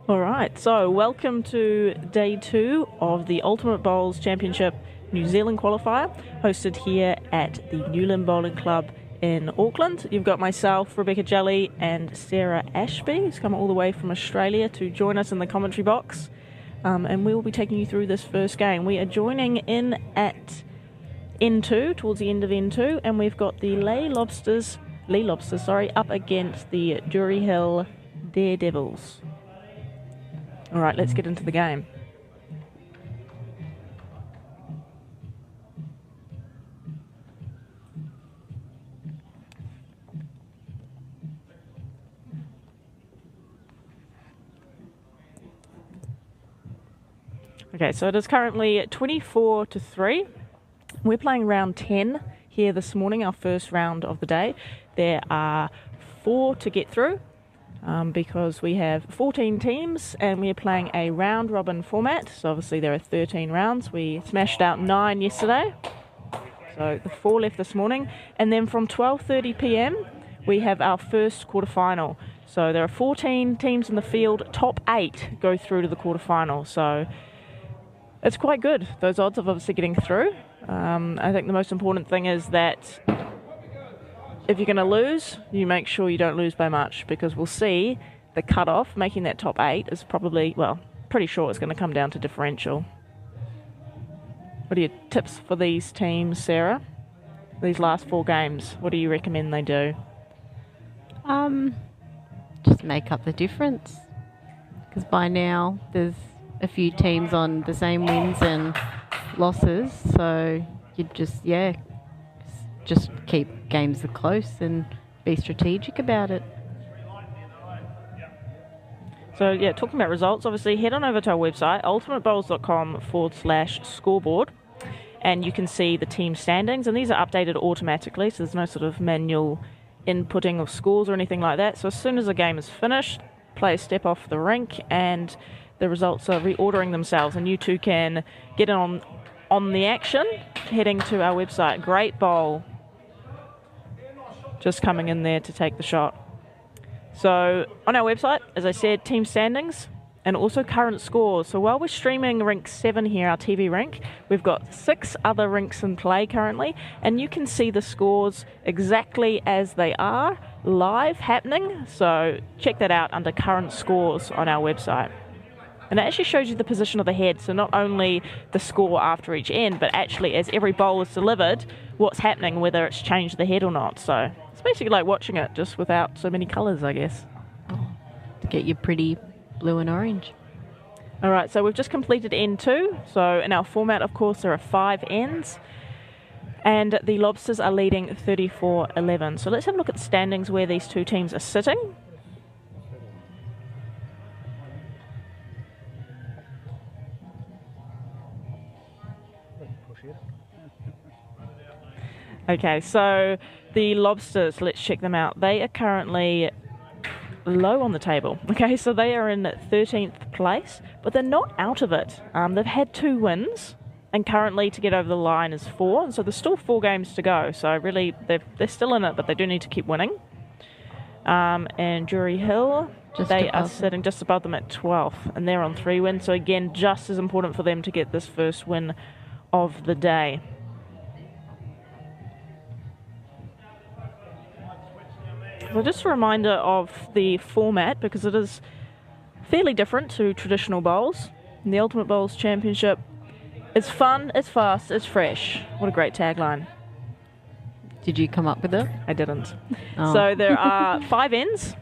All right, so welcome to day 2 of the Ultimate Bowls Championship New Zealand Qualifier, hosted here at the Lynn Bowling Club in Auckland. You've got myself, Rebecca Jelly, and Sarah Ashby, who's come all the way from Australia to join us in the commentary box. And we will be taking you through this first game. We are joining in at N2, towards the end of N2, and we've got the Lee Lobsters, up against the Drury Hill Daredevils. All right, let's get into the game. Okay, so it is currently 24-3. We're playing round 10 here this morning, our first round of the day. There are 4 to get through. Because we have 14 teams and we are playing a round-robin format. So obviously there are 13 rounds. We smashed out 9 yesterday. So the 4 left this morning. And then from 12:30 p.m. we have our first quarterfinal. So there are 14 teams in the field. Top 8 go through to the quarterfinal. So it's quite good, those odds of obviously getting through. I think the most important thing is that if you're going to lose, you make sure you don't lose by much, because we'll see the cut-off, making that top 8, is probably, well, pretty sure it's going to come down to differential. What are your tips for these teams, Sarah? These last 4 games, what do you recommend they do? Just make up the difference. Because by now, there's a few teams on the same wins and losses, so you just keep games close and be strategic about it. So yeah, talking about results, obviously head on over to our website, ultimatebowls.com/scoreboard, and you can see the team standings, and these are updated automatically, so there's no sort of manual inputting of scores or anything like that. So as soon as a game is finished, players step off the rink and the results are reordering themselves, and you too can get in on the action heading to our website. Great bowl just coming in there to take the shot. So on our website, as I said, team standings and also current scores. So while we're streaming rink 7 here, our TV rink, we've got 6 other rinks in play currently, and you can see the scores exactly as they are live happening. So check that out under current scores on our website. And it actually shows you the position of the head, so not only the score after each end, but actually as every bowl is delivered, what's happening, whether it's changed the head or not. So it's basically like watching it, just without so many colours, I guess. Oh, to get your pretty blue and orange. All right, so we've just completed N2. So in our format, of course, there are 5 ends. And the Lobsters are leading 34-11. So let's have a look at the standings where these 2 teams are sitting. Okay, so the Lobsters, let's check them out. They are currently low on the table. Okay, so they are in 13th place, but they're not out of it. They've had 2 wins, and currently to get over the line is 4. And so there's still 4 games to go. So really, they're still in it, but they do need to keep winning. And Drury Hill, they are sitting just above them at 12th, and they're on 3 wins. So again, just as important for them to get this first win of the day. So just a reminder of the format, because it is fairly different to traditional bowls. In the Ultimate Bowls Championship, it's fun, it's fast, it's fresh. What a great tagline. Did you come up with it? I didn't. Oh. So there are 5 ends.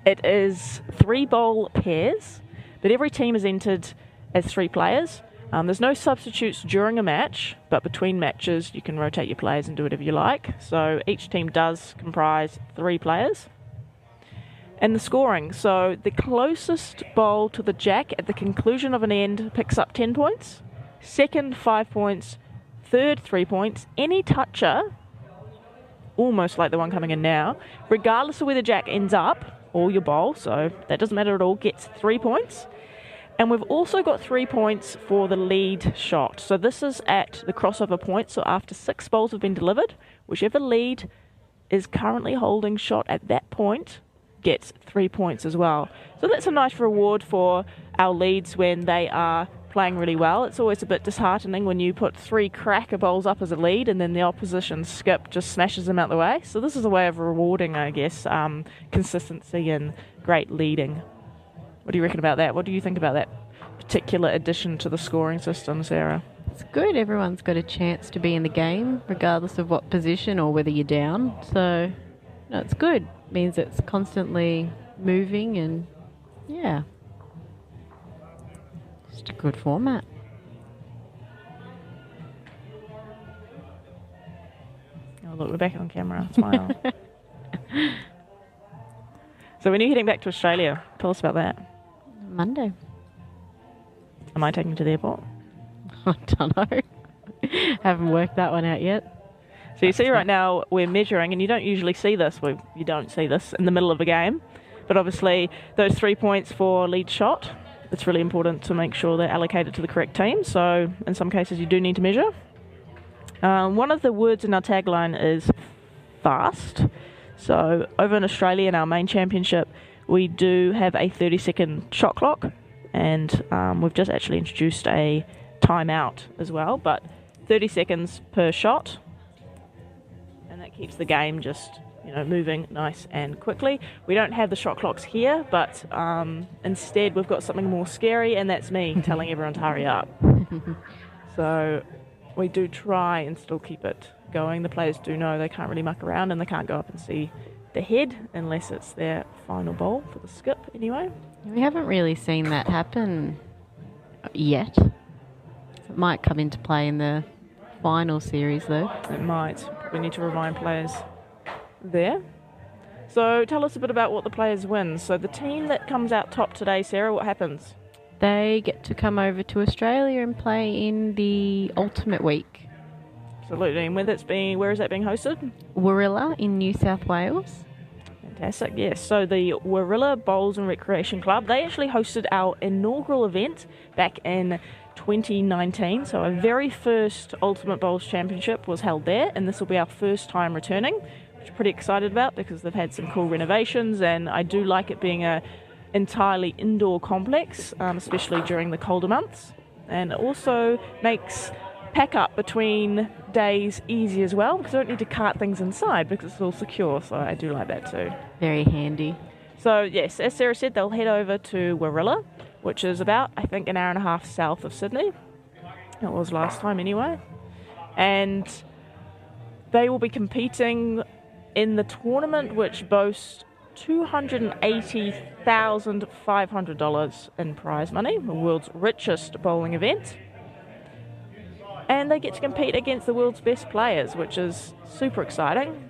It is 3 bowl pairs, but every team is entered as 3 players. There's no substitutes during a match, but between matches you can rotate your players and do whatever you like. So each team does comprise 3 players. And the scoring, so the closest bowl to the jack at the conclusion of an end picks up 10 points, second 5 points, third 3 points. Any toucher, almost like the one coming in now, regardless of where the jack ends up, or your bowl, so that doesn't matter at all, gets 3 points. And we've also got 3 points for the lead shot. So this is at the crossover point. So after 6 bowls have been delivered, whichever lead is currently holding shot at that point gets 3 points as well. So that's a nice reward for our leads when they are playing really well. It's always a bit disheartening when you put 3 cracker bowls up as a lead and then the opposition skip just smashes them out the way. So this is a way of rewarding, I guess, consistency and great leading. What do you reckon about that? What do you think about that particular addition to the scoring system, Sarah? It's good. Everyone's got a chance to be in the game, regardless of what position or whether you're down. So, no, it's good. It means it's constantly moving and, yeah. Just a good format. Oh, look, we're back on camera. Smile. So when are you heading back to Australia? Tell us about that. Monday. Am I taking you to the airport? I don't know. Haven't worked that one out yet. So you see right now we're measuring, and you don't usually see this. You don't see this in the middle of a game. But obviously those 3 points for lead shot, it's really important to make sure they're allocated to the correct team. So in some cases you do need to measure. One of the words in our tagline is fast. So over in Australia in our main championship, we do have a 30-second shot clock, and we've just actually introduced a timeout as well, but 30 seconds per shot, and that keeps the game just moving nice and quickly. We don't have the shot clocks here, but instead we've got something more scary, and that's me telling everyone to hurry up. So we do try and still keep it going. The players do know they can't really muck around, and they can't go up and see the head unless it's their final bowl for the skip anyway. We haven't really seen that happen yet. It might come into play in the final series though. It might. We need to remind players there. So tell us a bit about what the players win. So the team that comes out top today, Sarah, what happens? They get to come over to Australia and play in the Ultimate Week. Absolutely. And where is that being hosted? Warilla in New South Wales. Fantastic, yes. So the Warilla Bowls and Recreation Club, they actually hosted our inaugural event back in 2019. So our very first Ultimate Bowls Championship was held there, and this will be our first time returning, which we're pretty excited about because they've had some cool renovations, and I do like it being a entirely indoor complex, especially during the colder months, and it also makes pack up between days easy as well because I don't need to cart things inside because it's all secure, so I do like that too. Very handy. So yes, as Sarah said, they'll head over to Warilla, which is about, I think, an hour and a half south of Sydney. It was last time anyway. And they will be competing in the tournament, which boasts $280,500 in prize money, the world's richest bowling event. And they get to compete against the world's best players, which is super exciting.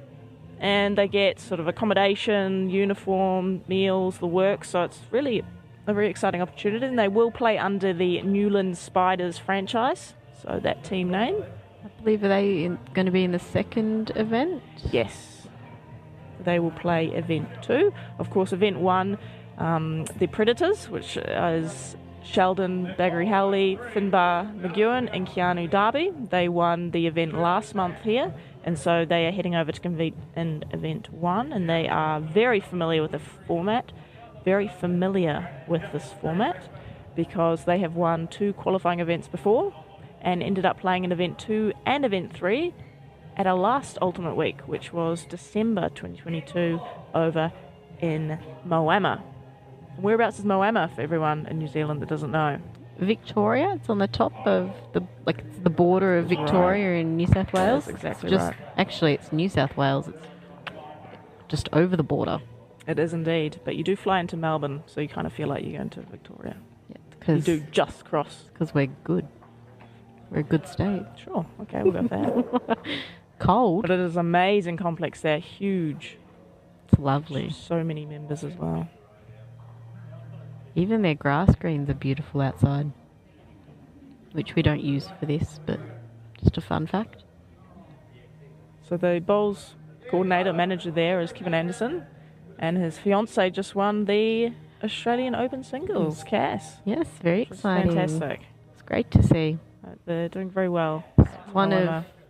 And they get sort of accommodation, uniform, meals, the works. So it's really a very exciting opportunity. And they will play under the Newland Spiders franchise, so that team name. I believe are they going to be in the second event? Yes. They will play event 2. Of course, event 1, the Predators, which is Sheldon Baggery-Howley, Finbar McEwen and Keanu Darby. They won the event last month here, and so they are heading over to compete in event 1, and they are very familiar with the format, because they have won 2 qualifying events before and ended up playing in event 2 and event 3 at our last Ultimate Week, which was December 2022 over in Moama. Whereabouts is Moama for everyone in New Zealand that doesn't know? Victoria. It's on the top of it's the border of Victoria in New South Wales. That's exactly it's right. Actually, it's New South Wales. It's just over the border. It is indeed, but you do fly into Melbourne, so you kind of feel like you're going to Victoria. Yeah, You do just cross. Because we're good. We're a good state. Sure, okay, we'll go for that. Cold. But it is an amazing complex. They're huge. It's lovely. So many members as well. Even their grass greens are beautiful outside, which we don't use for this, but just a fun fact. So the bowls coordinator, manager there is Kevin Anderson, and his fiancée just won the Australian Open Singles, Cass. Yes, very exciting. Fantastic. It's great to see. They're doing very well.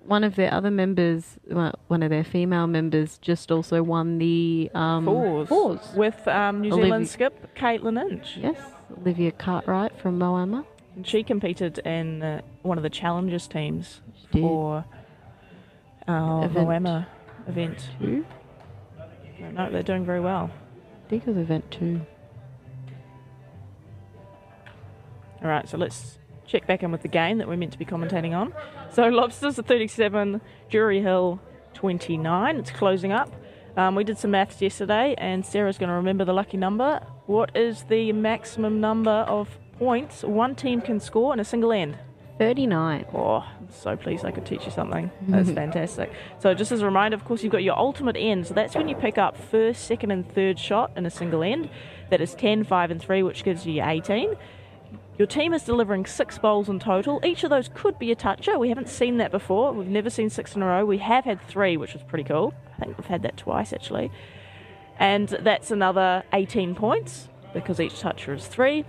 one of their other members, one of their female members, just also won the fours. With New Zealand skip Caitlin Inch. Yes, Olivia Cartwright from Moama. And she competed in one of the Challengers teams for our Moama event. 2? No, they're doing very well. I think it was event 2. All right, so let's check back in with the game that we're meant to be commentating on. So Lobsters are 37, Jury Hill 29. It's closing up. We did some maths yesterday, and Sarah's going to remember the lucky number. What is the maximum number of points one team can score in a single end? 39. Oh, I'm so pleased I could teach you something. That's fantastic. So just as a reminder, of course, you've got your ultimate end. So that's when you pick up first, second and third shot in a single end. That is 10, 5 and 3, which gives you your 18. Your team is delivering 6 bowls in total. Each of those could be a toucher. We haven't seen that before. We've never seen 6 in a row. We have had 3, which was pretty cool. I think we've had that twice, actually. And that's another 18 points because each toucher is 3.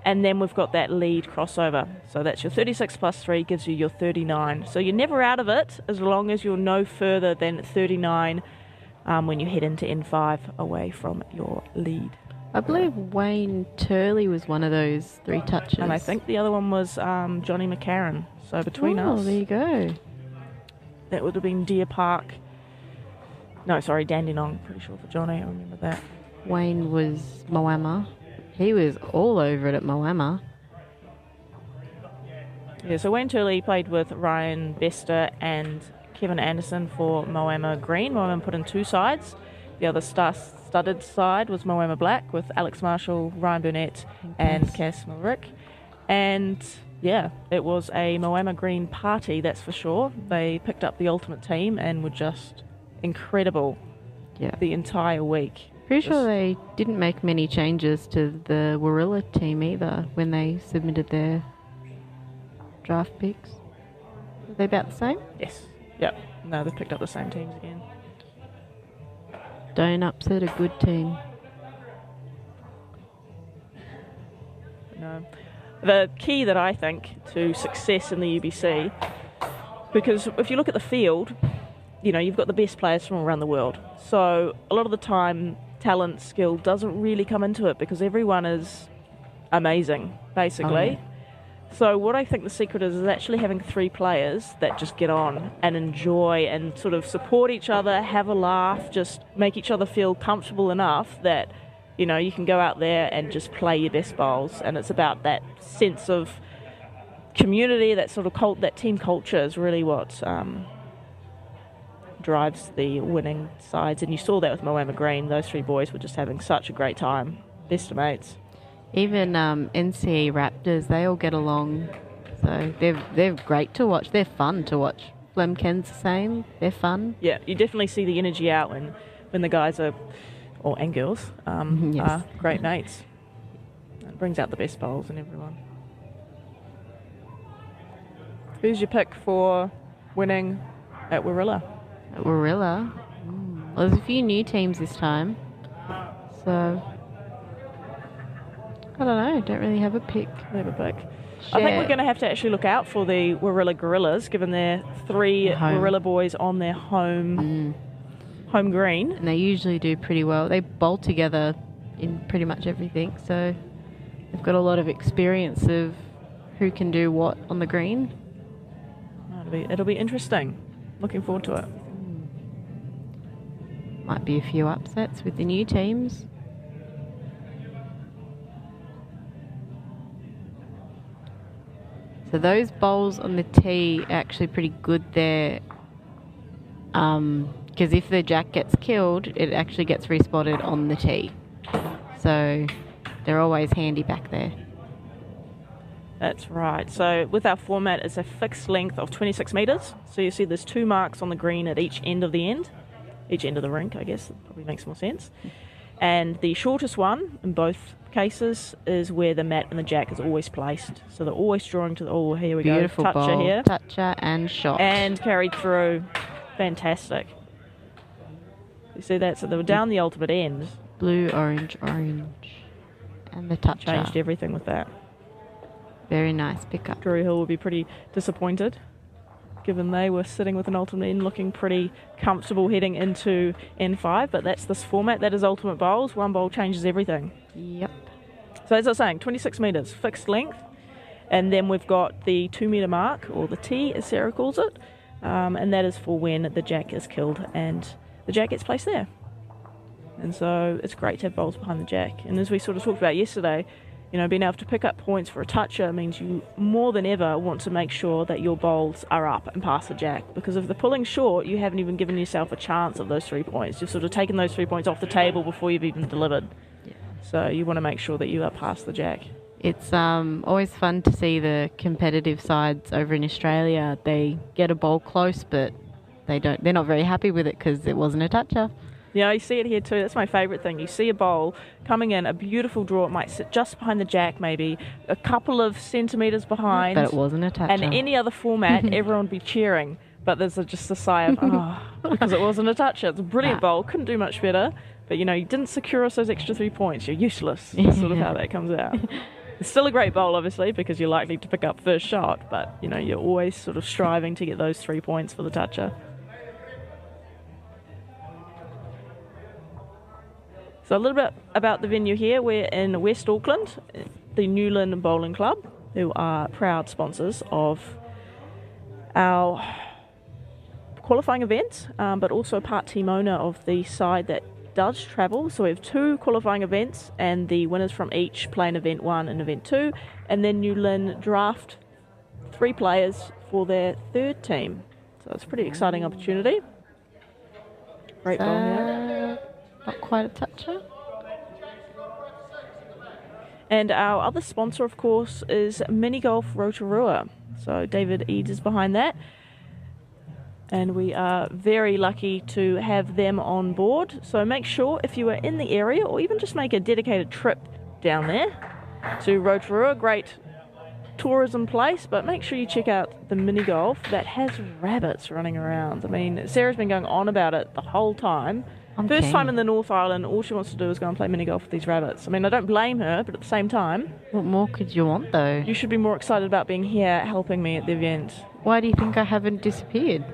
And then we've got that lead crossover. So that's your 36 plus 3 gives you your 39. So you're never out of it as long as you're no further than 39 when you head into N5 away from your lead. I believe Wayne Turley was one of those 3 touches. And I think the other one was Johnny McCarran. So between us. Oh, there you go. That would have been Deer Park. No, sorry, Dandenong. Pretty sure for Johnny. I remember that. Wayne was Moama. He was all over it at Moama. Yeah, so Wayne Turley played with Ryan Bester and Kevin Anderson for Moama Green. Moama put in 2 sides. The other studded side was Moama Black with Alex Marshall, Ryan Burnett and Cass Mulrick. And yeah, it was a Moama Green party, that's for sure. They picked up the ultimate team and were just incredible the entire week. Pretty sure they didn't make many changes to the Warilla team either when they submitted their draft picks. Are they about the same? Yes. Yep. No, they've picked up the same teams again. Don't upset a good team. No. The key that I think to success in the UBC, because if you look at the field, you know, you've got the best players from around the world. So a lot of the time, talent, skill doesn't really come into it because everyone is amazing, basically. So what I think the secret is actually having 3 players that just get on and enjoy and sort of support each other, have a laugh, just make each other feel comfortable enough that, you know, you can go out there and just play your best bowls. And it's about that sense of community, that sort of that team culture is really what drives the winning sides. And you saw that with Moama Green. Those 3 boys were just having such a great time. Best of mates. Even NCE Raptors, they all get along. So they're great to watch. They're fun to watch. Flemken's the same. They're fun. Yeah, you definitely see the energy out when the guys are, and girls, are great mates. It brings out the best bowls in everyone. Who's your pick for winning at Warilla? At Warilla? Well, there's a few new teams this time. So I don't know. Don't really have a pick. I think we're going to have to actually look out for the Warilla Gorillas, given they're 3 Warilla boys on their home green. And they usually do pretty well. They bowl together in pretty much everything, so they've got a lot of experience of who can do what on the green. It'll be interesting. Looking forward to it. Might be a few upsets with the new teams. So those bowls on the tee are actually pretty good there, because if the jack gets killed, it actually gets respotted on the tee. So they're always handy back there. That's right. So with our format, it's a fixed length of 26 metres. So you see there's 2 marks on the green at each end of the rink, I guess. That probably makes more sense. And the shortest one in both cases is where the mat and the jack is always placed. So they're always drawing to the, here we Beautiful go. Toucher bowl. here. Toucher and shot. And carried through. Fantastic. You see that? So they were down the ultimate end. Blue, orange, orange. And the toucher. Changed everything with that. Very nice pickup. Drury Hill will be pretty disappointed, given they were sitting with an ultimate N looking pretty comfortable heading into N5, but that's this format. That is ultimate bowls. One bowl changes everything. Yep. So as I was saying, 26 metres, fixed length, and then we've got the 2 metre mark, or the T as Sarah calls it, and that is for when the jack is killed and the jack gets placed there. And so it's great to have bowls behind the jack. And as we sort of talked about yesterday, being able to pick up points for a toucher means you more than ever want to make sure that your bowls are up and past the jack. Because if they're pulling short, you haven't even given yourself a chance of those 3 points. You've sort of taken those 3 points off the table before you've even delivered. Yeah. So you want to make sure that you are past the jack. It's always fun to see the competitive sides over in Australia. They get a bowl close, but they're not very happy with it because it wasn't a toucher. Yeah, you see it here too. That's my favourite thing. You see a bowl coming in, a beautiful draw. It might sit just behind the jack, maybe a couple of centimetres behind. But it wasn't a toucher. And any other format, everyone would be cheering. But there's just a sigh of, because it wasn't a toucher. It's a brilliant bowl. Couldn't do much better. But, you didn't secure us those extra 3 points. You're useless. That's sort of how that comes out. It's still a great bowl, obviously, because you're likely to pick up first shot. But, you're always sort of striving to get those 3 points for the toucher. So a little bit about the venue here. We're in West Auckland, the Lynn Bowling Club, who are proud sponsors of our qualifying event, but also part team owner of the side that does travel. So we have 2 qualifying events, and the winners from each play in Event 1 and Event 2, and then Lynn draft 3 players for their 3rd team. So it's a pretty exciting opportunity. Great bowl here. Not quite a toucher. And our other sponsor, of course, is Mini Golf Rotorua. So David Eads is behind that. And we are very lucky to have them on board. So make sure if you are in the area, or even just make a dedicated trip down there to Rotorua, great tourism place, but make sure you check out the mini golf that has rabbits running around. I mean, Sarah's been going on about it the whole time. First time in the North Island, all she wants to do is go and play mini golf with these rabbits. I mean, I don't blame her, but at the same time... What more could you want, though? You should be more excited about being here helping me at the event. Why do you think I haven't disappeared?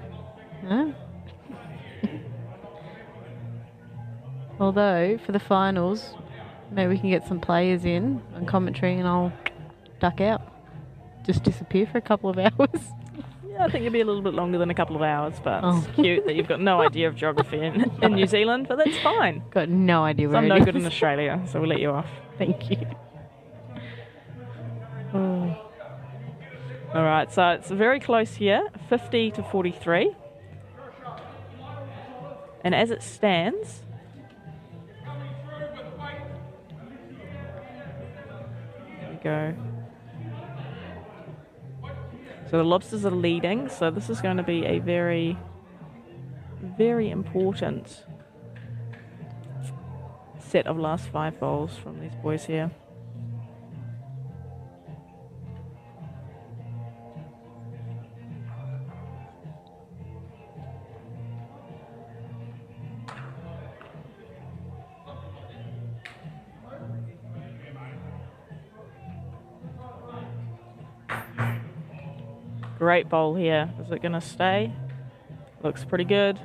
Huh? Although, for the finals, maybe we can get some players in on commentary and I'll duck out. Just disappear for a couple of hours. Yeah, I think it'll be a little bit longer than a couple of hours, but it's cute that you've got no idea of geography in New Zealand, but that's fine. Got no idea where I'm it no is. good in Australia, so we'll let you off. Thank you. Oh. All right, so it's very close here, 50 to 43. And as it stands, there we go. So the Lobsters are leading, so this is going to be a very, very important set of last 5 bowls from these boys here. Great bowl here. Is it going to stay? Looks pretty good.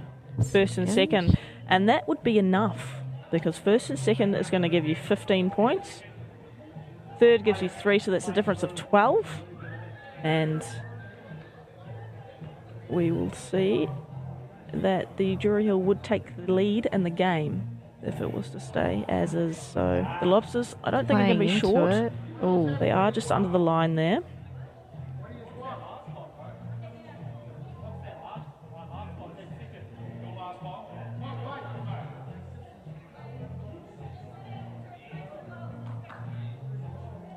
First and second. And that would be enough, because first and second is going to give you 15 points. Third gives you 3, so that's a difference of 12. And we will see that the Jury Hill would take the lead in the game if it was to stay as is. So the Lobsters, I don't think are going to be short. Oh, they are just under the line there.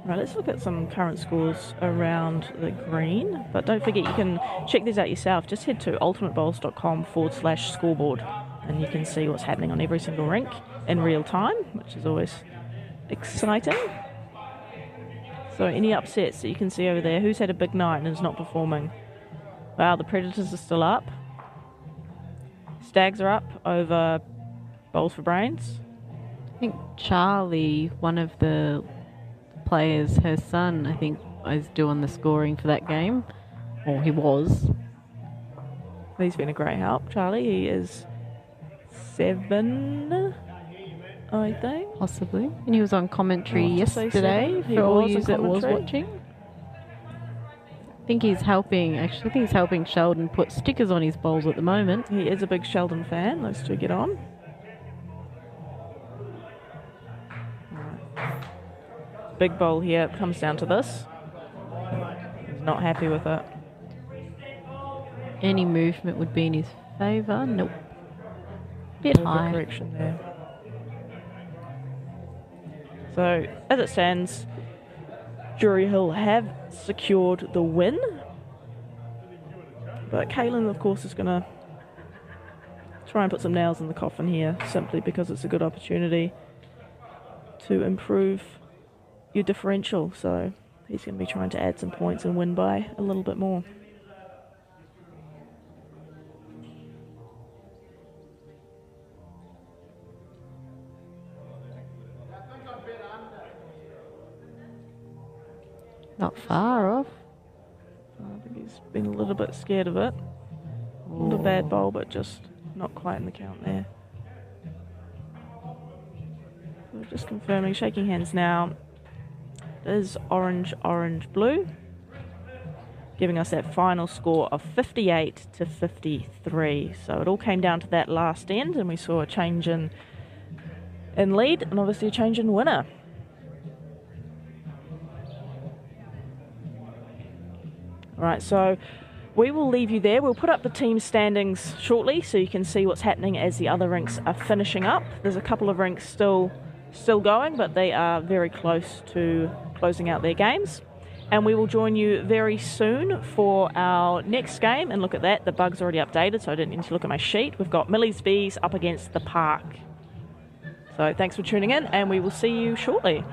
Right, let's look at some current scores around the green. But don't forget, you can check these out yourself. Just head to ultimatebowls.com/scoreboard and you can see what's happening on every single rink in real time, which is always exciting. So any upsets that you can see over there? Who's had a big night and is not performing? Wow, the Predators are still up. Stags are up over Bowls for Brains. I think Charlie, one of the players, her son, I think, is doing the scoring for that game. Or he was. He's been a great help, Charlie. He is 7, I think. Possibly. And he was on commentary yesterday He for all was you on that was commentary. watching. I think he's helping, actually. I think he's helping Sheldon put stickers on his bowls at the moment. He is a big Sheldon fan. Those two get on. Big bowl here. It comes down to this. He's not happy with it. Any movement would be in his favour. Nope. Bit high. Correction there. So, as it stands, Drury Hill have secured the win. But Caitlin, of course, is going to try and put some nails in the coffin here, simply because it's a good opportunity to improve your differential. So he's going to be trying to add some points and win by a little bit more. Not far off. I think he's been a little bit scared of it. Not a bad bowl, but just not quite in the count there. So just confirming, shaking hands now. It is orange, orange, blue, giving us that final score of 58 to 53. So it all came down to that last end, and we saw a change in lead, and obviously a change in winner. All right, so we will leave you there. We'll put up the team standings shortly so you can see what's happening as the other rinks are finishing up. There's a couple of rinks still going, but they are very close to closing out their games. And we will join you very soon for our next game. And look at that, the bug's already updated, so I didn't need to look at my sheet. We've got Millie's Bees up against the Park. So thanks for tuning in, and we will see you shortly.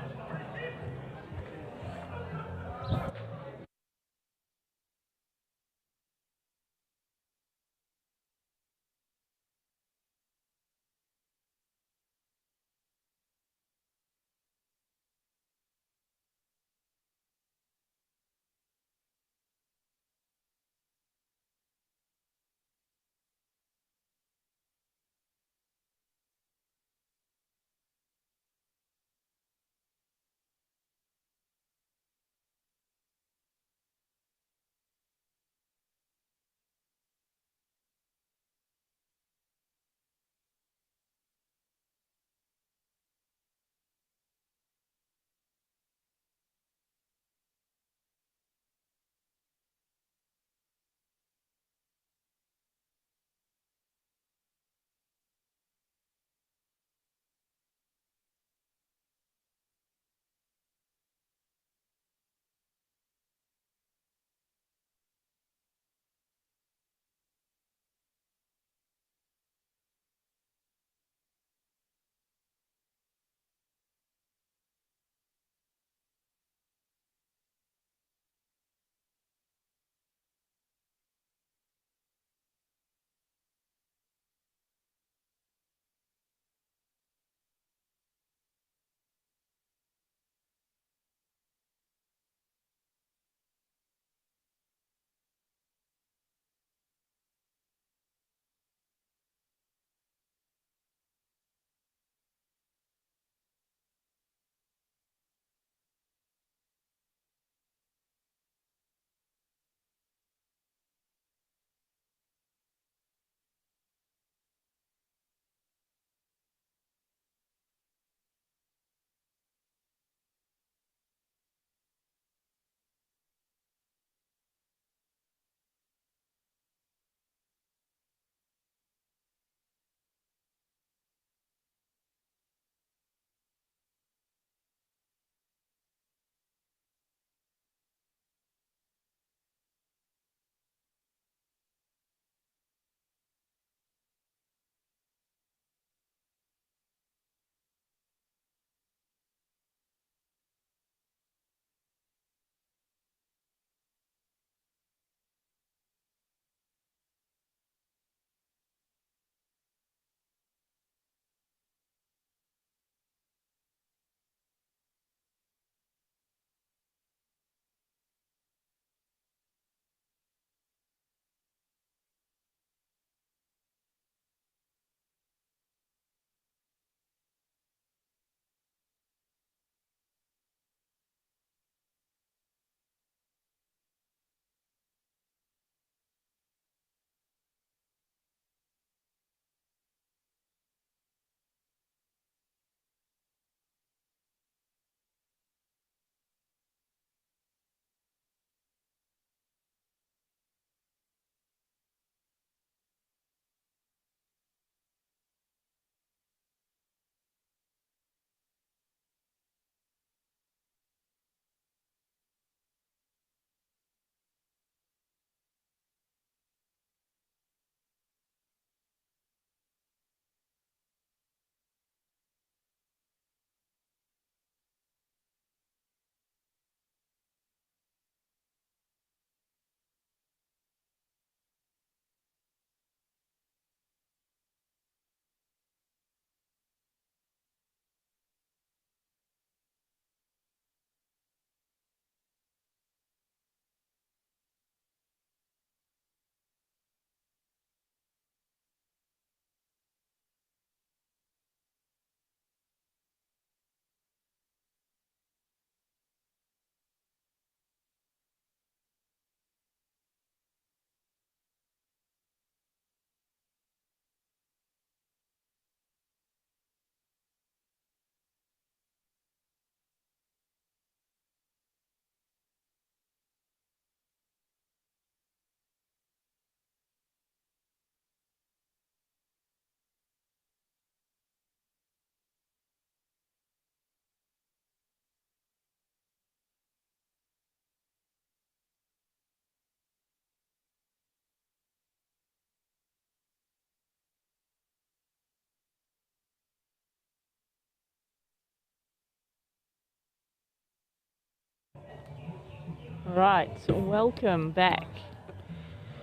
Right, so welcome back.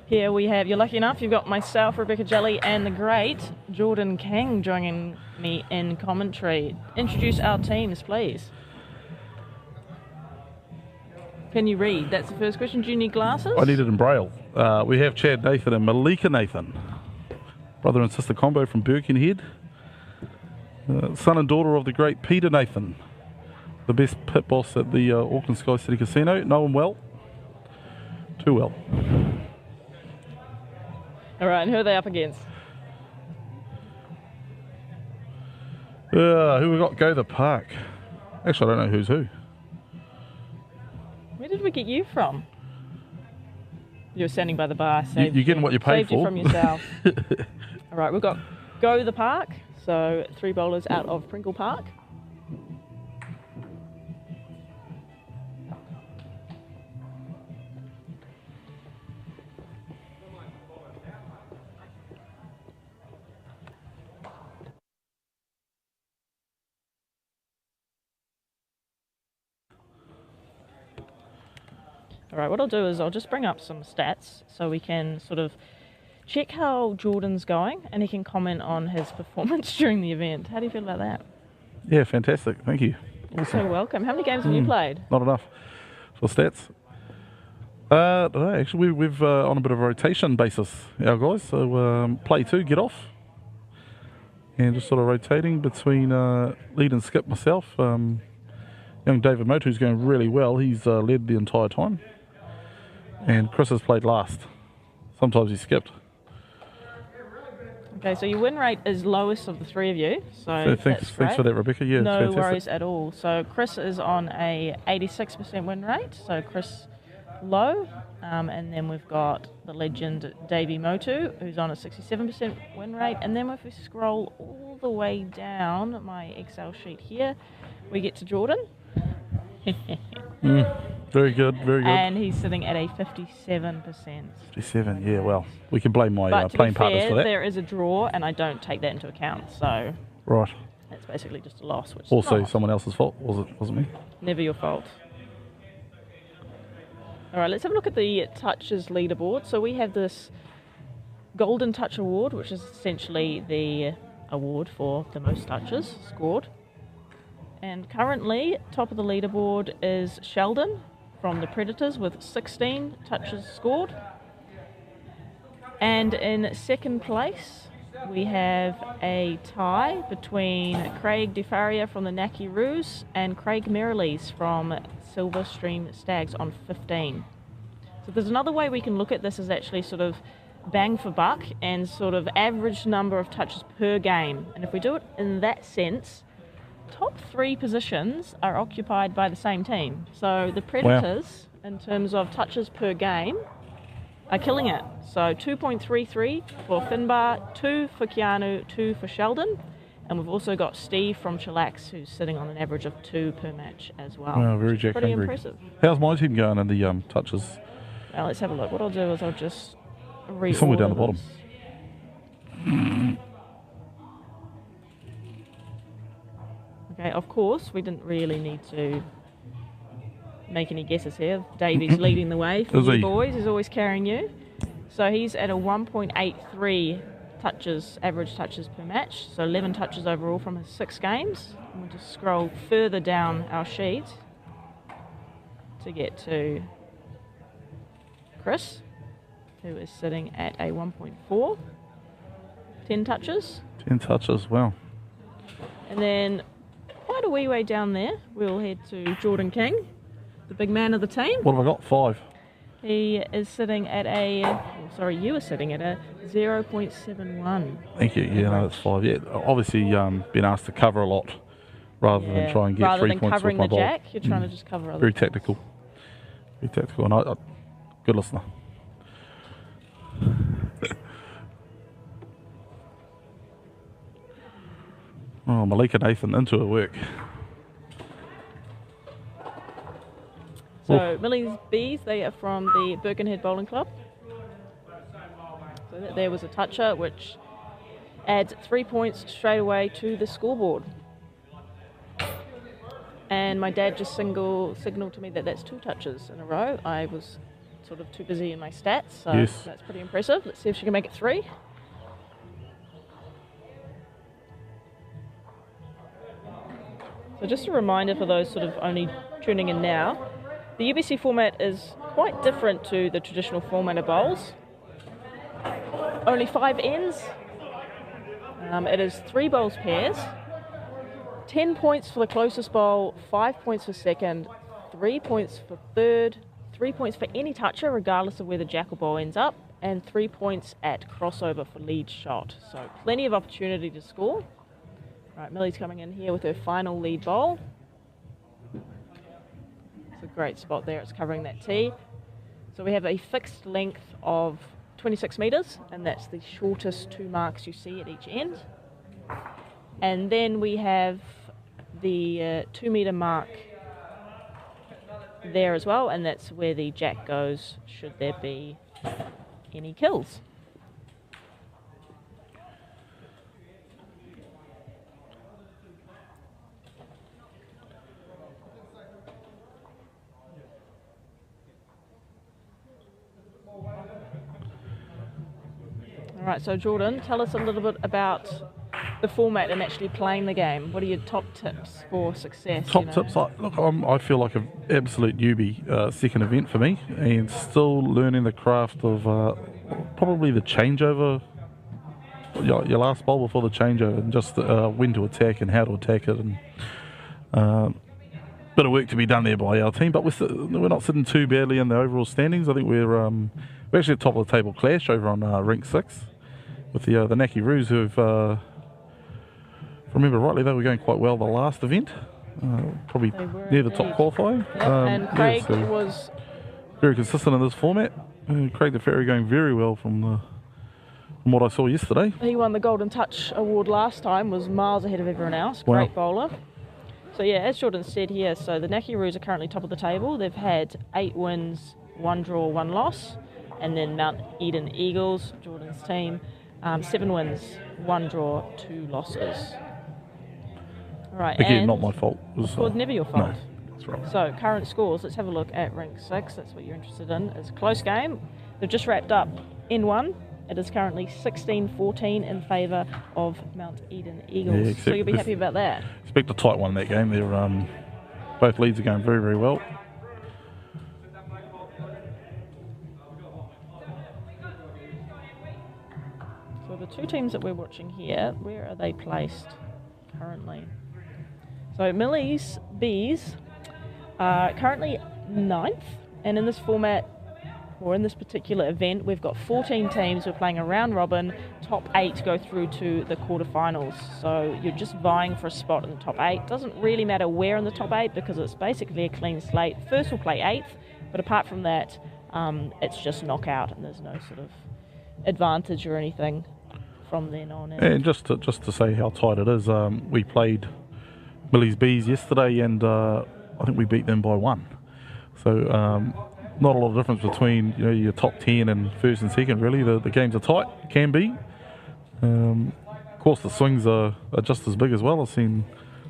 Here we have, you're lucky enough, you've got myself, Rebecca Jelly, and the great Jordan King joining me in commentary. Introduce our teams, please. Can you read? That's the first question. Do you need glasses? I need it in Braille. We have Chad Nathan and Malika Nathan. Brother and sister combo from Birkenhead. Son and daughter of the great Peter Nathan. The best pit boss at the Auckland Sky City Casino. Know him well. Too well. All right, and who are they up against? Who we got? Go the Park. Actually, I don't know who's who. Where did we get you from? You were standing by the bar. You're getting what you paid saved you for. from yourself. All right, we've got Go the Park. So 3 bowlers out of Pringle Park. All right, what I'll do is I'll just bring up some stats so we can sort of check how Jordan's going and he can comment on his performance during the event. How do you feel about that? Yeah, fantastic. Thank you. You're so welcome. How many games have you played? Not enough for stats. No, actually, we've on a bit of a rotation basis, our guys. So play 2, get off. And just sort of rotating between lead and skip myself. Young David Motu's going really well. He's led the entire time. And Chris has played last. Sometimes he skipped. Okay, so your win rate is lowest of the 3 of you. So thanks for that, Rebecca. Yeah, no it's fantastic. worries at all. So Chris is on a 86% win rate. So Chris low. And then we've got the legend Davey Motu, who's on a 67% win rate. And then if we scroll all the way down my Excel sheet here, we get to Jordan. Very good, very good. And he's sitting at a 57%. 57, yeah, well, we can blame my But to playing be partners fair, for that. there is a draw, and I don't take that into account. So Right. that's basically just a loss, which Also is not someone else's fault, wasn't me? never your fault. All right, let's have a look at the touches leaderboard. So we have this Golden Touch Award, which is essentially the award for the most touches scored. And currently, top of the leaderboard is Sheldon from the Predators with 16 touches scored. And in second place, we have a tie between Craig DeFaria from the Naki Roos and Craig Merrilees from Silver Stream Stags on 15. So there's another way we can look at this as actually sort of bang for buck and sort of average number of touches per game. And if we do it in that sense, top 3 positions are occupied by the same team. So the Predators, in terms of touches per game, are killing it. So 2.33 for Finbar, 2 for Keanu, 2 for Sheldon. And we've also got Steve from Chillax, who's sitting on an average of 2 per match as well. Oh, very Jack Pretty hungry. impressive. How's my team going in the touches? Now let's have a look. What I'll do is I'll just read Somewhere down the bottom. Okay, of course, we didn't really need to make any guesses here. Davey's leading the way for you boys. He's always carrying you. So he's at a 1.83 touches, average touches per match. So 11 touches overall from his 6 games. And we'll just scroll further down our sheet to get to Chris, who is sitting at a 1.4. 10 touches. 10 touches, wow. And then quite a wee way down there, we'll head to Jordan King, the big man of the team. What have I got? 5. He is sitting at you are sitting at a 0.71. Thank you. Yeah, no, that's 5. Yeah, obviously been asked to cover a lot rather than try and get 3 points off my bowl. Rather than covering the jack, you're trying to just cover other Very tactical. Very tactical. And I good listener. Oh, Malika Nathan into her work. So Millie's Bees, they are from the Birkenhead Bowling Club. So there was a toucher, which adds 3 points straight away to the scoreboard. And my dad just signalled to me that that's 2 touches in a row. I was sort of too busy in my stats, so Yes. that's pretty impressive. Let's see if she can make it 3. So just a reminder for those sort of only tuning in now, the UBC format is quite different to the traditional format of bowls. Only 5 ends. It is 3 bowls pairs. 10 points for the closest bowl, 5 points for second, 3 points for third, 3 points for any toucher regardless of where the jack or bowl ends up, and 3 points at crossover for lead shot. So plenty of opportunity to score. Right, Millie's coming in here with her final lead bowl. It's a great spot there, it's covering that tee. So we have a fixed length of 26 metres, and that's the shortest 2 marks you see at each end. And then we have the 2 metre mark there as well, and that's where the jack goes should there be any kills. All right, so Jordan, tell us a little bit about the format and actually playing the game. What are your top tips for success? Top tips, I feel like an absolute newbie, second event for me, and still learning the craft of probably the changeover, your last bowl before the changeover, and just when to attack and how to attack it, and bit of work to be done there by our team, but we're not sitting too badly in the overall standings. I think we're actually at top of the table clash over on rink 6 with the Naki Roos, who've, if I remember rightly, they were going quite well the last event, probably near the top qualifying. Yep. And Craig was very consistent in this format. Craig the Ferry going very well from what I saw yesterday. He won the Golden Touch Award last time, was miles ahead of everyone else. Wow. Great bowler. So yeah, as Jordan said here, so the Naki Roos are currently top of the table. They've had 8 wins, 1 draw, 1 loss. And then Mount Eden Eagles, Jordan's team, 7 wins, 1 draw, 2 losses. All right, Again, and not my fault. It was never your fault. No, that's right. So current scores, let's have a look at rank 6. That's what you're interested in. It's a close game. They've just wrapped up N1. It is currently 16-14 in favour of Mount Eden Eagles. Yeah, so you'll be happy about that. Expect a tight one in that game. They're both leads are going very, very well. So the 2 teams that we're watching here, where are they placed currently? So Millie's Bees are currently 9th, and in this format, or in this particular event, we've got 14 teams who are playing a round robin. Top 8 go through to the quarterfinals. So you're just vying for a spot in the top 8. Doesn't really matter where in the top 8 because it's basically a clean slate. First will play 8th, but apart from that, it's just knockout, and there's no sort of advantage or anything from then on. And just to say how tight it is, we played Millie's Bees yesterday, and I think we beat them by 1. So not a lot of difference between your top 10 and first and second. Really, the games are tight, can be. Of course, the swings are just as big as well. I've seen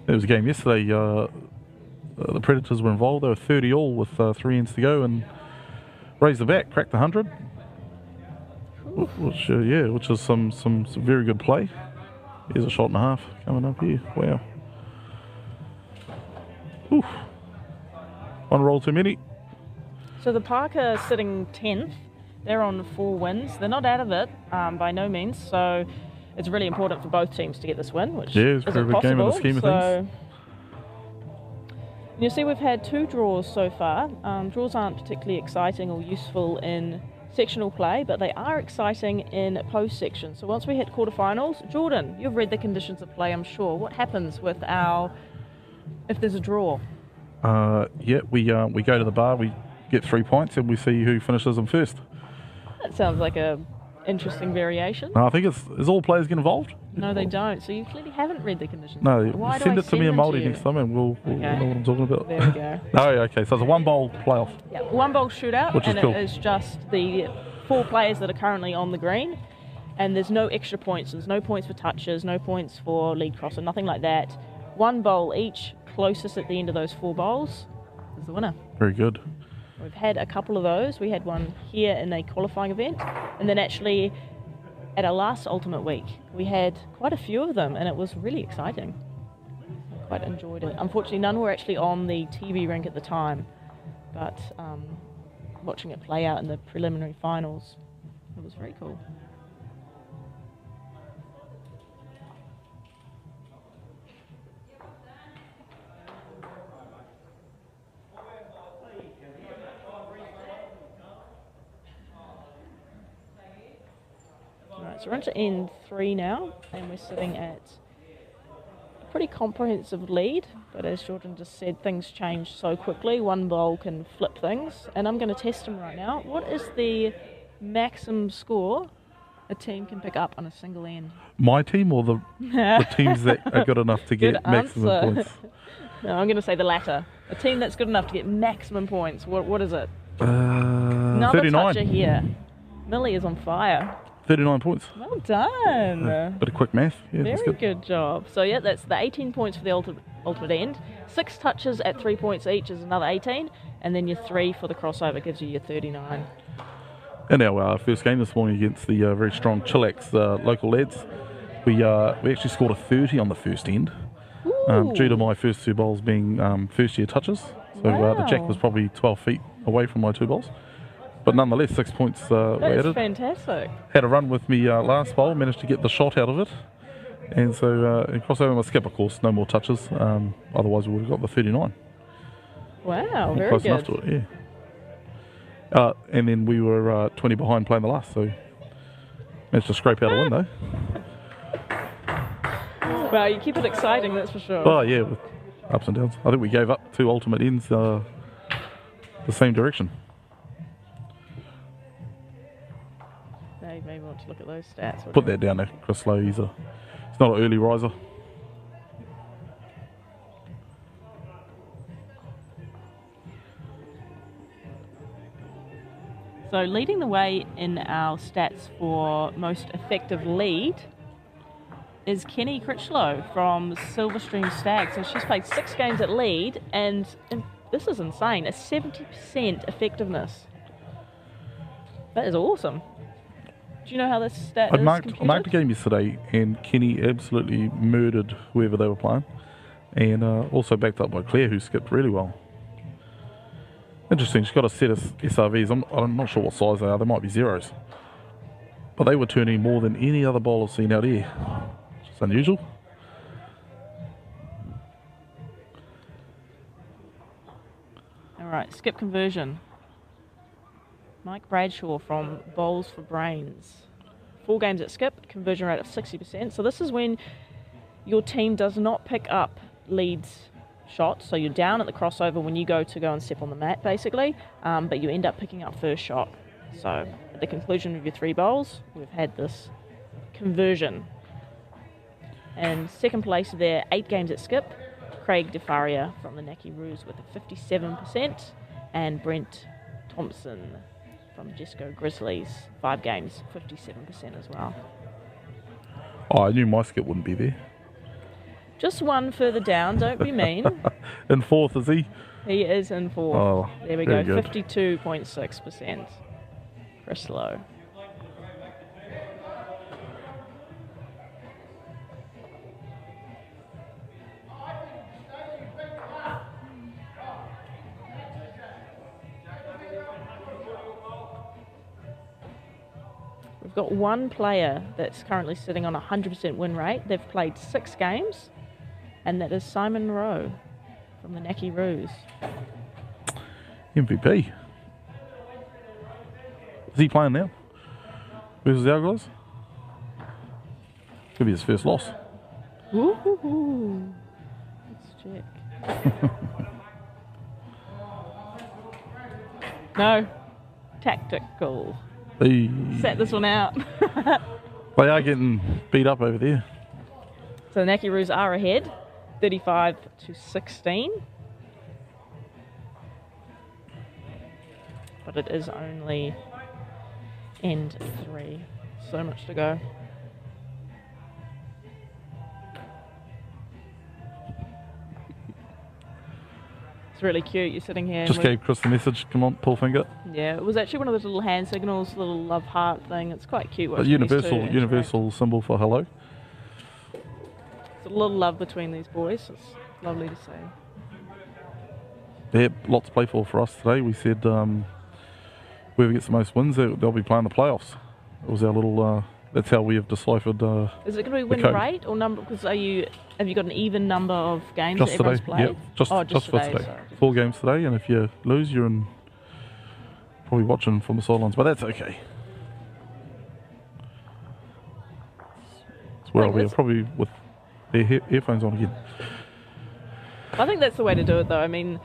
there was a game yesterday. The Predators were involved. They were 30 all with 3 ends to go, and raised the bat, cracked 100. Which is some very good play. Here's a shot and a half coming up here. Wow. Oof. 1 roll too many. So the Parker sitting 10th. They're on 4 wins. They're not out of it by no means. So it's really important for both teams to get this win, which it's isn't a big possible. game in the scheme of things. You see, we've had 2 draws so far. Draws aren't particularly exciting or useful in sectional play, but they are exciting in post-section. So once we hit quarterfinals, Jordan, you've read the conditions of play, I'm sure. What happens with if there's a draw? We go to the bar, we get 3 points, and we see who finishes them first. That sounds like a interesting variation. No, I think is all players get involved? No, they don't. So you clearly haven't read the conditions. No, Why send do I it to me in them Māori you? next time, and we'll know what I'm talking about. There we go. No, okay, so it's a 1 bowl playoff. Yeah, 1 bowl shootout, Which is and cool. it is just the 4 players that are currently on the green, and there's no extra points. There's no points for touches, no points for lead crosser, nothing like that. 1 bowl each, closest at the end of those 4 bowls is the winner. Very good. We've had a couple of those. We had one here in a qualifying event, and then actually at our last Ultimate Week, we had quite a few of them, and it was really exciting. I quite enjoyed it. Unfortunately, none were actually on the TV rink at the time, but watching it play out in the preliminary finals, it was very cool. So we're into N3 now, and we're sitting at a pretty comprehensive lead, but as Jordan just said, things change so quickly. One bowl can flip things, and I'm going to test him right now. What is the maximum score a team can pick up on a single end? My team or the teams that are good enough to get maximum points? No, I'm going to say the latter. A team that's good enough to get maximum points. What is it? Another 39. toucher here. Millie is on fire. 39 points. Well done. Bit of quick math. Yeah, Very good job. So yeah, that's the 18 points for the ultimate end. 6 touches at 3 points each is another 18, and then your 3 for the crossover gives you your 39. In our first game this morning against the very strong Chillax local lads, we actually scored a 30 on the first end, due to my first 2 bowls being first year touches. So the jack was probably 12 feet away from my 2 bowls. But nonetheless, 6 points were added. That's fantastic. Had a run with me last bowl, managed to get the shot out of it. And so, across over my skip, of course, no more touches. Otherwise, we would have got the 39. Wow, very close good. enough to it, yeah. And then we were 20 behind playing the last, so managed to scrape out a win, though. Well, you keep it exciting, that's for sure. Oh, yeah, with ups and downs. I think we gave up 2 ultimate ends the same direction. You may want to look at those stats. Put that down there, Chris Lowe. He's not an early riser. So leading the way in our stats for most effective lead is Kenny Critchlow from Silverstream Stag. So she's played 6 games at lead, and this is insane, a 70% effectiveness. That is awesome. Do you know how this stat is computed? I marked the game yesterday, and Kenny absolutely murdered whoever they were playing, and also backed up by Claire, who skipped really well. Interesting, she's got a set of SRVs. I'm not sure what size they are. They might be zeros, but they were turning more than any other bowler I've seen out here. It's unusual. All right, skip conversion. Mike Bradshaw from Bowls for Brains. 4 games at skip, conversion rate of 60%. So this is when your team does not pick up leads shots. So you're down at the crossover when you go and step on the mat, basically. But you end up picking up first shot. So at the conclusion of your 3 bowls, we've had this conversion. And second place there, 8 games at skip, Craig DeFaria from the Naki Roos with a 57%, and Brent Thompson from Jesco Grizzlies, 5 games, 57% as well. Oh, I knew my skip wouldn't be there. Just one further down, don't be mean. In 4th, is he? He is in 4th. Oh, there we go, good. 52.6%. Chris Lowe. We've got one player that's currently sitting on a 100% win rate. They've played 6 games, and that is Simon Rowe from the Naki Roos. MVP. Is he playing now? Versus our guys? Could be his first loss. Woo-hoo-hoo. Let's check. No. Tactical. Hey. Set this one out. They are getting beat up over there. So the Naki Roos are ahead, 35-16. But it is only end 3. So much to go. It's really cute. You're sitting here. Just gave Chris the message. Come on, pull finger. Yeah, it was actually one of those little hand signals, little love heart thing. It's quite cute. A universal symbol for hello. It's a little love between these boys. It's lovely to see. Yeah, lots to play for us today. We said whoever gets the most wins, they'll be playing the playoffs. It was our little. That's how we have deciphered. Is it going to be win rate or number? Because have you got an even number of games just that everyone's today, played? just for today. Sorry. 4 games today, and if you lose, you're probably watching from the sidelines, but that's okay. It's where we're probably with their earphones on again. I think that's the way to do it, though. I mean,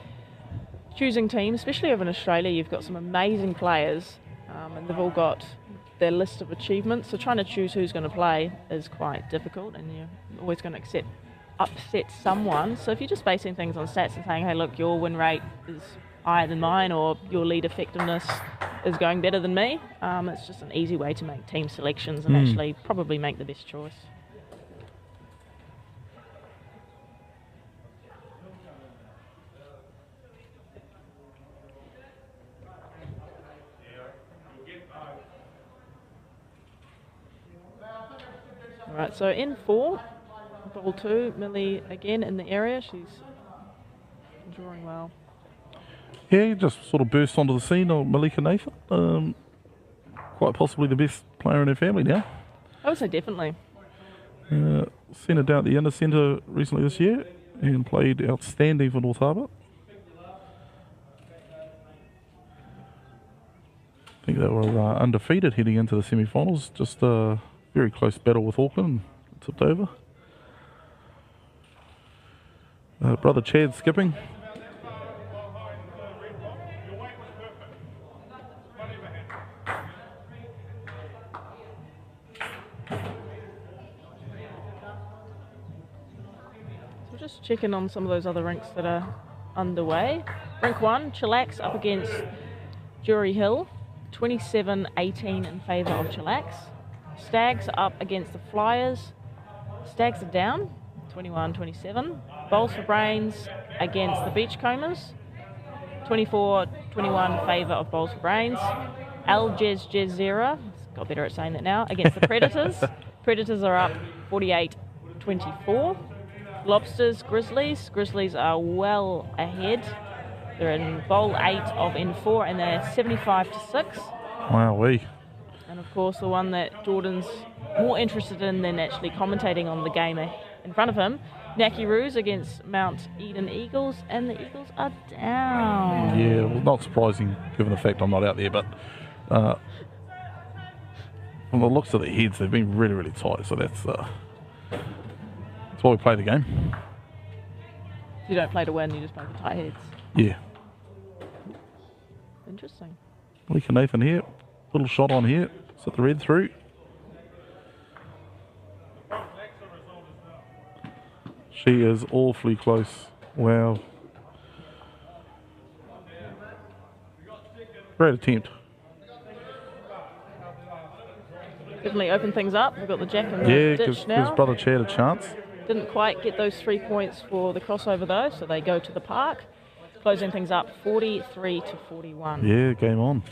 choosing teams, especially over in Australia, you've got some amazing players, and they've all got their list of achievements. So trying to choose who's going to play is quite difficult, and you're always going to upset someone. So if you're just basing things on stats and saying, hey, look, your win rate is higher than mine, or your lead effectiveness is going better than me, it's just an easy way to make team selections and actually probably make the best choice. Alright, so in 4, ball 2, Millie again in the area. She's drawing well. Yeah, he just sort of burst onto the scene of Malika Nathan. Quite possibly the best player in her family now. I would say definitely. Sent her down at the inner centre recently this year and played outstanding for North Harbour. I think they were undefeated heading into the semi-finals. Just a very close battle with Auckland. Tipped over. Brother Chad skipping. So just checking on some of those other rinks that are underway. Rink 1, Chillax up against Jury Hill. 27-18 in favour of Chillax. Stags are up against the Flyers. Stags are down, 21-27. Bowls for Brains against the Beachcombers. 24-21 favour of Bowls for Brains. Jazzera, got better at saying that now, against the Predators. Predators are up 48-24. Lobsters, Grizzlies. Grizzlies are well ahead. They're in Bowl 8 of N4 and they're 75-6. Wow-wee. And of course the one that Jordan's more interested in than actually commentating on the game in front of him, Nakiroos against Mount Eden Eagles, and the Eagles are down. Yeah, well, not surprising given the fact I'm not out there, but from the looks of the heads, they've been really, really tight, so that's why we play the game. You don't play to win, you just play for tight heads. Yeah. Interesting. Malika Nathan here. Little shot on here. Set the red through. She is awfully close. Wow. Great attempt. Definitely open things up. We've got the jack in the ditch now. Gives Brother Chad a chance. Didn't quite get those 3 points for the crossover though, so they go to the park. Closing things up 43-41. Yeah, game on.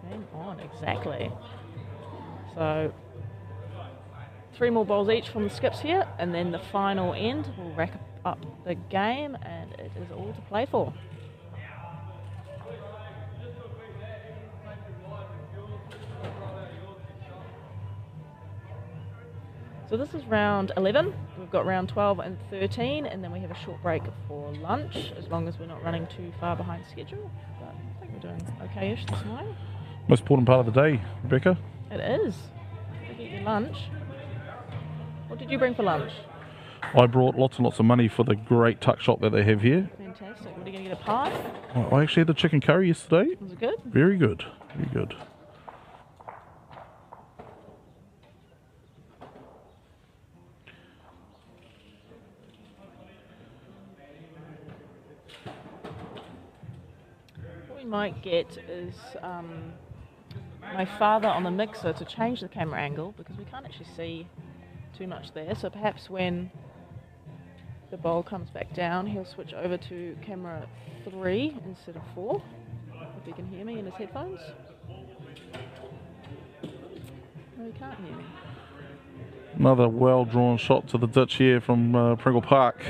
Game on, exactly. So 3 more bowls each from the skips here, and then the final end will wrap up the game, and it is all to play for. So this is round 11. We've got round 12 and 13, and then we have a short break for lunch, as long as we're not running too far behind schedule. But I think we're doing okay-ish this morning. Most important part of the day, Rebecca. It is. You get your lunch. What did you bring for lunch? I brought lots and lots of money for the great tuck shop that they have here. Fantastic. What are you going to get, a pie? I actually had the chicken curry yesterday. Was it good? Very good. Very good. Might get is my father on the mixer to change the camera angle, because we can't actually see too much there. So perhaps when the bowl comes back down, he'll switch over to camera 3 instead of 4. If he can hear me in his headphones. No, he can't hear me. Another well-drawn shot to the ditch here from Pringle Park.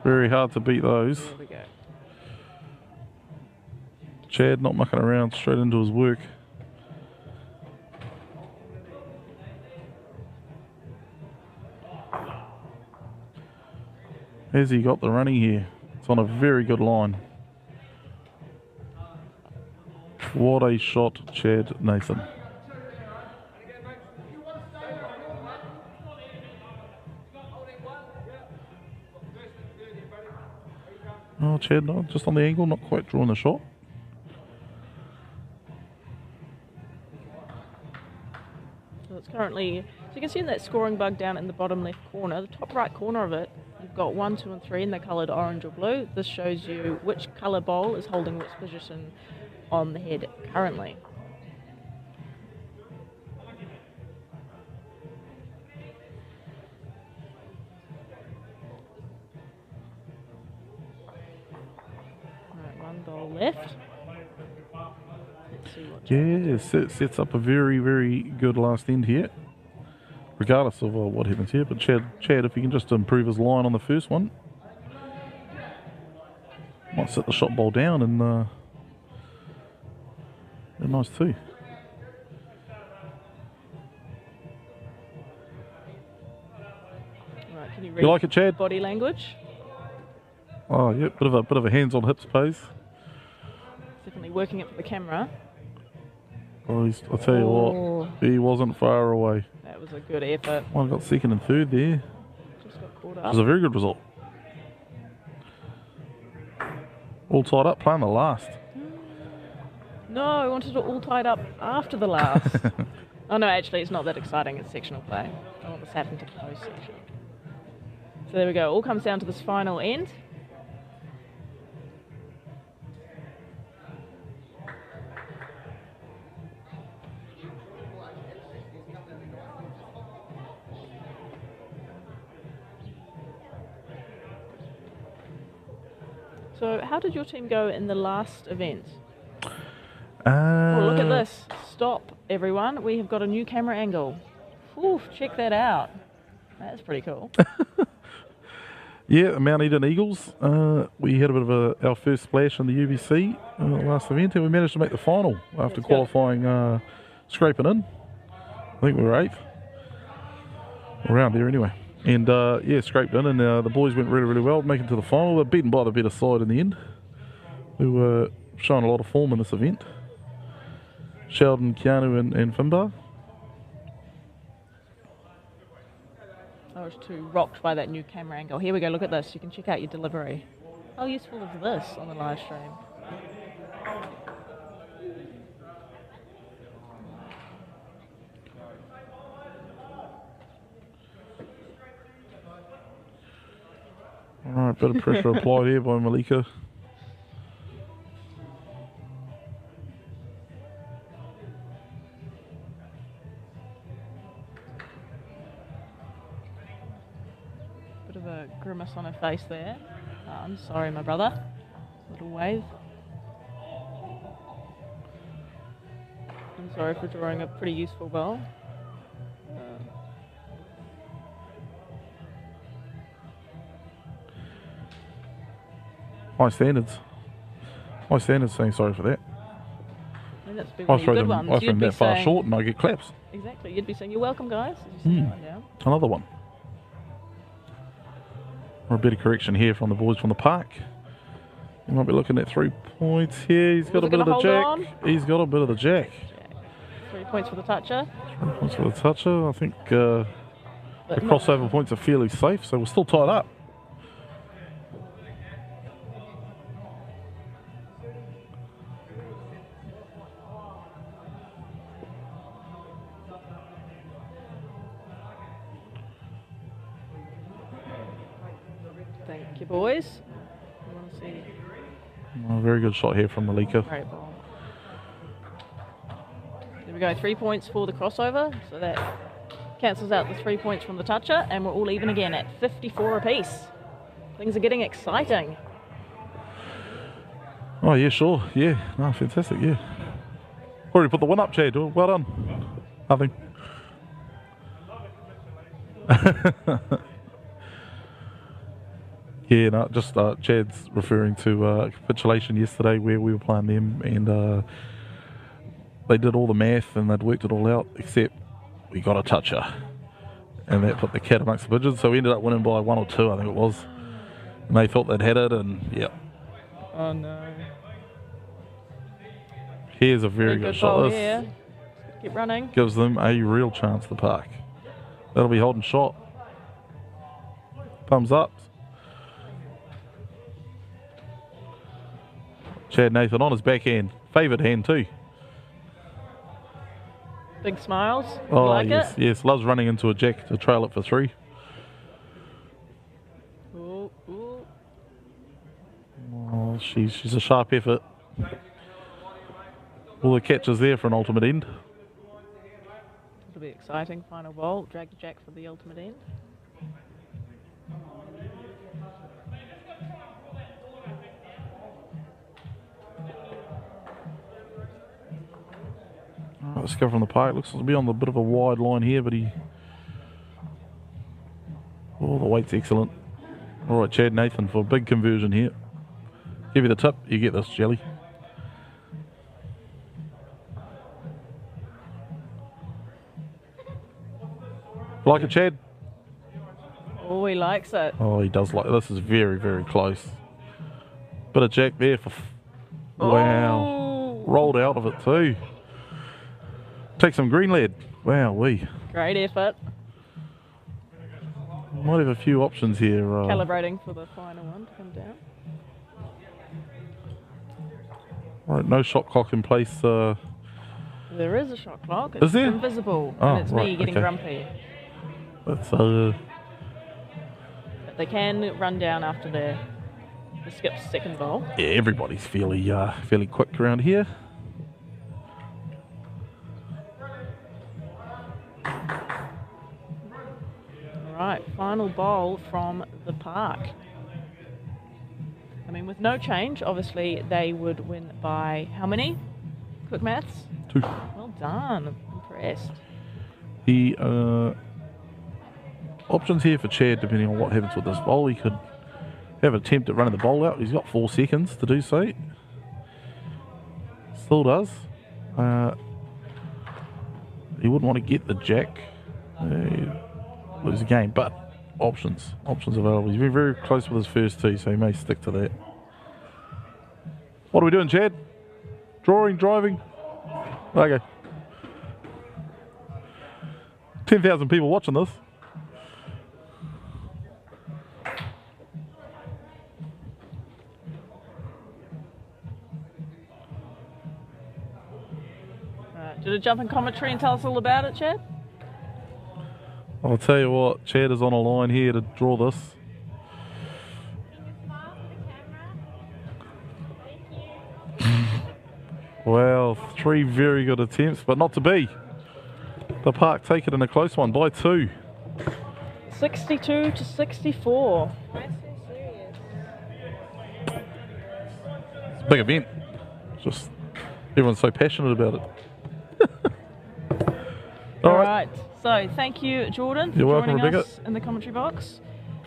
Very hard to beat those. There we go. Chad not mucking around, straight into his work. Has he got the running here? It's on a very good line. What a shot, Chad Nathan. Oh, Chad, no, just on the angle, not quite drawing the shot. So it's currently, so you can see that scoring bug down in the bottom left corner, the top right corner of it, you've got 1, 2 and 3 and they're coloured orange or blue. This shows you which colour bowl is holding which position on the head currently. Right, one bowl left. Let's see what Yeah, sets up a very, very good last end here. Regardless of what happens here, but Chad, if he can just improve his line on the first one, might set the shot bowl down and they're nice too. Right, can you read You like it, Chad? body language? Oh, yeah, bit of a hands on hips pose. Definitely working it for the camera. Oh, I'll tell you what, he wasn't far away. That was a good effort. One got second and third there. Just got caught It up. was a very good result. All tied up, playing the last. No, I wanted it all tied up after the last. Oh no, actually it's not that exciting, it's sectional play. I want this to happen to the post section. So there we go, all comes down to this final end. So how did your team go in the last event? Oh, look at this. Stop, everyone. We have got a new camera angle. Ooh, check that out. That's pretty cool. Yeah, Mount Eden Eagles. We had a bit of our first splash in the UBC last event, and we managed to make the final after Let's go. qualifying, scraping in. I think we were 8th. Around there anyway. And yeah, scraped in, and the boys went really, really well, making it to the final. They're beaten by the better side in the end, who were showing a lot of form in this event. Sheldon, Keanu, and Finbar. I was too rocked by that new camera angle. Here we go, look at this. You can check out your delivery. How useful is this on the live stream? Alright, bit of pressure applied here by Malika. Bit of a grimace on her face there. I'm sorry, my brother. Little wave. I'm sorry for drawing a pretty useful bowl. High standards. High standards, saying sorry for that. I mean, that's been I one of your throw good them, ones. I throw them that far short and I get claps. Exactly. You'd be saying, "You're welcome, guys." As you set that one down. Another one. Or a bit of correction here from the boys from the park. You might be looking at 3 points here. He's got a Was it bit of the gonna jack. hold on? He's got a bit of the jack. 3 points for the toucher. 3 points for the toucher. I think the But crossover points are fairly safe, so we're still tied up. Thank you, boys. I want to see. Oh, very good shot here from Malika. Great ball. There we go. 3 points for the crossover. So that cancels out the 3 points from the toucher, and we're all even again at 54 apiece. Things are getting exciting. Oh, yeah, sure. Yeah. No, fantastic, yeah. Already put the win up, Chad. Well done. Nothing. Yeah, no, just Chad's referring to capitulation yesterday where we were playing them and they did all the math and they'd worked it all out except we got a toucher. And that put the cat amongst the pigeons, so we ended up winning by 1 or 2, I think it was. And they thought they'd had it, and yeah. Oh no. Here's a very good shot. This here. Keep running. gives them a real chance to park. That'll be holding shot. Thumbs up. Chad Nathan on his backhand. Favoured hand too. Big smiles. Oh, You like yes, it? yes. Loves running into a jack to trail it for 3. Ooh, ooh. Oh, she's a sharp effort. All the catches there for an ultimate end. It'll be exciting. Final ball. Drag the jack for the ultimate end. Right, let's go from the park. Looks to be on the bit of a wide line here, but he... Oh, the weight's excellent. All right, Chad Nathan for a big conversion here. Give you the tip, you get this, Jelly. Like it, Chad? Oh, he likes it. Oh, he does like it. This is very, very close. Bit of jack there for... Wow. Oh. Rolled out of it too. Take some green lead. Wow, Great effort. might have a few options here. Calibrating for the final one to come down. Right, no shot clock in place. There is a shot clock. It's Is there? invisible. Oh, And it's me right, getting okay. grumpy. That's But they can run down after the skip's second bowl. yeah, everybody's fairly quick around here. Right, final bowl from the park. I mean, with no change, obviously they would win by how many? Quick maths. 2. Well done. Impressed. The options here for Chad, depending on what happens with this bowl, he could have an attempt at running the bowl out. He's got 4 seconds to do so. Still does. He wouldn't want to get the jack. Lose the game, but options available. He's been very close with his first 2, so he may stick to that. What are we doing, Chad? Drawing, driving? Okay. 10,000 people watching this. Did it jump in commentary and tell us all about it, Chad? I'll tell you what, Chad is on a line here to draw this. Well, 3 very good attempts, but not to be. The park take it in a close one by 2. 62 to 64. It's a big event. Just everyone's so passionate about it. All right. So thank you, Jordan, for You're welcome, joining Rebecca. us in the commentary box.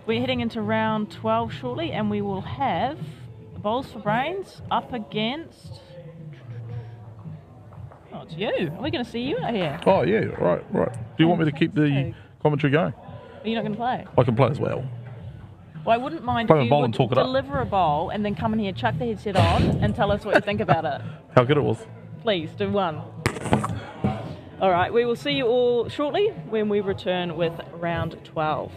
We're heading into round 12 shortly, and we will have Bowls for Brains up against... Oh, it's you. Are we going to see you out here? Oh yeah, right. Do you want me to keep the commentary going? Are you not going to play? I can play as well. Well, I wouldn't mind Play if a you bowl would and talk it up. deliver a bowl and then come in here, chuck the headset on, and tell us what you think about it. How good it was. Please, do one. All right, we will see you all shortly when we return with round 12.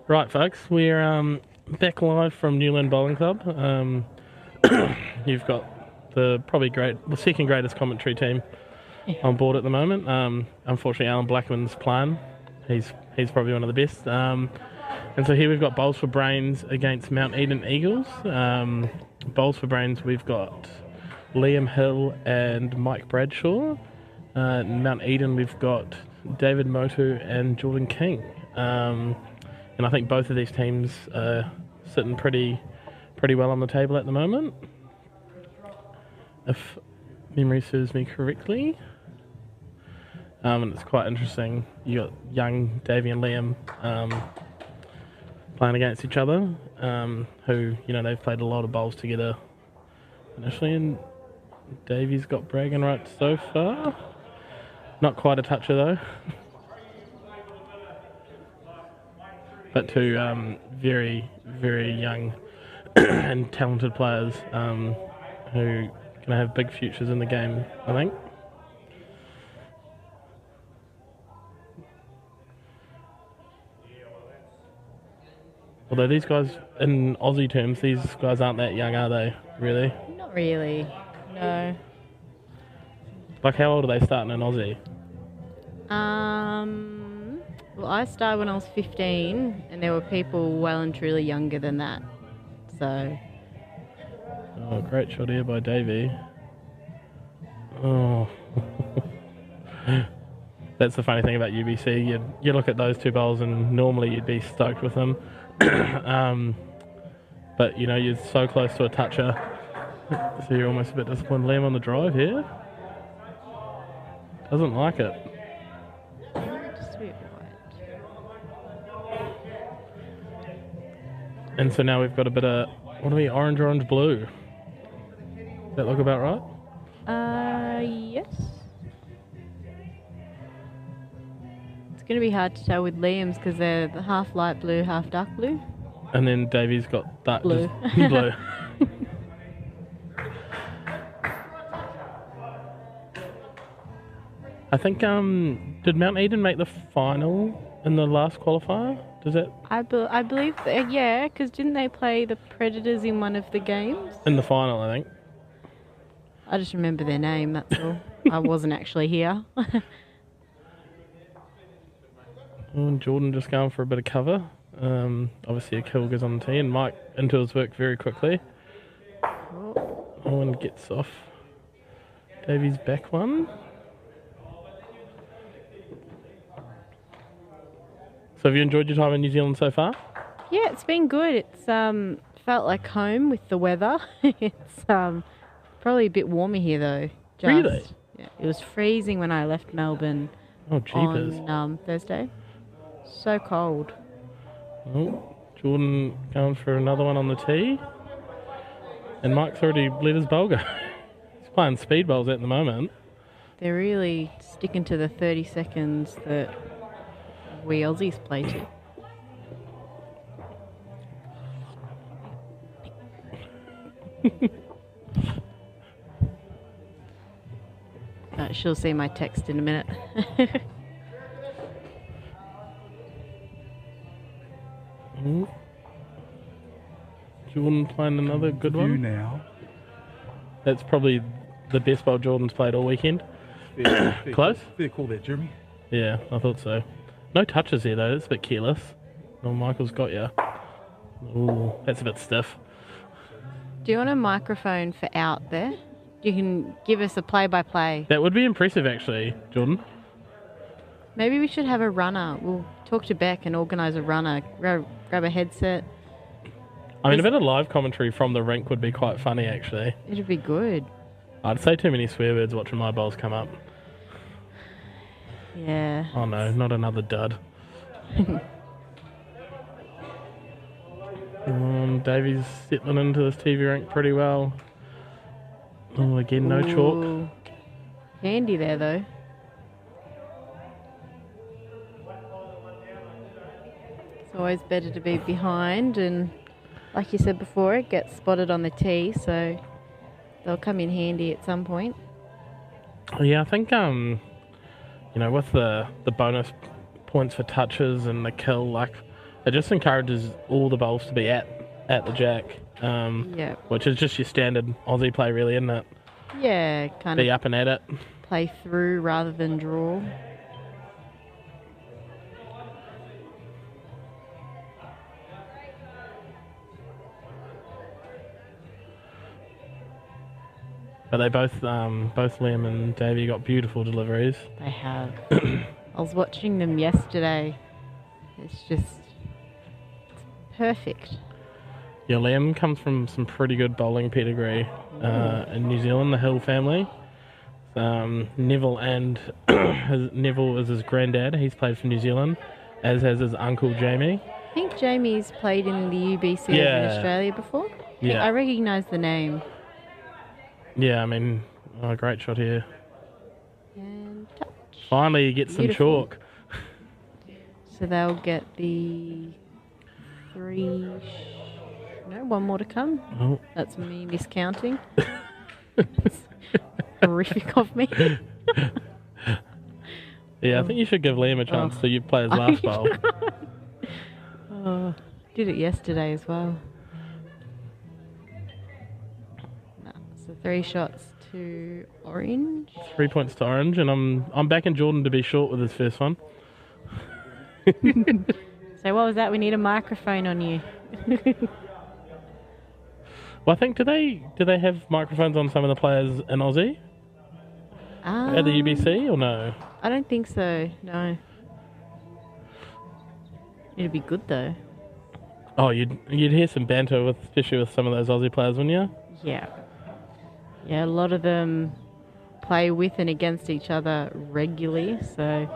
Right, folks, we're back live from Newland Bowling Club. You've got the second greatest commentary team on board at the moment. Unfortunately, Alan Blackman's playing. He's probably one of the best. And so here we've got Bowls for Brains against Mount Eden Eagles. Bowls for Brains, we've got Liam Hill and Mike Bradshaw. Mount Eden, we've got David Motu and Jordan King. And I think both of these teams are sitting pretty well on the table at the moment, if memory serves me correctly. And it's quite interesting. You got young Davey and Liam playing against each other, who, they've played a lot of bowls together initially, and Davey's got bragging rights so far. Not quite a toucher though. But two very, very young and talented players who are going to have big futures in the game, I think. Although these guys, in Aussie terms, these guys aren't that young, are they, really? Not really, no. Like, how old are they starting in Aussie? Well, I started when I was 15, and there were people well and truly younger than that. So. Oh, great shot here by Davey. Oh. That's the funny thing about UBC. You look at those two bowls, and normally you'd be stoked with them. But, you're so close to a toucher, so you're almost a bit disappointed. Liam on the drive here. Doesn't like it. And so now we've got a bit of, orange, blue. Does that look about right? Yes. It's going to be hard to tell with Liam's because they're half light blue, half dark blue. And then Davey's got dark blue. Blue. I think, did Mount Eden make the final in the last qualifier? Does it? I believe, yeah, because didn't they play the Predators in one of the games? In the final, I think. I just remember their name, that's all. I wasn't actually here. And Jordan just going for a bit of cover. Obviously a kill goes on the tee, and Mike into his work very quickly. And gets off Davey's back one. So have you enjoyed your time in New Zealand so far? Yeah, it's been good. It's felt like home with the weather. It's probably a bit warmer here though. Really? Yeah, it was freezing when I left Melbourne on Thursday. So cold. Oh, Jordan going for another one on the tee. And Mike's already let his bowl go. He's playing speed bowls at the moment. They're really sticking to the 30 seconds that we Aussies play to. She'll see my text in a minute. Jordan playing another good one. Now. That's probably the best bowl Jordan's played all weekend. Fair Close? Fair call there, Jeremy. Yeah, I thought so. No touches here though, it's a bit careless. Oh, Michael's got you. Ooh, that's a bit stiff. Do you want a microphone for out there? You can give us a play-by-play. That would be impressive actually, Jordan. Maybe we should have a runner. We'll talk to Beck and organise a runner. Grab a headset. I mean, a bit of live commentary from the rink would be quite funny actually. It'd be good. I'd say too many swear words watching my bowls come up. Yeah. Oh no, not another dud. Davey's settling into this TV rink pretty well. Oh, again, no chalk. Handy there, though. It's always better to be behind, and like you said before, it gets spotted on the tee, so they'll come in handy at some point. Yeah, I think, with the bonus points for touches and the kill, like, it just encourages all the bowls to be at the jack, which is just your standard Aussie play, really, isn't it? Yeah, kind Be of up and at it. play through rather than draw. But they both Liam and Davey got beautiful deliveries. They have. I was watching them yesterday. It's just perfect. Yeah, Liam comes from some pretty good bowling pedigree in New Zealand, the Hill family. Neville and Neville is his granddad. He's played for New Zealand, as has his uncle Jamie. I think Jamie's played in the UBC in Australia before. I recognise the name. Yeah, I mean, great shot here. And touch. Finally, you get some chalk. So they'll get the 3. No, one more to come. Oh. That's me miscounting. It's horrific of me. Yeah, I think you should give Liam a chance to you play his last bowl. Did it yesterday as well. No, so 3 shots to orange. 3 points to orange, and I'm backing Jordan to be short with his first one. So what was that? We need a microphone on you. Well, I think do they have microphones on some of the players in Aussie at the UBC or no? I don't think so. No. It'd be good though. Oh, you'd hear some banter especially with some of those Aussie players, wouldn't you? Yeah. Yeah, a lot of them play with and against each other regularly, so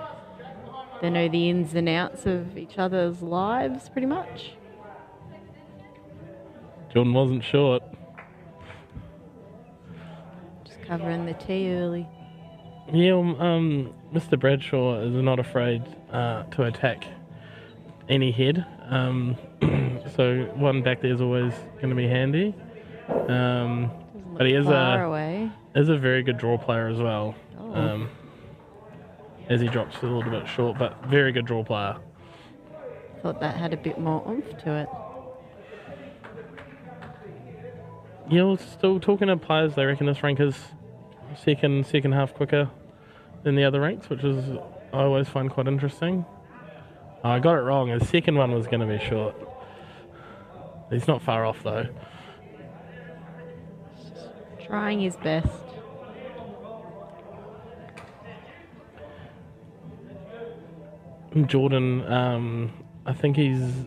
they know the ins and outs of each other's lives pretty much. Jordan wasn't short. Just covering the tee early. Yeah, Mr. Bradshaw is not afraid to attack any head. So one back there is always going to be handy. But he is a very good draw player as well. As he drops a little bit short, but very good draw player. Thought that had a bit more oomph to it. Yeah, well, still talking to players, they reckon this rank is second half quicker than the other ranks, which is I always find quite interesting. I got it wrong. His second one was going to be short. He's not far off though. Trying his best. Jordan, I think he's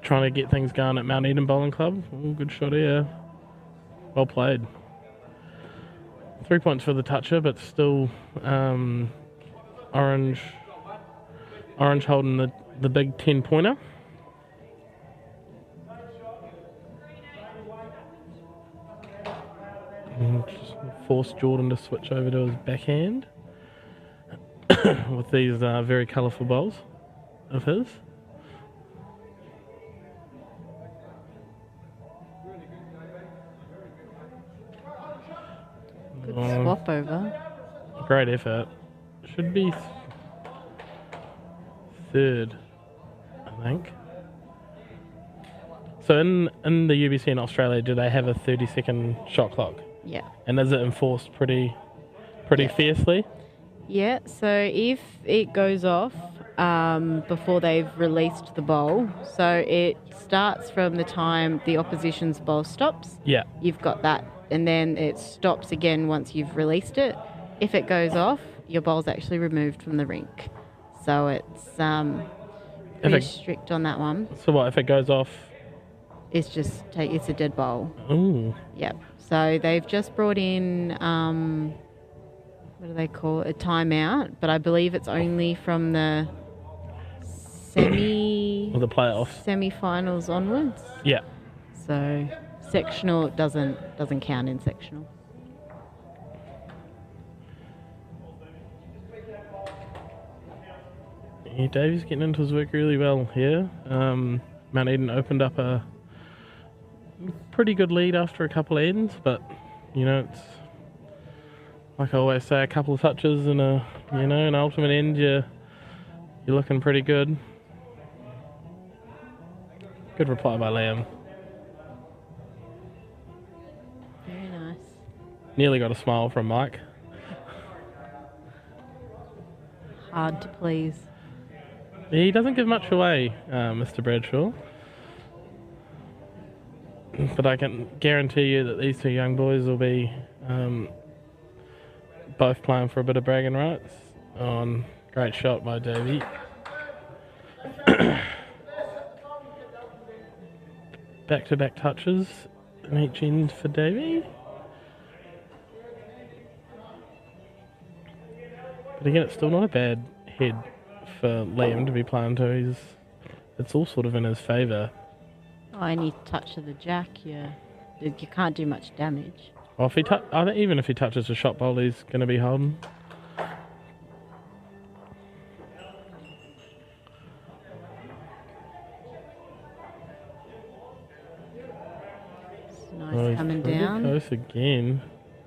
trying to get things going at Mount Eden Bowling Club. Ooh, good shot here. Well played. 3 points for the toucher, but still Orange holding the big 10-pointer. Just force Jordan to switch over to his backhand with these very colourful bowls of his. Good swap over. Great effort. Should be third, I think. So in the UBC in Australia, do they have a 30-second shot clock? Yeah. And is it enforced pretty fiercely? Yeah, so if it goes off before they've released the bowl, so it starts from the time the opposition's bowl stops. Yeah. You've got that, and then it stops again once you've released it. If it goes off, your bowl's actually removed from the rink. So it's pretty strict on that one. So what, if it goes off? It's it's a dead bowl. Ooh. Yep. So they've just brought in, what do they call it? A timeout, but I believe it's only from the Or the playoffs. semi-finals onwards. Yeah. So sectional doesn't count in sectional. Yeah, Davey's getting into his work really well here. Mount Eden opened up a pretty good lead after a couple of ends, but it's like I always say, a couple of touches and an ultimate end, you're looking pretty good. Good reply by Liam. Very nice. Nearly got a smile from Mike. Hard to please. He doesn't give much away, Mr. Bradshaw. But I can guarantee you that these two young boys will be both playing for a bit of bragging rights. Great shot by Davey. Back-to-back touches in each end for Davey. But again, it's still not a bad head for Liam to be playing to. It's all sort of in his favour. Oh, any touch of the jack, you can't do much damage. Well, I think even if he touches the shot bowl, he's going to be holding. It's nice coming down. Close again.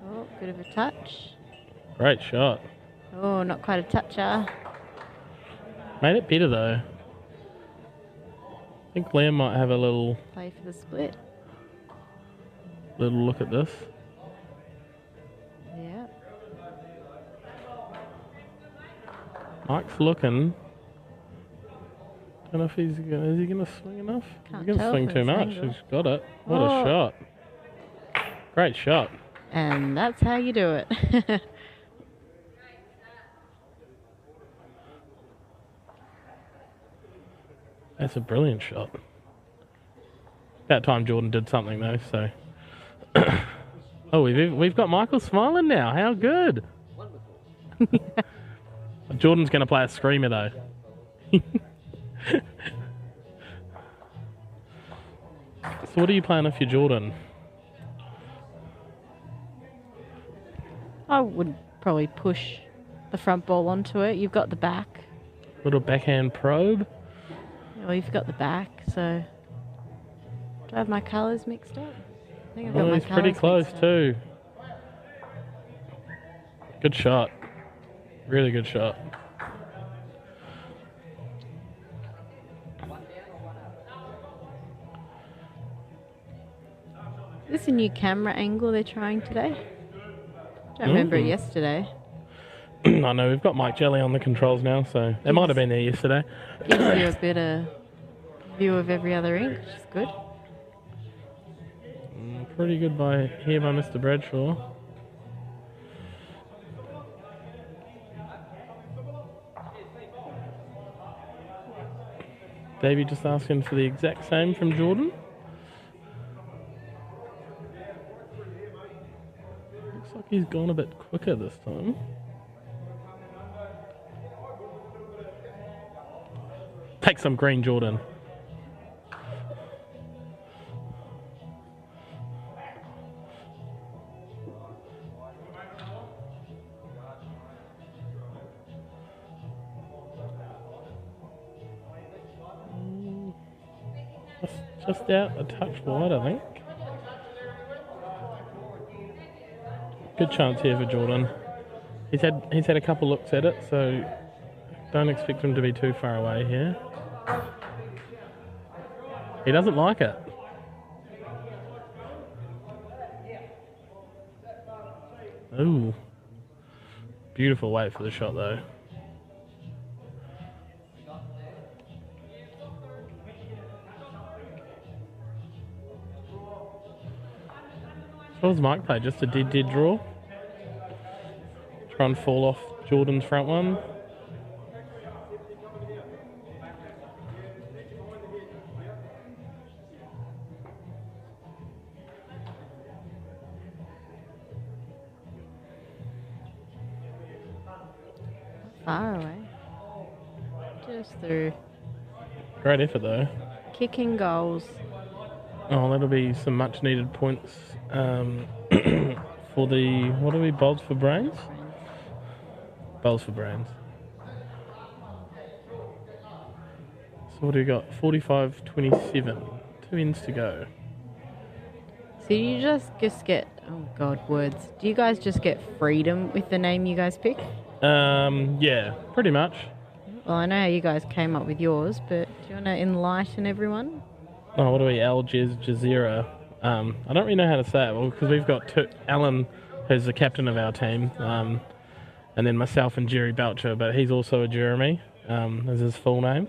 Oh, bit of a touch. Great shot. Oh, not quite a toucher. Made it better though. I think Liam might have a little Play for the split. look at this. Yeah. Mike's looking. Don't know if is he gonna swing enough? Can't He's gonna tell swing from too this much. angle. He's got it. What a shot. Great shot. And that's how you do it. That's a brilliant shot. About time Jordan did something though, so. Oh, we've got Michael smiling now. How good. Jordan's going to play a screamer though. So what are you playing if you're Jordan? I would probably push the front ball onto it. You've got the back. Little backhand probe. Well, you've got the back, so... Do I have my colours mixed up? I think I've got Oh, my he's pretty colours close mixed up. too. Good shot. Really good shot. Is this a new camera angle they're trying today? Don't remember it yesterday. I know, we've got Mike Jelly on the controls now, so it might have been there yesterday. Gives you a better view of every other ink, which is good. Pretty good here by Mr. Bradshaw. Davey just asking for the exact same from Jordan. Looks like he's gone a bit quicker this time. Take some green, Jordan. Just out a touch wide, I think. Good chance here for Jordan. He's had a couple looks at it, so don't expect him to be too far away here. He doesn't like it. Ooh. Beautiful weight for the shot though. What does Mike play? Just a dead draw? Try and fall off Jordan's front one. Far away. Just through. Great effort though. Kicking goals. Oh, that'll be some much needed points for the, what are we, bowls for brains? Bowls for brains. So what do we got? 45-27. 2 ends to go. So you just get, oh god, words. Do you guys just get freedom with the name you guys pick? Yeah, pretty much. Well, I know how you guys came up with yours, but do you want to enlighten everyone? what do we? Al Jazeera. I don't really know how to say it. Well, because we've got Alan, who's the captain of our team, and then myself and Jerry Belcher, but he's also a Jeremy, is his full name.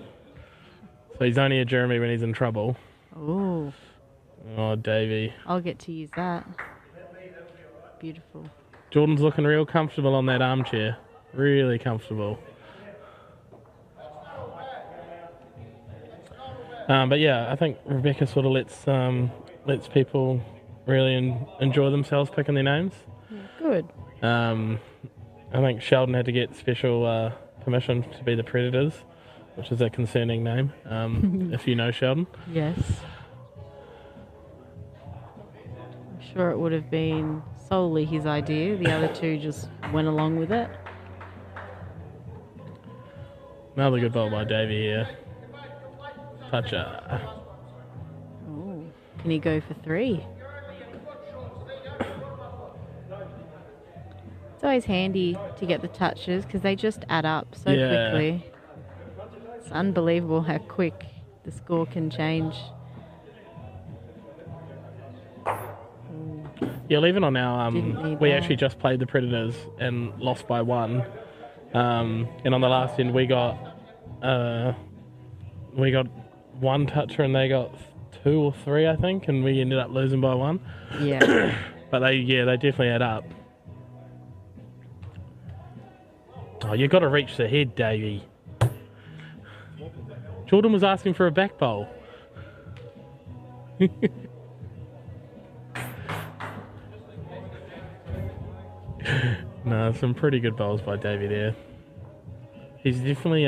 So he's only a Jeremy when he's in trouble. Ooh. Oh, Davey. I'll get to use that. Beautiful. Jordan's looking real comfortable on that armchair. Really comfortable. But yeah, I think Rebecca sort of lets people really enjoy themselves picking their names. Good. I think Sheldon had to get special permission to be the Predators, which is a concerning name, if you know Sheldon. Yes. I'm sure it would have been solely his idea. The other two just went along with it. Another good ball by Davey here. Toucher. Oh, can he go for 3? It's always handy to get the touches because they just add up so quickly. It's unbelievable how quick the score can change. Yeah, leaving on our we that. actually just played the Predators and lost by 1. And on the last end we got 1 toucher and they got 2 or 3, I think, and we ended up losing by 1. Yeah. But they definitely add up. Oh, you got to reach the head, Davey. Jordan was asking for a back bowl. No, some pretty good bowls by Davey there. He's definitely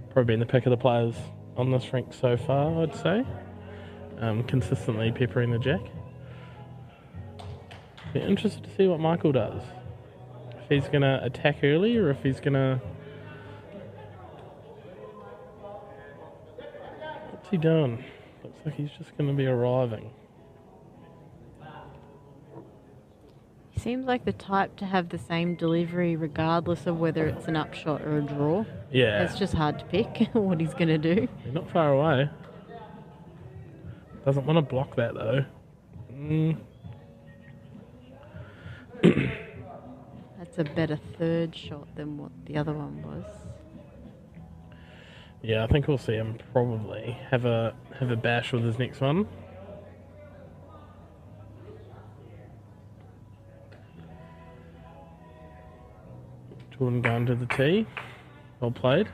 probably been the pick of the players on this rink so far, I'd say. Consistently peppering the jack. Be interested to see what Michael does. If he's going to attack early or if he's going to... What's he doing? Looks like he's just going to be arriving. He seems like the type to have the same delivery regardless of whether it's an upshot or a draw. Yeah. It's just hard to pick what he's going to do. He's not far away. Doesn't want to block that though. That's a better third shot than what the other one was. Yeah, I think we'll see him probably have a bash with his next one. Jordan going to the tee. Well played.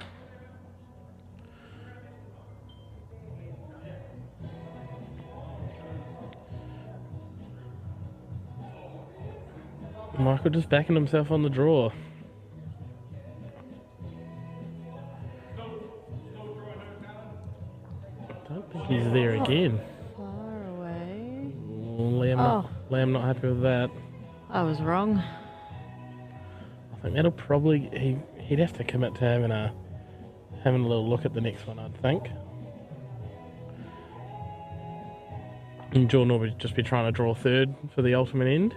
Michael just backing himself on the draw. I don't think he's there again. Far away. Liam not happy with that. I was wrong. I think that'll probably he'd have to commit to having a little look at the next one, I'd think. And Jordan will just be trying to draw third for the ultimate end.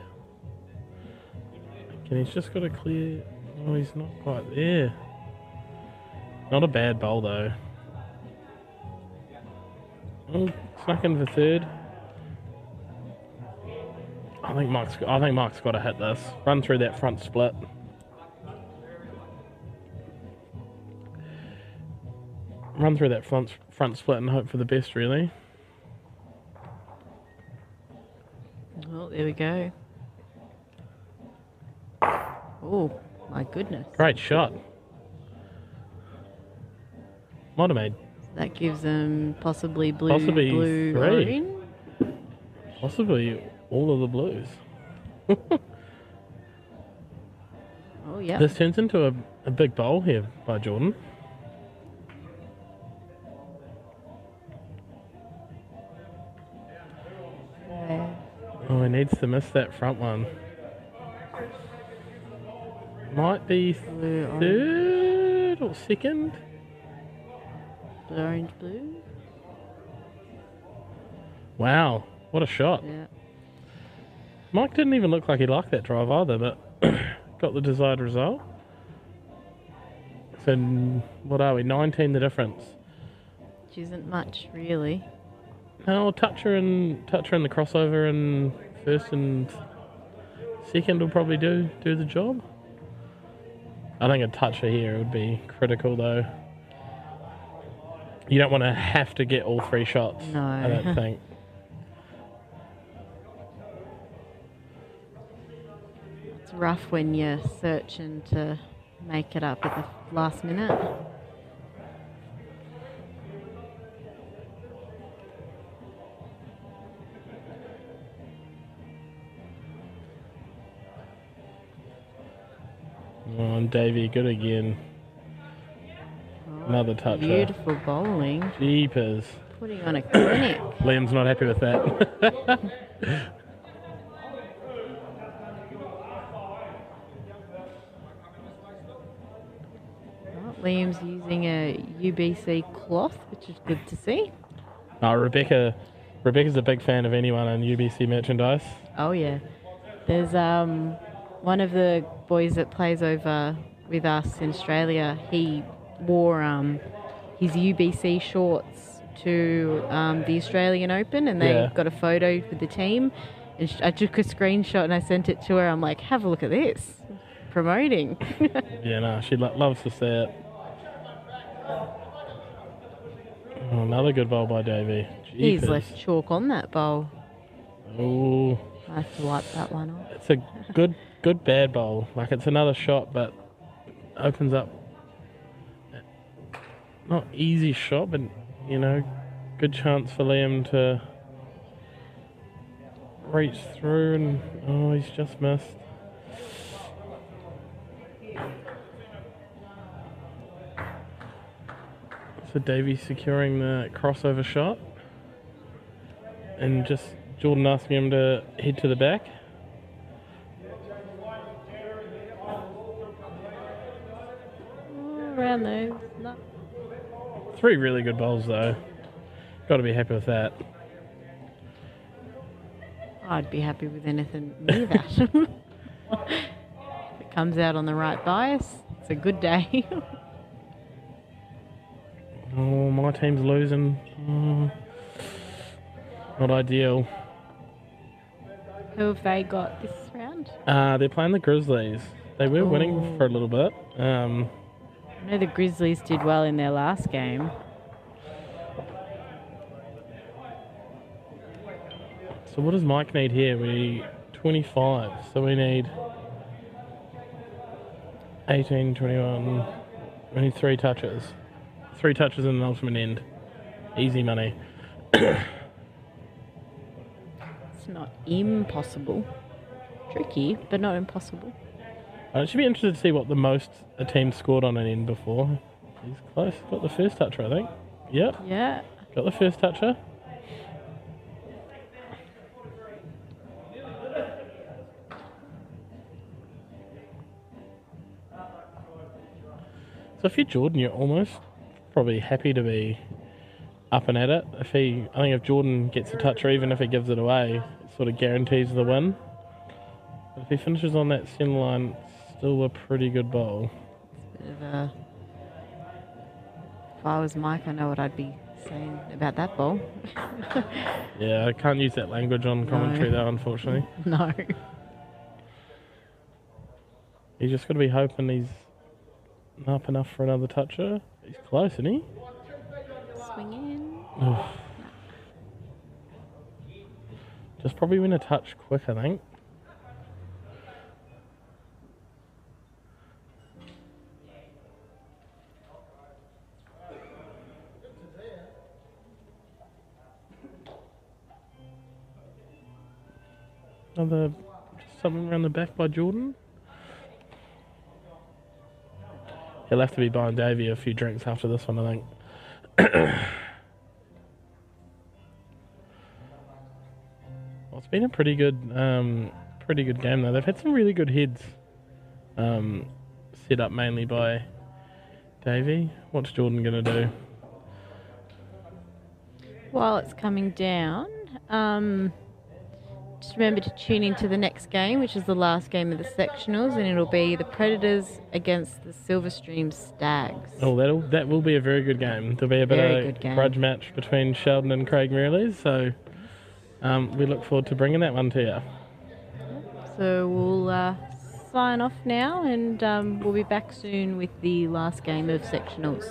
And he's just got to clear. Oh, he's not quite there. Not a bad bowl though. Oh, snuck in for third. I think Mike's got to hit this. Run through that front split. Run through that front split and hope for the best, really. Oh, there we go. Oh, my goodness. Great shot. Might have made. That gives them possibly blue, Possibly blue, 3. orange. Possibly all of the blues. Oh, yeah. This turns into a big bowl here by Jordan. Oh, he needs to miss that front one. Might be Blue, orange. third or second. Blue, orange, blue. Wow, what a shot. Yeah. Mike didn't even look like he liked that drive either, but got the desired result. So, what are we? 19 the difference. Which isn't much, really. No, toucher and the crossover and first and second will probably do the job. I think a toucher here would be critical though. You don't want to have to get all 3 shots. No. I don't think. It's rough when you're searching to make it up at the last minute. Oh, and Davey, good again. Another toucher. Beautiful bowling. Jeepers. Putting on a clinic. Liam's not happy with that. Liam's using a UBC cloth, which is good to see. Rebecca's a big fan of anyone in UBC merchandise. Oh yeah. There's one of the boys that plays over with us in Australia. He wore his UBC shorts to the Australian Open, and they got a photo with the team. And I took a screenshot and I sent it to her. I'm like, have a look at this, promoting. Yeah, no, she loves to see it. Oh, another good bowl by Davey. He's left chalk on that bowl. Oh, I have to wipe that one off. it's a good bad bowl. Like, it's another shot, but opens up. Not easy shot, but good chance for Liam to reach through, and he's just missed. So Davey securing the crossover shot, and just Jordan asking him to head to the back. Around those. No. 3 really good bowls though. Got to be happy with that. I'd be happy with anything near that. If it comes out on the right bias, it's a good day. Oh, my team's losing. Not ideal. Who have they got this round? They're playing the Grizzlies. They were winning for a little bit. I know the Grizzlies did well in their last game. So what does Mike need here? We 25. So we need 18, 21. We need 3 touches. 3 touches and an ultimate end. Easy money. It's not impossible. Tricky, but not impossible. I should be interested to see what the most a team scored on an end before. He's close. Got the first toucher, I think. Yep. Yeah. Got the first toucher. So if you're Jordan, you're almost probably happy to be up and at it. I think if Jordan gets a touch, or even if he gives it away, it sort of guarantees the win. But if he finishes on that center line, still a pretty good bowl. Bit of a... If I was Mike, I know what I'd be saying about that bowl. Yeah, I can't use that language on commentary though, unfortunately. No. He's just got to be hoping he's up enough for another toucher. He's close, isn't he? Swing in. Oof. Just probably win a touch quick, I think. Another something around the back by Jordan. He'll have to be buying Davey a few drinks after this one, I think. Well, it's been a pretty good game though. They've had some really good heads set up mainly by Davey. What's Jordan gonna do? While it's coming down, just remember to tune into the next game, which is the last game of the sectionals, and it'll be the Predators against the Silverstream Stags. Oh, that will be a very good game. There'll be a bit of a grudge match between Sheldon and Craig Murleys, so we look forward to bringing that one to you. So we'll sign off now, and we'll be back soon with the last game of sectionals.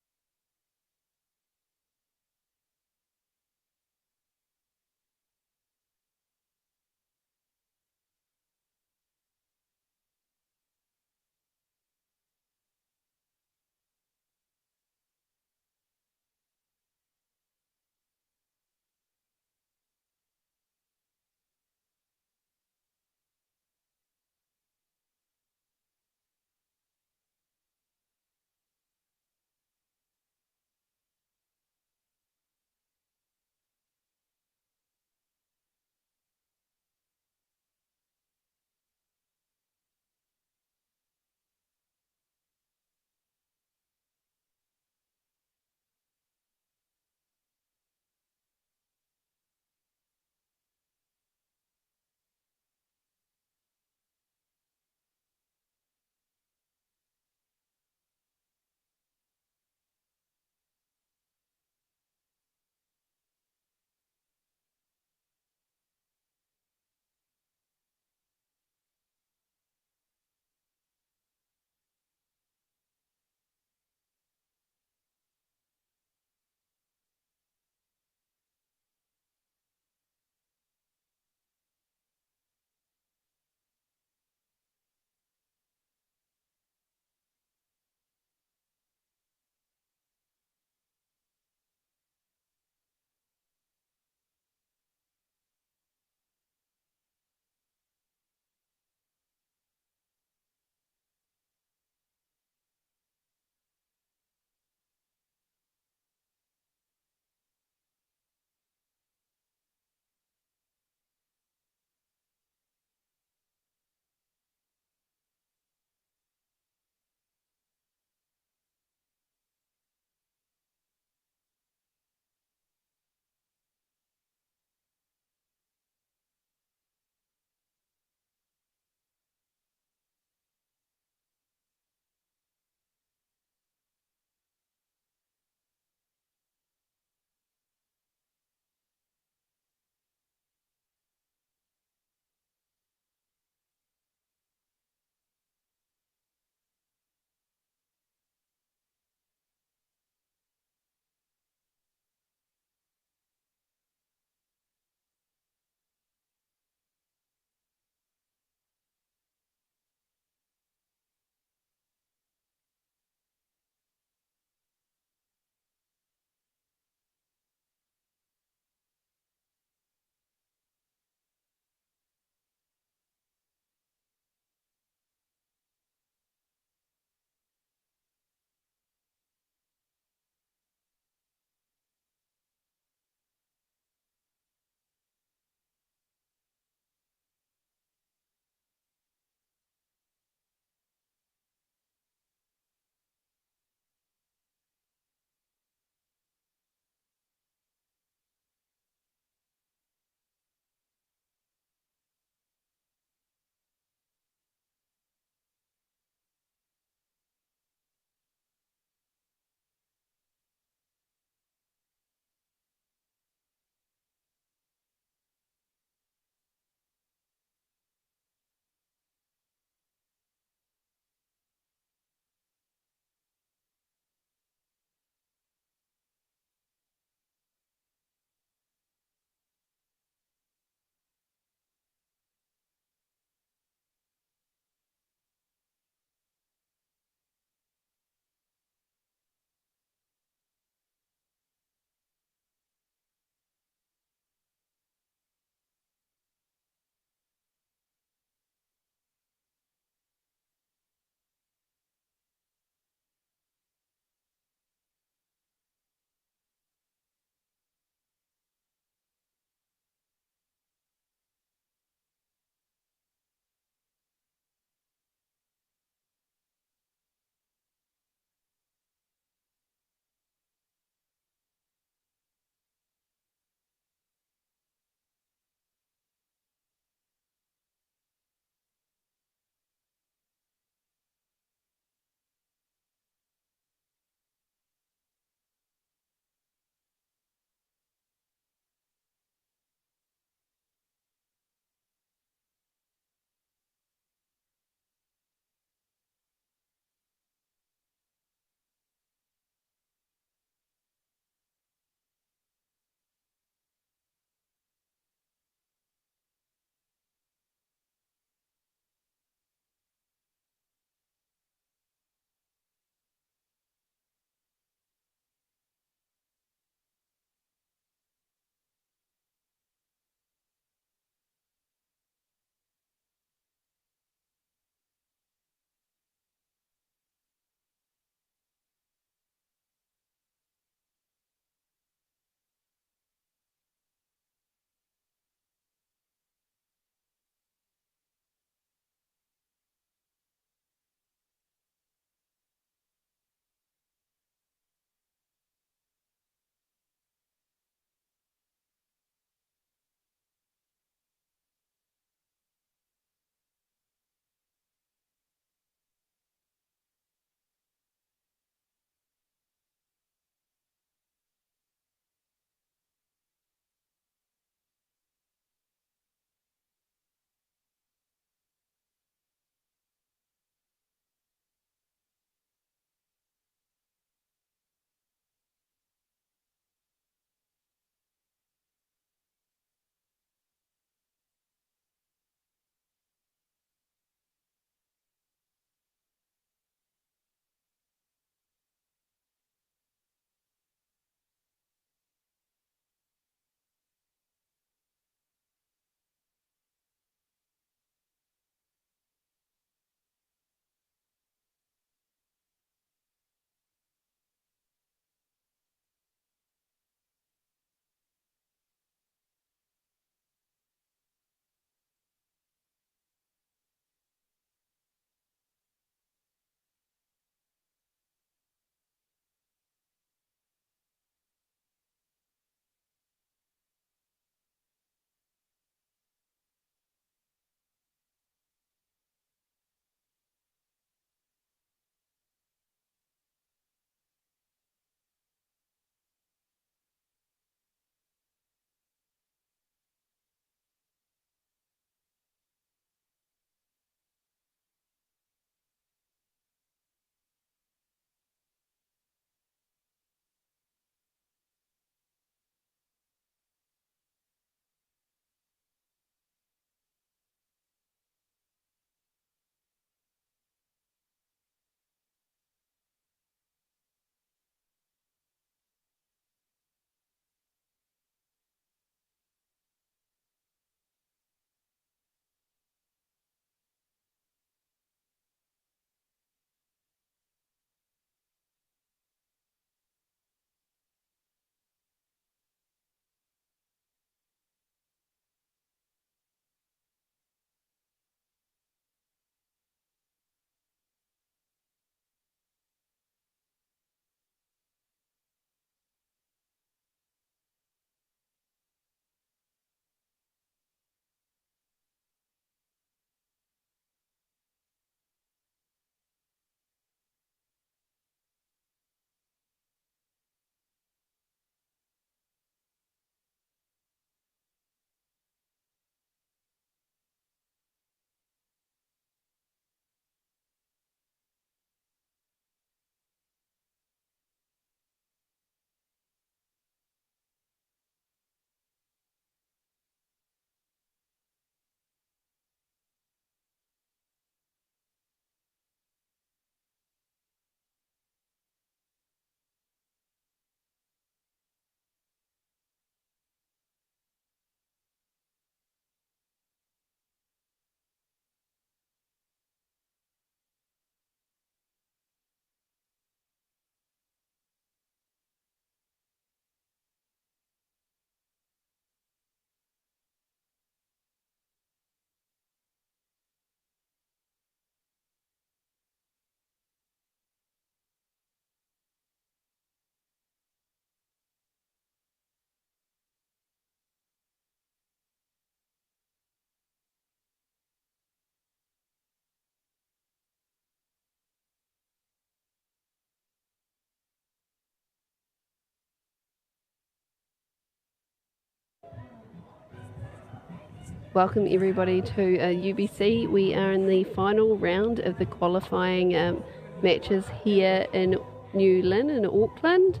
Welcome everybody to UBC. We are in the final round of the qualifying matches here in New Lynn in Auckland.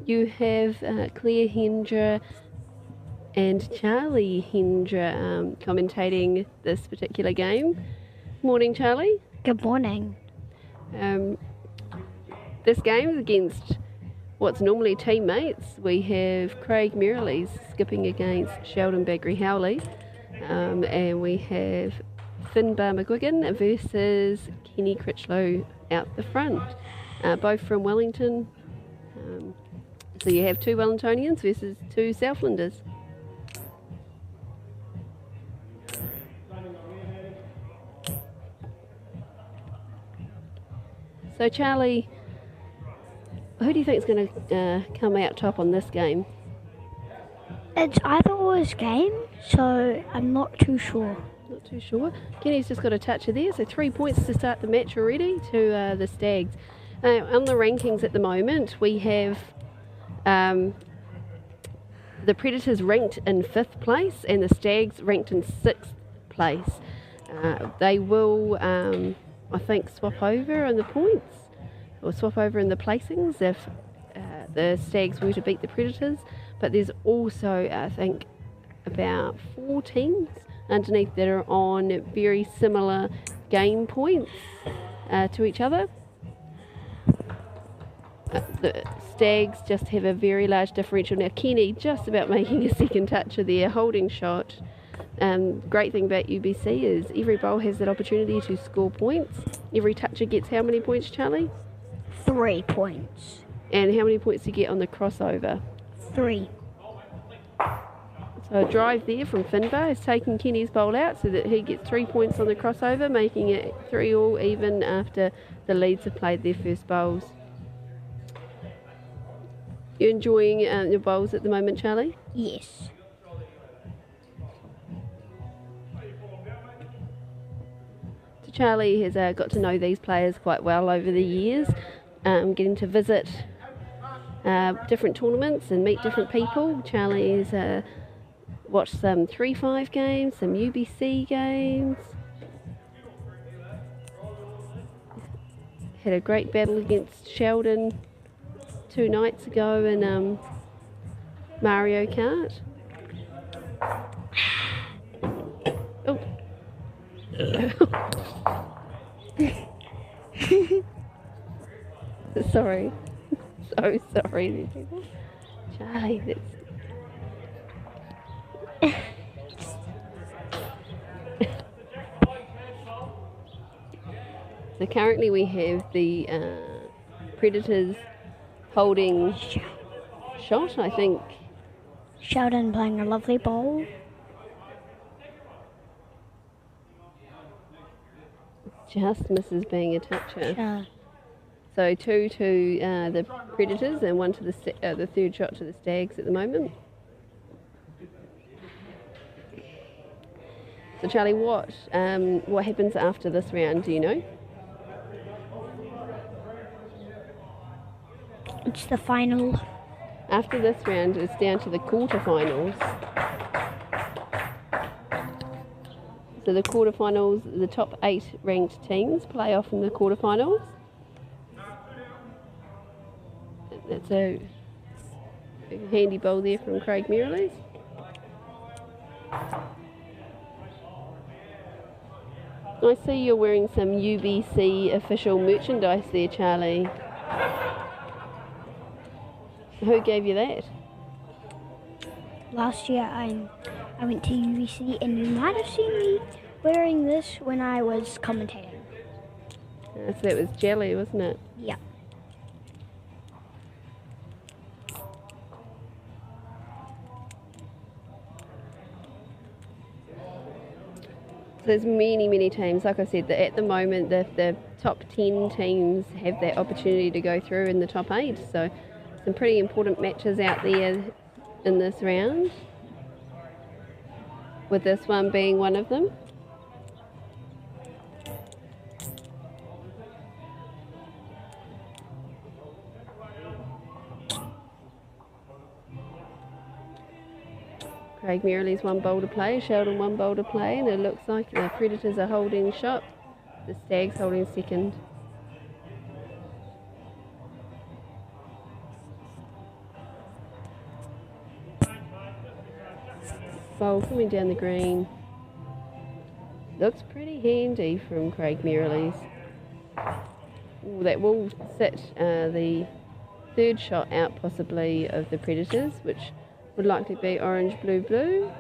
You have Claire Hendra and Charlie Hendra commentating this particular game. Morning, Charlie. Good morning. This game is against what's normally teammates. We have Craig Merrilies skipping against Sheldon Bagri-Howley. And we have Finbar McGuigan versus Kenny Critchlow out the front, both from Wellington. So you have two Wellingtonians versus two Southlanders. So Charlie, who do you think is going to come out top on this game? It's either or's game, so I'm not too sure. Not too sure. Kenny's just got a touch of there, so 3 points to start the match already to the Stags. On the rankings at the moment, we have the Predators ranked in 5th place and the Stags ranked in 6th place. They will, I think, swap over on the points, or swap over in the placings if the Stags were to beat the Predators. But there's also, I think, about 4 teams underneath that are on very similar game points to each other. The Stags just have a very large differential. Now, Kenny just about making a second touch of their holding shot. Great thing about UBC is every bowl has that opportunity to score points. Every toucher gets how many points, Charlie? 3 points. And how many points do you get on the crossover? 3. So a drive there from Finbar has taken Kenny's bowl out so that he gets 3 points on the crossover, making it 3-all even after the leads have played their first bowls. You enjoying your bowls at the moment, Charlie? Yes. So Charlie has got to know these players quite well over the years, getting to visit different tournaments and meet different people. Charlie's watched some 3-5 games, some UBC games. Had a great battle against Sheldon 2 nights ago in Mario Kart. Oh. Sorry. So sorry, these people. Charlie, that's... So currently we have the Predators holding shot, I think. Sheldon playing a lovely bowl. Just misses being a toucher. Yeah. So 2 to the Predators and 1 to the third shot to the Stags at the moment. So Charlie, what happens after this round? Do you know? It's the final. After this round, it's down to the quarterfinals. So the quarterfinals, the top 8 ranked teams play off in the quarterfinals. That's a handy bowl there from Craig Merrilies. I see you're wearing some UBC official merchandise there, Charlie. Who gave you that? Last year I went to UBC and you might have seen me wearing this when I was commentating. So that was jelly, wasn't it? Yeah. There's many teams. Like I said, at the moment the top 10 teams have that opportunity to go through in the top 8. So some pretty important matches out there in this round, with this one being one of them. Craig Merrill's one bowl to play, Sheldon one bowl to play, and it looks like the Predators are holding shot. The Stags holding second. Bowl coming down the green. Looks pretty handy from Craig Merrill's. That will sit the third shot out possibly of the Predators, which would likely be orange, blue, blue.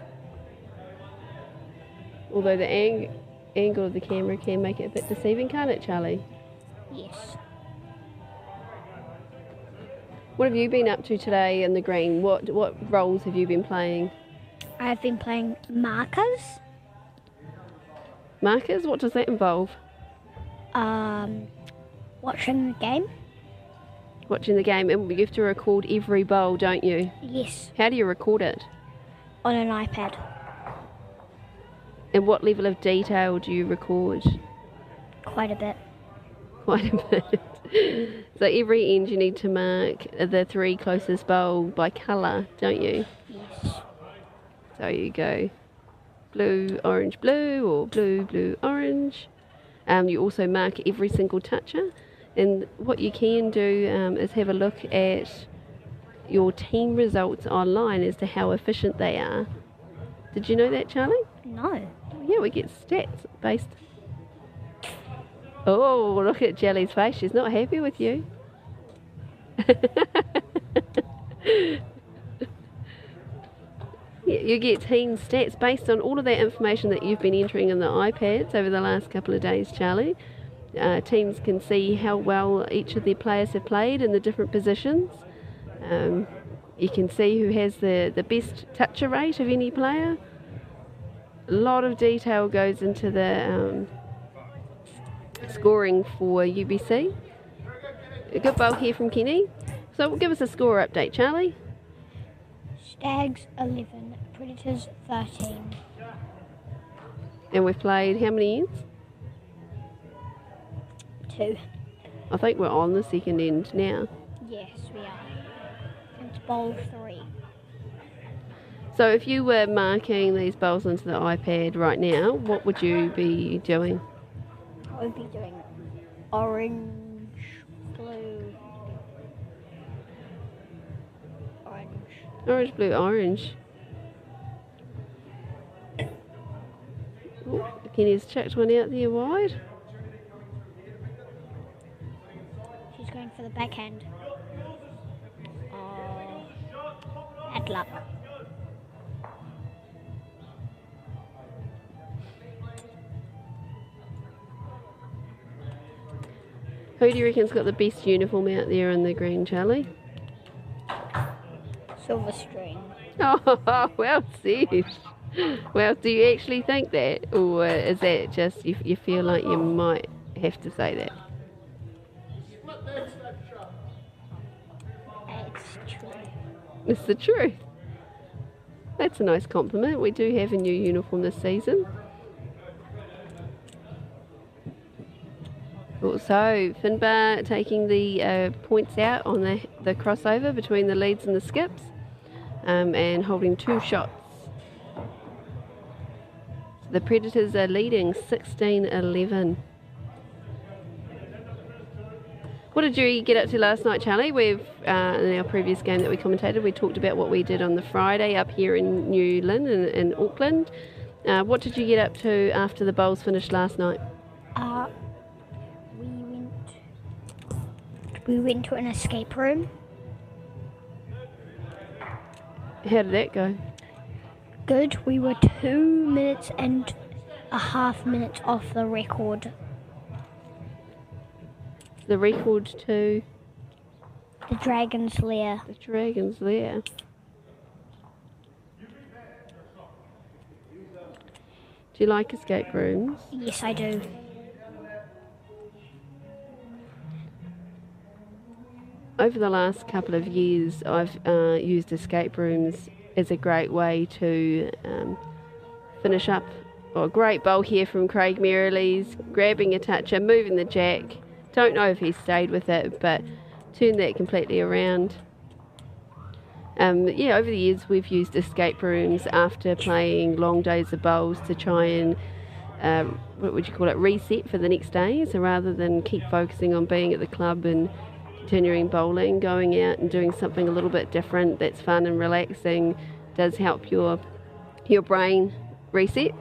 Although the angle of the camera can make it a bit deceiving, can't it, Charlie? Yes. What have you been up to today in the green? What roles have you been playing? I've been playing markers. Markers? What does that involve? Watching the game. Watching the game, and you have to record every bowl, don't you? Yes. How do you record it? On an iPad. And what level of detail do you record? Quite a bit. Quite a bit. So every end you need to mark the 3 closest bowl by colour, don't you? Yes. So you go blue, orange, blue, or blue, blue, orange. You also mark every single toucher. And what you can do is have a look at your team results online as to how efficient they are. Did you know that, Charlie? No. Yeah, we get stats based. Oh, look at Jelly's face. She's not happy with you. You get team stats based on all of that information that you've been entering in the iPads over the last couple of days, Charlie. Teams can see how well each of their players have played in the different positions. You can see who has the best toucher rate of any player. A lot of detail goes into the scoring for UBC. A good bowl here from Kenny. So give us a score update, Charlie. Stags 11, Predators 13. And we've played how many ends? 2. I think we're on the second end now. Yes, we are. It's bowl 3. So if you were marking these bowls into the iPad right now, what would you be doing? I would be doing orange, blue, orange. Orange, blue, orange. Oh, Kenny's chucked one out there wide. She's going for the backhand. Bad luck. Who do you reckon's got the best uniform out there in the green, Charlie? Silver string. Oh, well said. Well, do you actually think that? Or is that just you feel like you might have to say that? It's true. It's the truth. That's a nice compliment. We do have a new uniform this season. So, Finbar taking the points out on the crossover between the leads and the skips and holding 2 shots. The Predators are leading 16-11. What did you get up to last night, Charlie? We've in our previous game that we commentated, we talked about what we did on the Friday up here in New Lynn in Auckland. What did you get up to after the bowls finished last night? We went to an escape room. How did that go? Good. We were 2 minutes and a half minutes off the record. The record to The Dragon's Lair. the Dragon's Lair. Do you like escape rooms? Yes, I do. Over the last couple of years, I've used escape rooms as a great way to finish up. A great bowl here from Craig Merrill's, grabbing a toucher, moving the jack. Don't know if he stayed with it, but turned that completely around. Yeah, over the years we've used escape rooms after playing long days of bowls to try and what would you call it, reset for the next day. So rather than keep focusing on being at the club and continuing bowling, going out and doing something a little bit different that's fun and relaxing does help your brain reset.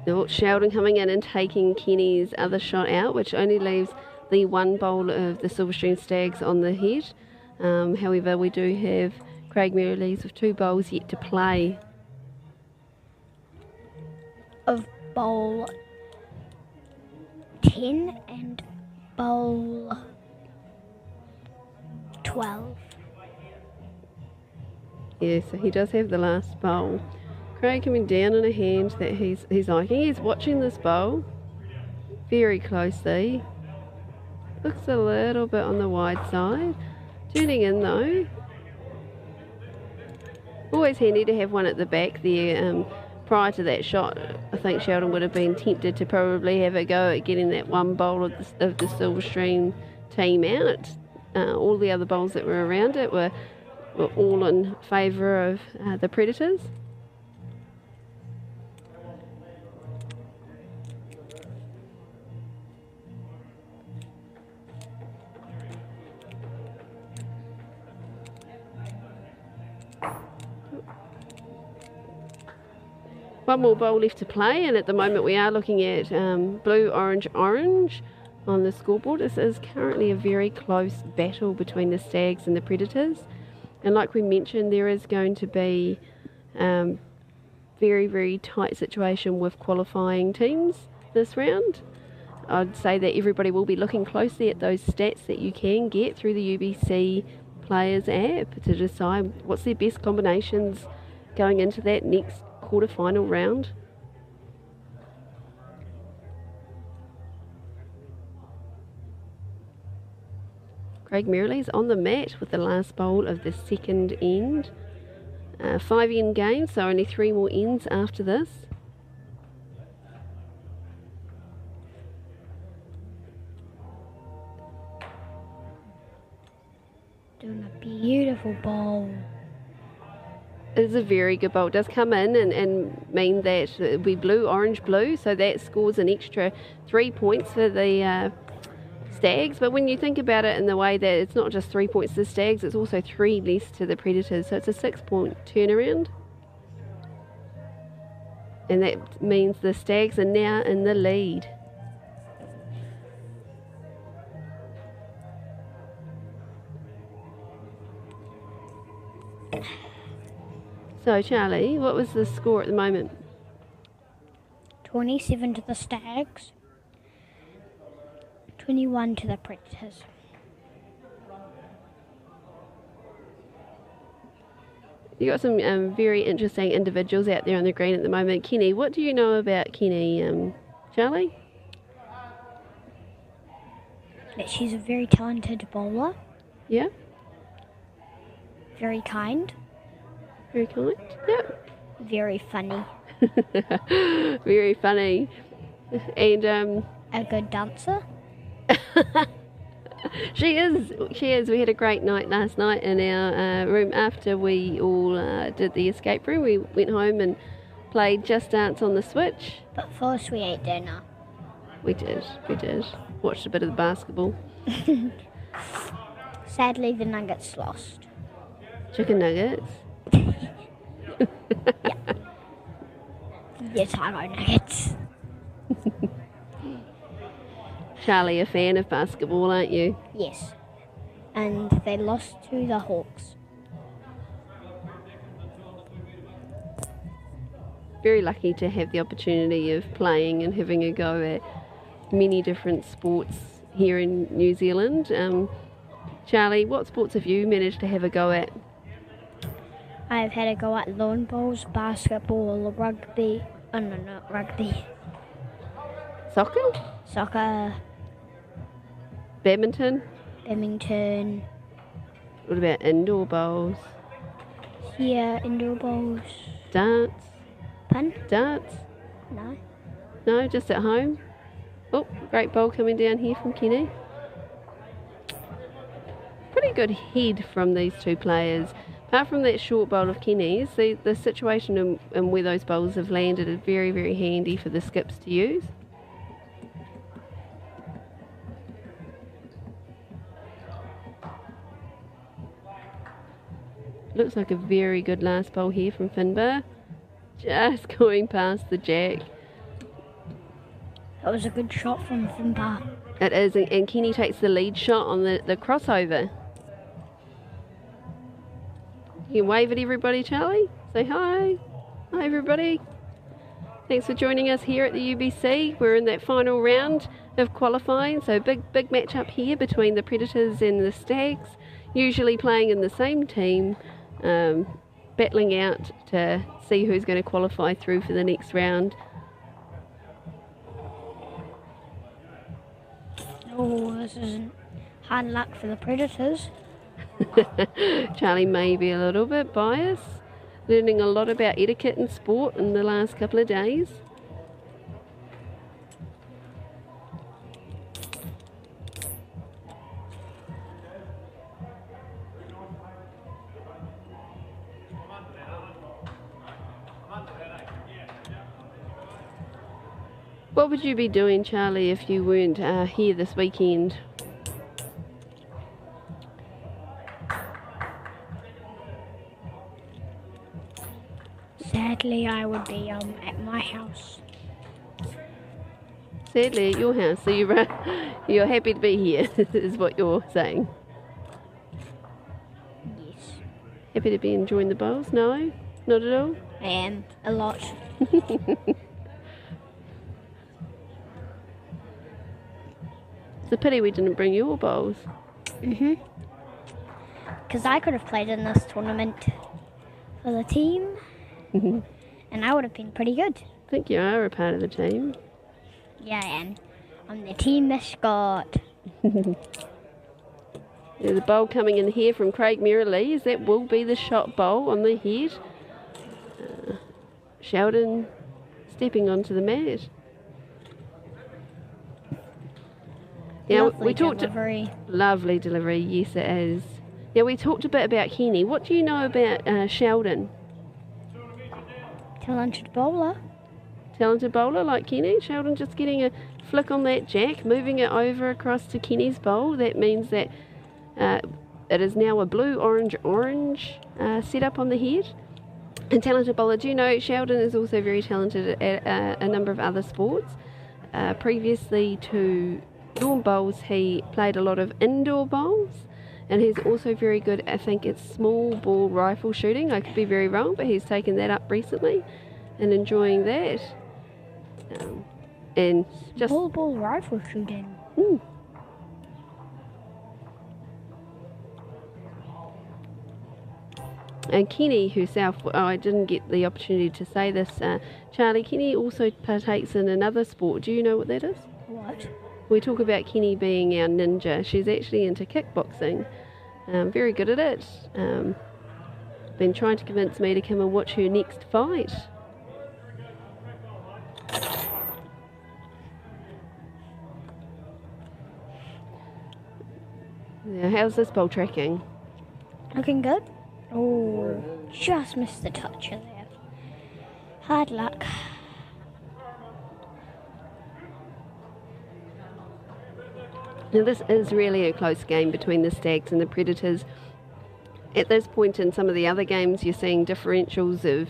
Now, Sheldon coming in and taking Kenny's other shot out, which only leaves the one bowl of the Silverstream Stags on the head. However, we do have Craig Merrilies with 2 bowls yet to play. Of bowl 10 and bowl 12. Yeah, so he does have the last bowl. Craig coming down in a hand that he's liking. He's watching this bowl very closely. Looks a little bit on the wide side. Turning in though. Always handy to have one at the back there. Prior to that shot, I think Sheldon would have been tempted to probably have a go at getting that one bowl of the Silverstream team out. All the other bowls that were around it were all in favour of the Predators. One more bowl left to play, and at the moment we are looking at blue, orange, orange on the scoreboard. This is currently a very close battle between the Stags and the Predators, and like we mentioned, there is going to be very, very tight situation with qualifying teams this round. I'd say that everybody will be looking closely at those stats that you can get through the UBC Players app to decide what's their best combinations going into that next quarterfinal round. Craig Merrilies on the mat with the last bowl of the second end. 5 end games, so only 3 more ends after this. Doing a beautiful bowl. It is a very good bowl. It does come in and mean that it'll be blue, orange, blue, so that scores an extra 3 points for the Stags. But when you think about it in the way that it's not just 3 points to the Stags, it's also 3 less to the Predators, so it's a 6-point turnaround. And that means the Stags are now in the lead. So, Charlie, what was the score at the moment? 27 to the Stags, 21 to the Predators. You got some very interesting individuals out there on the green at the moment. Kenny, what do you know about Kenny, Charlie? That she's a very talented bowler, Yeah, very kind, very kind. Yep. very funny, Very funny. And a good dancer. She is. We had a great night last night in our room after we all did the escape room. We went home and played Just Dance on the Switch. But first we ate dinner. We did. Watched a bit of the basketball. Sadly, the Nuggets lost. Chicken nuggets. The taco nuggets. Charlie, a fan of basketball, aren't you? Yes. And they lost to the Hawks. Very lucky to have the opportunity of playing and having a go at many different sports here in New Zealand. Charlie, what sports have you managed to have a go at? I've had a go at lawn bowls, basketball, rugby. Oh, no, not rugby. Soccer, Badminton? badminton, What about indoor bowls? here, indoor bowls. Darts? Pun? Darts? No. No, just at home? Oh, great bowl coming down here from Kenny. pretty good head from these two players. Apart from that short bowl of Kenny's, the situation and where those bowls have landed is very, very handy for the skips to use. Looks like a very good last bowl here from Finbar. Just going past the jack. That was a good shot from Finbar. It is, and Kenny takes the lead shot on the crossover. You can wave at everybody, Charlie. Say hi. Hi, everybody. Thanks for joining us here at the UBC. We're in that final round of qualifying, so big match up here between the Predators and the Stags, usually playing in the same team, battling out to see who's going to qualify through for the next round. Oh, this isn't hard luck for the Predators. Charlie may be a little bit biased, learning a lot about etiquette and sport in the last couple of days. What would you be doing, Charlie, if you weren't here this weekend? Sadly, I would be at my house. Sadly, at your house, so you're happy to be here, is what you're saying. Yes, Happy to be enjoying the bowls? No? Not at all? I am a lot. It's a pity we didn't bring your bowls. Because I could have played in this tournament for the team, and I would have been pretty good. I think you are a part of the team. Yeah, I am. I'm the team mascot. There's a bowl coming in here from Craig Merrilees. That will be the shot bowl on the head. Sheldon stepping onto the mat. Now, Lovely delivery. Lovely delivery, yes it is. Now we talked a bit about Kenny. What do you know about Sheldon? Talented bowler. Talented bowler like Kenny. Sheldon just getting a flick on that jack, moving it over across to Kenny's bowl. That means that it is now a blue-orange setup on the head. And talented bowler. Do you know Sheldon is also very talented at a number of other sports? Previously to lawn bowls, he played a lot of indoor bowls. And he's also very good, I think it's small ball rifle shooting. I could be very wrong, but he's taken that up recently and enjoying that. And just Small ball rifle shooting. And Kenny herself, I didn't get the opportunity to say this, Charlie, Kenny also partakes in another sport. Do you know what that is? What? We talk about Kenny being our ninja. She's actually into kickboxing. Very good at it. Been trying to convince me to come and watch her next fight. Now, how's this bowl tracking? Looking good. Oh, just missed the toucher there. Hard luck. Now this is really a close game between the Stags and the Predators. At this point in some of the other games you're seeing differentials of,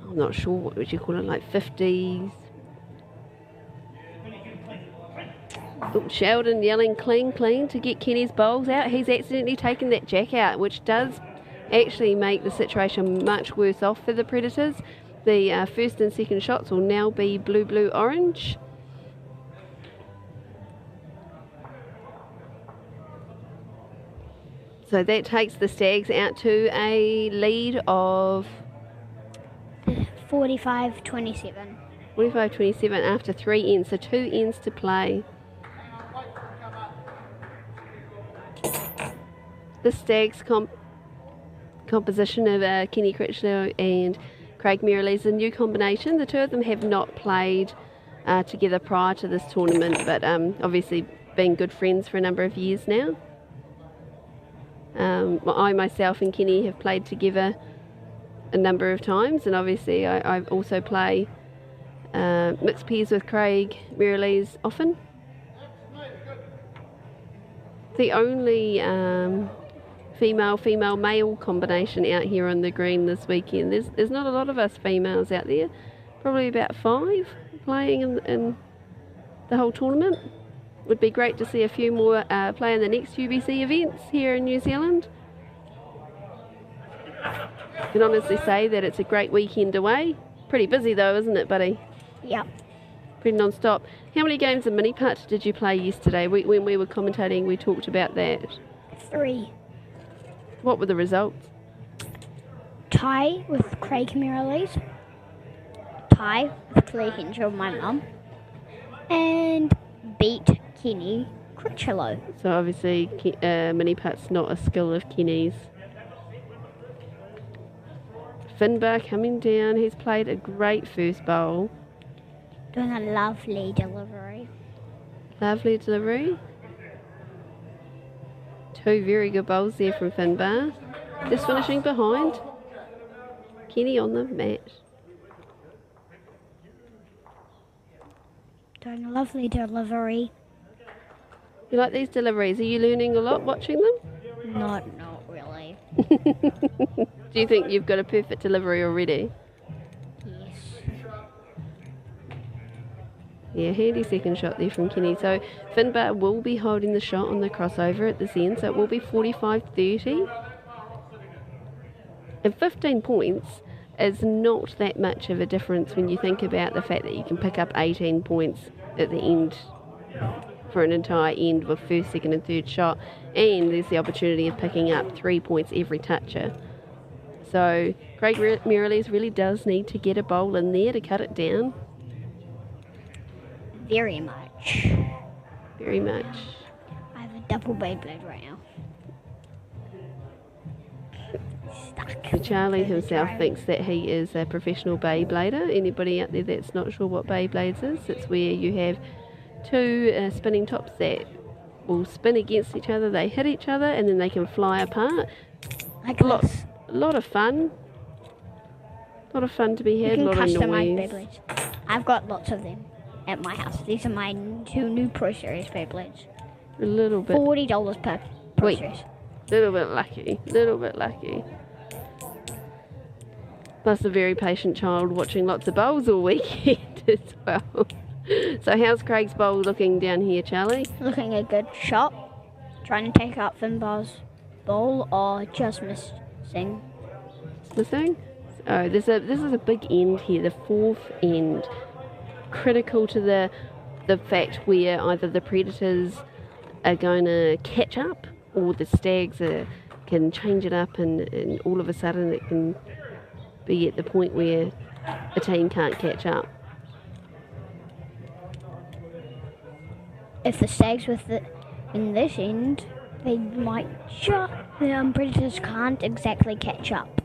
I'm not sure what would you call it, like 50s. Oh, Sheldon yelling clean, clean to get Kenny's bowls out. He's accidentally taken that jack out, which does actually make the situation much worse off for the Predators. The first and second shots will now be blue, blue, orange. So that takes the Stags out to a lead of 45-27. 45-27 after 3 ends, so 2 ends to play. The Stags composition of Kenny Critchlow and Craig Merrilees is a new combination. The two of them have not played together prior to this tournament, but obviously been good friends for a number of years now. I myself and Kenny have played together a number of times, and obviously I also play mixed pairs with Craig Merrilies often. The only female-male combination out here on the green this weekend. There's not a lot of us females out there, probably about 5 playing in the whole tournament. Would be great to see a few more play in the next UBC events here in New Zealand. I can honestly say that it's a great weekend away. Pretty busy though, isn't it, buddy? Yep. Pretty non-stop. How many games of mini-putt did you play yesterday? When we were commentating, we talked about that. 3. What were the results? Tie with Craig Merrilies. Tie with Claire Henshaw, my mum. And beat Kenny Critchlow. So obviously mini-putt's not a skill of Kenny's. Finbar coming down. He's played a great first bowl. Doing a lovely delivery. Lovely delivery. 2 very good bowls there from Finbar. Just finishing behind. Kenny on the mat. Doing a lovely delivery. You like these deliveries? Are you learning a lot watching them? Not really. Do you think you've got a perfect delivery already? Yes. Yeah, handy second shot there from Kenny. So Finbar will be holding the shot on the crossover at this end, so it will be 45-30. And 15 points is not that much of a difference when you think about the fact that you can pick up 18 points at the end for an entire end with first, second and third shot, and there's the opportunity of picking up 3 points every toucher. So Craig Merrilies really does need to get a bowl in there to cut it down. Very much. Very much. I have a double Beyblade right now. Stuck. Charlie himself thinks that he is a professional Beyblader. Anybody out there that's not sure what Beyblades is, it's where you have 2 spinning tops that will spin against each other, they hit each other, and then they can fly apart. Like A lot of fun. A lot of fun to be had, a you lot can of customize noise. Beyblades. I've got lots of them at my house. These are my 2 new Pro Series Beyblades. A little bit. $40 per Pro Wait. Series. Little bit lucky. Plus a very patient child watching lots of bowls all weekend as well. So how's Craig's bowl looking down here, Charlie? Looking a good shot. Trying to take out Finbar's bowl or just missing. Missing? Oh, this is a big end here, the 4th end. Critical to the fact where either the Predators are going to catch up or the Stags can change it up and all of a sudden it can be at the point where a team can't catch up. If the Stags in this end, they might the Predators can't exactly catch up.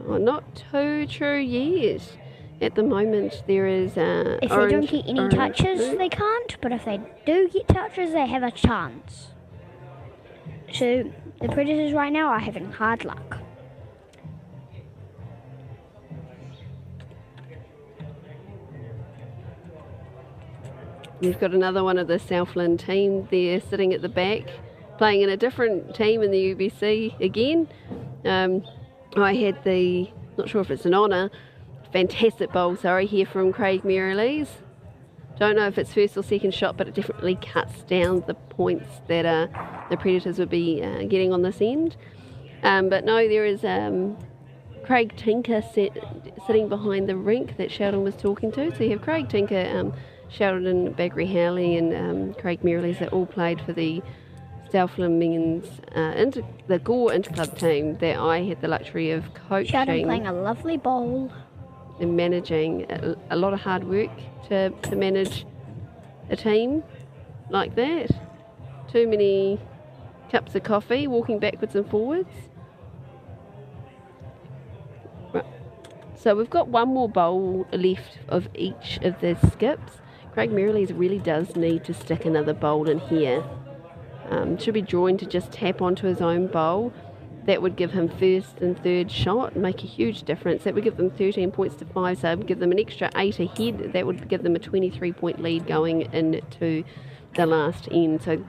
Oh, not too true yet. At the moment, there is If they don't get any touches, they can't. But if they do get touches, they have a chance. So the Predators right now are having hard luck. You've got another one of the Southland team there sitting at the back, playing in a different team in the UBC again. I had not sure if it's an honour, fantastic bowl, here from Craig Merrilies. Don't know if it's first or second shot, but it definitely cuts down the points that the Predators would be getting on this end. But no, there is Craig Tinker sitting behind the rink that Sheldon was talking to. So you have Craig Tinker, Sheldon Baggery Howley and Craig Merrilies that all played for the Southland men's the Gore Interclub team that I had the luxury of coaching. Sheldon playing a lovely bowl. And managing a lot of hard work to manage a team like that. Too many cups of coffee, walking backwards and forwards. Right. So we've got one more bowl left of each of the skips. Craig Merrilies really does need to stick another bowl in here. should be drawing to just tap onto his own bowl. That would give him first and third shot, make a huge difference. That would give them 13 points to 5, so it would give them an extra 8 ahead. That would give them a 23-point lead going into the last end. So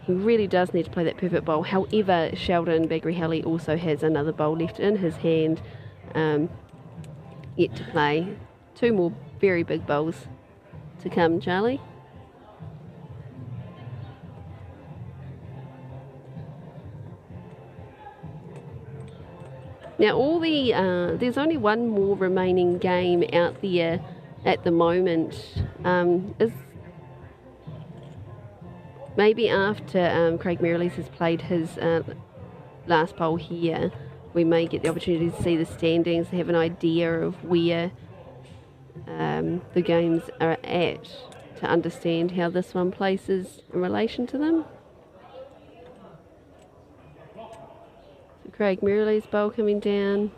he really does need to play that perfect bowl. However, Sheldon Bagrihelli also has another bowl left in his hand, yet to play. 2 more very big bowls to come, Charlie. Now, there's only one more remaining game out there at the moment. Is maybe after Craig Merrilees has played his last bowl here, we may get the opportunity to see the standings, have an idea of where the games are at, to understand how this one places in relation to them. Craig Merrilees' bowl coming down.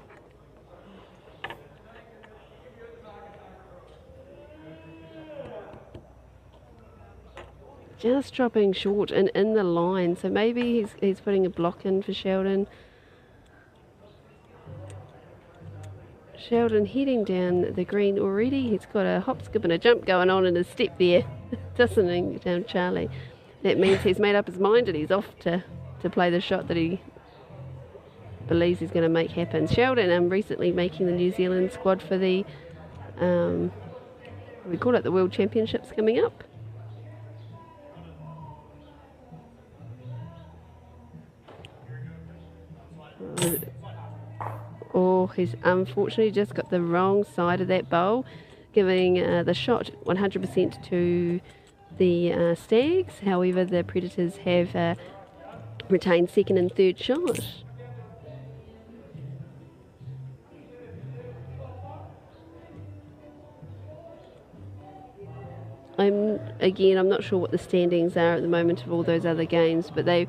Just dropping short and in the line, so maybe he's putting a block in for Sheldon. Sheldon heading down the green already. He's got a hop, skip and a jump going on in his step there, dissing down Charlie. That means he's made up his mind and he's off to play the shot that he believes he's going to make happen. Sheldon recently making the New Zealand squad for the we call it the World Championships coming up. Oh, he's unfortunately just got the wrong side of that bowl, giving the shot 100% to the Stags. However, the Predators have retained second and third shot. I'm not sure what the standings are at the moment of all those other games, but they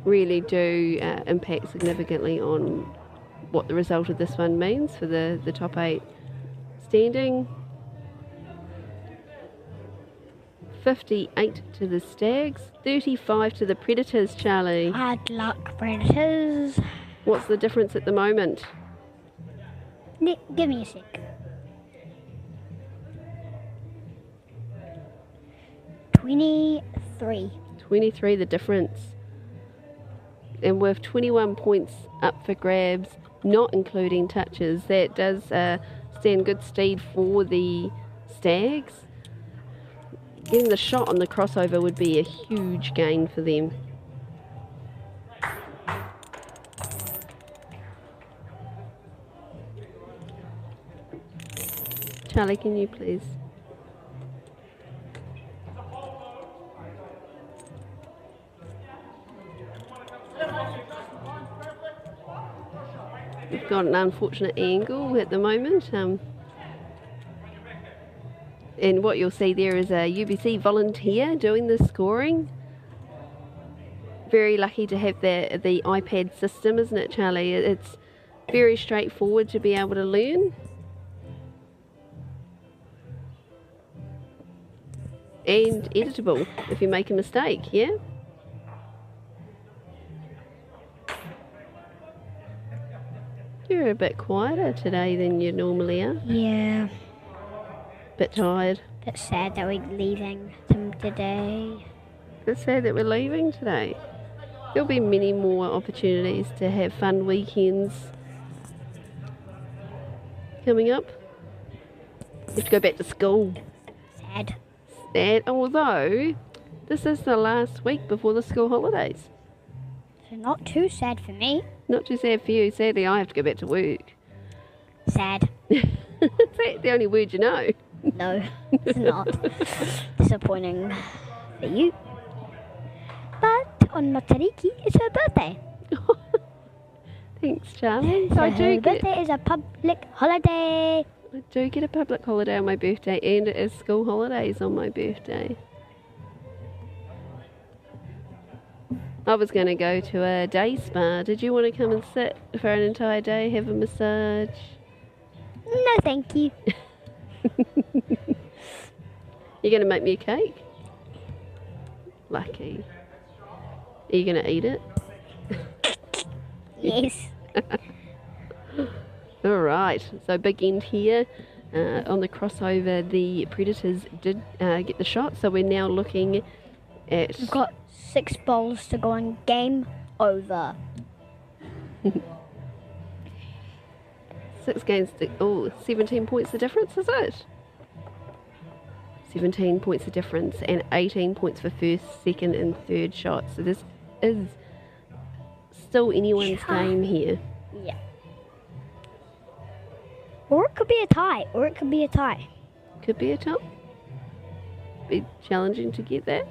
really do impact significantly on what the result of this one means for the top 8 standing. 58 to the Stags, 35 to the Predators, Charlie. Hard luck, Predators. What's the difference at the moment? Give me a sec. 23 the difference. And with 21 points up for grabs, not including touches, that does stand good stead for the Stags. Getting the shot on the crossover would be a huge gain for them. Charlie, can you please? We've got an unfortunate angle at the moment. And what you'll see there is a UBC volunteer doing the scoring. Very lucky to have the iPad system, isn't it, Charlie? It's very straightforward to be able to learn. And editable if you make a mistake, yeah? You're a bit quieter today than you normally are. Yeah. Bit tired. Bit sad that we're leaving today. It's sad that we're leaving today. There'll be many more opportunities to have fun weekends coming up. You have to go back to school. Sad. Sad, although this is the last week before the school holidays. So not too sad for me. Not too sad for you. Sadly, I have to go back to work. Sad. Is that the only word you know? No, it's not. Disappointing for you. But on Matariki, it's her birthday. Thanks, Charlie. So her birthday is a public holiday. I do get a public holiday on my birthday, and it is school holidays on my birthday. I was going to go to a day spa. Did you want to come and sit for an entire day, have a massage? No, thank you. You're going to make me a cake? Lucky. Are you going to eat it? Yes. All right, so big end here. On the crossover, the Predators did get the shot, so we're now looking at... We've got 6 bowls to go on. Game over. 6 games, 17 points the difference, is it? 17 points the difference and 18 points for first, second and third shots. So this is still anyone's game here. Yeah. Or it could be a tie. Could be a top. Be challenging to get that.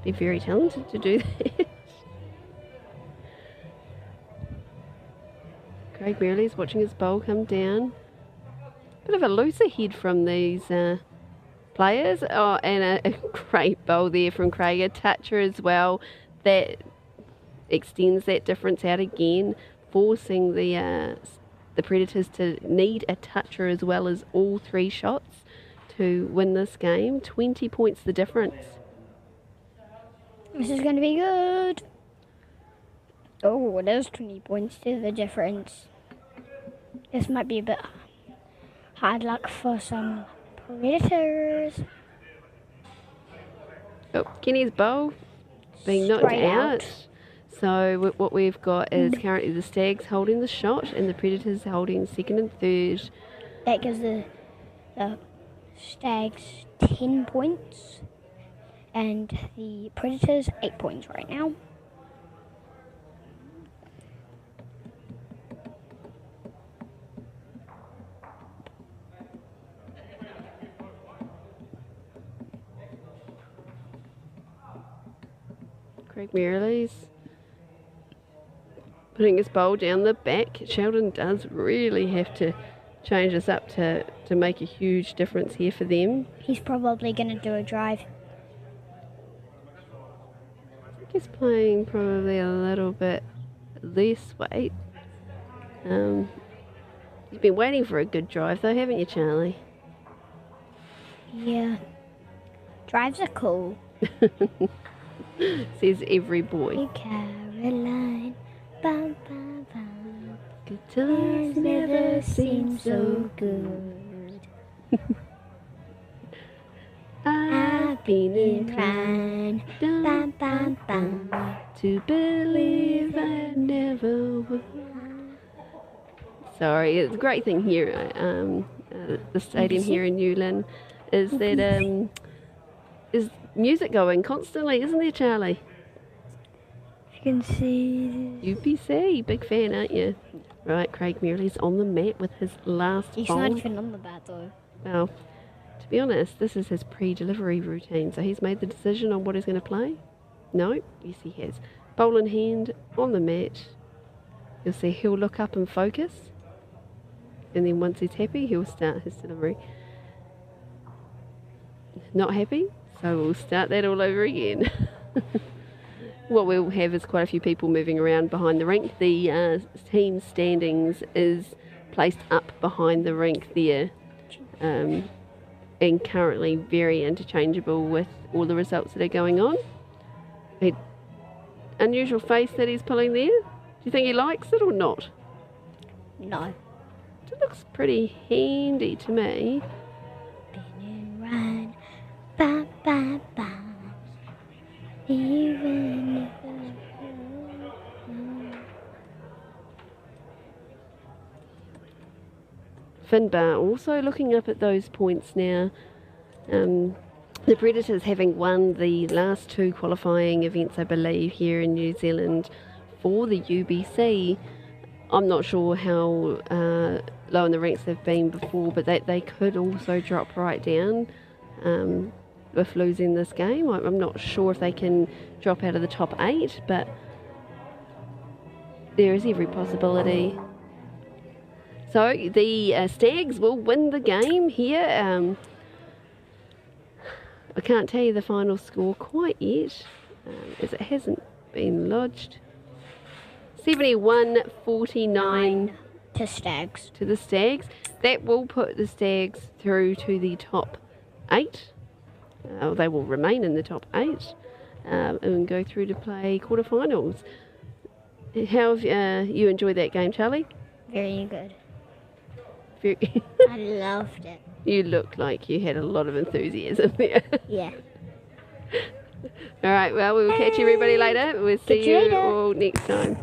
Be very talented to do that. Craig Merrill's watching his bowl come down. Bit of a looser head from these players. Oh, and a great bowl there from Craig. A toucher as well. That extends that difference out again, forcing the Predators to need a toucher as well as all 3 shots to win this game. 20 points the difference. This is going to be good. Oh, it is 20 points to the difference. This might be a bit hard luck for some Predators. Oh, Kenny's bowl being knocked Straight out. So what we've got is currently the Stags holding the shot and the Predators holding second and third. That gives the Stags 10 points and the Predators 8 points right now. Craig Merrill's putting his bowl down the back. Sheldon does really have to change this up to make a huge difference here for them. He's probably going to do a drive. He's playing probably a little bit less weight. You've been waiting for a good drive though, haven't you, Charlie? Yeah. Drives are cool. Says every boy. Hey, Caroline. Bum, bum, bum. Good times never seem so good. I've been inclined Bum, bum, bum. to believe I never would. Sorry, it's a great thing here. The stadium here in Lynn is that is music going constantly, isn't there, Charlie? You can see. UBC, big fan, aren't you? Right, Craig Merrill's on the mat with his last He's bowl. not even on the bat though. Well, to be honest, this is his pre-delivery routine, so he's made the decision on what he's going to play. No, yes he has. Bowl in hand, on the mat. You'll see he'll look up and focus. And then once he's happy, he'll start his delivery. Not happy? So we'll start that all over again. What we'll have is quite a few people moving around behind the rink. The team standings is placed up behind the rink there, and currently very interchangeable with all the results that are going on. A unusual face that he's pulling there. Do you think he likes it or not? No. It looks pretty handy to me. Spin and run. Ba, ba, ba. Even if Finbar also looking up at those points now. The Predators having won the last 2 qualifying events, I believe, here in New Zealand for the UBC. I'm not sure how low in the ranks they've been before, but they could also drop right down with losing this game. I'm not sure if they can drop out of the top 8, but there is every possibility. So the Stags will win the game here. I can't tell you the final score quite yet, as it hasn't been lodged. 71-49 to Stags. to the Stags. That will put the Stags through to the top 8 they will remain in the top 8 and go through to play quarterfinals. How have you enjoyed that game, Charlie? Very good. Very I loved it. You looked like you had a lot of enthusiasm there. Yeah. All right, well, we'll catch everybody later. We'll see Catch you you later. all next time.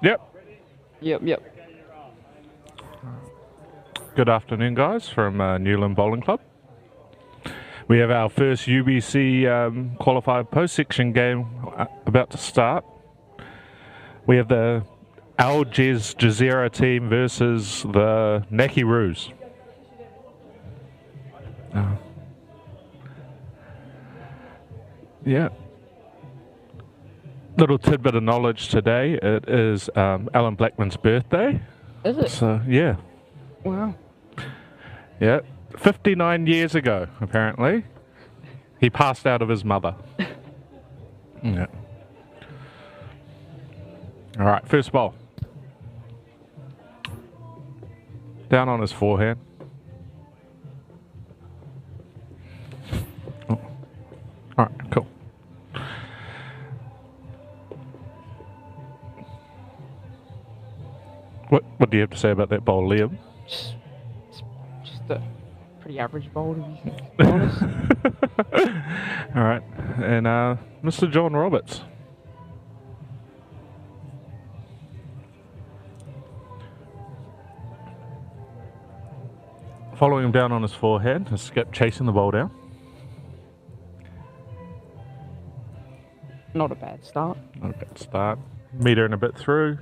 Yep. Yep. Good afternoon, guys, from Newland Bowling Club. We have our first UBC qualified post-section game about to start. We have the Al Jazeera team versus the Naki Roos. Yeah. Little tidbit of knowledge today. It is Alan Blackman's birthday. Is it? So, yeah. Wow. Yeah. 59 years ago, apparently, he passed out of his mother. Yeah. All right, first ball. Down on his forehand. Oh. All right, cool. What do you have to say about that bowl, Liam? Just a pretty average bowl, to be honest. All right, and Mr. John Roberts. Following him down on his forehand, a skip chasing the ball down. Not a bad start. Not a bad start. Meter and a bit through.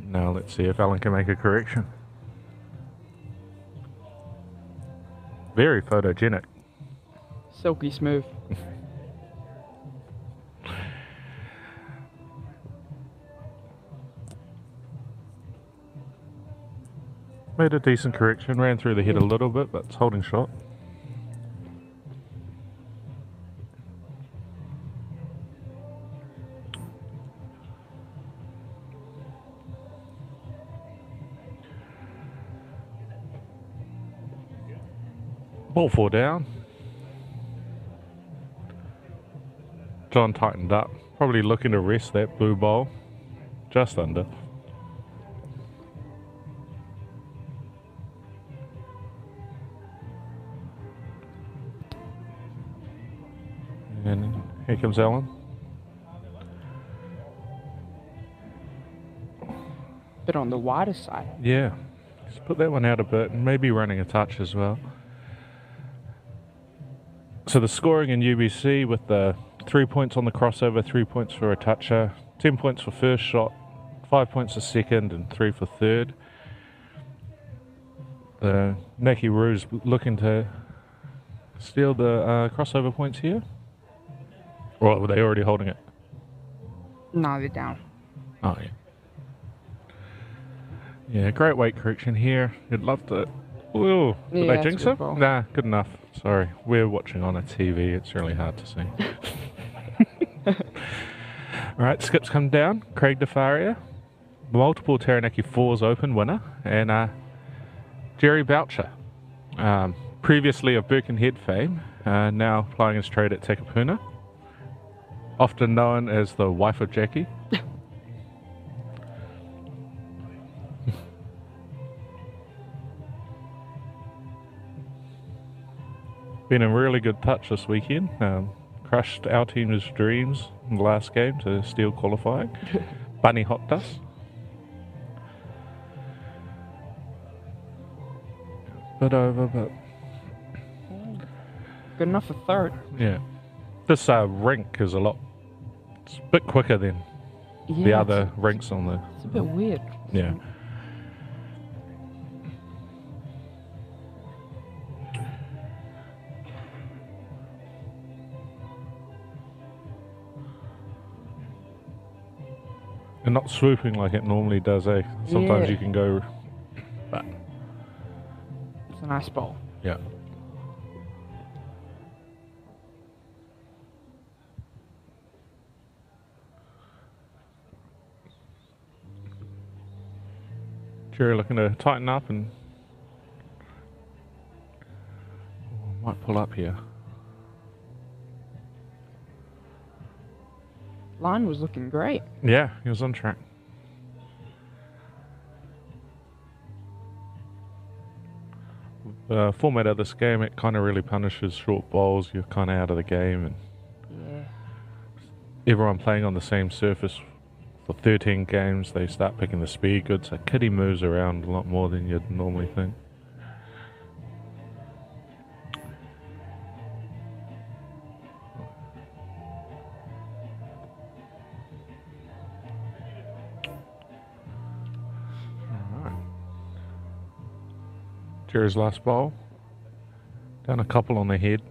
Now let's see if Alan can make a correction. Very photogenic. Silky smooth. Made a decent correction, ran through the head a little bit, but it's holding shot. Ball 4 down. John tightened up, probably looking to rest that blue ball, just under. And here comes Alan. Bit on the wider side. Yeah, just put that one out a bit and maybe running a touch as well. So the scoring in UBC with the 3 points on the crossover, 3 points for a toucher, 10 points for first shot, 5 points for second and 3 for third. The Naki Roos looking to steal the crossover points here. Or were they already holding it? No, they're down. Oh, yeah. Yeah, great weight correction here. You'd love to... Ooh, did Yeah, they jinx it's a good him? ball. Nah, good enough. Sorry, we're watching on a TV. It's really hard to see. All right, skips come down. Craig DeFaria, multiple Taranaki Fours Open winner, and Jerry Boucher, previously of Birkenhead fame, now plying his trade at Takapuna, often known as the wife of Jackie. Been a really good touch this weekend. Crushed our team's dreams in the last game to steal qualifying. Bunny hopped us. Bit over, but Good enough for third. yeah. This rink is it's a bit quicker than Yeah, the other rinks on the... It's a bit weird. Yeah. And not swooping like it normally does, eh? Sometimes Yeah. you can go... But, It's a nice ball. yeah. Jerry looking to tighten up and... might pull up here. Line was looking great. Yeah, he was on track. The format of this game, it kind of really punishes short balls. You're kind of out of the game, and Yeah. everyone playing on the same surface for 13 games, they start picking the speed good, so kitty moves around a lot more than you'd normally think. Alright. Jerry's last bowl. Down a couple on the head.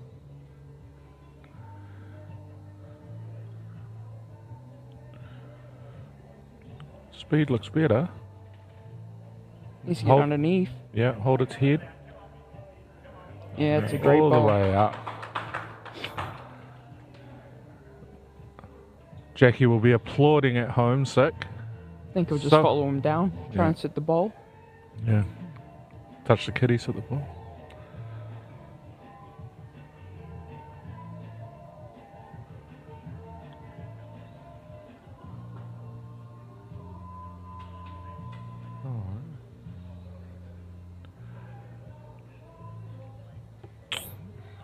Speed looks better. Needs to get underneath. Yeah, hold its head. Yeah, it's a great all ball. the way up. Jackie will be applauding at home, sick. I think he'll just So- follow him down, try Yeah. and sit the ball. Yeah. Touch the kitties at the ball.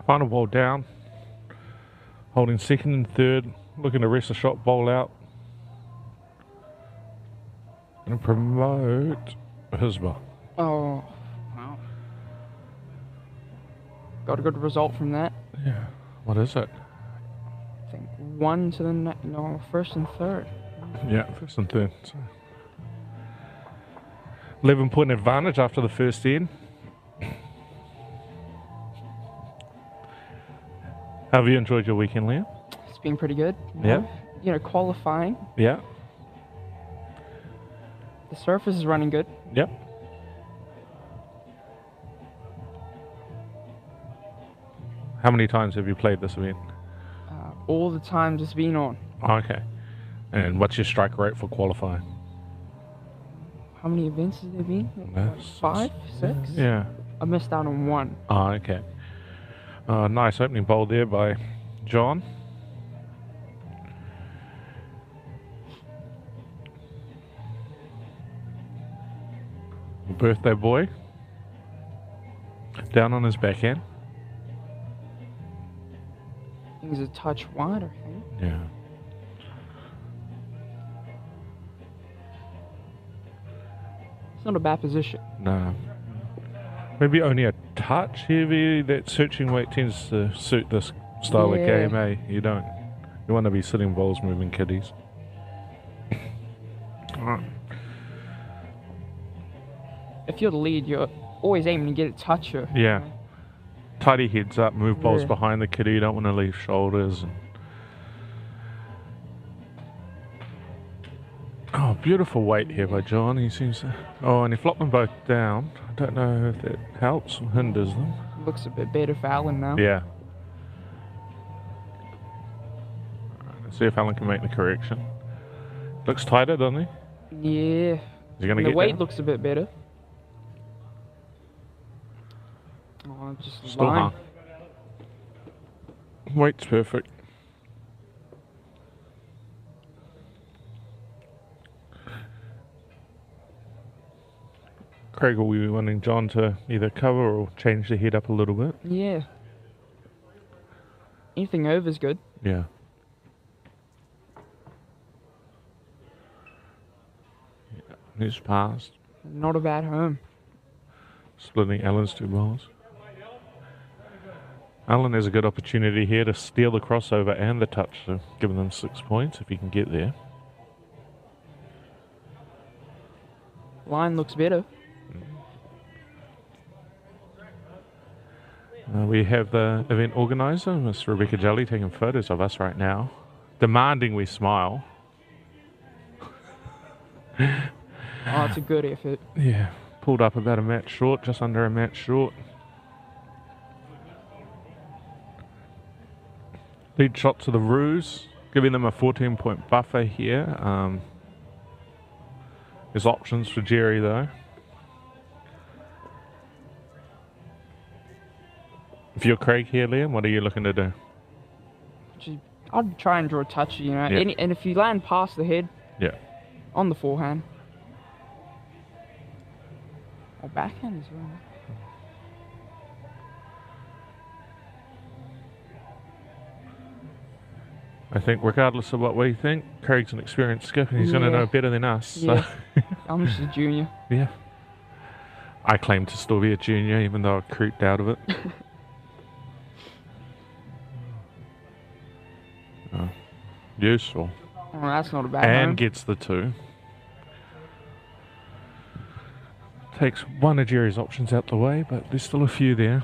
Final ball down. Holding second and third. Looking to rest the shot, bowl out. And promote Hisba. Oh, wow. Got a good result from that. Yeah. What is it? I think 1 to the first and third. Yeah, first and third. So 11-point advantage after the first end. How have you enjoyed your weekend, Liam? It's been pretty good. Yeah. You know, qualifying. Yeah. The surface is running good. Yep. How many times have you played this event? All the times it's been on. Okay. And what's your strike rate for qualifying? How many events has there been? That's- 5, 6? Yeah. I missed out on 1. Oh, okay. Nice opening bowl there by John. Birthday boy. Down on his backhand. I think he's a touch wide, I think. Yeah. It's not a bad position. No. Maybe only a touch heavy. That searching weight tends to suit this style of Yeah. game, eh? You don't. You want to be sitting balls, moving kiddies. Alright. If you're the lead, you're always aiming to get a toucher. Yeah. Tidy heads up, move balls Yeah. behind the kitty. You don't want to leave shoulders. Oh, beautiful weight here by John. He seems to... Oh, and he flopped them both down. I don't know if that helps or hinders them. Looks a bit better for Alan now. Yeah. Let's see if Alan can make the correction. Looks tighter, doesn't he? Yeah. Is he going to And the get weight down? looks a bit better. Oh, just Still line. hung. Weight's perfect. Craig will be wanting John to either cover or change the head up a little bit. Yeah. Anything over is good. Yeah. He's passed. Not a bad home. Splitting Alan's 2 balls. Alan has a good opportunity here to steal the crossover and the touch, so giving them 6 points if he can get there. Line looks better. We have the event organizer, Miss Rebecca Jelly, taking photos of us right now, demanding we smile. Oh, it's a good effort. Yeah, pulled up about a match short, just under a match short. Lead shot to the Roos, giving them a 14-point buffer here. There's options for Jerry though. If you're Craig here, Liam, what are you looking to do? I'd try and draw a touch, you know. Yeah. And if you land past the head Yeah. on the forehand. Or backhand as well. I think regardless of what we think, Craig's an experienced skipper and he's going to know better than us. Yeah. So. I'm just a junior. Yeah. I claim to still be a junior even though I creeped out of it. Useful. Oh, that's not a bad And home. gets the 2. Takes one of Jerry's options out the way, but there's still a few there.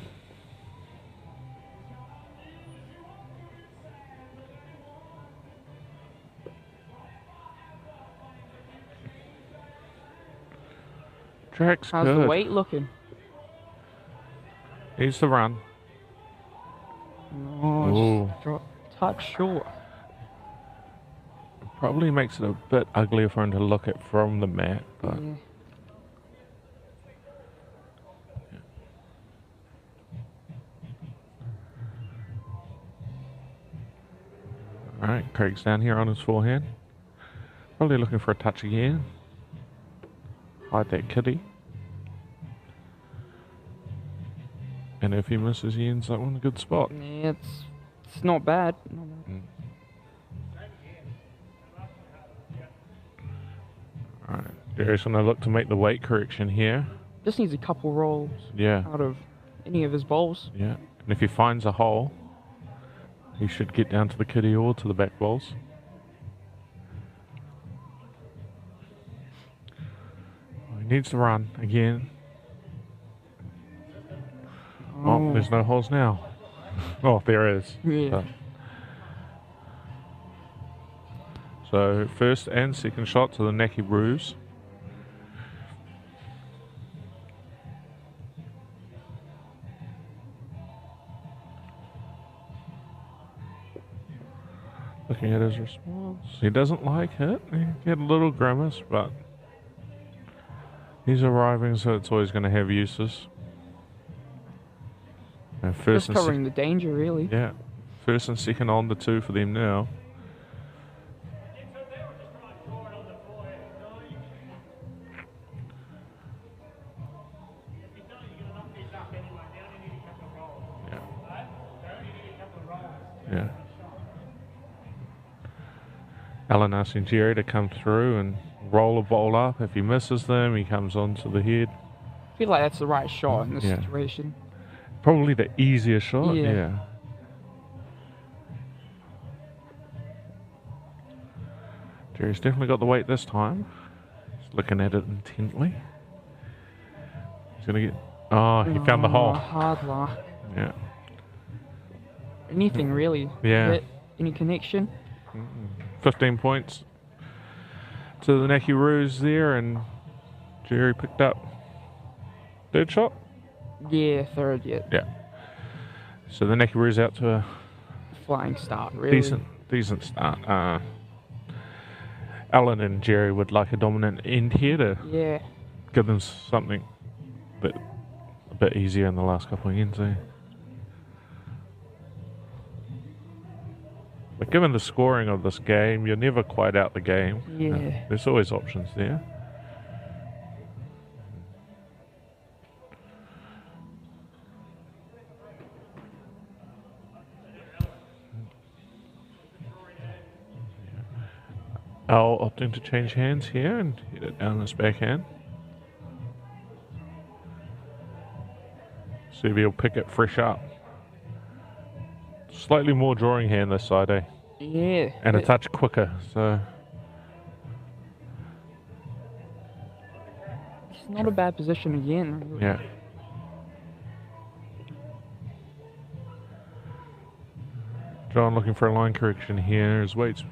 Track's How's good. the weight looking? Needs to run. Oh, Ooh. just drop touch short. Probably makes it a bit uglier for him to look at from the mat, but Yeah. alright, Craig's down here on his forehand. Probably looking for a touch again. Hide that kitty. And if he misses, he ends up in a good spot. Yeah, it's not bad. Alright, Jerry's going to look to make the weight correction here. Just needs a couple rolls Yeah, out of any of his bowls. yeah. And if he finds a hole, he should get down to the kitty or to the back bowls. He needs to run again. Oh, there's no holes now. Oh, there is. Yeah. So first and second shot to the necky bruise. Looking at his response. He doesn't like it. He get a little grimace, but he's arriving, so it's always going to have uses. And first Just and covering the danger, really. yeah, first and second on the 2 for them now. Yeah. Alan asking Jerry to come through and roll a bowl up. If he misses them, he comes onto the head. I feel like that's the right shot in this Yeah. situation. Probably the easier shot. Yeah. Yeah. Jerry's definitely got the weight this time. He's looking at it intently. He's gonna get. Oh, he found the hole. Hard luck. Yeah. Anything really. Yeah. Hit, any connection. 15 points to the Necky Roos there, and Jerry picked up third shot. Yeah, third yet. Yeah. So the Necky Roos out to a Flying start, really. decent start. Alan and Jerry would like a dominant end here to Yeah. give them something a bit easier in the last couple of ends. But given the scoring of this game, you're never quite out the game. Yeah. There's always options there. Al opting to change hands here and hit it down his backhand. See if he'll pick it fresh up. Slightly more drawing hand this side, eh? Yeah. And a touch quicker, so... It's not a bad position again. Really. Yeah. John looking for a line correction here. His weight's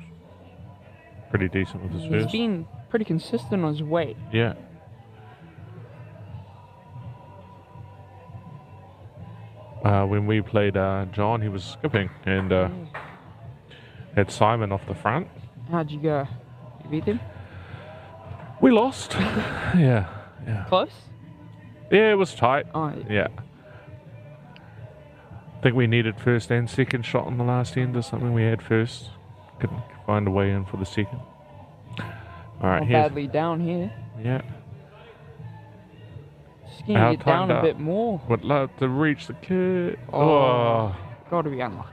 pretty decent with his He's first. been pretty consistent on his weight. Yeah. When we played John, he was skipping and had Simon off the front. How'd you go? You beat him? We lost. Yeah. Close? Yeah, it was tight. Oh, Yeah. I think we needed first and second shot on the last end or something. We had first. Couldn't find a way in for the second. Alright, not here's... badly down here. Yeah. Just can you get down tightened a up. bit more? Would love to reach the kid. Oh. Gotta be unlucky.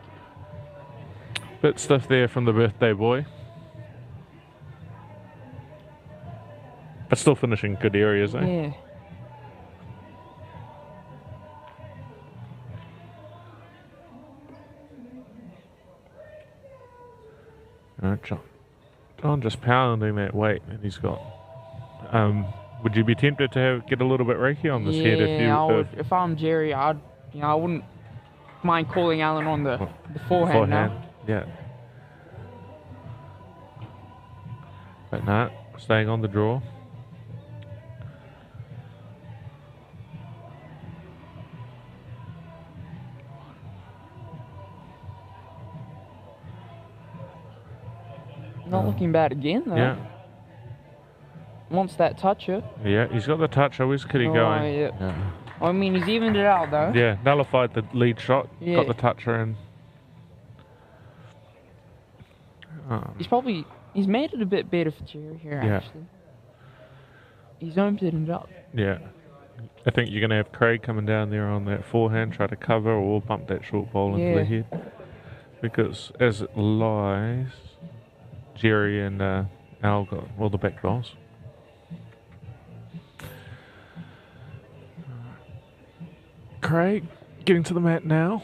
Bit stiff there from the birthday boy. But still finishing good areas, eh? Yeah. Alright, John just pounding that weight that he's got. Would you be tempted to get a little bit reiki on this head if you? I would. If I'm Jerry, I wouldn't mind calling Alan on the forehand now. Yeah. But no, staying on the draw. Not looking bad again though. Yeah. Wants that toucher. Yeah, he's got the toucher. Where's Kitty going? Yeah. I mean, he's evened it out though. Yeah, nullified the lead shot. Yeah. Got the toucher in. He's made it a bit better for Jerry here actually. He's opened it up. Yeah. I think you're going to have Craig coming down there on that forehand, try to cover or bump that short ball into the head. Because as it lies, Jerry and Al got all the back balls. Craig getting to the mat now.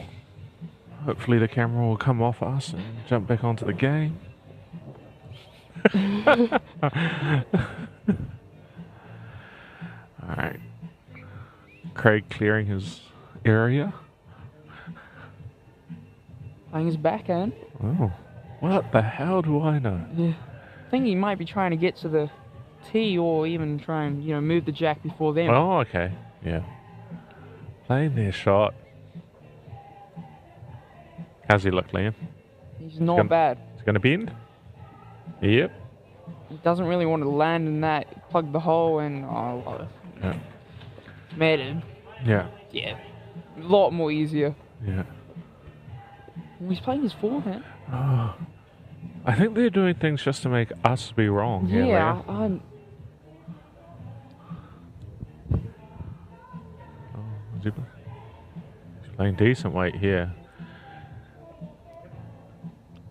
Hopefully the camera will come off us and jump back onto the game. Alright. Craig clearing his area. Playing his backhand. Oh. What the hell do I know? Yeah. I think he might be trying to get to the tee or even try and, move the jack before them. Oh, okay. Yeah. Playing their shot. How's he look, Liam? He's not bad. He's going to bend? Yep. He doesn't really want to land in that, plug the hole and made it. Yeah. Yeah. A lot more easier. Yeah. He's playing his forehand. Oh. I think they're doing things just to make us be wrong. Yeah. He's playing decent weight here.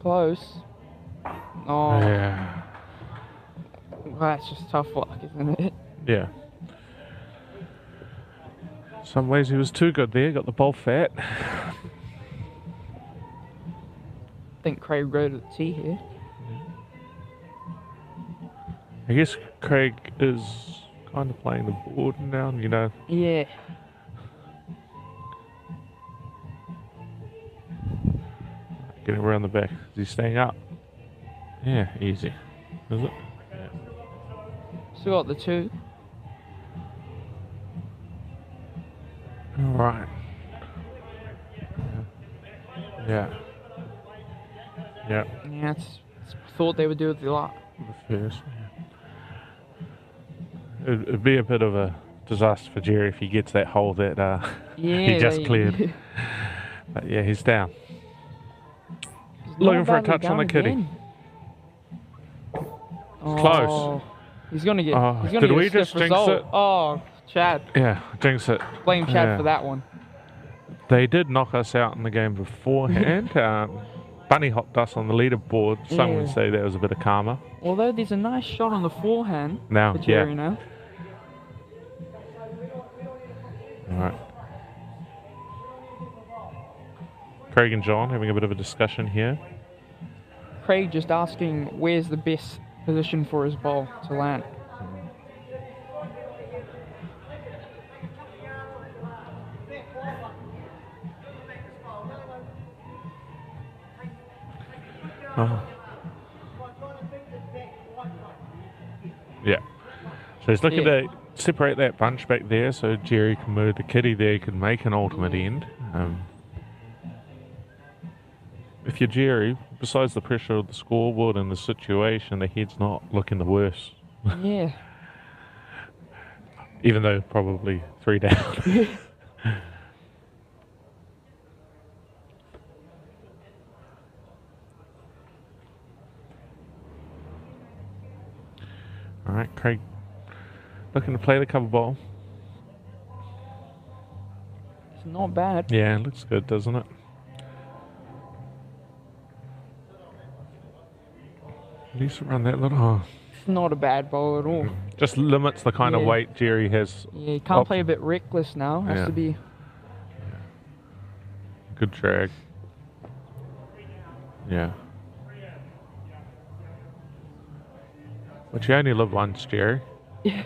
Close. Oh. Yeah. That's just tough luck, isn't it? Yeah. Some ways he was too good there, got the ball fat. I think Craig rode at the tee here. I guess Craig is kind of playing the board now, Yeah. Getting around the back. Is he staying up? Yeah, easy. Is it? Yeah. Still got the two. Alright. Yeah. Yeah. Yeah, thought they would do it a lot. The first. Yeah. It'd be a bit of a disaster for Jerry if he gets that hole that he just cleared. But yeah, he's down. Looking for a touch on the kitty. Close. He's gonna get. Did we just jinx it? Oh, Chad. Yeah, jinx it. Blame Chad for that one. They did knock us out in the game beforehand. Bunny hopped us on the leaderboard. Some would say that was a bit of karma. Although there's a nice shot on the forehand now, for Jerry now. All right. Craig and John having a bit of a discussion here. Craig just asking where's the best position for his ball to land. Oh. Yeah. So he's looking to separate that bunch back there so Jerry can move the kitty there, he can make an ultimate end. If you're Jerry, besides the pressure of the scoreboard and the situation, the head's not looking the worst. Yeah. Even though probably 3 down. All right, Craig looking to play the cover ball. It's not bad. Yeah, it looks good, doesn't it? At least run that little. Oh. It's not a bad bowl at all. Just limits the kind of Yeah. weight Jerry has. Yeah, you can't play a bit reckless now. Has Yeah. to be. Good drag. Yeah. But you only live once, Jerry. Yeah.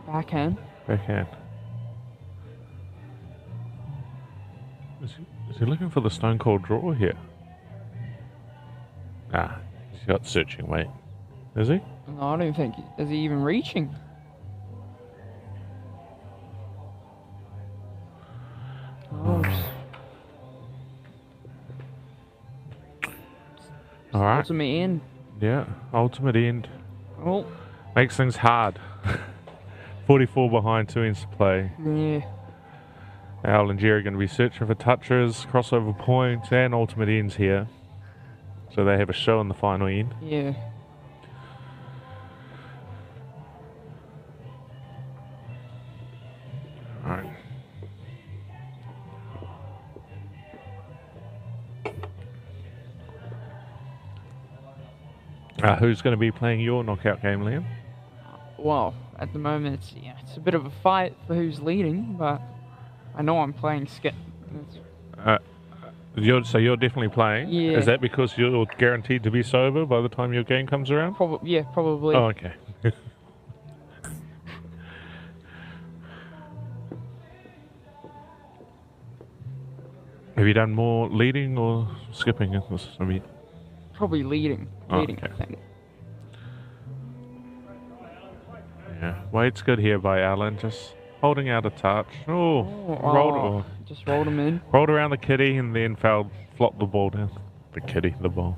Backhand. Backhand. Is he looking for the stone cold draw here? Nah, he's got searching weight. Is he? No, I don't think. Is he even reaching? Oh, Alright. ultimate end. Yeah, ultimate end. Oh, Makes things hard. 44 behind, 2 ends to play. yeah. Al and Jerry are going to be searching for touches, crossover points, and ultimate ends here. So they have a show in the final end. Yeah. Alright. Who's going to be playing your knockout game, Liam? Well, at the moment, it's a bit of a fight for who's leading, but I know I'm playing Skip. So you're definitely playing? Yeah. Is that because you're guaranteed to be sober by the time your game comes around? Probably. Oh, okay. Have you done more leading or skipping? Probably leading. Oh, Leading, okay. I think. Yeah. Weight's good here by Alan, just holding out a touch. Oh, rolled, just rolled him in. rolled around the kitty and then flopped the ball down. The kitty, the ball.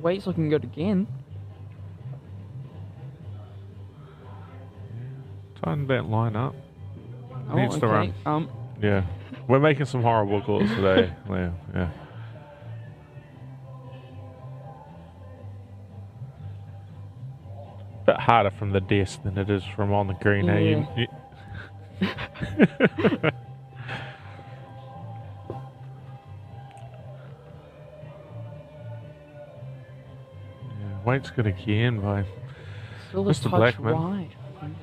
Weight's looking good again. Tighten that line up. Oh, Needs to okay. run. Yeah. We're making some horrible calls today. Yeah. Bit harder from the desk than it is from on the green. Yeah. Weight's good again by Still a Mr. touch Blackman. wide. I think.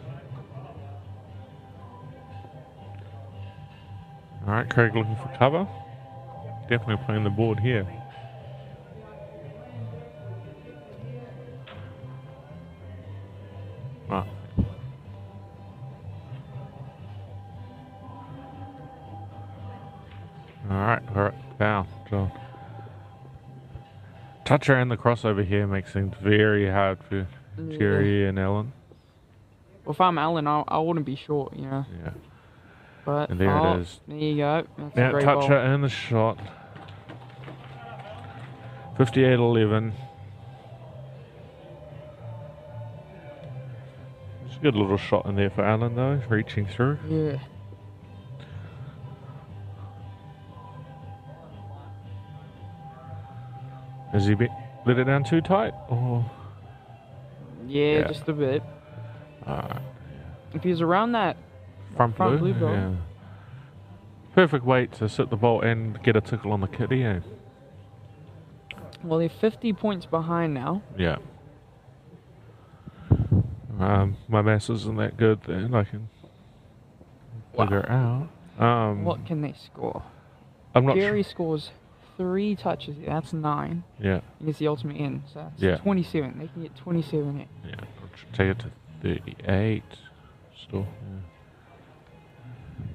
Alright, Craig looking for cover. Definitely playing the board here. Right. Alright, down. So, touch around the crossover here makes things very hard for Jerry and Ellen. Well, if I'm Alan, I wouldn't be short, Yeah. But And there it is. There you go. That's a Now great toucher ball. and the shot. 58-11. It's a good little shot in there for Alan though, reaching through. Yeah. Has he let it down too tight? Or Yeah, Yeah. just a bit. alright. If he's around that Front blue ball. yeah. Perfect weight to sit the ball and get a tickle on the kitty, eh? Well, they're 50 points behind now. Yeah. My maths isn't that good then, I can figure it out. What can they score? I'm not Jerry sure. scores 3 touches. That's 9. Yeah, He gets the ultimate in. So that's Yeah. 27. They can get 27 here. yeah. I'll take it to 38 still.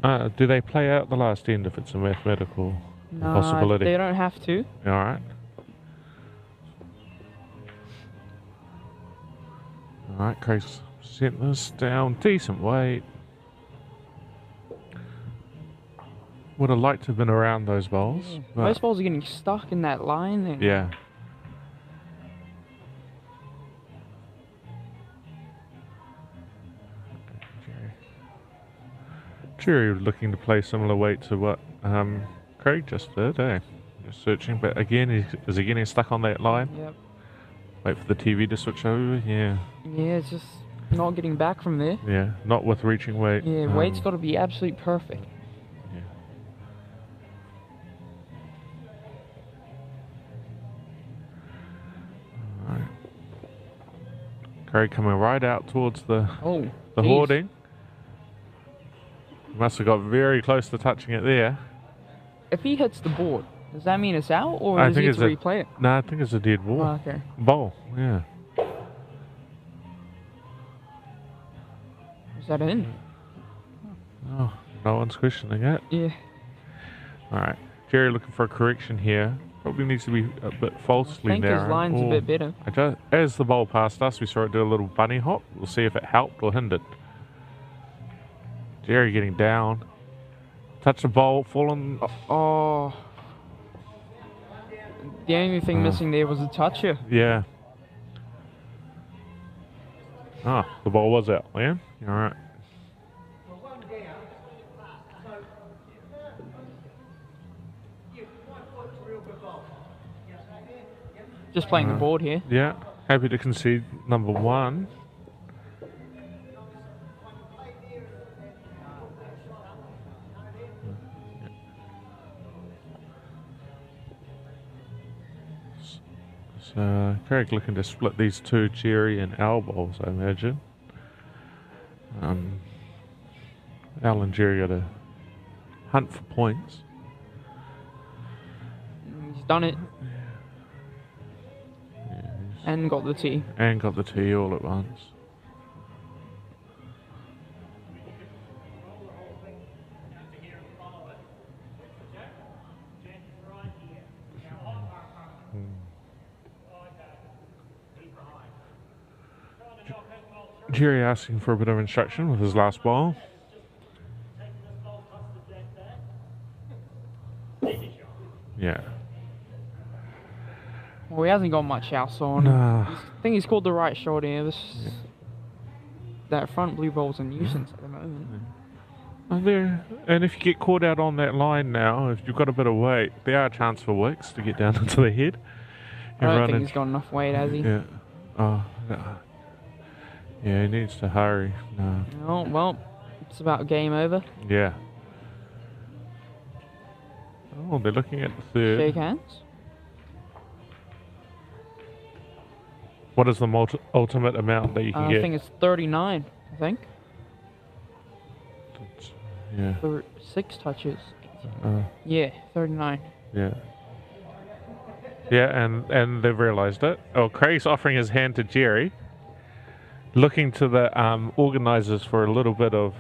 Yeah. Do they play out the last end if it's a mathematical No, possibility? they don't have to. Alright. Alright, Craig's sent this down. Decent weight. Would have liked to have been around those bowls. but- Most balls are getting stuck in that line. And Yeah. Jerry looking to play similar weight to what Craig just did, eh? Just searching, but again, is he getting stuck on that line? Yep. Wait for the TV to switch over. Yeah. Yeah, it's just not getting back from there. Yeah. Not with reaching weight. Yeah, weight's got to be absolutely perfect. Yeah. All right. Craig coming right out towards the Oh, the geez. hoarding. Must have got very close to touching it there. If he hits the board, does that mean it's out, or I does he think have to it's replay it? No, I think it's a dead ball. Oh, okay. Bowl, yeah. Is that in? Oh, no one's questioning it. Yeah. All right. Jerry looking for a correction here. Probably needs to be a bit I falsely think his narrow. line's a bit better. As the bowl passed us, we saw it do a little bunny hop. We'll see if it helped or hindered. Jerry getting down. Touch the bowl, falling. Oh. The only thing missing there was a toucher. Yeah. Ah, the ball was out, Liam. All right. Just playing the board here. Yeah. Happy to concede number 1. So, Craig looking to split these two, Jerry and Al bowls, I imagine. Al and Jerry got to hunt for points. He's done it. And got the tee. And got the tee all at once. Jerry asking for a bit of instruction with his last ball. Yeah. Well, he hasn't got much else on. Nah. I think he's called the right shot here. That front blue ball's a nuisance at the moment. And if you get caught out on that line now, if you've got a bit of weight, there are a chance for Wicks to get down into the head. I don't think he's got enough weight, has he? Yeah. Oh, no. Yeah, he needs to hurry. No. Oh, well, it's about game over. Yeah. Oh, they're looking at the third. Shake hands. What is the ultimate amount that you can get? I think it's 39, I think. Yeah. 6 touches. Uh, Yeah, 39. yeah. Yeah, and they've realised it. Oh, Craig's offering his hand to Jerry, looking to the organisers for a little bit of.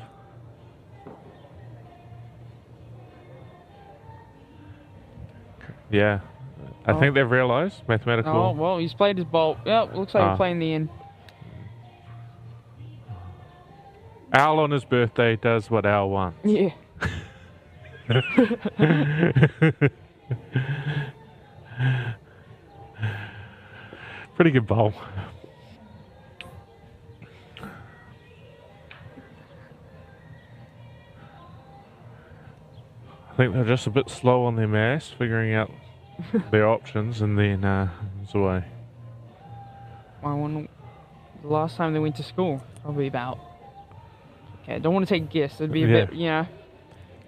Yeah, I think they've realised mathematical. Oh, well, he's played his ball. Yeah, looks like he's playing the end. Al on his birthday does what Al wants. Yeah. Pretty good bowl. I think they're just a bit slow on their maths, figuring out their options, and then it's away. I wonder the last time they went to school, probably about. Okay, I don't want to take a guess. It'd be a bit, you know.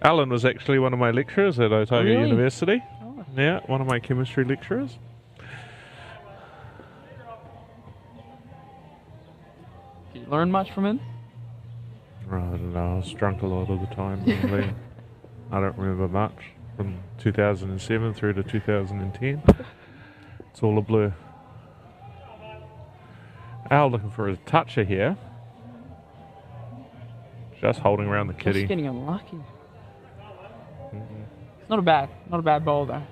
Alan was actually one of my lecturers at Otago Really? University. Oh. Yeah, one of my chemistry lecturers. Did you learn much from him? I don't know, I was drunk a lot of the time. Really. I don't remember much from 2007 through to 2010. It's all a blur. Al looking for a toucher here. Just holding around the kitty. Just getting unlucky. It's not a bad ball though.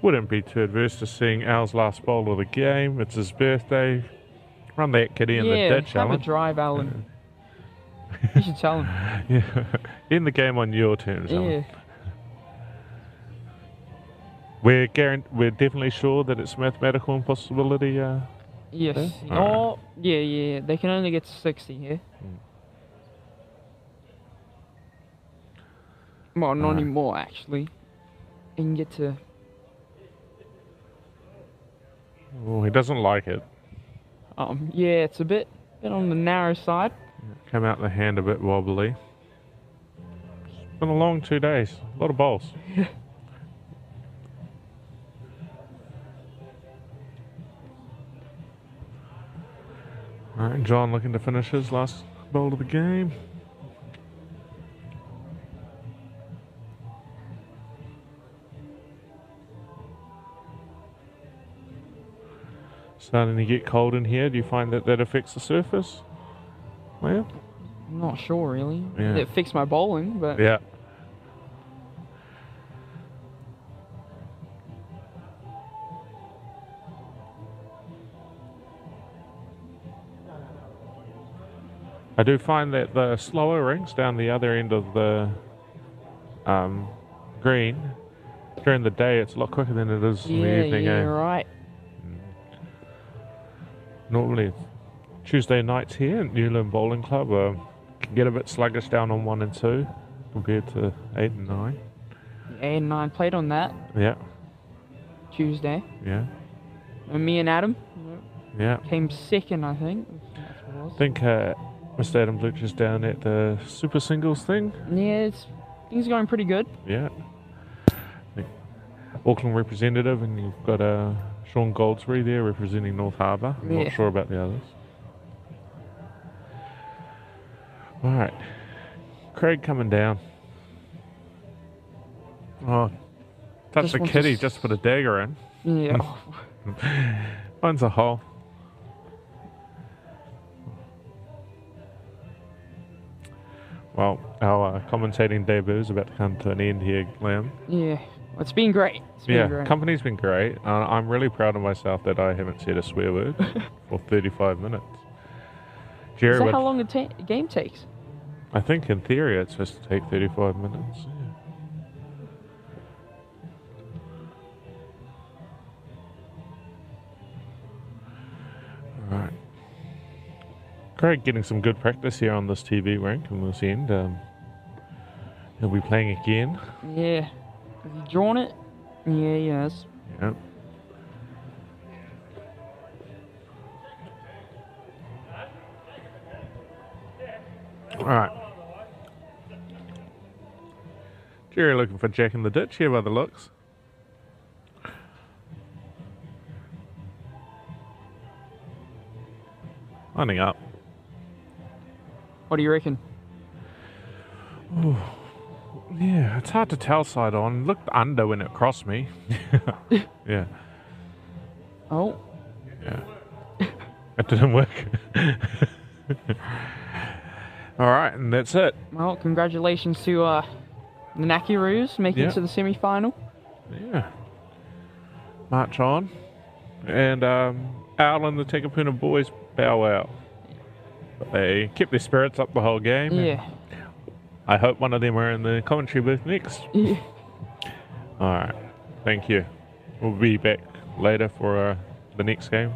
Wouldn't be too adverse to seeing Al's last bowl of the game. It's his birthday. Run that kitty in the ditch, have Alan. a drive, Alan. You should tell him. Yeah, in the game on your terms, Alan. Yeah. We're definitely sure that it's mathematical impossibility. Yes. there? Oh, Alright. yeah. They can only get to 60 here. Well, not Alright. anymore, actually. You can get to Oh, he doesn't like it. Yeah, it's a bit on the narrow side. Came out the hand a bit wobbly. It's been a long 2 days. A lot of bowls. Alright, John looking to finish his last bowl of the game. Starting to get cold in here. Do you find that affects the surface? Well, I'm not sure really. Yeah. It fixed my bowling, but yeah. I do find that the slower rings down the other end of the green, during the day it's a lot quicker than it is in the evening. Yeah, right. Normally Tuesday nights here at Newland Bowling Club can get a bit sluggish down on 1 and 2 compared to 8 and 9. 8 and 9 played on that Yeah, Tuesday. yeah, And me and Adam yeah. came second, I think. That's what it was. I think Mr. Adam Luch is down at the Super Singles thing. Yeah, things are going pretty good. Yeah. The Auckland representative, and you've got Sean Goldsbury there representing North Harbour. I'm Yeah. not sure about the others. Alright. Craig coming down. Oh, touch Just the wants kitty, to just put a dagger in. Yeah. Finds a hole. Well, our commentating debut is about to come to an end here, Liam. Yeah. Well, it's been great. It's been great. Company's been great. I'm really proud of myself that I haven't said a swear word for 35 minutes. Jerry, Is that how long a game takes? I think in theory it's supposed to take 35 minutes. Yeah. Alright. Craig getting some good practice here on this TV rank in this end. He'll be playing again. Yeah. Have you drawn it? Yeah, yes. Yep. Alright. Jerry looking for Jack in the ditch here by the looks. Lining up. What do you reckon? Ooh. Yeah, it's hard to tell side on. Looked under when it crossed me. Yeah. Oh. Yeah. It didn't work. Alright, and that's it. Well, congratulations to the Nakiroos making it to the semi-final. Yeah. March on. And Al and the Tekapuna boys bow out. But they kept their spirits up the whole game. Yeah. I hope one of them are in the commentary booth next. Yeah. Alright. Thank you. We'll be back later for the next game.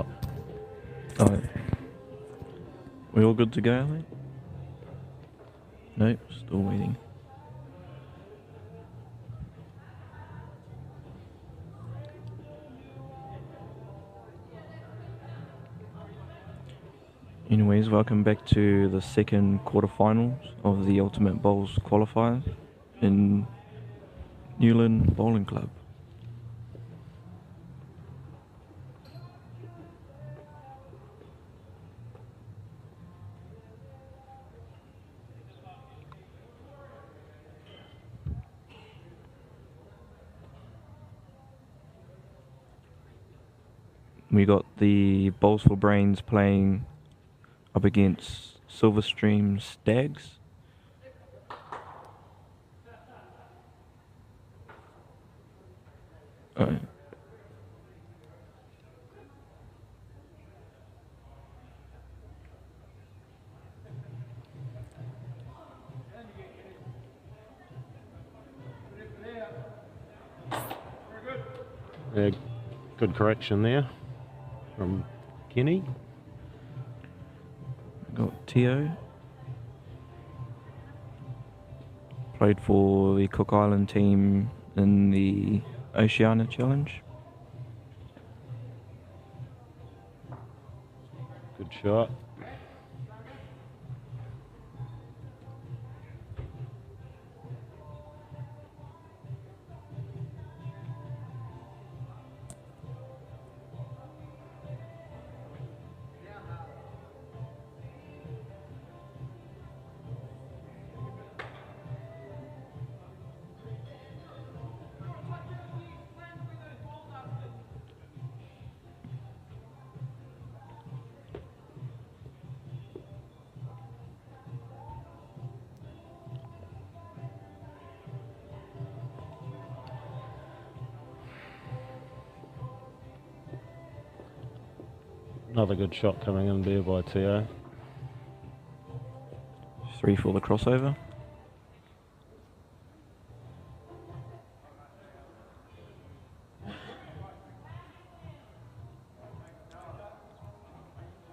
spot. Oh, we all good to go, I think? Nope, still waiting. Anyways, welcome back to the second quarterfinals of the Ultimate Bowls Qualifier in Lynn Bowling Club. We got the Bowls for Brains playing up against Silverstream Stags. Yeah, good correction there from Kenny. Got Tio. Played for the Cook Island team in the Oceania Challenge. Good shot. Another good shot coming in there by Tio. 3 for the crossover.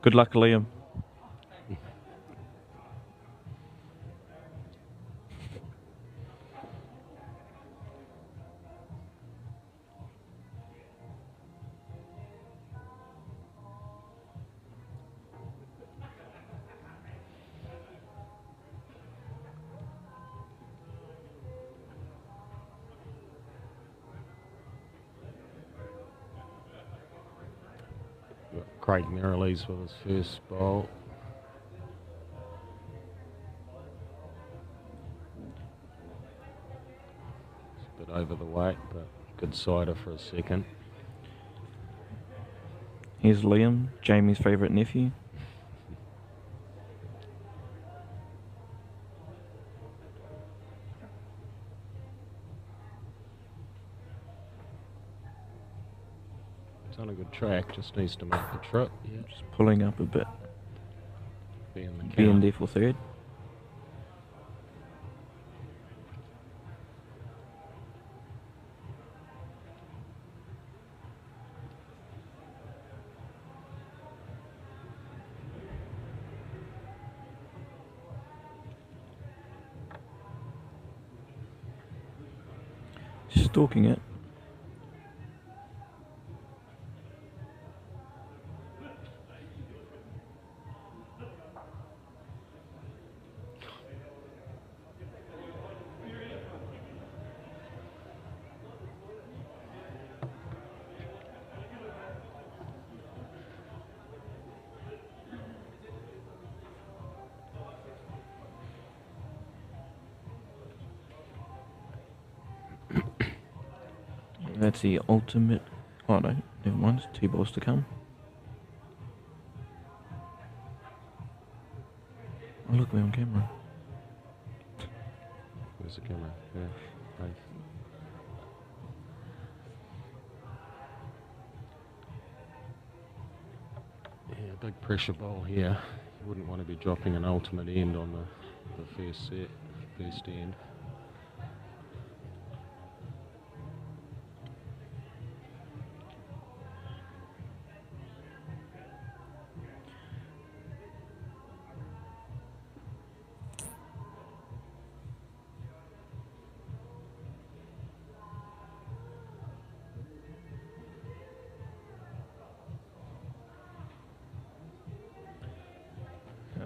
Good luck, Liam. Craig Merrilees with his first bowl. It's a bit over the weight, but good cider for a second. Here's Liam, Jamie's favourite nephew. On a good track, just needs to make the trip. Yeah. Just pulling up a bit. Be in there for third. Stalking it. That's the ultimate. Oh no, never mind. 2 balls to come. Oh look, we're on camera. Where's the camera? Yeah. Right. Yeah, big pressure bowl here. You wouldn't want to be dropping an ultimate end on the first set, first end.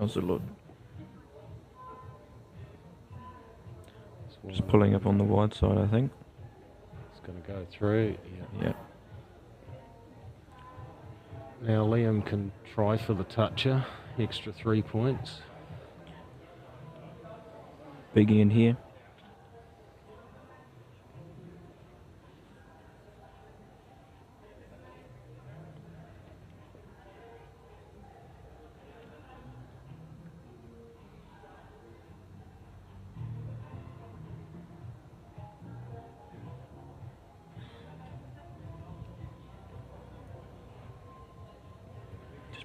How's it look? Just pulling up on the wide side, I think. It's going to go through. Yeah. Now Liam can try for the toucher. Extra 3 points. Big in here.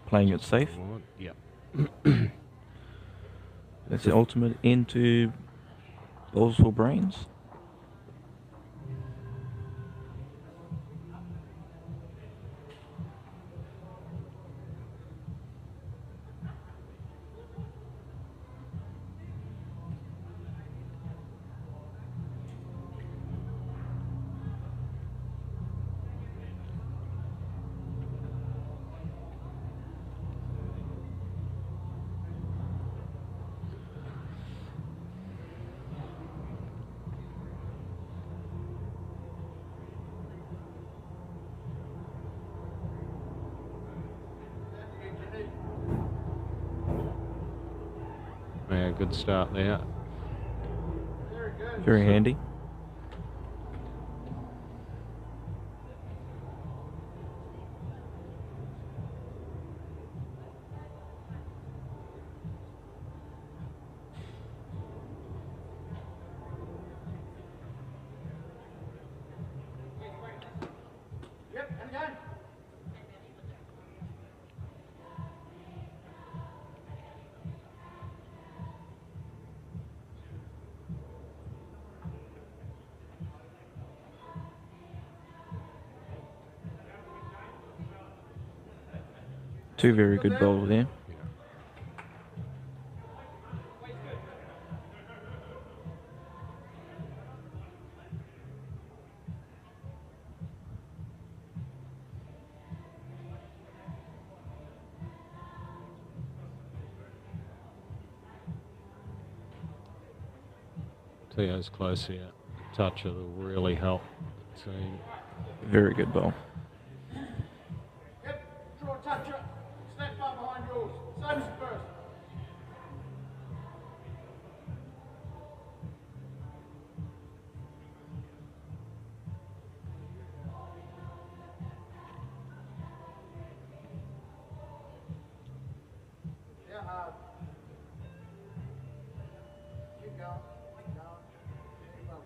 Playing it safe. Yep. That's the ultimate into balls for brains. Yeah, good start there. Very handy. Two very good bowls there. Theo's close here. Toucher will really help the team. Very good bowl. Draw toucher. Snap bar behind yours. Same as first. Yeah, hard. Keep going. Keep going. Keep up.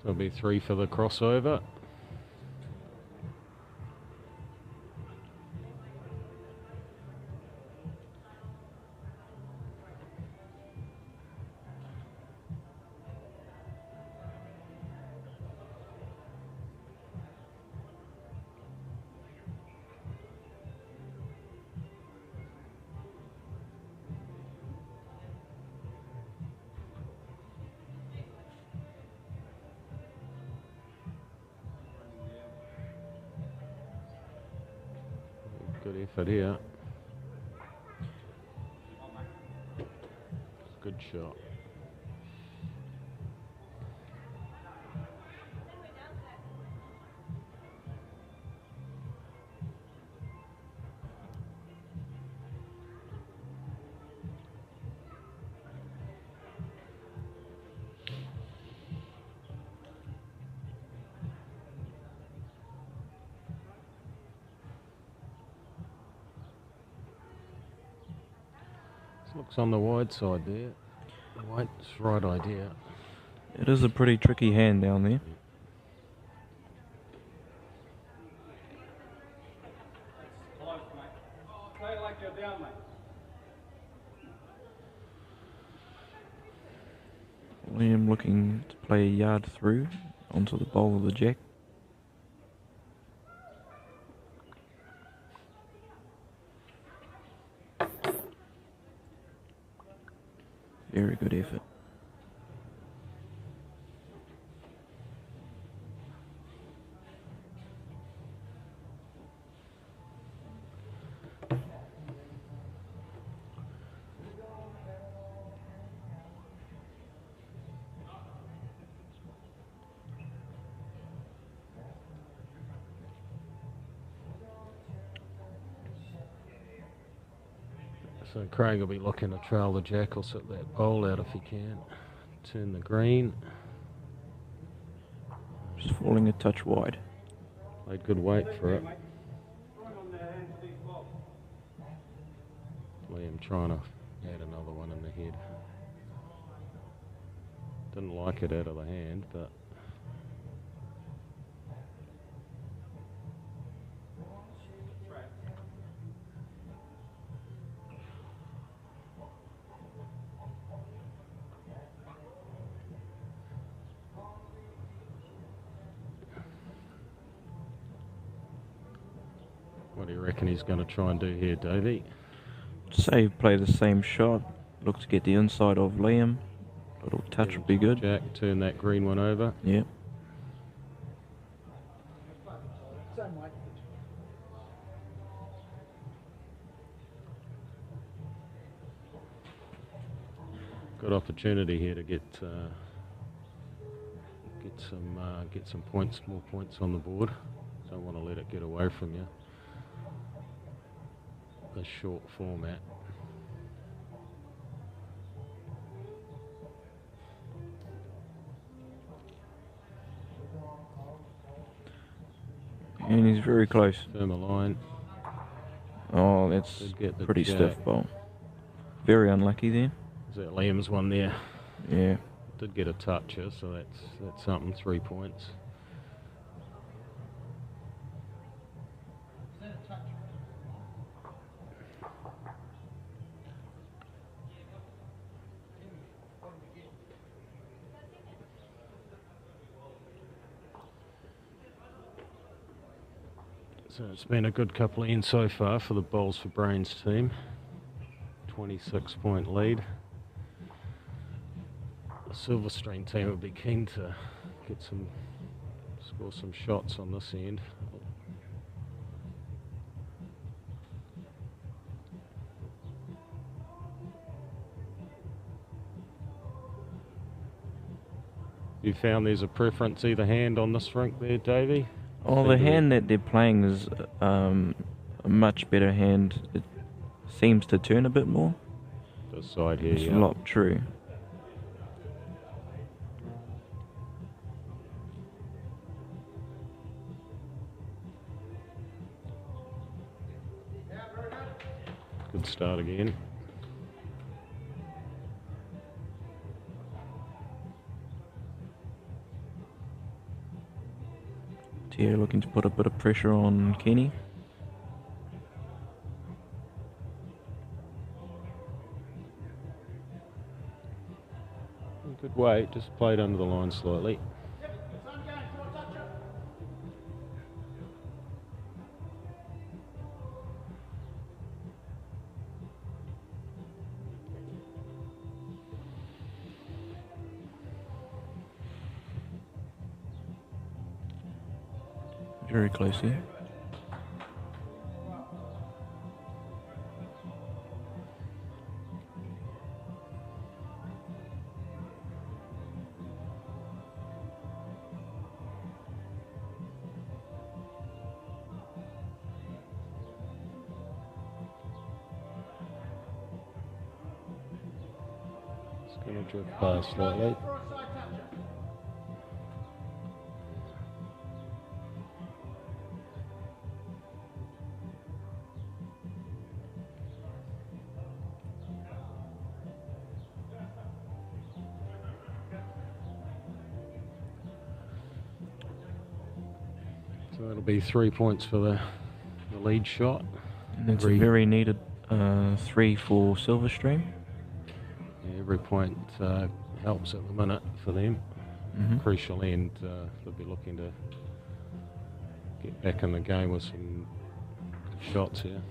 So it'll be 3 for the crossover. Good effort here. Good shot. Looks on the wide side there. White's right idea. It is a pretty tricky hand down there. Play like you're down, mate. Liam looking to play a yard through onto the bowl of the jack. Very good effort. So Craig will be looking to trail the jackal, sit that bowl out if he can. Turn the green. Just falling a touch wide. Played good weight for it. Liam trying to add another one in the head. Didn't like it out of the hand, but what do you reckon he's going to try and do here, Davey? Say play the same shot. Look to get the inside of Liam. Little touch would be good. Jack, turn that green one over. Yeah. Good opportunity here to get some points, more points on the board. Don't want to let it get away from you. The short format. And he's very close. Firmer line. Oh, that's pretty stiff ball. Very unlucky there. Is that Liam's one there? Yeah. Did get a touch here, so that's something. 3 points. So it's been a good couple of ends so far for the Bowls for Brains team. 26-point lead. The Silverstream team would be keen to score some shots on this end. You found there's a preference either hand on this rink there, Davey? Oh, the hand that they're playing is a much better hand. It seems to turn a bit more. This side here, it's yeah. a lot true. Good start again. Tia looking to put a bit of pressure on Kenny. Good weight, just played under the line slightly. Very close here. It's going to drift past slightly. So that'll be 3 points for the lead shot. And that's a very needed 3 for Silverstream. Yeah, every point helps at the minute for them. Crucial end, they'll be looking to get back in the game with some good shots here.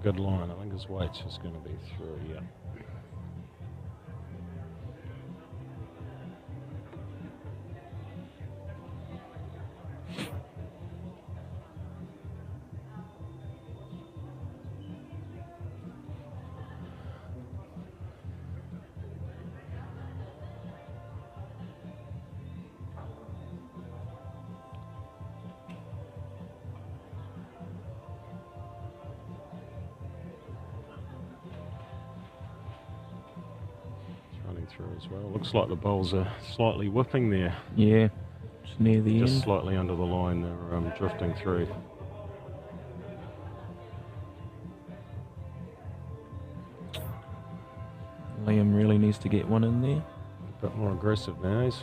Good line. I think his weight's just going to be through, yeah. through as well. Looks like the bowls are slightly whipping there. Yeah, it's near the Just end. slightly under the line, they're drifting through. Liam really needs to get one in there. A bit more aggressive now. He's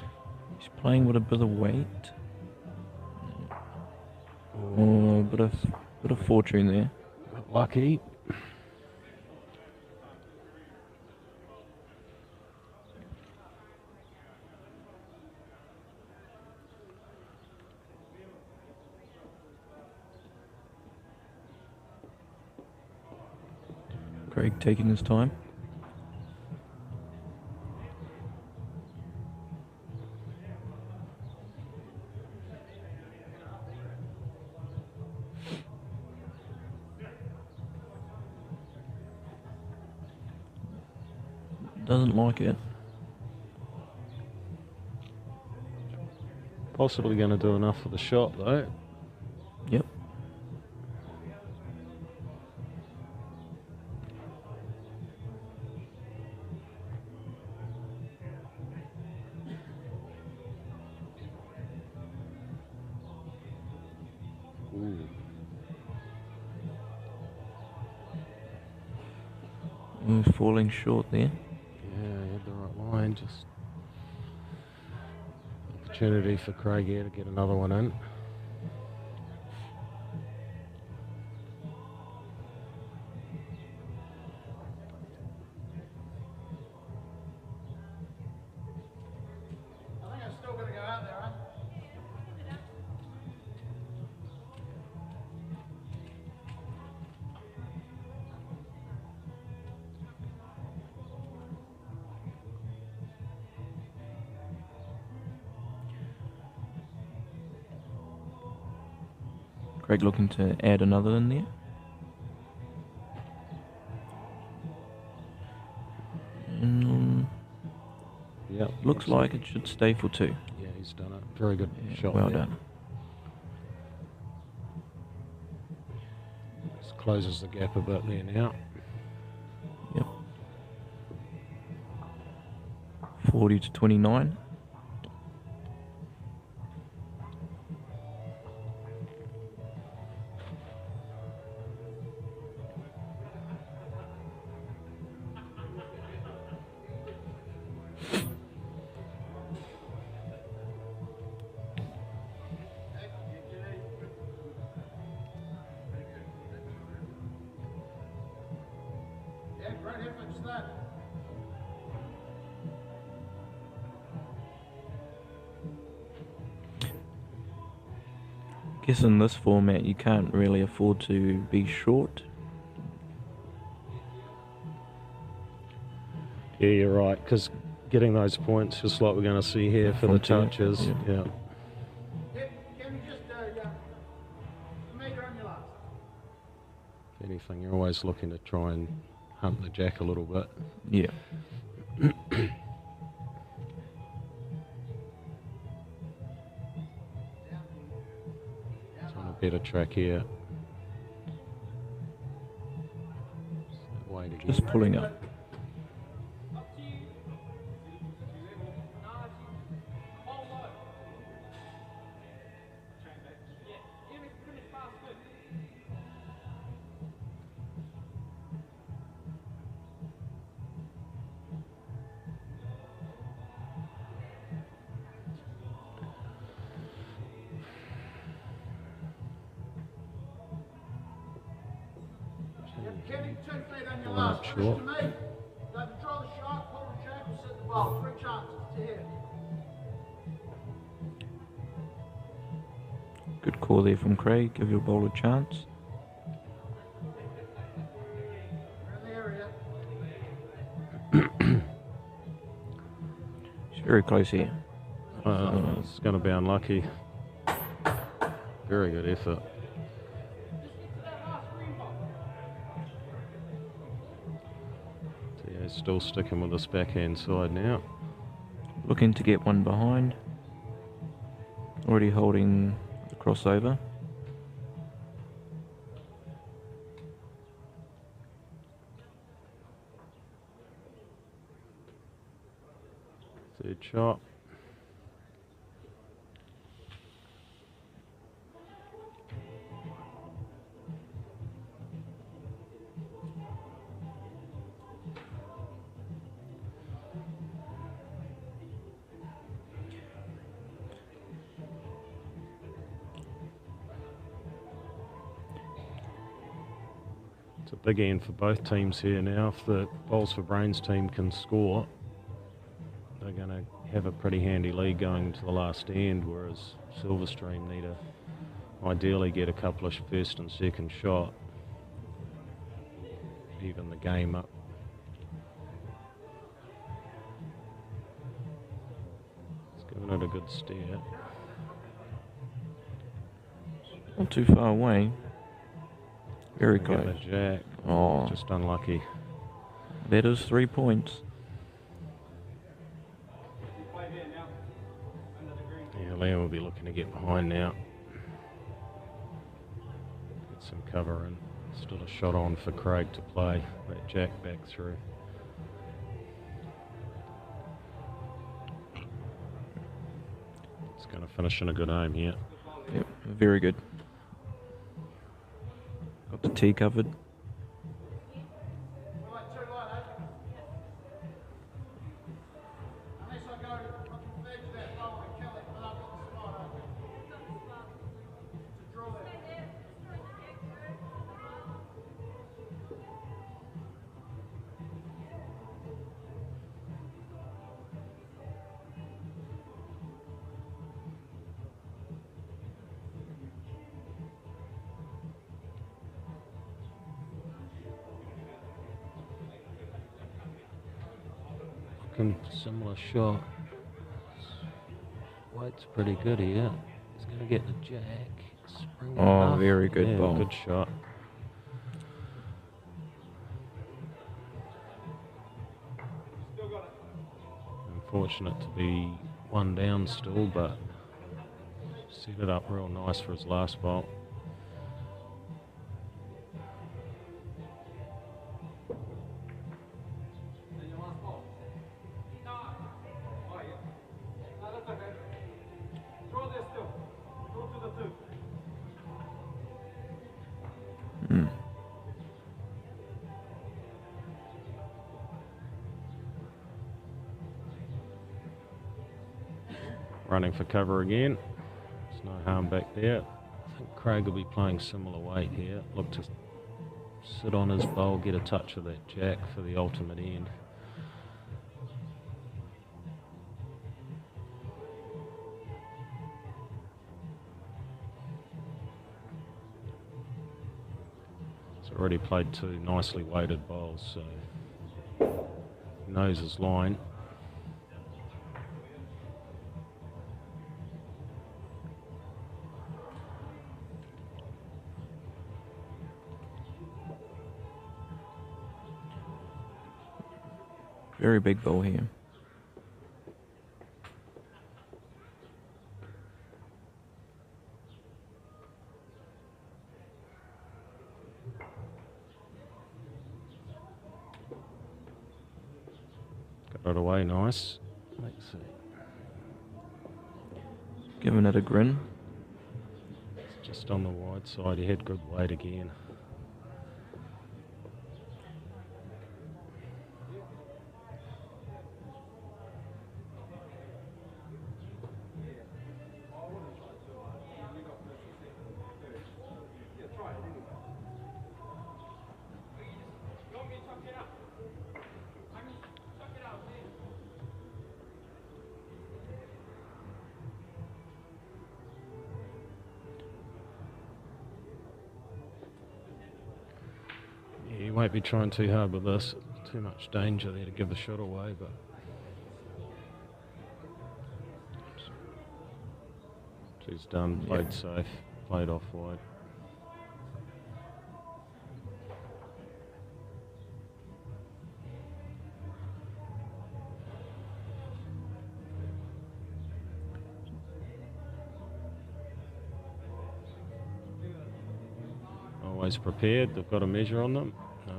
playing with a bit of weight. Oh, bit of fortune there. Lucky. Craig taking his time. Doesn't like it. Possibly going to do enough for the shot though. Yep. Ooh, falling short there. Yeah, he had the right line. Just opportunity for Craig here to get another one in. I think I'm still going to go out there, right? Craig looking to add another in there. And Yep. looks like it should stay for two. Yeah, he's done it. Very good shot. Well there. done. Just closes the gap a bit there now. Yep. 40 to 29. Yeah, great effort, Stan. Guess in this format you can't really afford to be short. Yeah, you're right, because getting those points, just like we're going to see here for the From two, touches. yeah. Yeah. Can you just, a metre on your last? If anything, you're always looking to try and hunt the jack a little bit. Yeah. It's on a better track here. Wait again. Just pulling up. Kenny, 2 feet on your Line last. up Push short. to me. Go to draw the shot, pull the jack, or set the ball. 3 chances to hit. Good call there from Craig. Give your ball a chance. We're in the area. It's very close here. It's going to be unlucky. Very good effort. So yeah, he's still sticking with this backhand side now. Looking to get one behind. Already holding the crossover. Third shot. It's a big end for both teams here now. If the Bowls for Brains team can score, they're going to have a pretty handy lead going into the last end, whereas Silverstream need to ideally get a couple of first and second shot, even the game up. It's giving it a good steer. Not too far away. Very Gonna close. get the jack. Oh, Just unlucky. that is 3 points. Yeah, Lynn will be looking to get behind now. Get some cover in. Still a shot on for Craig to play that jack back through. It's going to finish in a good aim here. Yep, very good. Got the tee covered. Similar shot. White's pretty good here. He's going to get the jack. Spring it Oh, up. very good Yeah, ball. good shot. Unfortunate to be one down still, but set it up real nice for his last bolt. Running for cover again. There's no harm back there. I think Craig will be playing similar weight here. Look to sit on his bowl, get a touch of that jack for the ultimate end. He's already played 2 nicely weighted bowls, so he knows his line. Very big ball here. Got it away nice. Let's see. Giving it a grin. It's just on the wide side. He had good weight again. You won't be trying too hard with this. Too much danger there to give the shot away, but she's done, played safe, played off wide. Always prepared, they've got a measure on them. No.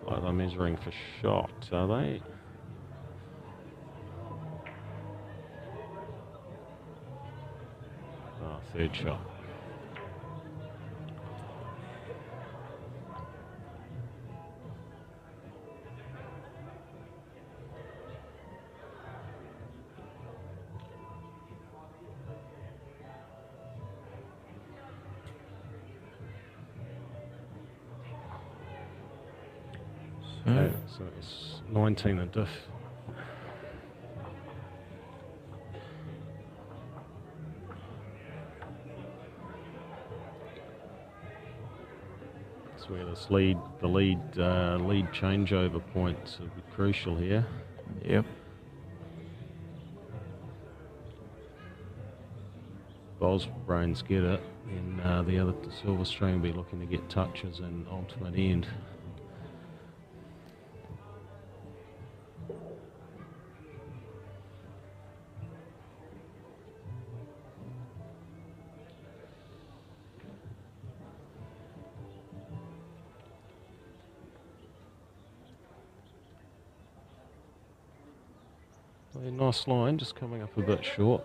Looks like they're measuring for shot, are they? Oh, third shot. So it's 19 a diff. That's where this lead changeover points will be crucial here. Yep. Bowls brains get it, and the other Silver String will be looking to get touches in ultimate end. A nice line, just coming up a bit short.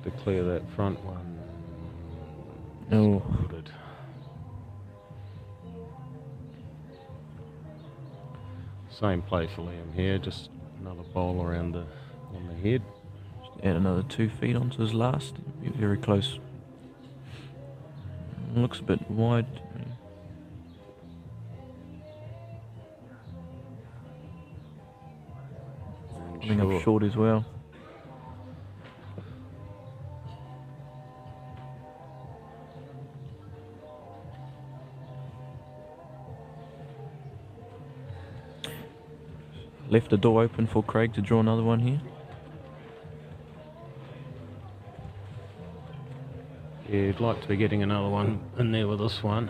To clear that front one. Oh. Spotted. Same play for Liam here, just another bowl around on the head. Just add another 2 feet onto his last. Be very close. Looks a bit wide. Coming up short as well. Left the door open for Craig to draw another one here. Yeah, he'd like to be getting another one in there with this one.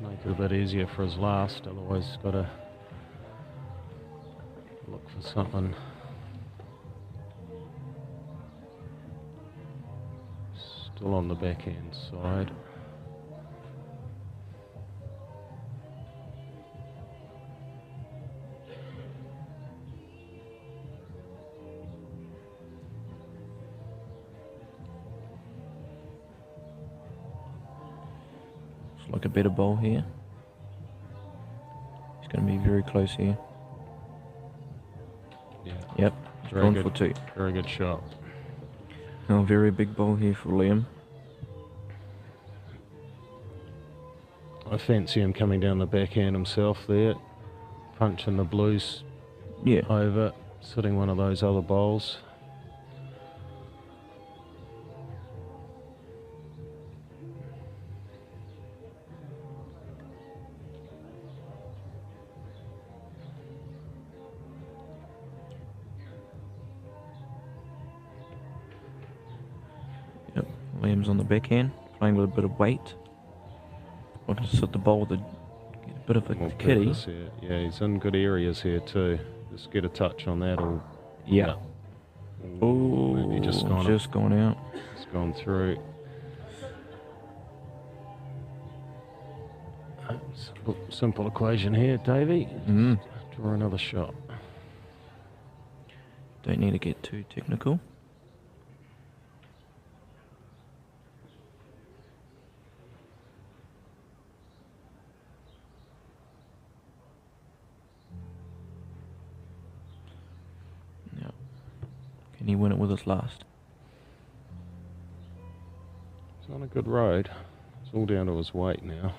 Make it a bit easier for his last, otherwise he's got to look for something. Still on the backhand side. Like a better bowl here. He's going to be very close here. Yeah. Yep. He's gone for 2. Very good shot. Oh, very big bowl here for Liam. I fancy him coming down the backhand himself there, punching the blues over, sitting one of those other bowls. Liam's on the backhand, playing with a bit of weight. I can sit the bowl with get a bit of a kitty. Yeah, he's in good areas here too. Just get a touch on that or... Yeah. Oh, maybe just gone out. It's gone through. Simple equation here, Davey. Draw another shot. Don't need to get too technical. Can he win it with his last? He's on a good road. It's all down to his weight now.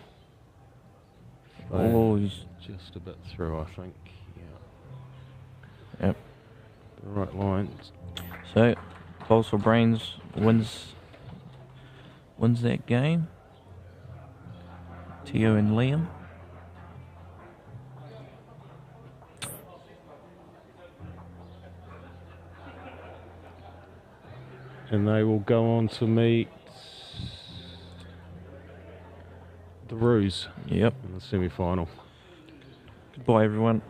Oh, he's just a bit through, I think. Yep. The right lines. So, Bowls for Brains wins that game. Tio and Liam. And they will go on to meet the Roos. Yep. In the semi-final. Goodbye, everyone.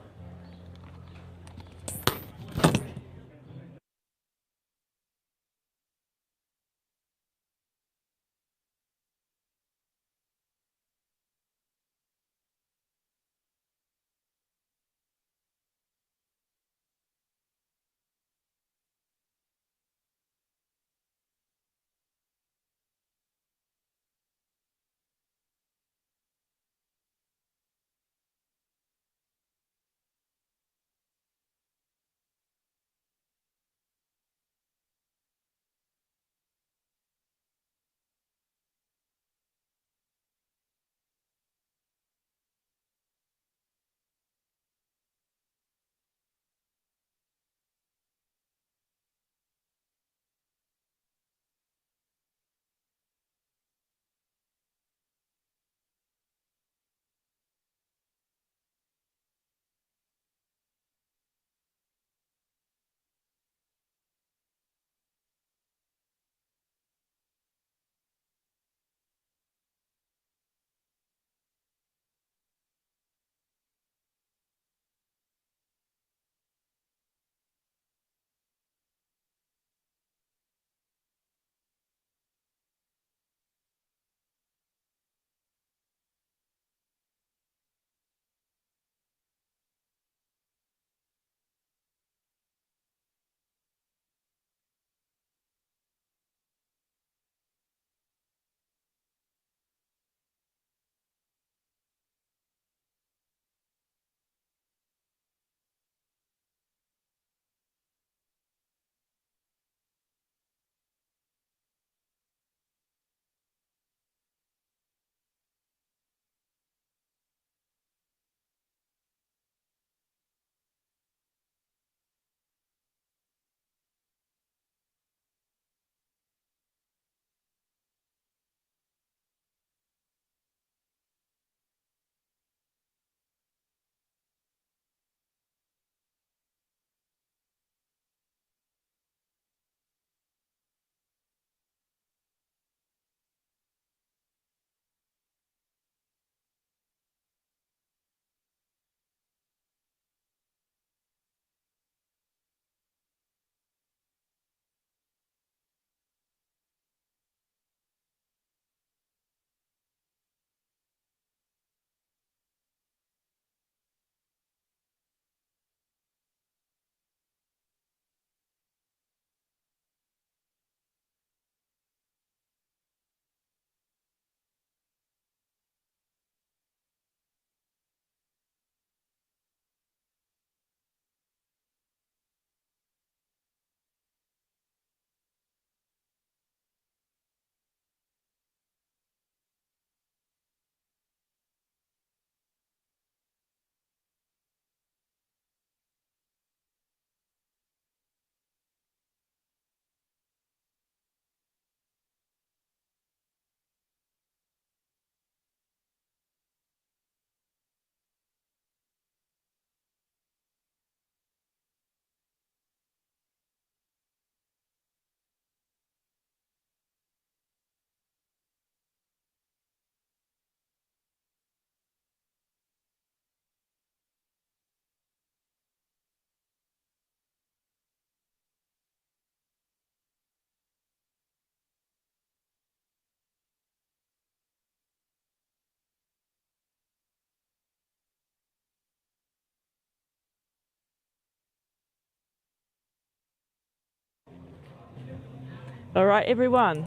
All right, everyone.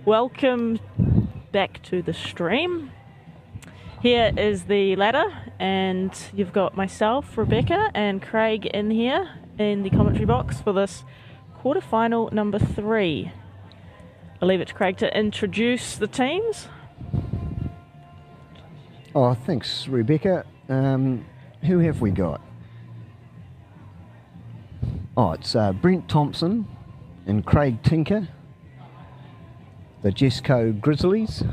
Welcome back to the stream. Here is the ladder, and you've got myself, Rebecca, and Craig in here in the commentary box for this quarterfinal number 3. I'll leave it to Craig to introduce the teams. Oh, thanks, Rebecca. Who have we got? Oh, it's Brent Thompson and Craig Tinker, the Jesco Grizzlies.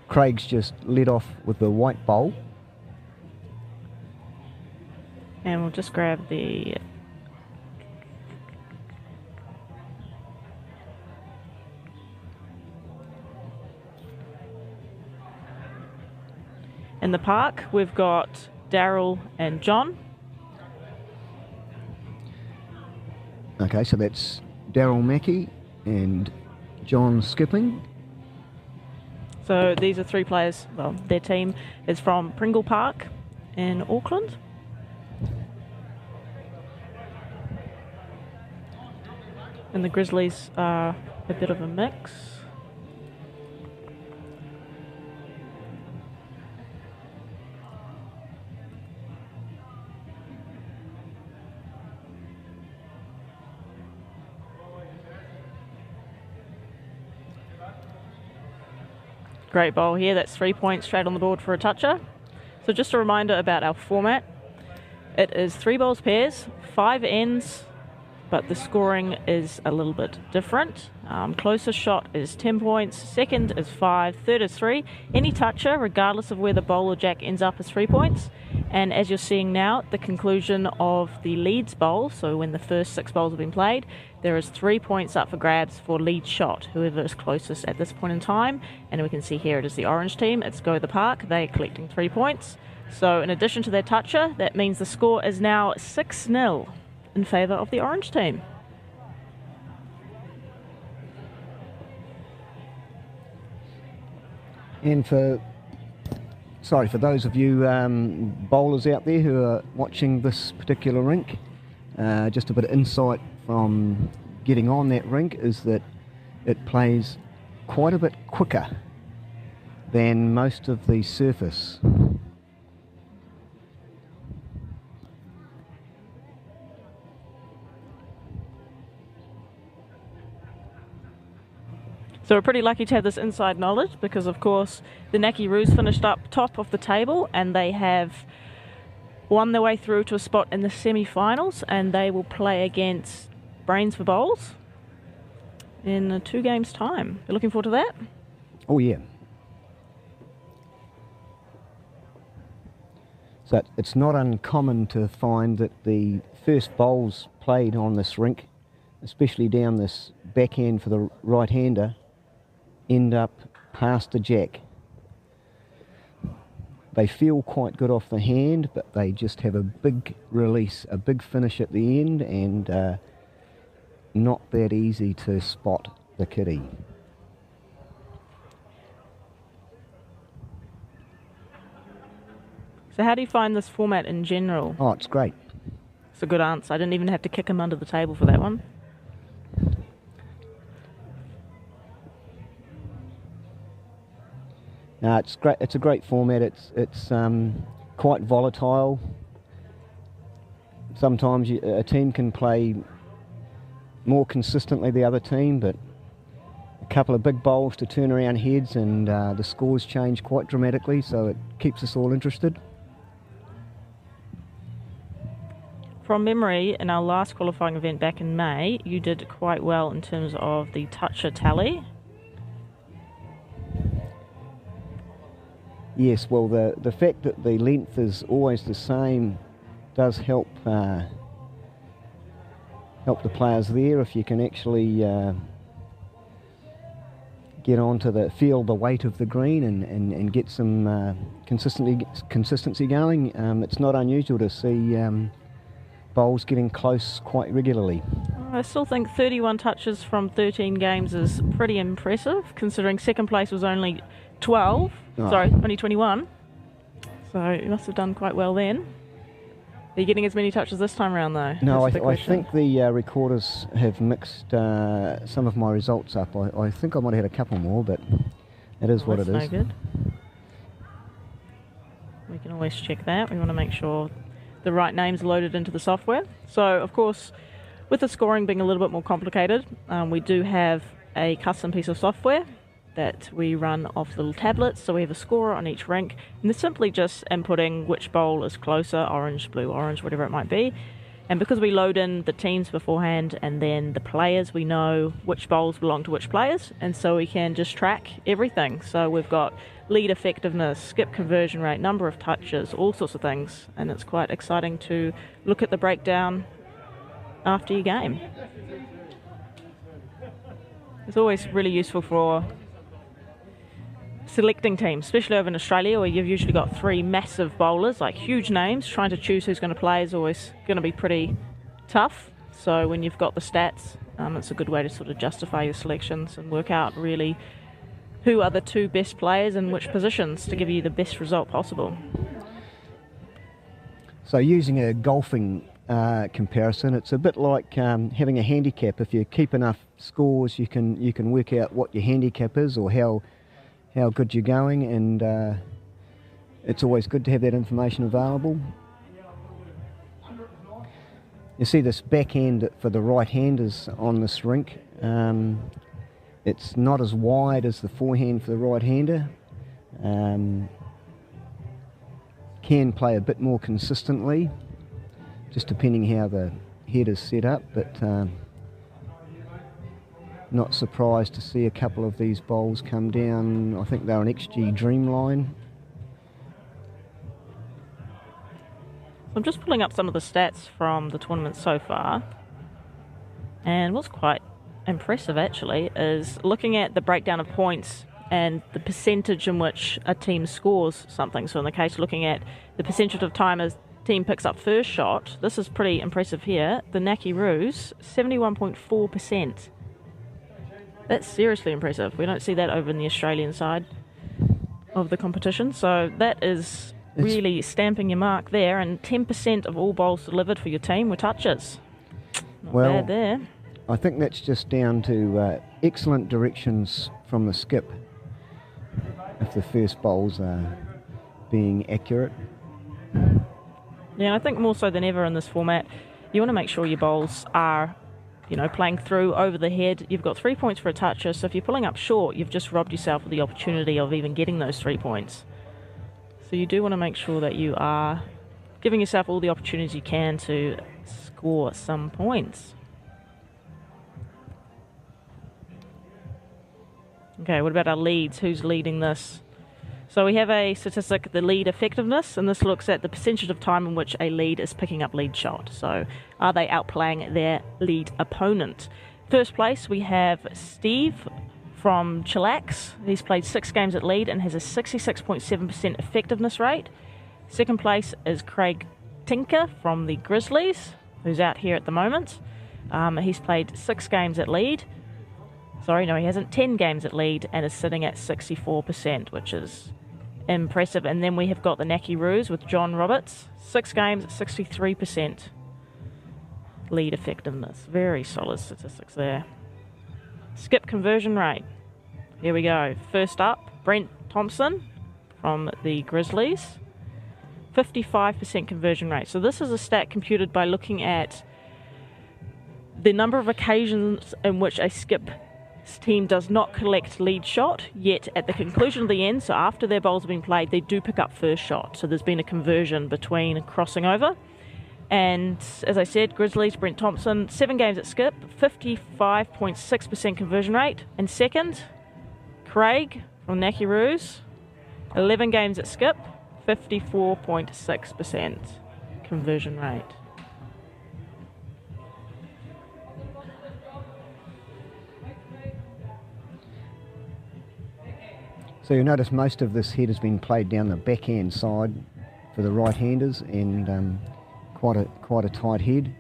Craig's just led off with the white bowl. And we'll just grab the... In the park, we've got Daryl and John. Okay, so that's Daryl Mackey and John Skipping. So these are 3 players. Well, their team is from Pringle Park in Auckland. And the Grizzlies are a bit of a mix. Great bowl here, that's 3 points straight on the board for a toucher. So just a reminder about our format. It is 3 bowls pairs, 5 ends, but the scoring is a little bit different. Closest shot is 10 points, second is 5, third is 3. Any toucher, regardless of where the bowl or jack ends up, is 3 points. And as you're seeing now, at the conclusion of the leads bowl, so when the first 6 bowls have been played, there is 3 points up for grabs for lead shot, whoever is closest at this point in time. And we can see here it is the orange team, it's Go the Park, they're collecting 3 points. So in addition to their toucher, that means the score is now 6-0 in favour of the orange team. And for those of you bowlers out there who are watching this particular rink, just a bit of insight from getting on that rink is that it plays quite a bit quicker than most of the surface. So we're pretty lucky to have this inside knowledge because, of course, the Naki-Roos finished up top of the table and they have won their way through to a spot in the semi-finals, and they will play against Brains for Bowls in 2 games' time. You're looking forward to that? Oh, yeah. So it's not uncommon to find that the first bowls played on this rink, especially down this backhand for the right-hander, end up past the jack. They feel quite good off the hand, but they just have a big release, a big finish at the end, and not that easy to spot the kitty. So how do you find this format in general? Oh, it's great. It's a good answer. I didn't even have to kick him under the table for that one. No, it's great. It's a great format. It's quite volatile. Sometimes a team can play more consistently the other team, but a couple of big bowls to turn around heads and the scores change quite dramatically, so it keeps us all interested. From memory, in our last qualifying event back in May, you did quite well in terms of the toucher tally. Yes, well, the fact that the length is always the same does help help the players there if you can actually get onto feel the weight of the green and get some consistency going. It's not unusual to see bowls getting close quite regularly. I still think 31 touches from 13 games is pretty impressive, considering second place was only 12. Oh. Sorry, only 21. So you must have done quite well then. Are you getting as many touches this time around, though? No, That's the I question. think the recorders have mixed some of my results up. I think I might have had a couple more, but it is what it That's is. no good. We can always check that. We want to make sure the right name's loaded into the software. So, of course, with the scoring being a little bit more complicated, we do have a custom piece of software that we run off little tablets. So we have a scorer on each rink, and they're simply just inputting which bowl is closer, orange, blue, orange, whatever it might be. And because we load in the teams beforehand and then the players, we know which bowls belong to which players, and so we can just track everything. So we've got lead effectiveness, skip conversion rate, number of touches, all sorts of things, and it's quite exciting to look at the breakdown after your game. It's always really useful for selecting teams, especially over in Australia where you've usually got three massive bowlers, like huge names. Trying to choose who's going to play is always going to be pretty tough. So when you've got the stats, it's a good way to sort of justify your selections and work out really who are the two best players in which positions to give you the best result possible. So using a golfing comparison, it's a bit like having a handicap. If you keep enough scores, you can work out what your handicap is or how good you're going, and it's always good to have that information available. You see this backhand for the right-handers on this rink. It's not as wide as the forehand for the right-hander. Can play a bit more consistently, just depending how the head is set up, but not surprised to see a couple of these bowls come down. I think they're an XG Dreamline. I'm just pulling up some of the stats from the tournament so far, and what's quite impressive actually is looking at the breakdown of points and the percentage in which a team scores something. So in the case looking at the percentage of time a team picks up first shot, this is pretty impressive here. The Naki Roos, 71.4%. That's seriously impressive. We don't see that over in the Australian side of the competition. So that is really stamping your mark there. And 10% of all bowls delivered for your team were touches. Not bad there. I think that's just down to excellent directions from the skip if the first bowls are being accurate. Yeah, I think more so than ever in this format, you want to make sure your bowls are playing through over the head. You've got 3 points for a toucher, so if you're pulling up short, you've just robbed yourself of the opportunity of even getting those 3 points. So you do want to make sure that you are giving yourself all the opportunities you can to score some points. Okay, what about our leads? Who's leading this? So we have a statistic, the lead effectiveness, and this looks at the percentage of time in which a lead is picking up lead shot. So are they outplaying their lead opponent? First place, we have Steve from Chillax. He's played 6 games at lead and has a 66.7% effectiveness rate. Second place is Craig Tinker from the Grizzlies, who's out here at the moment. He's played 6 games at lead. Sorry, no, he hasn't. 10 games at lead and is sitting at 64%, which is impressive. And then we have got the Naki Roos with John Roberts. 6 games, 63% lead effectiveness. Very solid statistics there. Skip conversion rate. Here we go. First up, Brent Thompson from the Grizzlies. 55% conversion rate. So this is a stat computed by looking at the number of occasions in which a skip team does not collect lead shot, yet at the conclusion of the end, so after their bowls have been played, they do pick up first shot. So there's been a conversion between crossing over. And as I said, Grizzlies, Brent Thompson, 7 games at skip, 55.6% conversion rate. And second, Craig from Naki Roos, 11 games at skip, 54.6% conversion rate. So you'll notice most of this head has been played down the backhand side for the right-handers, and quite a tight head.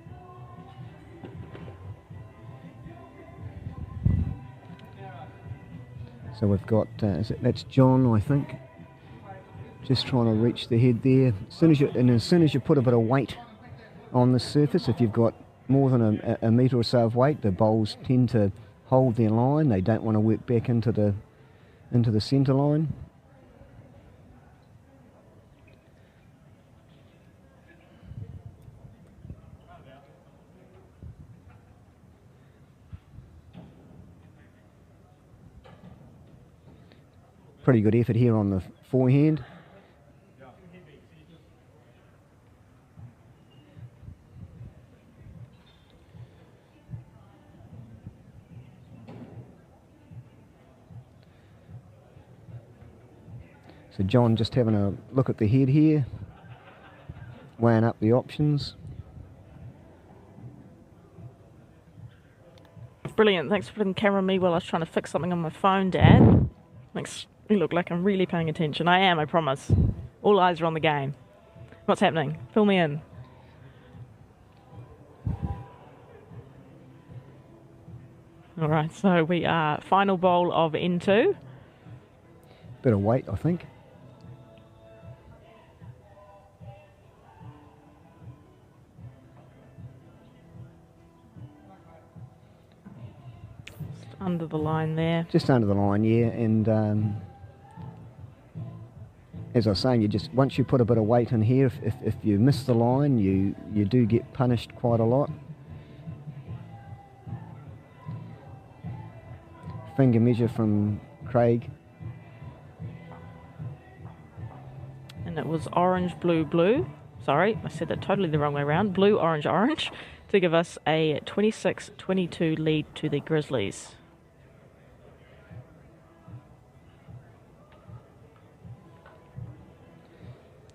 So we've got that's John, I think, just trying to reach the head there. As soon as you put a bit of weight on this surface. If you've got more than a metre or so of weight, the bowls tend to hold their line. They don't want to work back into the centre line. Pretty good effort here on the forehand. So John just having a look at the head here, weighing up the options. Brilliant. Thanks for putting the camera on me while I was trying to fix something on my phone, Dad. Makes me look like I'm really paying attention. I am, I promise. All eyes are on the game. What's happening? Fill me in. All right, so we are final bowl of N2. Bit of weight, I think. Just under the line there. Just under the line, yeah. And as I was saying, once you put a bit of weight in here, if you miss the line, you do get punished quite a lot. Finger measure from Craig. And it was orange, blue, blue. Sorry, I said that totally the wrong way around. Blue, orange, orange to give us a 26-22 lead to the Grizzlies.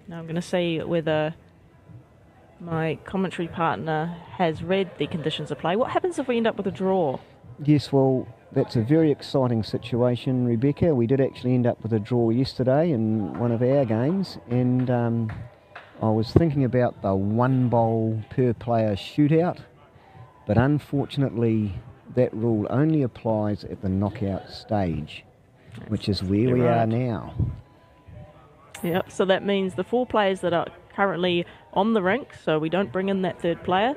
Now I'm going to see whether my commentary partner has read the conditions of play. What happens if we end up with a draw? Yes, well, that's a very exciting situation, Rebecca. We did actually end up with a draw yesterday in one of our games, and I was thinking about the one bowl per player shootout, but unfortunately that rule only applies at the knockout stage, which is where we are now. Yep, so that means the 4 players that are currently on the rink, so we don't bring in that third player,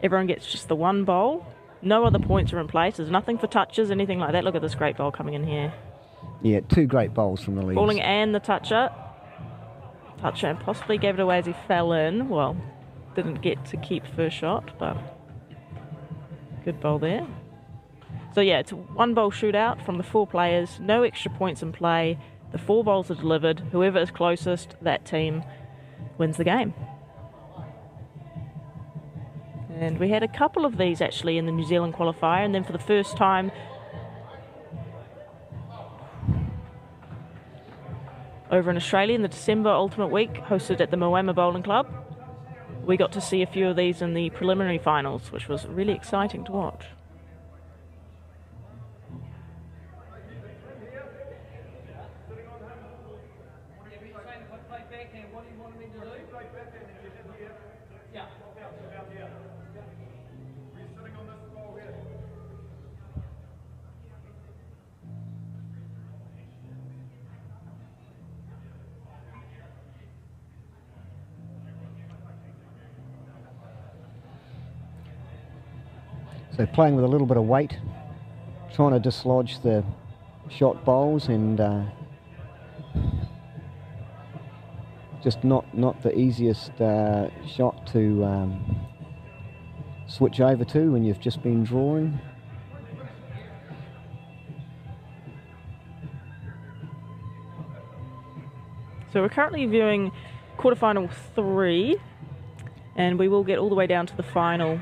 everyone gets just the one bowl. No other points are in place. There's nothing for touches, anything like that. Look at this great bowl coming in here. Yeah, 2 great bowls from the leads. Falling and the toucher. Toucher and possibly gave it away as he fell in. Well, didn't get to keep first shot, but good bowl there. So yeah, it's a one bowl shootout from the 4 players. No extra points in play. The 4 bowls are delivered. Whoever is closest, that team wins the game. And we had a couple of these actually in the New Zealand qualifier, and then for the first time over in Australia in the December Ultimate Week hosted at the Moama Bowling Club, we got to see a few of these in the preliminary finals, which was really exciting to watch. So playing with a little bit of weight, trying to dislodge the shot bowls, and just not the easiest shot to switch over to when you've just been drawing. So we're currently viewing quarterfinal 3, and we will get all the way down to the final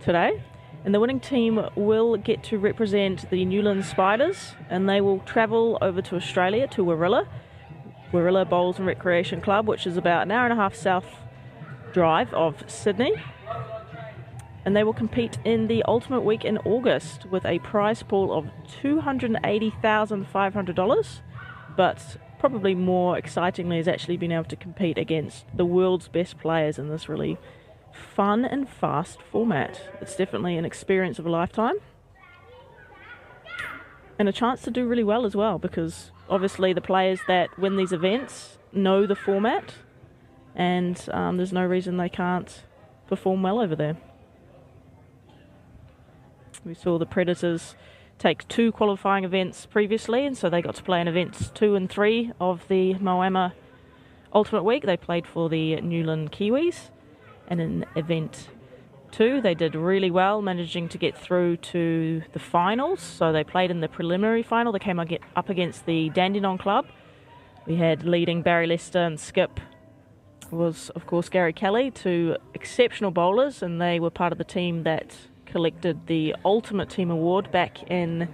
today. And the winning team will get to represent the Newland Spiders, and they will travel over to Australia to Warilla Bowls and Recreation Club, which is about an hour and a half south drive of Sydney. And they will compete in the Ultimate Week in August with a prize pool of $280,500. But probably more excitingly is actually being able to compete against the world's best players in this really fun and fast format. It's definitely an experience of a lifetime, and a chance to do really well as well, because obviously the players that win these events know the format, and there's no reason they can't perform well over there. We saw the Predators take 2 qualifying events previously, and so they got to play in events 2 and 3 of the Moama Ultimate Week. They played for the Newland Kiwis, and in event 2 they did really well, managing to get through to the finals. So they played in the preliminary final. They came up against the Dandenong Club. We had leading Barry Lester and Skip was, of course, Gary Kelly, 2 exceptional bowlers, and they were part of the team that collected the Ultimate Team Award back in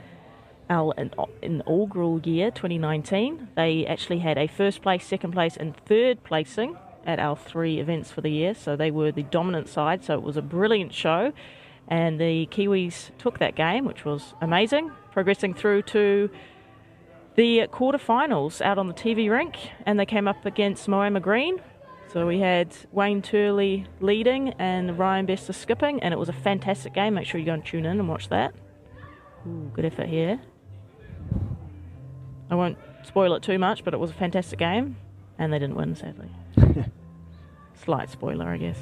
our inaugural year, 2019. They actually had a first place, second place, and third placing at our 3 events for the year, so they were the dominant side, so it was a brilliant show, and the Kiwis took that game, which was amazing, progressing through to the quarterfinals out on the TV rink, and they came up against Moama Green. So we had Wayne Turley leading and Ryan Bester skipping, and it was a fantastic game. Make sure you go and tune in and watch that. Ooh, good effort here. I won't spoil it too much, but it was a fantastic game, and they didn't win, sadly. Slight spoiler, I guess.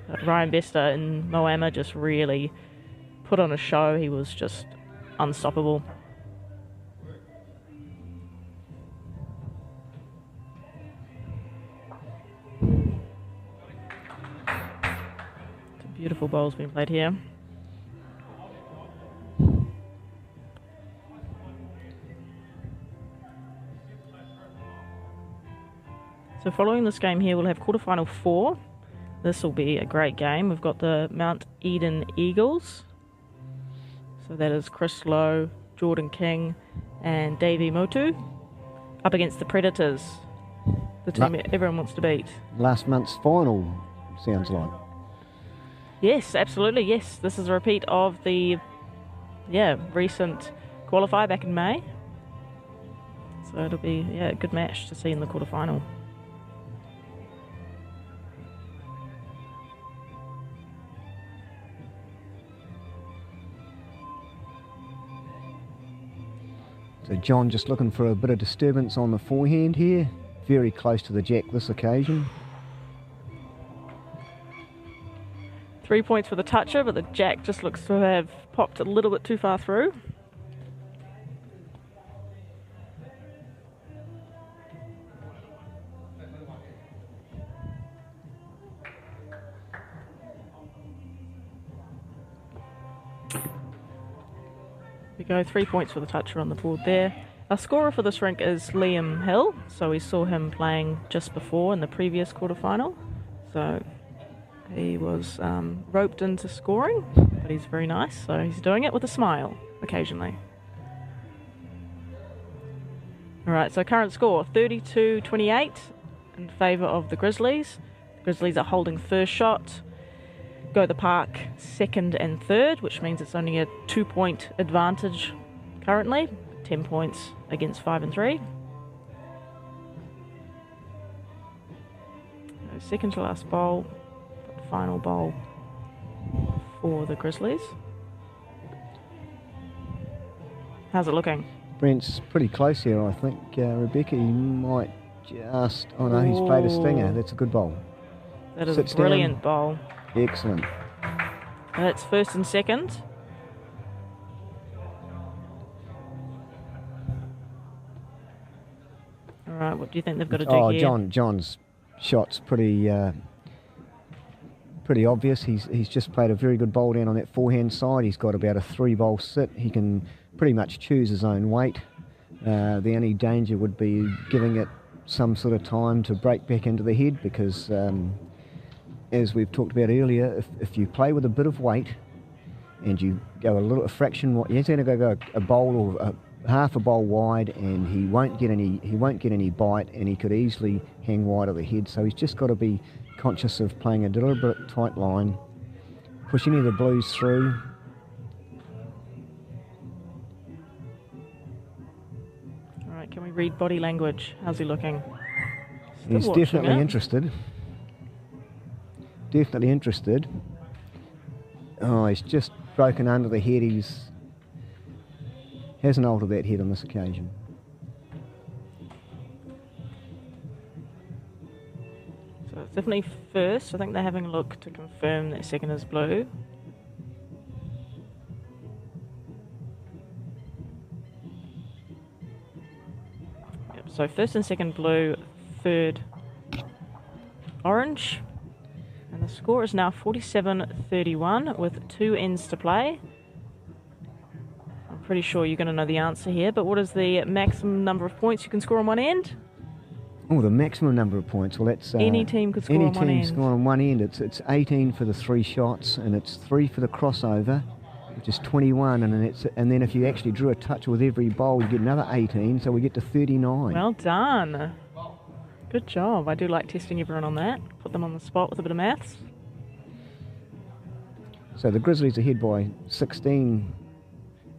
But Ryan Bester in Moama just really put on a show. He was just unstoppable. Beautiful bowls being played here. So following this game here, we'll have quarterfinal 4. This will be a great game. We've got the Mount Eden Eagles. So that is Chris Lowe, Jordan King, and Davey Motu up against the Predators, the team everyone wants to beat. Last month's final, sounds like. Yes, absolutely, yes. This is a repeat of the recent qualifier back in May. So it'll be a good match to see in the quarterfinal. So John just looking for a bit of disturbance on the forehand here. Very close to the jack this occasion. 3 points for the toucher, but the jack just looks to have popped a little bit too far through. We go 3 points for the toucher on the board there. Our scorer for this rink is Liam Hill, so we saw him playing just before in the previous quarterfinal. So he was roped into scoring, but he's very nice, so he's doing it with a smile occasionally. Alright, so current score 32-28 in favour of the Grizzlies. The Grizzlies are holding first shot, Go the Park second and third, which means it's only a 2-point advantage currently, 10 points against 5 and 3. Second to last bowl, final bowl for the Grizzlies. How's it looking? Brent's pretty close here, I think. Rebecca, he might just... Oh no, he's played a stinger. That's a good bowl. That is a brilliant bowl. Excellent. That's first and second. Alright, what do you think they've got to do here? John's shot's pretty obvious. He's just played a very good bowl down on that forehand side. He's got about a 3-bowl sit. He can pretty much choose his own weight. The only danger would be giving it some sort of time to break back into the head, because as we've talked about earlier, if you play with a bit of weight and you go a fraction, he's going to go a bowl or half a bowl wide, and he won't get any bite, and he could easily hang wide of the head. So he's just got to be conscious of playing a deliberate tight line, push any of the blues through. All right, can we read body language? How's he looking? He's definitely interested. Definitely interested. Oh, he's just broken under the head. He's hasn't altered that head on this occasion. So definitely first. I think they're having a look to confirm that second is blue. Yep, so first and second blue, third orange. And the score is now 47-31 with 2 ends to play. I'm pretty sure you're going to know the answer here, but what is the maximum number of points you can score on one end? Oh, the maximum number of points. Well, that's any team could score on one end. Any team score on one end. It's 18 for the 3 shots, and it's 3 for the crossover, which is 21, and then if you actually drew a touch with every bowl, you get another 18, so we get to 39. Well done. Good job. I do like testing everyone on that. Put them on the spot with a bit of maths. So the Grizzlies are ahead by 16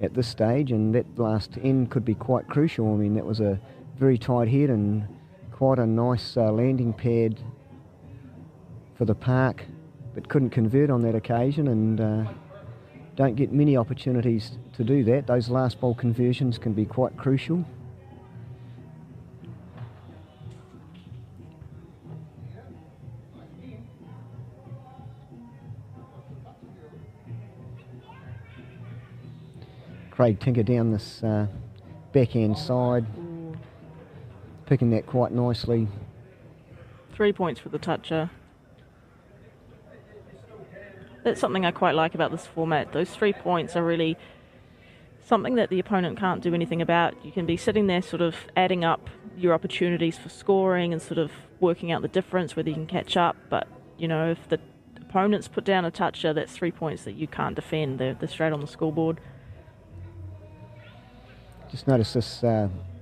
at this stage, and that last end could be quite crucial. I mean, that was a very tight head and quite a nice landing pad for the park, but couldn't convert on that occasion, and don't get many opportunities to do that. Those last ball conversions can be quite crucial. Craig Tinker down this backhand side, picking that quite nicely. 3 points for the toucher. That's something I quite like about this format. Those 3 points are really something that the opponent can't do anything about. You can be sitting there sort of adding up your opportunities for scoring and sort of working out the difference, whether you can catch up. But, you know, if the opponents put down a toucher, that's 3 points that you can't defend. They're straight on the scoreboard. Just notice this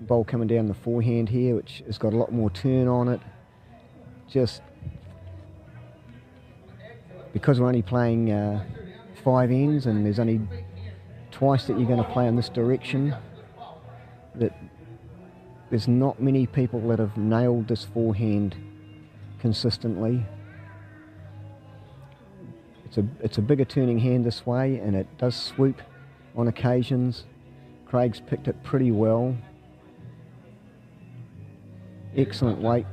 ball coming down the forehand here, which has got a lot more turn on it. Just because we're only playing 5 ends and there's only twice that you're going to play in this direction, that there's not many people that have nailed this forehand consistently. It's a bigger turning hand this way, and it does swoop on occasions. Craig's picked it pretty well. Excellent weight.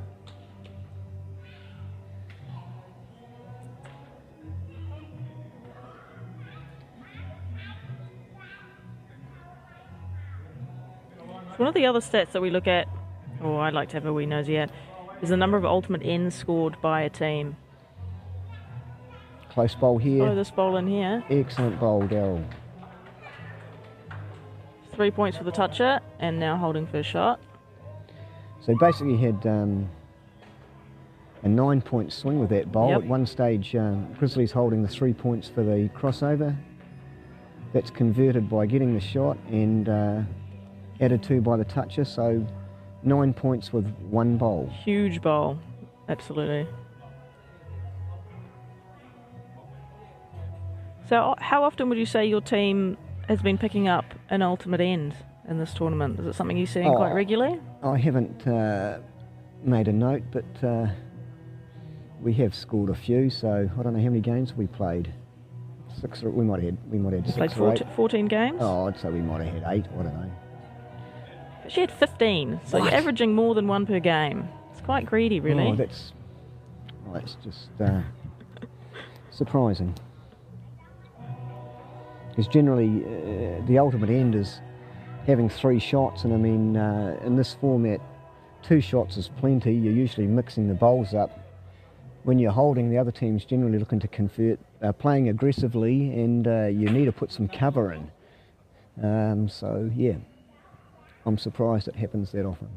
One of the other stats that we look at, or I'd like to have a wee nosy at, is the number of ultimate ends scored by a team. Close bowl here. Oh, this bowl in here. Excellent bowl, Daryl. 3 points for the toucher, and now holding first shot. So basically you had a 9-point swing with that bowl. Yep. At one stage, Grizzlies holding the 3 points for the crossover. That's converted by getting the shot and added to by the toucher, so 9 points with 1 bowl. Huge bowl, absolutely. So how often would you say your team has been picking up an ultimate end in this tournament? Is it something you're seeing quite regularly? I haven't made a note, but we have scored a few, so I don't know how many games we played. 6 or we might have had 6 or 8. 14 games? Oh, I'd say we might have had 8, I don't know. She had 15, so What? you're averaging more than 1 per game. It's quite greedy, really. Oh, that's just surprising. Because generally the ultimate end is having 3 shots, and I mean in this format 2 shots is plenty. You're usually mixing the bowls up. When you're holding, the other team's generally looking to convert, playing aggressively, and you need to put some cover in. So yeah, I'm surprised it happens that often.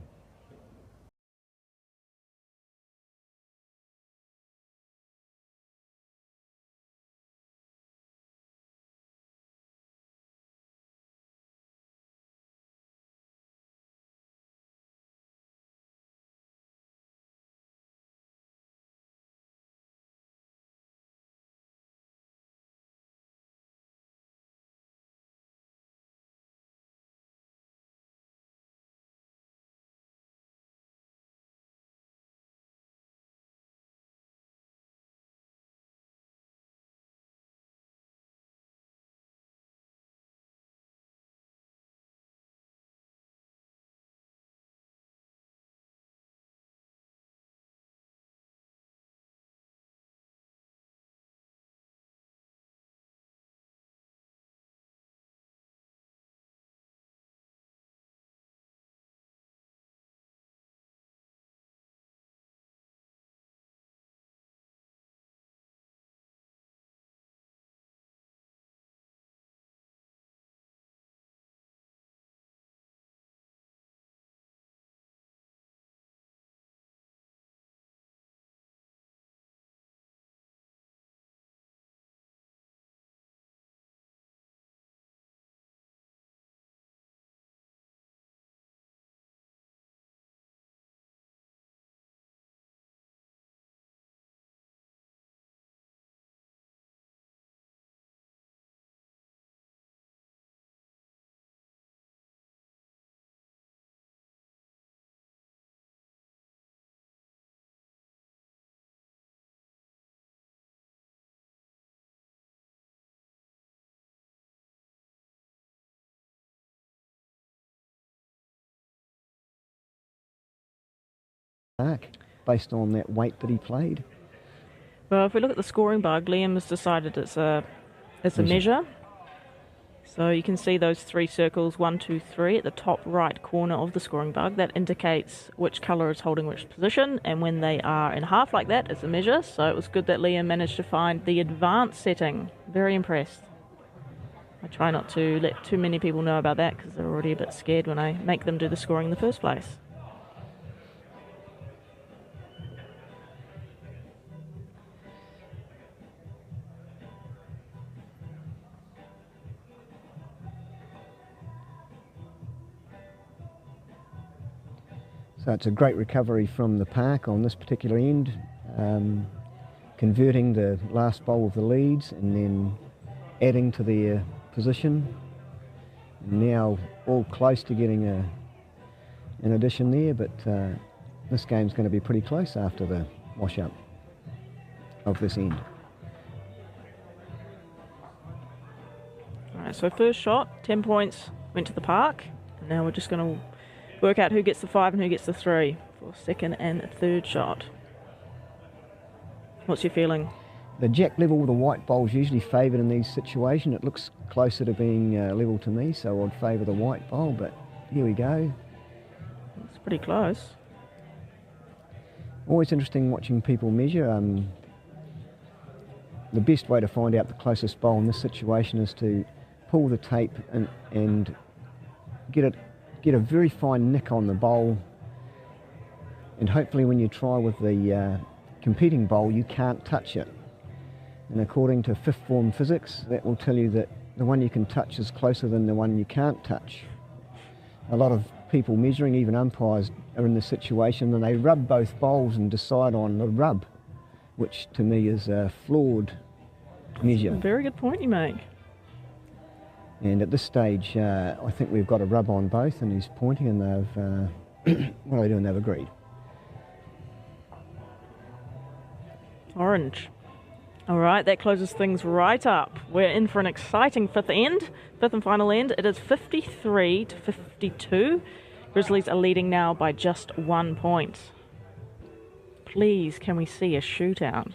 park based on that weight that he played. Well, if we look at the scoring bug, Liam has decided it's a measure. So you can see those 3 circles, 1, 2, 3, at the top right corner of the scoring bug. That indicates which colour is holding which position, and when they are in half like that, it's a measure. So it was good that Liam managed to find the advanced setting. Very impressed. I try not to let too many people know about that because they're already a bit scared when I make them do the scoring in the first place. So it's a great recovery from the park on this particular end, converting the last bowl of the leads and then adding to their position. And now all close to getting an addition there, but this game's going to be pretty close after the wash-up of this end. All right, so first shot, 10 points went to the park, and now we're just going to work out who gets the 5 and who gets the 3 for second and third shot. What's your feeling? The jack level with the white bowl's usually favoured in these situations. It looks closer to being level to me, so I'd favour the white bowl, but here we go. It's pretty close. Always interesting watching people measure. The best way to find out the closest bowl in this situation is to pull the tape and get a very fine nick on the bowl, and hopefully when you try with the competing bowl you can't touch it. And according to fifth form physics, that will tell you that the one you can touch is closer than the one you can't touch. A lot of people measuring, even umpires, are in this situation and they rub both bowls and decide on the rub, which to me is a flawed measure. That's a very good point you make. And at this stage, I think we've got a rub on both, and he's pointing, and they've what are they doing? They've agreed. Orange. All right, that closes things right up. We're in for an exciting fifth and final end. It is 53 to 52. Grizzlies are leading now by just 1 point. Please, can we see a shootout?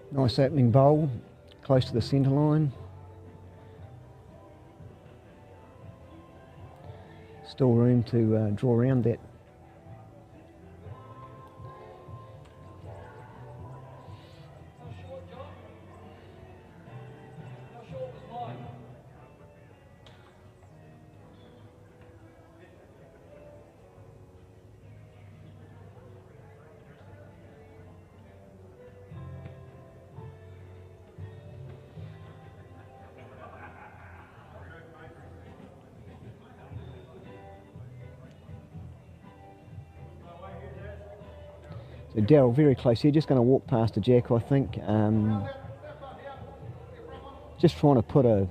Nice opening bowl, close to the centre line. Still room to draw around that. So Daryl very close here, just going to walk past the jack, I think. Just trying to put a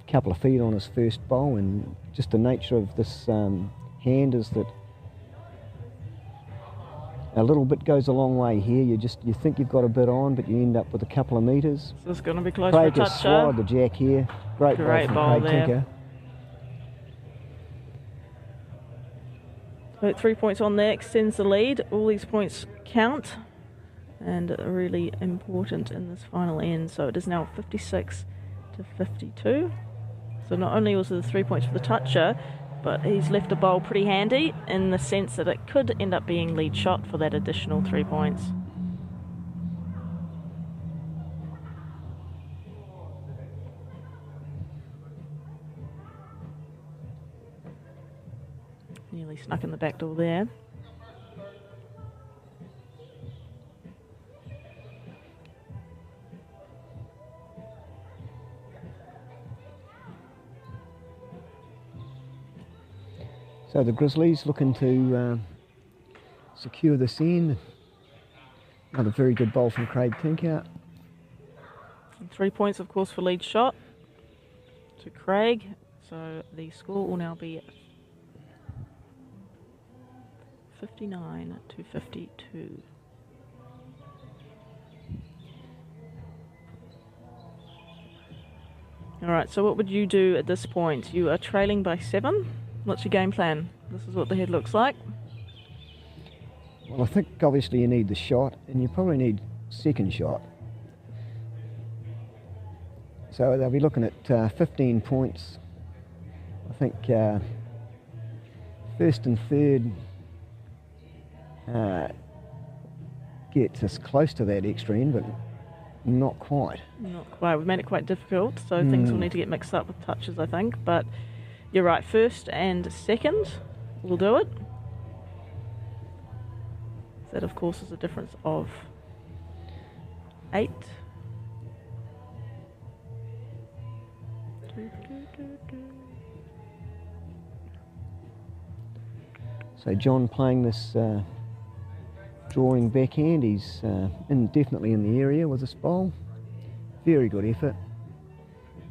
couple of feet on his first bowl, and just the nature of this hand is that a little bit goes a long way here. You think you've got a bit on, but you end up with a couple of metres. So it's going to be close Craig for a has toucher. swallowed the jack here. Great Great ball ball from Craig there. Tinker. So 3 points on there, extends the lead. All these points count and are really important in this final end. So it is now 56 to 52. So not only was it the 3 points for the toucher, but he's left a bowl pretty handy in the sense that it could end up being lead shot for that additional 3 points. Nearly snuck in the back door there. So the Grizzlies looking to secure this end. Another very good bowl from Craig Tinkout. And 3 points, of course, for lead shot to Craig. So the score will now be 59 to 52. All right, so what would you do at this point? You are trailing by 7. What's your game plan? This is what the head looks like. Well, I think obviously you need the shot, and you probably need second shot. So they'll be looking at 15 points. I think first and third gets us close to that extra end, but not quite. Not quite. We've made it quite difficult, so things will need to get mixed up with touches, I think. But you're right, first and second will do it. That, of course, is a difference of 8. So John playing this drawing backhand. He's definitely in the area with this bowl. Very good effort.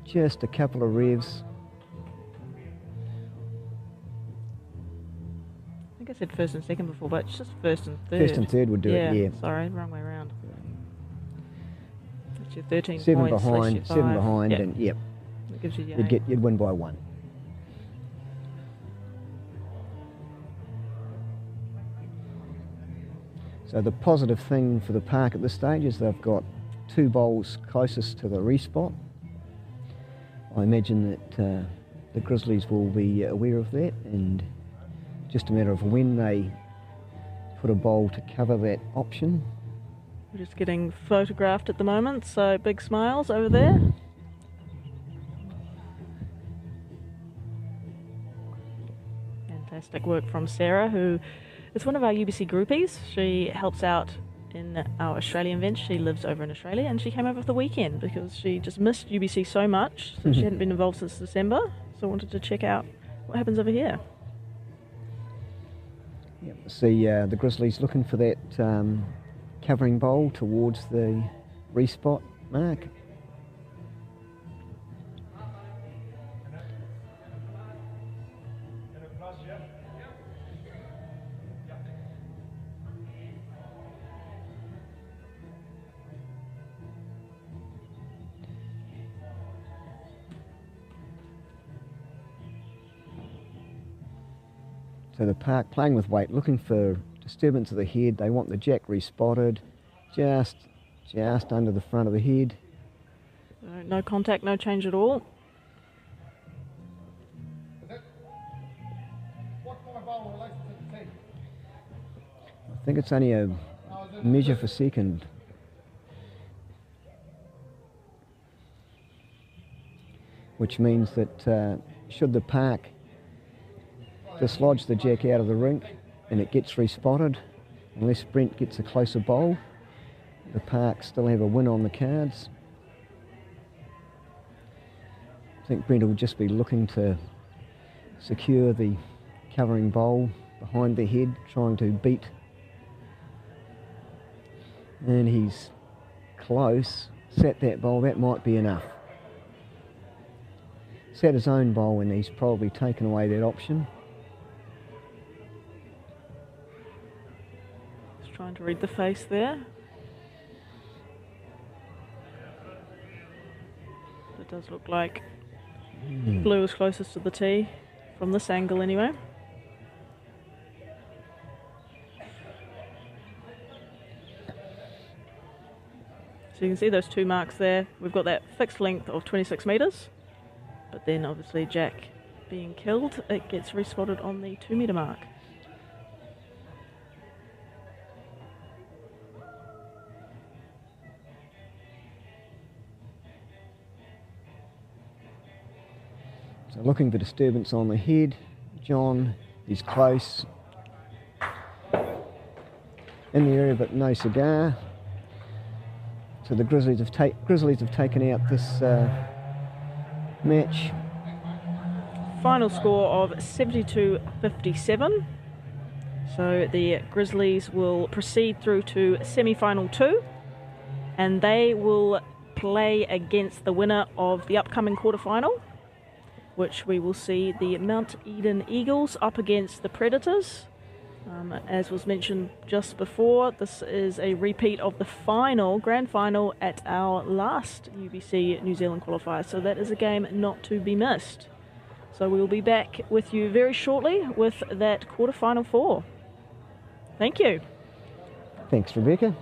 Just a couple of revs. I think I said first and second before, but it's just first and third. First and third would do it, yeah. Sorry, wrong way around. That's your 13 7 points. behind, your 7 5. behind, Yep. and yep. That gives you your 8. You'd win by 1. So the positive thing for the park at this stage is they've got 2 bowls closest to the respot. I imagine that the Grizzlies will be aware of that, and just a matter of when they put a bowl to cover that option. We're just getting photographed at the moment, so big smiles over there. Fantastic work from Sarah, who is one of our UBC groupies. She helps out in our Australian events. She lives over in Australia, and she came over for the weekend because she just missed UBC so much since she hadn't been involved since December, so wanted to check out what happens over here. Yep. See the Grizzlies looking for that covering bowl towards the respot mark. So the park playing with weight, looking for disturbance of the head. They want the jack respotted, just under the front of the head. No contact, no change at all. I think it's only a measure for second. Which means that should the park dislodge the jack out of the rink and it gets respotted, unless Brent gets a closer bowl, the park still have a win on the cards. I think Brent will just be looking to secure the covering bowl behind the head, trying to beat. And he's close, sat that bowl, that might be enough. Sat his own bowl and he's probably taken away that option. Trying to read the face there. It does look like blue is closest to the tee from this angle anyway. So you can see those 2 marks there. We've got that fixed length of 26 metres, but then obviously Jack being killed, it gets respotted on the 2 metre mark. So looking for disturbance on the head. John is close in the area, but no cigar. So the Grizzlies have taken out this match. final score of 72-57. So the Grizzlies will proceed through to semi-final 2, and they will play against the winner of the upcoming quarterfinal, which we will see the Mount Eden Eagles up against the Predators. As was mentioned just before, this is a repeat of the grand final at our last UBC New Zealand qualifier, so that is a game not to be missed. So we will be back with you very shortly with that quarterfinal 4. Thank you. Thanks, Rebecca.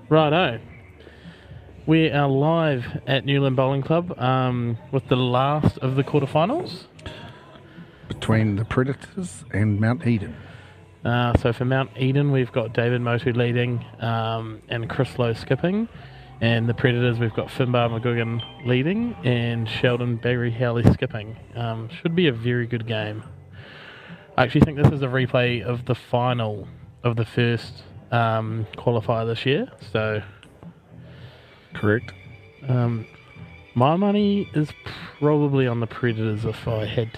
Righto. We are live at Newland Bowling Club with the last of the quarterfinals. Between the Predators and Mount Eden. So for Mount Eden, we've got David Motu leading and Chris Lowe skipping. And the Predators, we've got Finbar McGugan leading and Sheldon Barry Howley skipping. Should be a very good game. I actually think this is a replay of the final of the first qualifier this year. So, correct. My money is probably on the Predators if I had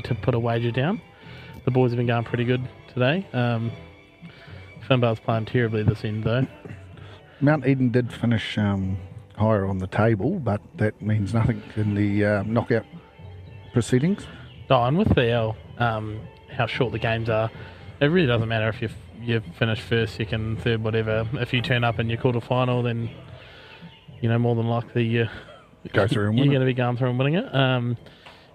to put a wager down. The boys have been going pretty good today. Finbar's playing terribly this end though. Mount Eden did finish higher on the table, but that means nothing in the knockout proceedings. Oh, and with the how short the games are, it really doesn't matter if you finish first, second, third, whatever. If you turn up in your quarterfinal, then more than likely you're going to be going through and winning it.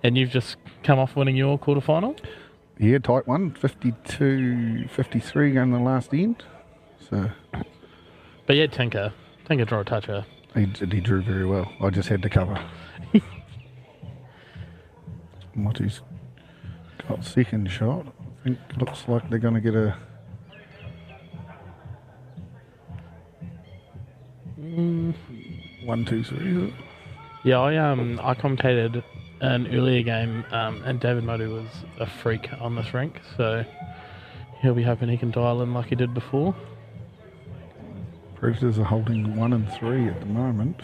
And you've just come off winning your quarterfinal. Yeah, tight one, 52-53 on the last end. So. But yeah, Tinker draw a toucher. He drew very well. I just had to cover. Motu's got second shot. I think looks like they're going to get a... 1, 2, 3, is it? Yeah, I commentated an earlier game, and David Motu was a freak on this rink, so he'll be hoping he can dial in like he did before. Predators are holding 1 and 3 at the moment.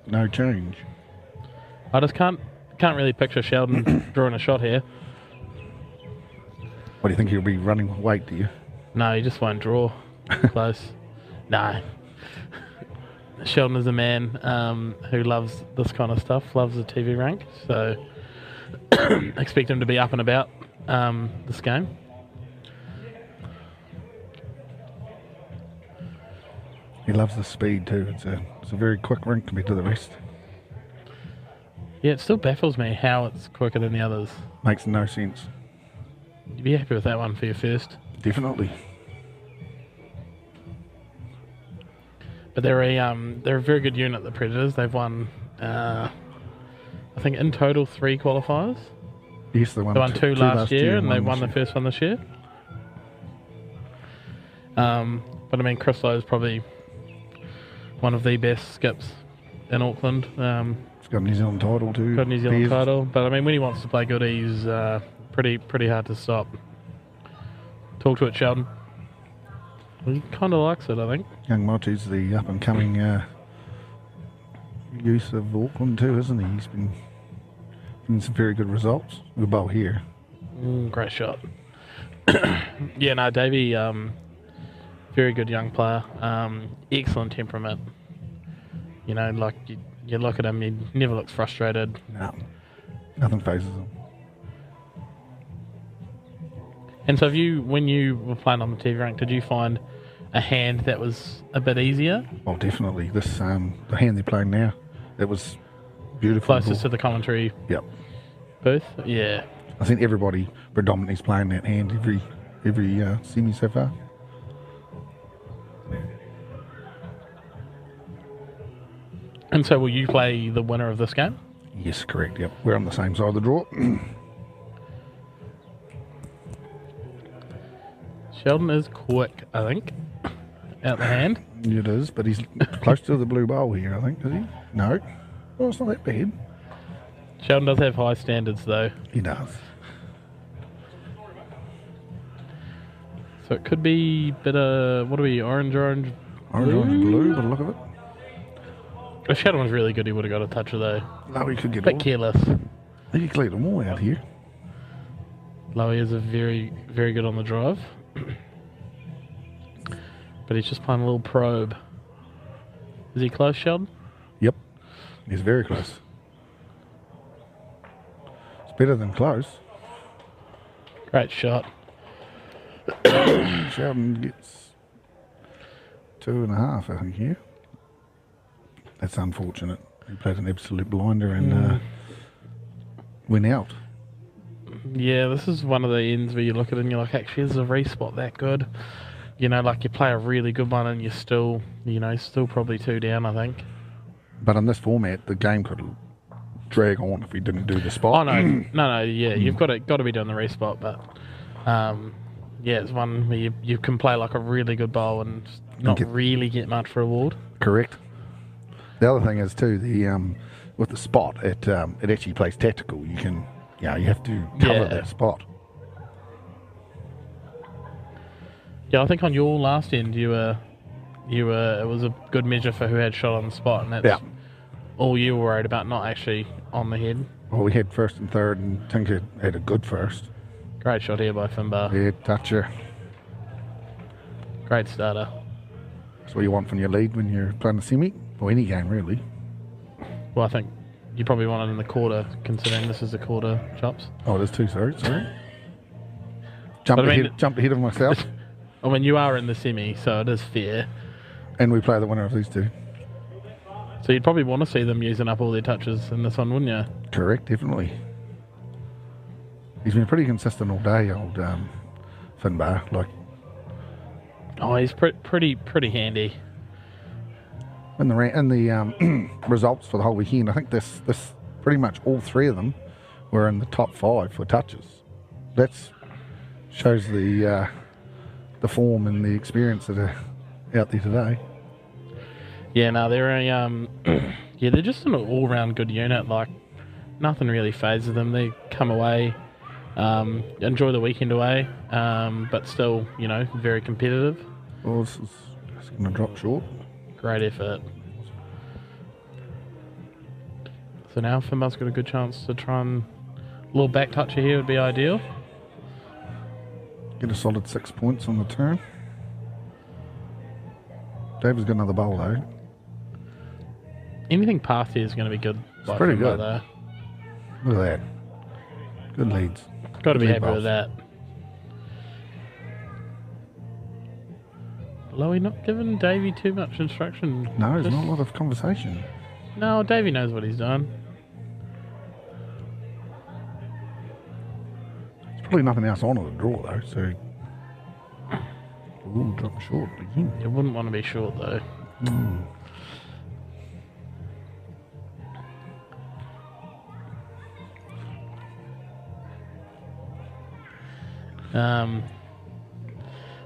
No change. I just can't really picture Sheldon drawing a shot here. What do you think, he'll be running weight, do you? No, he just won't draw close. No. Sheldon is a man who loves this kind of stuff, loves the TV rank, so expect him to be up and about this game. He loves the speed too. It's a very quick rink compared to the rest. Yeah, it still baffles me how it's quicker than the others. Makes no sense. You'd be happy with that one for your first. Definitely. But they're a very good unit, the Predators. They've won, I think in total 3 qualifiers. Yes, they won 2 last year, and they won the first one this year. But I mean, Chris Lowe is probably one of the best skips in Auckland. He's got a New Zealand title too. Got a New Zealand title, but I mean, when he wants to play good, he's pretty hard to stop. Talk to it, Sheldon. He kind of likes it, I think. Young Motu's the up-and-coming use of Auckland too, isn't he? He's been getting some very good results. We'll bowl here. Great shot. Yeah, no, Davey, very good young player. Excellent temperament. Like you look at him, he never looks frustrated. No, nothing phases him. And so when you were playing on the TV rank, did you find a hand that was a bit easier? Well, definitely. This the hand they're playing now, it was beautiful. Closest to the commentary booth? Yeah. I think everybody predominantly is playing that hand every semi so far. And so will you play the winner of this game? Yes, correct. Yep, we're on the same side of the draw. Sheldon is quick, I think, out the hand. It is, but he's close to the blue bowl here, I think, is he? No. Well, it's not that bad. Sheldon does have high standards, though. He does. So it could be a bit of, what are we, orange, blue, by the look of it. If Sheldon was really good, he would have got a toucher, though. Lowy could get a bit careless. He cleared them all out here. Lowy is a very, very good on the drive. But he's just playing a little probe. Is he close, Sheldon? Yep. He's very close. It's better than close. Great shot. Sheldon gets 2.5, I think, here. That's unfortunate. He played an absolute blinder and went out. Yeah, this is one of the ends where you look at it and you're like, actually, is the respot that good? you know, like you play a really good one and you're still, you know, still probably 2 down, I think. But in this format, the game could drag on if we didn't do the spot. Oh no, yeah, you've got to be doing the respot, but yeah, it's one where you can play like a really good bowl and not really get much reward. Correct. The other thing is too, the with the spot, it actually plays tactical. You can, you have to cover that spot. Yeah, I think on your last end, you were. It was a good measure for who had shot on the spot, and that's all you were worried about, not actually on the head. Well, we had first and third, and Tinker had a good first. Great shot here by Finbar. Yeah, toucher. Great starter. That's what you want from your lead when you're playing a semi, or any game really. Well, I think you probably want it in the quarter, considering this is the quarter chops. Oh, there's 2, sorry. Jumped ahead of myself. I mean, you are in the semi, so it is fair. And we play the winner of these 2. So you'd probably want to see them using up all their touches in this one, wouldn't you? Correct, definitely. He's been pretty consistent all day, old Finbar. Like, oh, he's pretty handy. In the results for the whole weekend, I think this pretty much all 3 of them were in the top 5 for touches. That shows the form and the experience that are out there today. Yeah, no, they're they're just an all-round good unit. Like, nothing really phases them. They come away, enjoy the weekend away, but still, you know, very competitive. Well, it's going to drop short. Great effort. So now Finbar's got a good chance to try and a little back toucher here would be ideal. Get a solid 6 points on the turn. David's got another bowl though. Anything past here is going to be good. It's pretty good. Though. Look at that. Good leads. Got to be happy with that. Lowy not giving Davey too much instruction. No, there's not a lot of conversation. No, Davey knows what he's done. There's probably nothing else on at the draw though, so... Ooh, drop short again. You wouldn't want to be short though.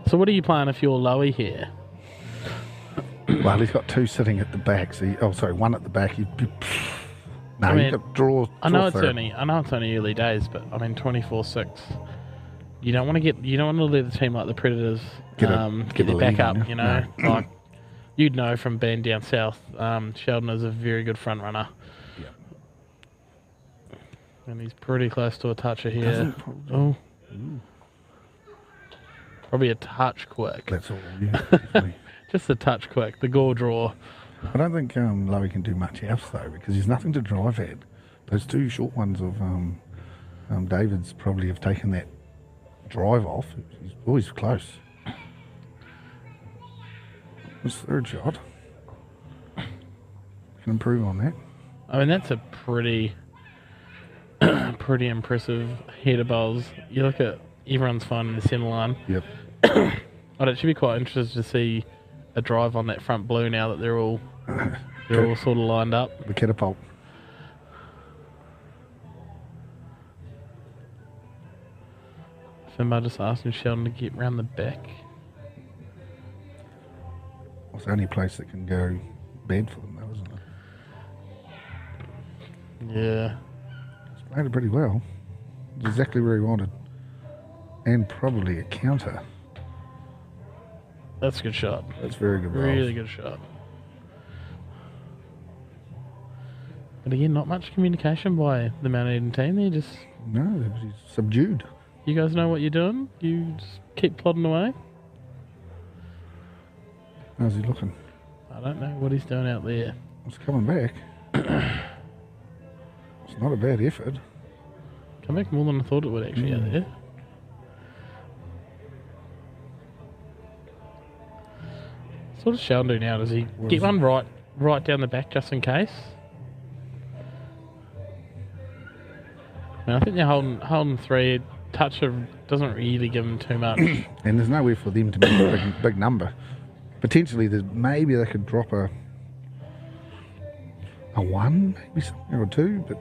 So what are you playing if you're Lowy here? Well, he's got 2 sitting at the back. So one at the back. He'd be, no, I mean, you've got draw. I know it's only early days, but I mean 24-6. You don't want to let a team like the Predators get their back up. You know, like you'd know from being down south. Sheldon is a very good front runner. Yeah. And he's pretty close to a toucher here. Oh. Probably a touch quick. That's all, yeah. Just a touch quick. The gore draw. I don't think Lowy can do much else though, because there's nothing to drive at. Those 2 short ones of David's probably have taken that drive off. He's always close. His 3rd shot. Can improve on that. I mean, that's a pretty impressive header bowls. You look at everyone's finding the centre line. Yep. I'd actually be quite interested to see a drive on that front blue now that they're all sort of lined up. The catapult. Finbar just asking Sheldon to get round the back. It's the only place that can go bad for them though, isn't it? Yeah. He's played it pretty well. It's exactly where he wanted. And probably a counter. That's a good shot. That's very good. Really good shot. But again, not much communication by the Mount Eden team. They're just... No, they're subdued. You guys know what you're doing. You just keep plodding away. How's he looking? I don't know what he's doing out there. It's coming back. It's not a bad effort. Come back more than I thought it would actually out there. So what does Sheldon do now? Does he get one right down the back just in case? I think they're holding 3. toucher doesn't really give them too much. And there's nowhere for them to make a big number. Potentially, maybe they could drop a 1, maybe something, or a 2, but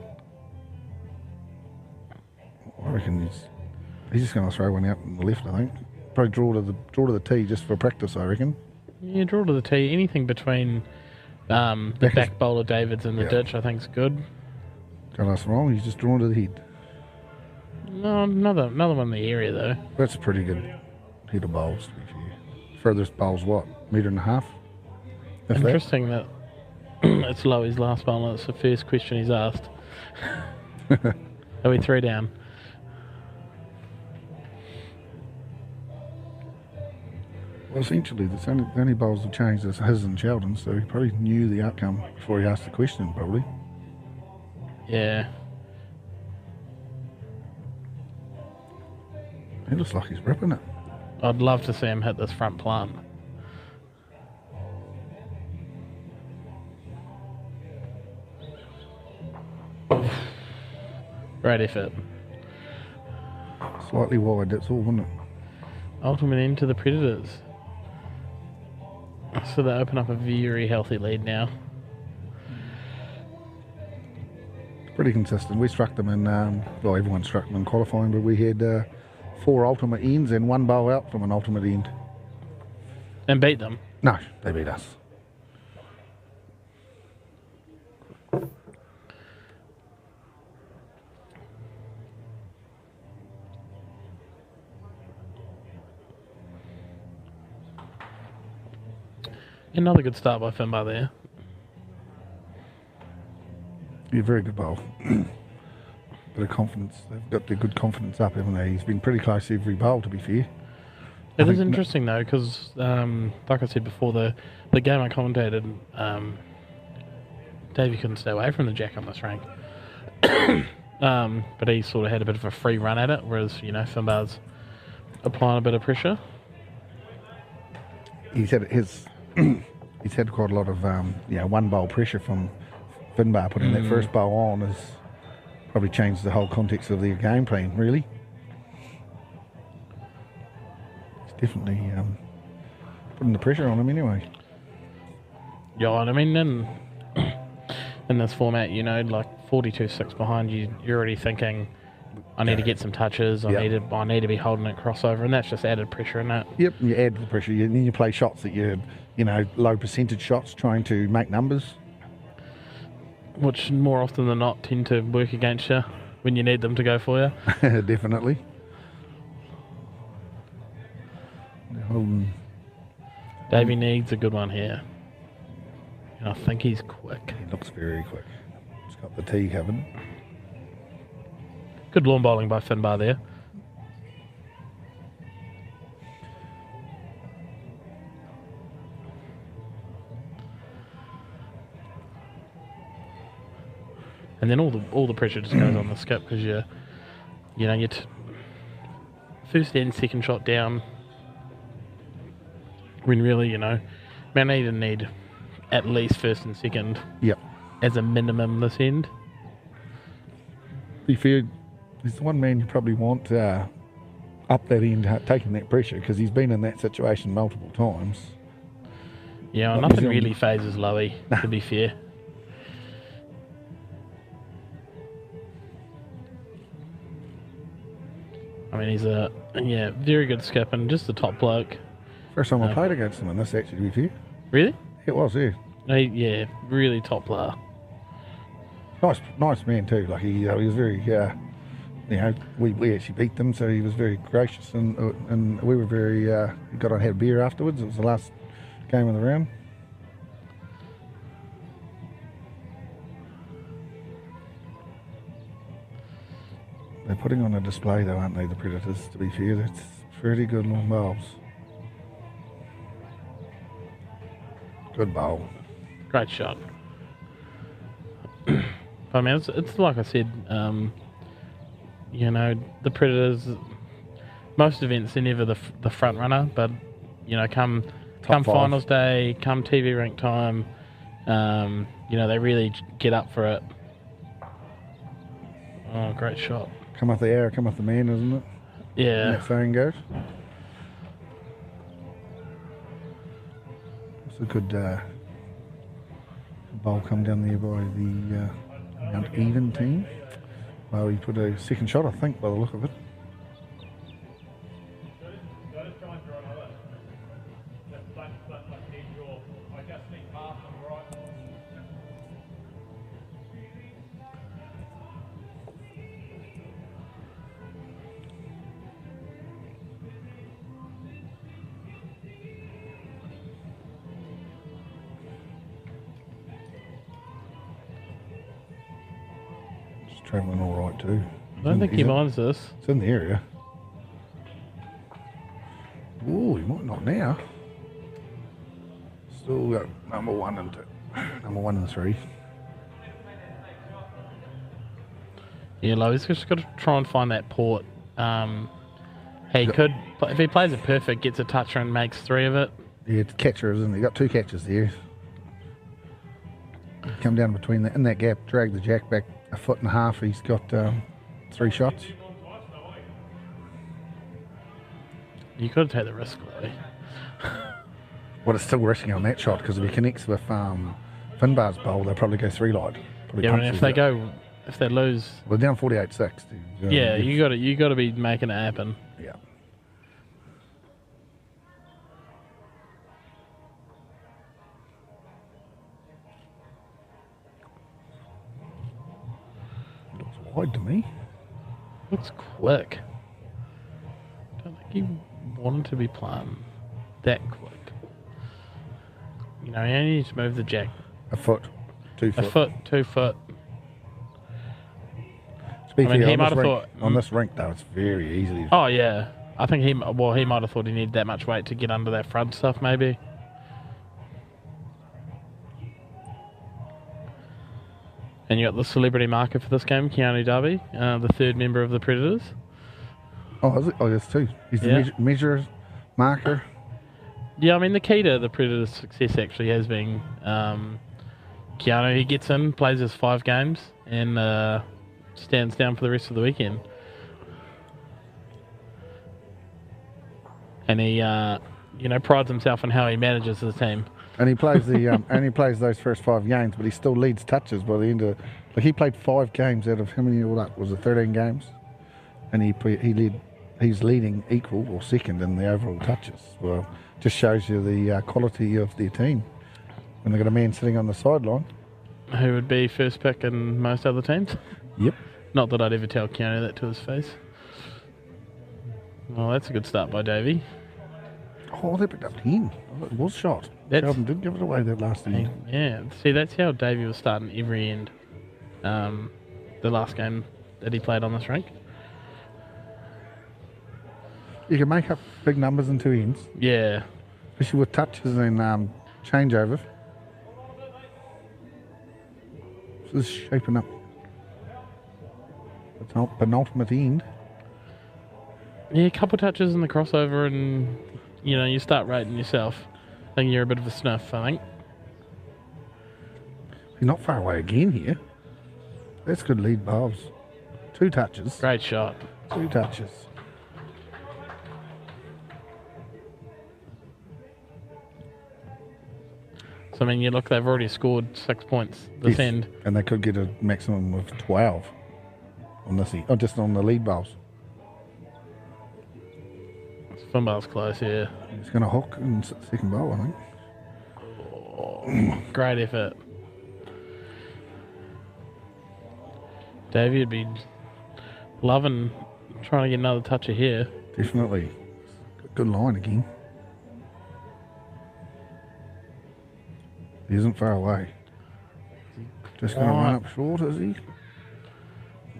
I reckon he's just going to throw one out on the left, I think. Probably draw to the tee just for practice, I reckon. Yeah, draw to the tee. Anything between the back bowler Davids and the ditch, I think is good. Don't ask wrong, he's just drawn to the head. No, another one in the area though. That's a pretty good head of bowls, to be fair. Furthest bowl's what, 1.5 metres? Interesting that it's Lowy's last bowl and it's the first question he's asked. Are we 3 down? Well, essentially, the only bowls have changed is his and Sheldon's, so he probably knew the outcome before he asked the question, probably. Yeah. He looks like he's ripping it. I'd love to see him hit this front plant. Great effort. Slightly wide, that's all, wouldn't it? Ultimate end to the Predators. So they open up a very healthy lead now. Pretty consistent. We struck them in, well, everyone struck them in qualifying, but we had 4 ultimate ends and 1 bowl out from an ultimate end. And beat them? No, they beat us. Another good start by Finbar there. Yeah, very good bowl. Bit of confidence. They've got their good confidence up, haven't they? He's been pretty close every bowl, to be fair. It is interesting though, because like I said before, the game I commentated, Davey couldn't stay away from the jack on this rank. But he sort of had a bit of a free run at it, whereas, you know, Finbar's applying a bit of pressure. He's had quite a lot of 1 bowl pressure from Finbar. Putting that first bowl on has probably changed the whole context of their game plan, really. It's definitely putting the pressure on him anyway. Yeah, and I mean, in this format, you know, like 42-6 behind you, you're already thinking, I need to get some touches, I need to be holding it crossover, and that's just added pressure in that. Yep, you add the pressure. Then you play shots that you low percentage shots, trying to make numbers. Which more often than not tend to work against you when you need them to go for you. Definitely. Davey needs a good one here. And I think he's quick. He looks very quick. He's got the tee covered. Good lawn bowling by Finbar there. And then all the pressure just goes on the skip because you're first and second shot down. When really, man need at least first and second. Yep. As a minimum this end. Be fair, he's the one man you probably want up that end, taking that pressure, because he's been in that situation multiple times. Yeah, well, nothing really phases Lowy, to be fair. I mean, he's a very good skip and just the top bloke. First time I played against him in this, actually, to be fair. Really? It was, yeah. Yeah, really top player. Nice man too. Like he was very, we actually beat them, so he was very gracious, and we were very. Got on, had a beer afterwards. It was the last game of the round. They're putting on a display though, aren't they, the Predators, to be fair? That's pretty good long bowls. Good bowl. Great shot. I mean, it's like I said, the Predators, most events, they're never the front runner, but, come finals day, come TV rank time, they really get up for it. Oh, great shot. Come off the arrow, come off the man, isn't it? Yeah. That saying goes. It's a good bowl come down there by the Mount Even team. Well, he put a second shot, I think, by the look of it. Travelling all right too. I don't think he minds this. It's in the area. Oh, he might not now. Still got number 1 and 2. Number 1 and 3. Yeah, Lowe's just got to try and find that port. He could, if he plays it perfect, gets a toucher and makes 3 of it. Yeah, it's catcher, isn't he? He got 2 catches there. Come down between in that gap, drag the jack back 1.5 foot. He's got 3 shots. You could take the risk, though. Well, it's still risking on that shot because if he connects with Finbar's bowl, they'll probably go 3-light. Yeah, and if they lose, we're down 48-6. Yeah, you got to be making it happen. Yeah. Looks wide to me. Looks quick. Don't think he wanted to be playing that quick. You know, you only need to move the jack. 1 foot, 2 foot. 1 foot, 2 foot. Speaking he might have thought on this rink though, it's very easy. Oh yeah, I think he might have thought he needed that much weight to get under that front stuff, maybe. And you got the celebrity marker for this game, Keanu Darby, the 3rd member of the Predators. Oh, is it? Oh, there's 2. He's the measure marker. Yeah, I mean the key to the Predators' success actually has been Keanu. He gets in, plays his 5 games, and stands down for the rest of the weekend. And he, prides himself on how he manages his team. And he plays plays those first 5 games, but he still leads touches by the end of. Like he played 5 games out of how many all that was it 13 games, and he's leading equal or second in the overall touches. Well, just shows you the quality of their team. When they've got a man sitting on the sideline, who would be first pick in most other teams. Yep. Not that I'd ever tell Keanu that to his face. Well, that's a good start by Davey. Oh, they picked up 10. Oh, it was shot. Sheldon did give it away that last end. Yeah, see, that's how Davey was starting every end. The last game that he played on this rink. You can make up big numbers in 2 ends. Yeah. Especially with touches and changeover. So this is shaping up. It's not penultimate end. Yeah, a couple touches in the crossover and, you start rating yourself. I think you're a bit of a sniff, I think. He's not far away again here. That's good lead balls. 2 touches. Great shot. 2 touches. So, I mean, they've already scored 6 points this end. And they could get a maximum of 12 on this end. Oh, just on the lead balls. Finbar's close, yeah. He's going to hook in second bowl, I think. Oh, great effort. Davey would be loving trying to get another toucher here. Definitely. Good line again. He isn't far away. Just going to run up short, is he?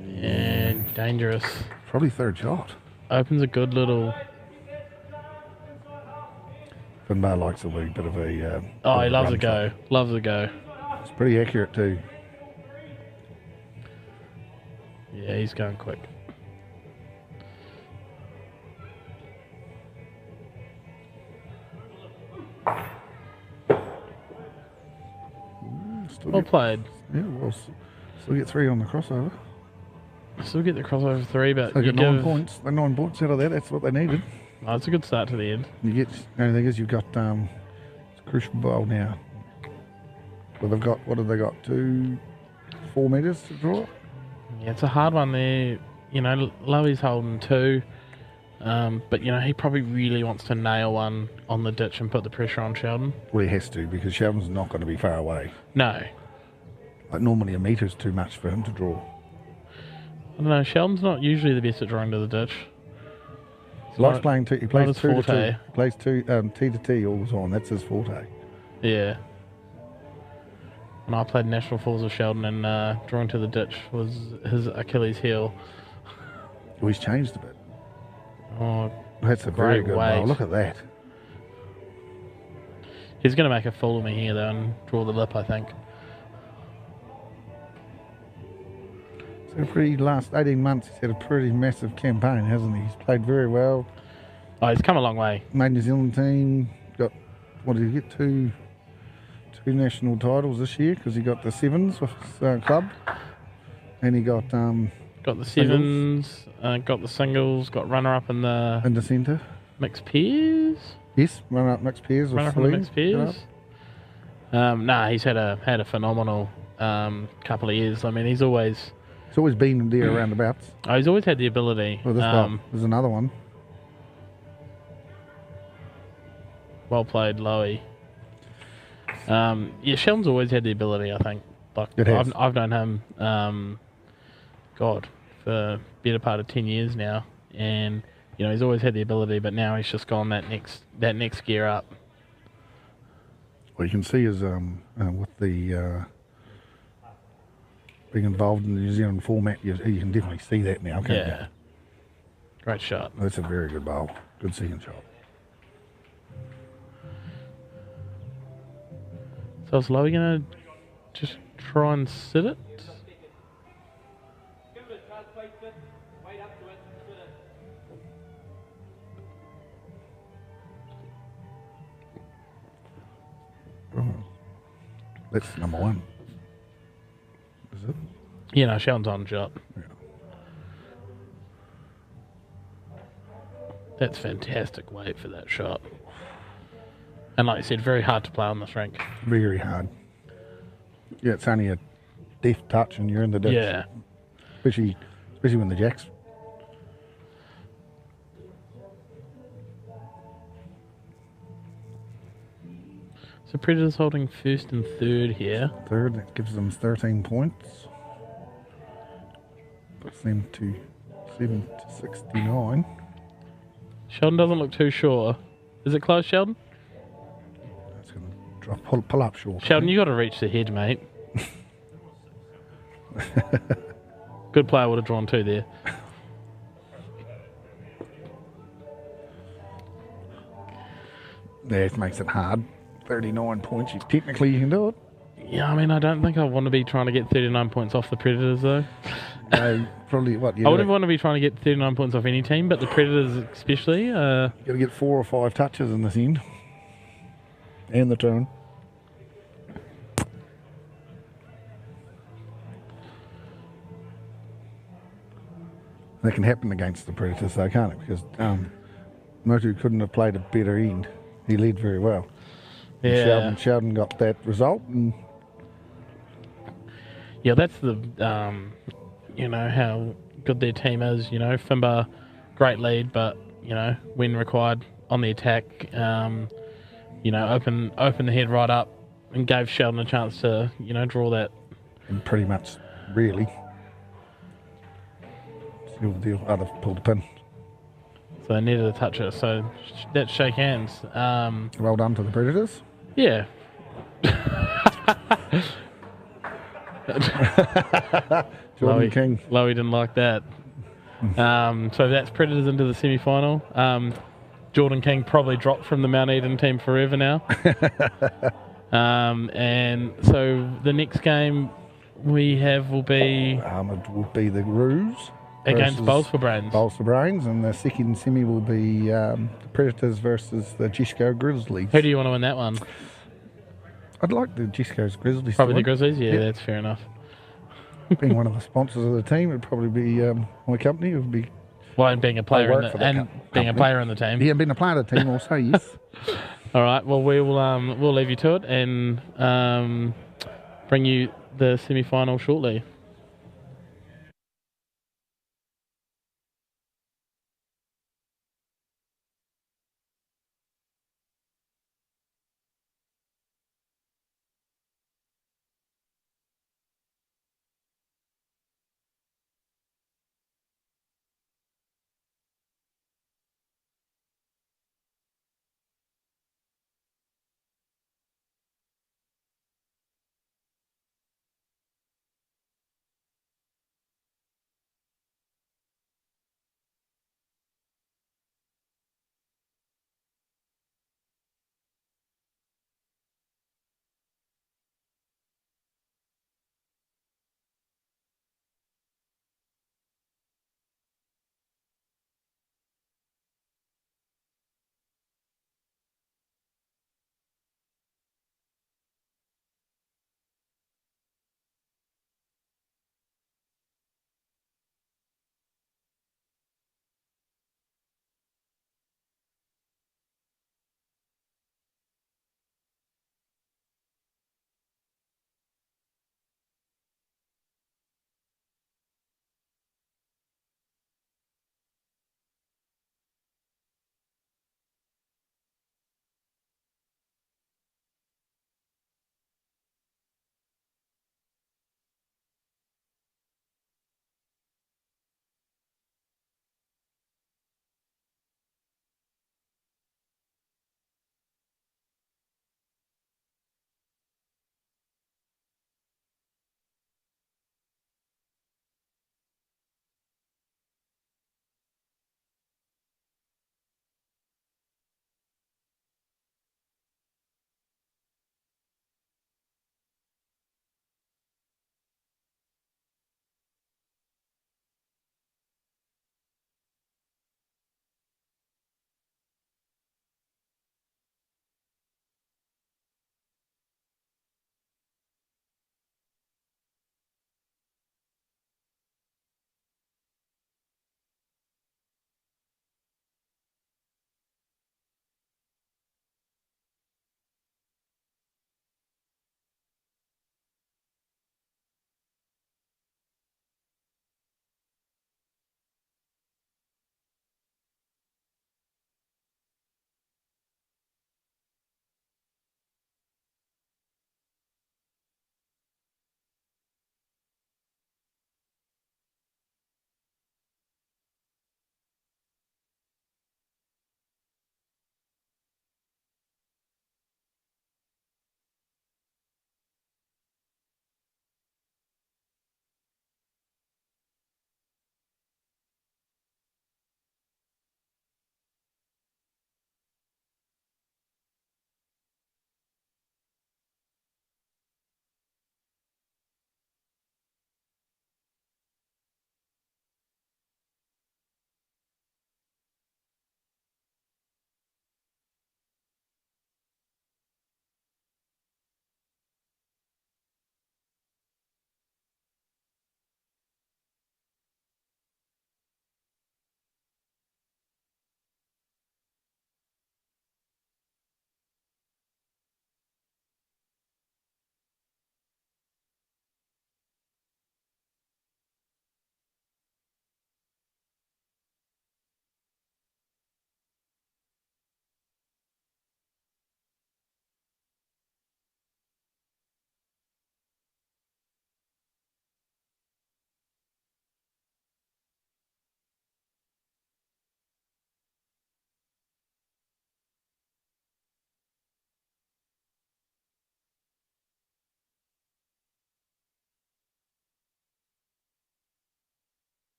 Yeah, dangerous. Probably 3rd shot. Opens a good little... Finbar likes a wee bit of a... he loves a go. Loves a go. It's pretty accurate too. Yeah, he's going quick. Well played. Yeah, we'll still get 3 on the crossover. still get the crossover 3, but They you got 9 give... points. They're 9 points out of that. That's what they needed. Oh, it's a good start to the end. You get. The only thing is you've got it's a crucial bowl now. Well, they've got, what have they got? 4 metres to draw? Yeah, it's a hard one there. You know, Lowy's holding 2. But, you know, he probably really wants to nail one on the ditch and put the pressure on Sheldon. Well, he has to, because Sheldon's not going to be far away. No. Like, normally a metre is too much for him to draw. I don't know, Sheldon's not usually the best at drawing to the ditch. He likes playing two. He plays his 2 to 2. forte. He plays T to T all the time. That's his forte. Yeah. When I played National Falls with Sheldon, and drawing to the ditch was his Achilles heel. Well, he's changed a bit. Oh, That's a very great good weight. bowl. Look at that. He's going to make a fool of me here, though, and draw the lip, I think. So pretty last 18 months, he's had a pretty massive campaign, hasn't he? He's played very well. Oh, he's come a long way. Made New Zealand team. Got, what did he get? Two national titles this year, because he got the sevens with his club, and he got Got the sevens, got the singles, got runner-up in the centre. Mixed pairs? Yes, runner-up mixed pairs with Runner-up in the Lynn. mixed pairs? He's had a phenomenal couple of years. I mean, he's always been there roundabouts. Oh, he's always had the ability. Well, this one, there's another one. Well played, Lowy. Yeah, Sheldon's always had the ability, I think. Like, It has. I've known him, God, for a better part of 10 years now. And, you know, he's always had the ability, but now he's just gone that next gear up. Well, you can see his with the being involved in the New Zealand format, you can definitely see that now, can't you? Yeah. Great shot. That's a very good bowl. Good second shot. So is Lowy going to just try and sit it? That's number 1. Is it? Yeah, no, Sheldon's on shot. Yeah. That's fantastic weight for that shot. And like I said, very hard to play on this rink. Very hard. Yeah, it's only a deft touch and you're in the ditch. Yeah. Especially when the jacks. So Predators holding first and third here. Third, that gives them 13 points. Puts them to 7 to 69. Sheldon doesn't look too sure. Is it close, Sheldon? That's going to drop, pull up short. Sheldon, you got to reach the head, mate. Good player would have drawn 2 there. Yeah, it makes it hard. 39 points. Technically, you can do it. Yeah, I mean, I don't think I want to be trying to get 39 points off the Predators, though. Probably what? I wouldn't want to be trying to get 39 points off any team, but the Predators especially. Got to get 4 or 5 touches in this end. And the turn. That can happen against the Predators, though, can't it? Because Motu couldn't have played a better end. He led very well. Yeah. Sheldon got that result. And yeah, that's the, you know, how good their team is. You know, Finbar, great lead, but, you know, when required on the attack, you know, open the head right up and gave Sheldon a chance to, you know, draw that. And pretty much, really. Seal the deal. They've pulled the pin. So they needed to touch it. So let's shake hands. Well done to the Predators. Yeah. Jordan King. Lowy didn't like that. So that's Predators into the semi-final. Jordan King probably dropped from the Mount Eden team forever now. And so the next game we have will be... it will be the Roos. Against Bowls for Brains. Bowls for Brains, and the second semi will be the Predators versus the Jesco Grizzlies. Who do you want to win that one? I'd like the Jesco's Grizzlies. Probably the Grizzlies? Yeah, that's fair enough. being one of the sponsors of the team, it'd probably be my company. It would be. Well, and being a player work for that being a player in the team. Yeah, being a player of the team also, yes. All right. Well, we'll leave you to it and bring you the semi-final shortly.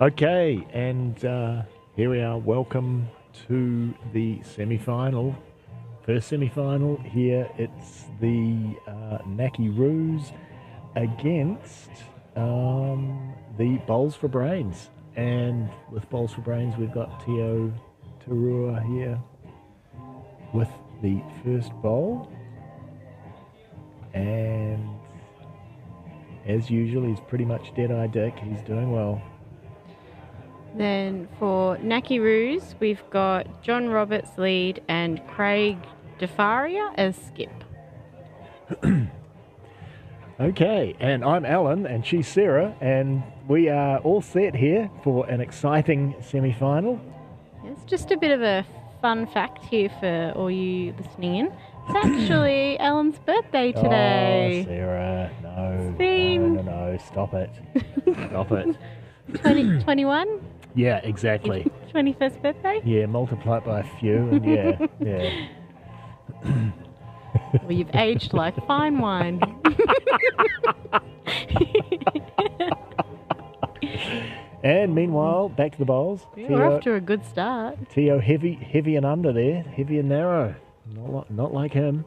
Okay, and here we are. Welcome to the semi-final. First semi-final here. It's the Naki Roos against the Bowls for Brains. And with Bowls for Brains, we've got Teo Rotorua here with the first bowl. And as usual, he's pretty much dead-eye Dick. He's doing well. Then for Nakiroos, we've got John Roberts lead and Craig DeFaria as skip. Okay, and I'm Alan, and she's Sarah, and we are all set here for an exciting semi-final. It's just a bit of a fun fact here for all you listening in. It's actually Alan's birthday today. Oh, Sarah, no. It's been... No, stop it. Stop it. 21? Yeah, exactly. 21st birthday? Yeah, multiply it by a few, and yeah. Well, you've aged like fine wine. And meanwhile, back to the bowls. Yeah, we're off to a good start. Teo heavy and under there, heavy and narrow. Not like him.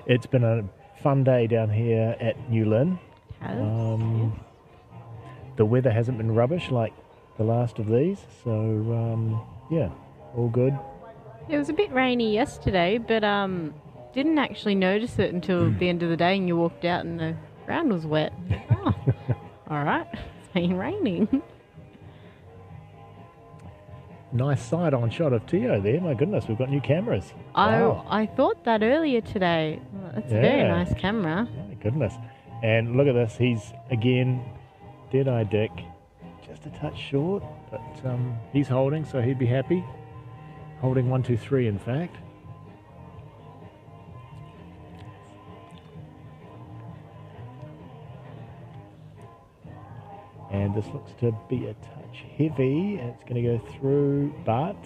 It's been a fun day down here at New Lynn. The weather hasn't been rubbish like the last of these, so yeah, all good. It was a bit rainy yesterday, but didn't actually notice it until the end of the day, and you walked out and the ground was wet. Oh, all right, it's been raining. Nice side-on shot of Teo there. My goodness, we've got new cameras. Wow. I thought that earlier today. Well, that's a very nice camera. My goodness. And look at this. He's, again, dead-eye Dick. Just a touch short, but he's holding, so he'd be happy. Holding 1, 2, 3, in fact. And this looks to be a touch heavy. It's going to go through, but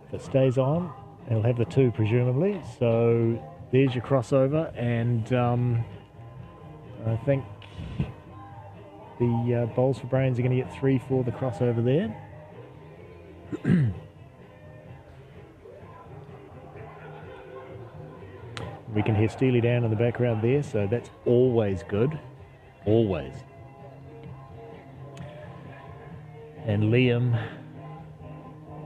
if it stays on, it'll have the 2 presumably. So there's your crossover, and I think the Bowls for Brains are going to get 3 for the crossover there. We can hear Steely down in the background there, so that's always good. Always. And Liam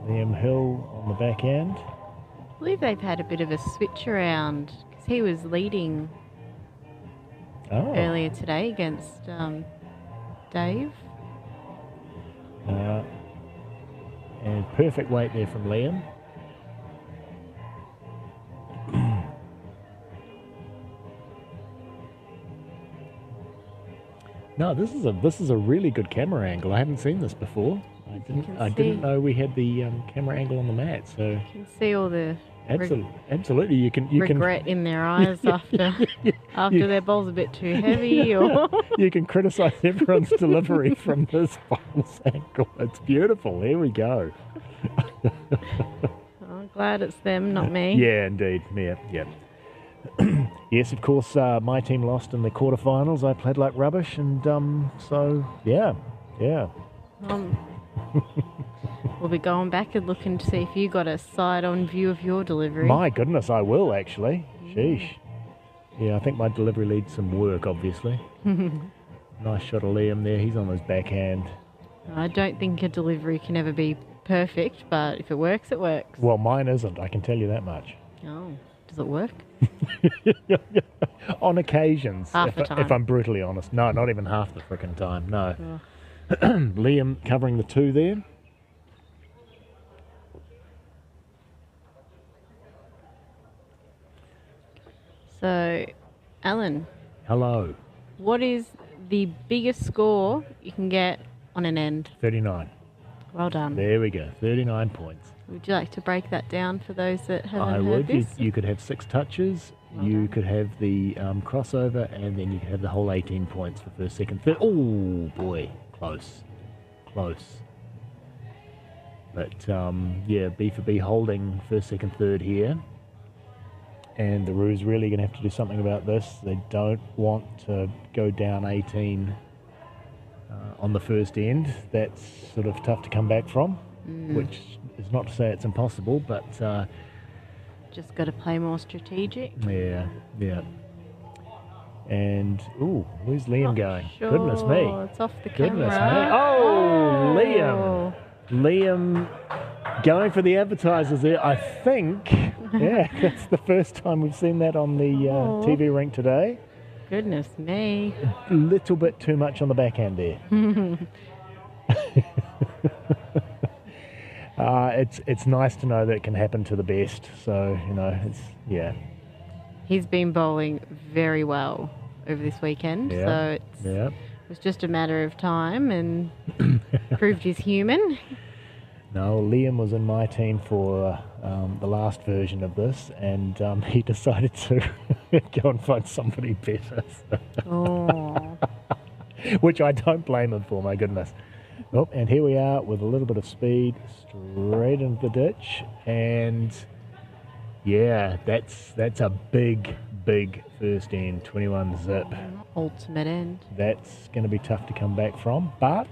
Hill on the back end. I believe they've had a bit of a switch around because he was leading earlier today against Dave. And perfect weight there from Liam. No, this is a really good camera angle. I haven't seen this before. I didn't know we had the camera angle on the mat. So you can see all the absolutely you can regret in their eyes after their bowl's a bit too heavy. Or you can criticise everyone's delivery from this bowl's angle. It's beautiful. Here we go. I'm glad it's them, not me. Yeah, indeed. Yeah. Yes, of course, my team lost in the quarterfinals. I played like rubbish, and so, yeah. We'll be going back and looking to see if you got a side-on view of your delivery. My goodness, I will, actually. Sheesh. Yeah, I think my delivery needs some work, obviously. Nice shot of Liam there. He's on his backhand. I don't think a delivery can ever be perfect, but if it works, it works. Well, mine isn't, I can tell you that much. Oh, does it work? On occasions, half the time. If I'm brutally honest. No, not even half the frickin' time, no. Oh. Liam covering the 2 there. So, Alan. Hello. What is the biggest score you can get on an end? 39. Well done. There we go, 39 points. Would you like to break that down for those that haven't heard would. This? You could have 6 touches, you could have the crossover, and then you could have the whole 18 points for first, second, third. Oh, boy, close. But, yeah, B for B holding first, second, third here. And the Roo's really going to have to do something about this. They don't want to go down 18 on the first end. That's sort of tough to come back from, which is not to say it's impossible, but just got to play more strategic. Yeah, yeah. And, ooh, where's Liam going? Sure, Goodness me. it's off the Goodness camera. me. Oh, Liam. Liam going for the advertisers there, I think. Yeah, that's the first time we've seen that on the TV rink today. Goodness me. A little bit too much on the backhand there. It's nice to know that it can happen to the best. So, you know, yeah. He's been bowling very well over this weekend. Yeah. So it was just a matter of time and proved he's human. No, Liam was in my team for the last version of this, and he decided to go and find somebody better. Oh. Which I don't blame him for, my goodness. Oh, and here we are with a little bit of speed straight into the ditch, and yeah, that's a big first end, 21 zip. Ultimate end. That's going to be tough to come back from, but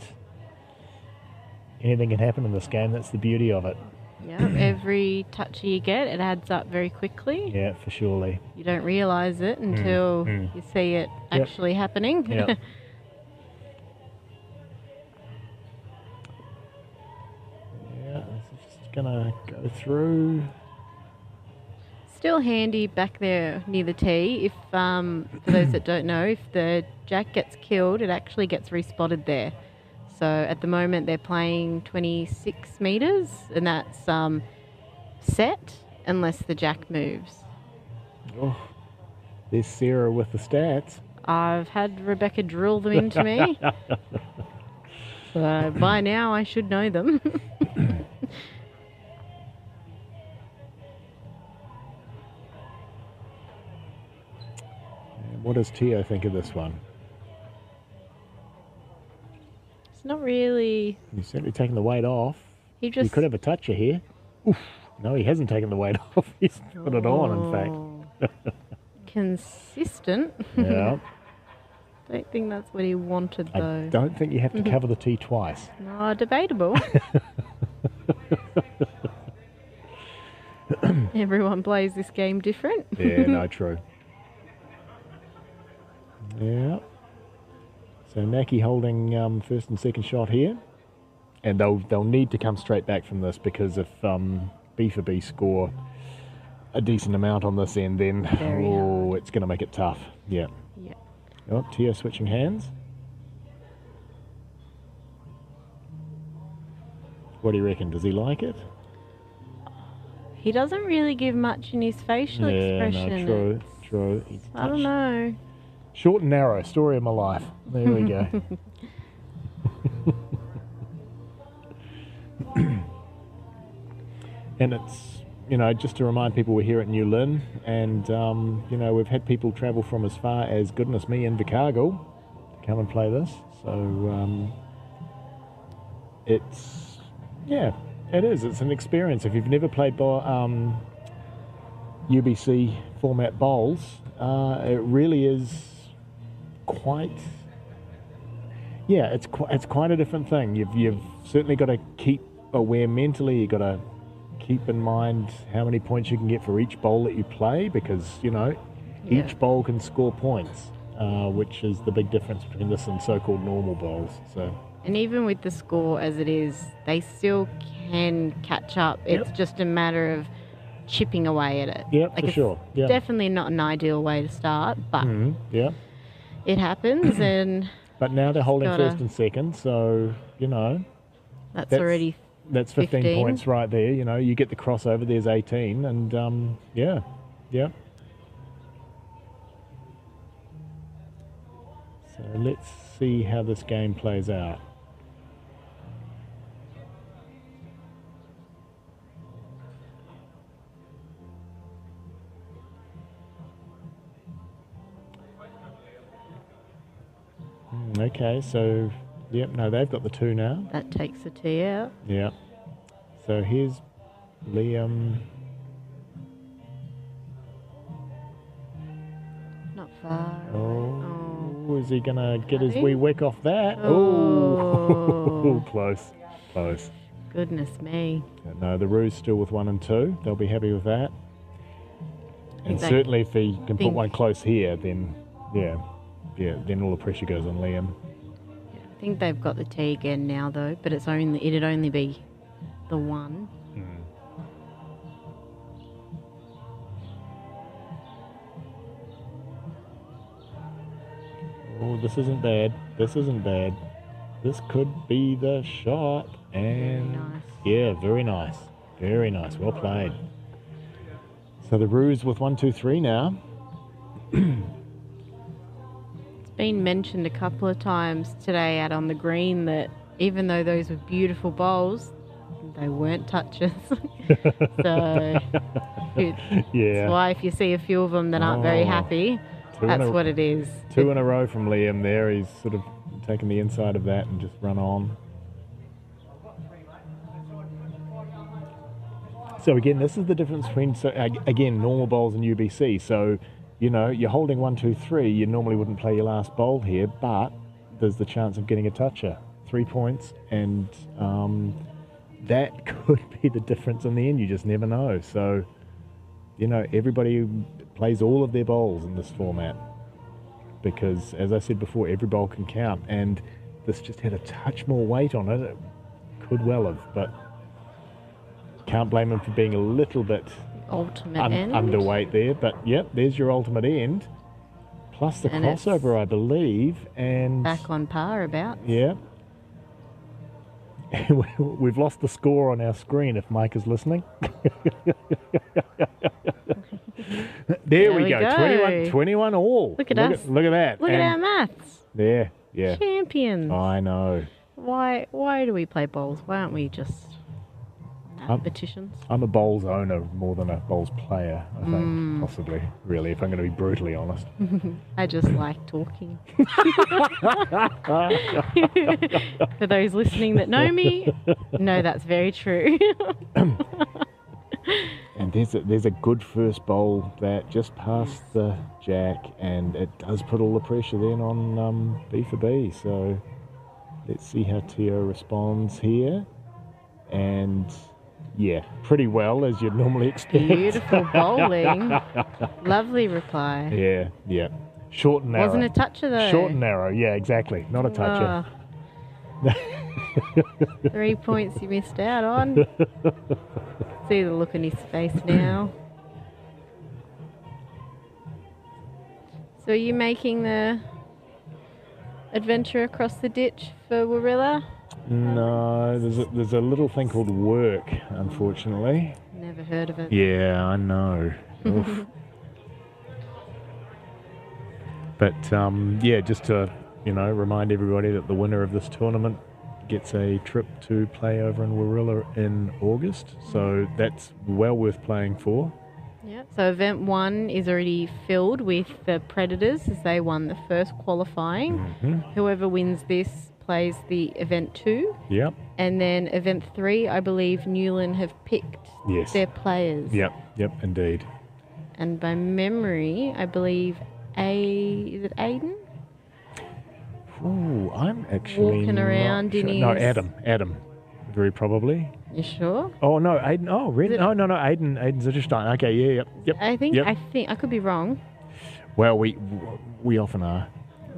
anything can happen in this game. That's the beauty of it. Yeah, every touch you get, it adds up very quickly. Yeah, for surely. You don't realise it until you see it actually happening. Yep. Yeah, it's just going to go through. Still handy back there near the tee. If for those that don't know, if the jack gets killed, it actually gets respotted there. So at the moment they're playing 26 metres, and that's set unless the jack moves. Oh, there's Sarah with the stats. I've had Rebecca drill them into me. So by now I should know them. What does Tio think of this one? It's not really. He's certainly taken the weight off. He just. You could have a toucher here. Oof. No, he hasn't taken the weight off. He's put it on, in fact. Consistent. Yeah. Don't think that's what he wanted, though. I don't think you have to cover the tee twice. No, debatable. Everyone plays this game different. Yeah, no, true. Yeah. So Mackie holding first and second shot here, and they'll need to come straight back from this, because if B for B score a decent amount on this end, then it's going to make it tough. Yeah. Yeah. Oh, Tia switching hands. What do you reckon? Does he like it? He doesn't really give much in his facial expression. No, true. I don't know. Short and narrow, story of my life. There we go. And it's, just to remind people, we're here at New Lynn, and, we've had people travel from as far as, goodness me, Invercargill to come and play this. So, it is. It's an experience. If you've never played UBC format bowls, it really is it's quite a different thing. You've certainly got to keep aware mentally. You've got to keep in mind how many points you can get for each bowl that you play, because each bowl can score points, which is the big difference between this and so-called normal bowls. So, and even with the score as it is, they still can catch up. It's just a matter of chipping away at it. Yeah, for sure. Yeah. Definitely not an ideal way to start, but it happens. And but now they're holding first and second, so that's already that's 15 points right there. You get the crossover. There's 18, and yeah. So let's see how this game plays out. Okay, so, they've got the 2 now. That takes the tee out. Yeah. So here's Liam. Not far. Oh, is he going to get his wee wick off that? Oh, close. Goodness me. No, the Roos still with 1 and 2. They'll be happy with that. And certainly if he can put one close here, then then all the pressure goes on Liam. I think they've got the tee again now though, but it'd only be the one. Oh, this isn't bad. This isn't bad. This could be the shot. And Nice. yeah, very nice. Very nice. Well played. So the Roos with 1, 2, 3 now. It's been mentioned a couple of times today out on the green that even though those were beautiful bowls, they weren't touches. So that's why if you see a few of them that aren't very happy, that's what it is. 2 in a row from Liam there. He's sort of taken the inside of that and just run on. So again, this is the difference between, again, normal bowls and UBC. So, you know, you're holding 1, 2, 3. You normally wouldn't play your last bowl here, but there's the chance of getting a toucher. 3 points, and that could be the difference in the end. You just never know. So, you know, everybody plays all of their bowls in this format because, as I said before, every bowl can count. And this just had a touch more weight on it. It could well have, but can't blame him for being a little bit underweight there. But yep, there's your ultimate end. Plus the crossover, I believe, and back on par about. Yeah. We've lost the score on our screen if Mike is listening. There we go. 21 all. Look at us. Look at that. Look at our maths. There, yeah. Champions. I know. Why do we play bowls? Why aren't we just mathematicians? I'm a bowls owner more than a bowls player, I think, possibly, really, if I'm going to be brutally honest. I just like talking. For those listening that know me, no, that's very true. And there's a good first bowl that just past the jack, and it does put all the pressure then on B for B. So let's see how Teo responds here. And yeah, pretty well, as you'd normally expect. Beautiful bowling. Lovely reply. Yeah. Short and narrow. Wasn't a toucher though. Short and narrow, yeah, exactly. Not a toucher. 3 points you missed out on. See the look on his face now. So are you making the adventure across the ditch for Warilla? No, there's a little thing called work, unfortunately. Never heard of it. Yeah, I know. But yeah, just to remind everybody that the winner of this tournament gets a trip to play over in Warilla in August, so that's well worth playing for. Yeah. So event 1 is already filled with the Predators as they won the first qualifying. Whoever wins this plays the event 2. Yep. And then event 3, I believe Newland have picked their players. Yep, indeed. And by memory, I believe is it Aiden? Ooh, I'm actually walking around in his... No, Adam, very probably. You sure? Oh no, Aiden. Oh, really? No, Aiden's Zitterstein. Okay, yeah, yep. I think I could be wrong. Well, we often are.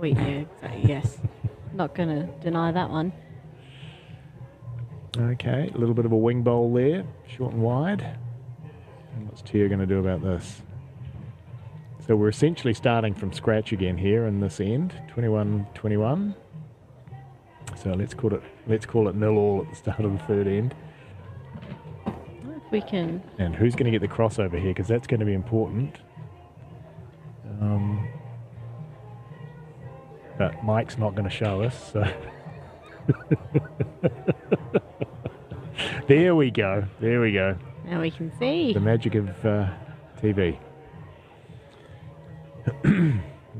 Yes. Not going to deny that one. Okay, a little bit of a wing bowl there, short and wide. And what's Tia going to do about this? So we're essentially starting from scratch again here in this end, 21-21. So let's call it 0-all at the start of the third end. If we can. And who's going to get the crossover here? Because that's going to be important. But Mike's not going to show us, so. There we go. Now we can see. The magic of TV.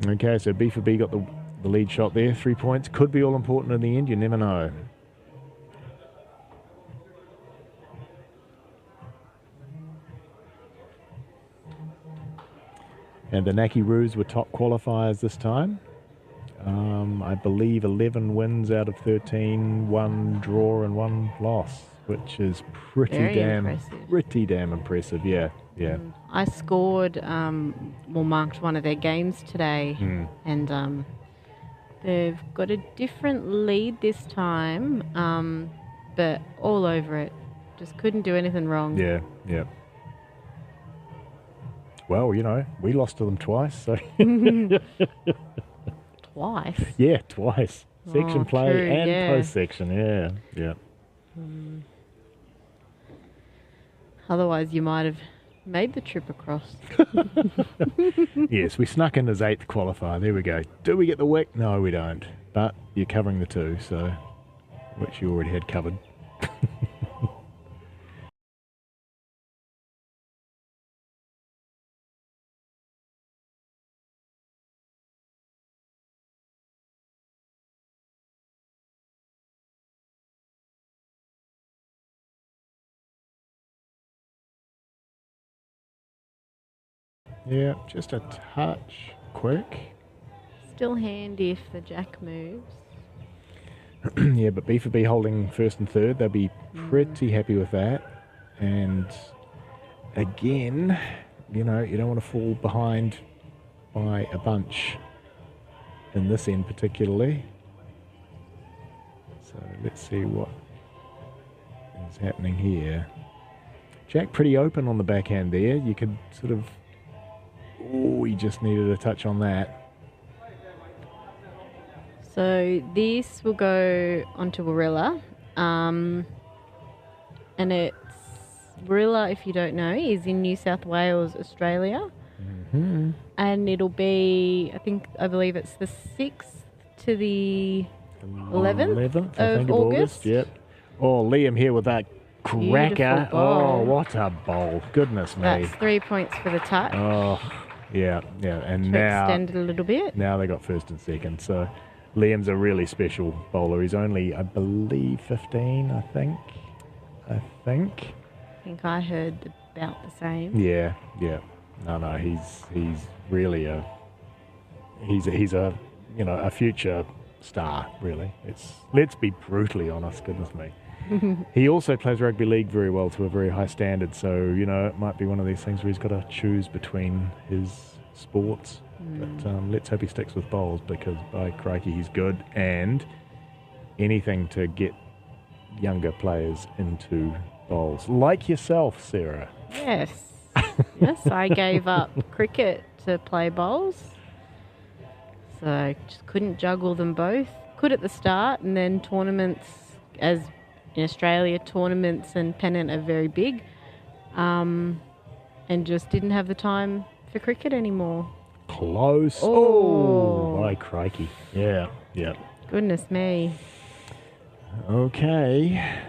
Okay, so B for B got the lead shot there. 3 points. Could be all important in the end. You never know. And the Naki Roos were top qualifiers this time. I believe 11 wins out of 13, 1 draw and 1 loss. which is pretty Very damn impressive. Yeah, yeah. I scored, marked one of their games today, and they've got a different lead this time, but all over it. Just couldn't do anything wrong. Yeah, yeah. Well, we lost to them twice, so. Twice? Yeah, twice. Section play true, and post-section, yeah. Otherwise, you might have made the trip across. Yes, we snuck in as 8th qualifier. There we go. Do we get the wick? No, we don't. But you're covering the 2, so which you already had covered. Yeah, just a touch quick. Still handy if the jack moves. Yeah, but B for B holding 1st and 3rd, they'll be pretty happy with that. And again, you don't want to fall behind by a bunch in this end particularly. So let's see what is happening here. Jack pretty open on the backhand there. You could sort of... Oh, he just needed a touch on that. So this will go onto Warilla. And it's... Warilla, if you don't know, is in New South Wales, Australia. Mm-hmm. And it'll be, I believe it's the 6th to the 11th of August. Yep. Oh, Liam here with that cracker. Beautiful bowl. Oh, what a bowl. Goodness me. That's 3 points for the touch. Oh, yeah. And to now... extend it a little bit. Now they got 1st and 2nd. So Liam's a really special bowler. He's only, I believe, 15, I think. I think I heard about the same. Yeah. No, he's really he's a a future star, really. Let's be brutally honest, goodness me. He also plays rugby league very well to a very high standard, so it might be one of these things where he's got to choose between his sports. But let's hope he sticks with bowls, because by crikey he's good, and anything to get younger players into bowls, like yourself, Sarah. Yes. Yes, I gave up cricket to play bowls. So I just couldn't juggle them both. Could at the start, and then tournaments, as in Australia, tournaments and pennant are very big, and just didn't have the time for cricket anymore. Close. Oh, my crikey. Yeah. Goodness me. Okay.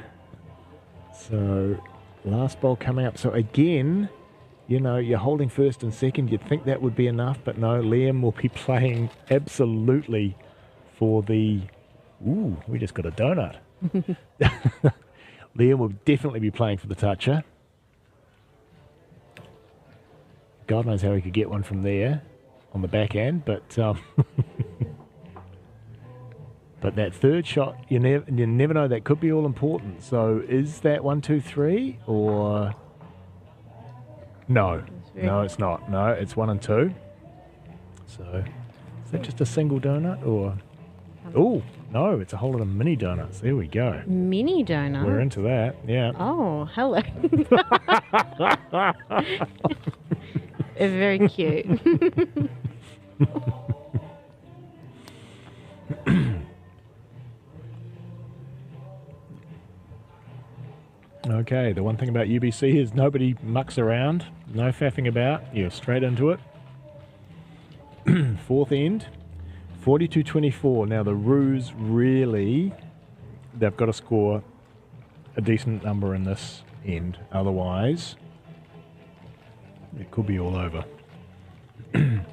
So, last bowl coming up. So again, you're holding 1st and 2nd. You'd think that would be enough, but no, Liam will be playing absolutely for the... Ooh, we just got a donut. Liam will definitely be playing for the toucher. God knows how he could get one from there on the backhand, but but that 3rd shot, you never know, that could be all important. So is that 1, 2, 3 or... No, it's not. No, it's 1 and 2. So is that just a single donut or... Oh, no, it's a whole lot of mini donuts. There we go. Mini donuts? We're into that, yeah. Oh, hello. It's very cute. Okay, the one thing about UBC is nobody mucks around, no faffing about, you're straight into it. 4th end, 42-24. Now the Roos really, they've got to score a decent number in this end, otherwise it could be all over. And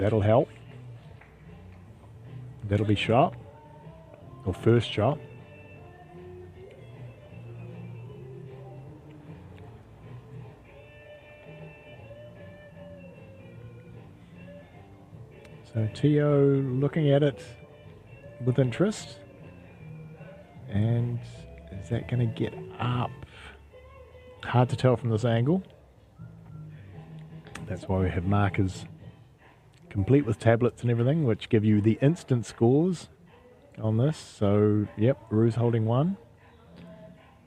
that'll help. That'll be shot. Or first shot. So Tio looking at it. with interest. And is that going to get up? Hard to tell from this angle. That's why we have markers complete with tablets and everything, which give you the instant scores on this. So, yep, Rue's holding 1. I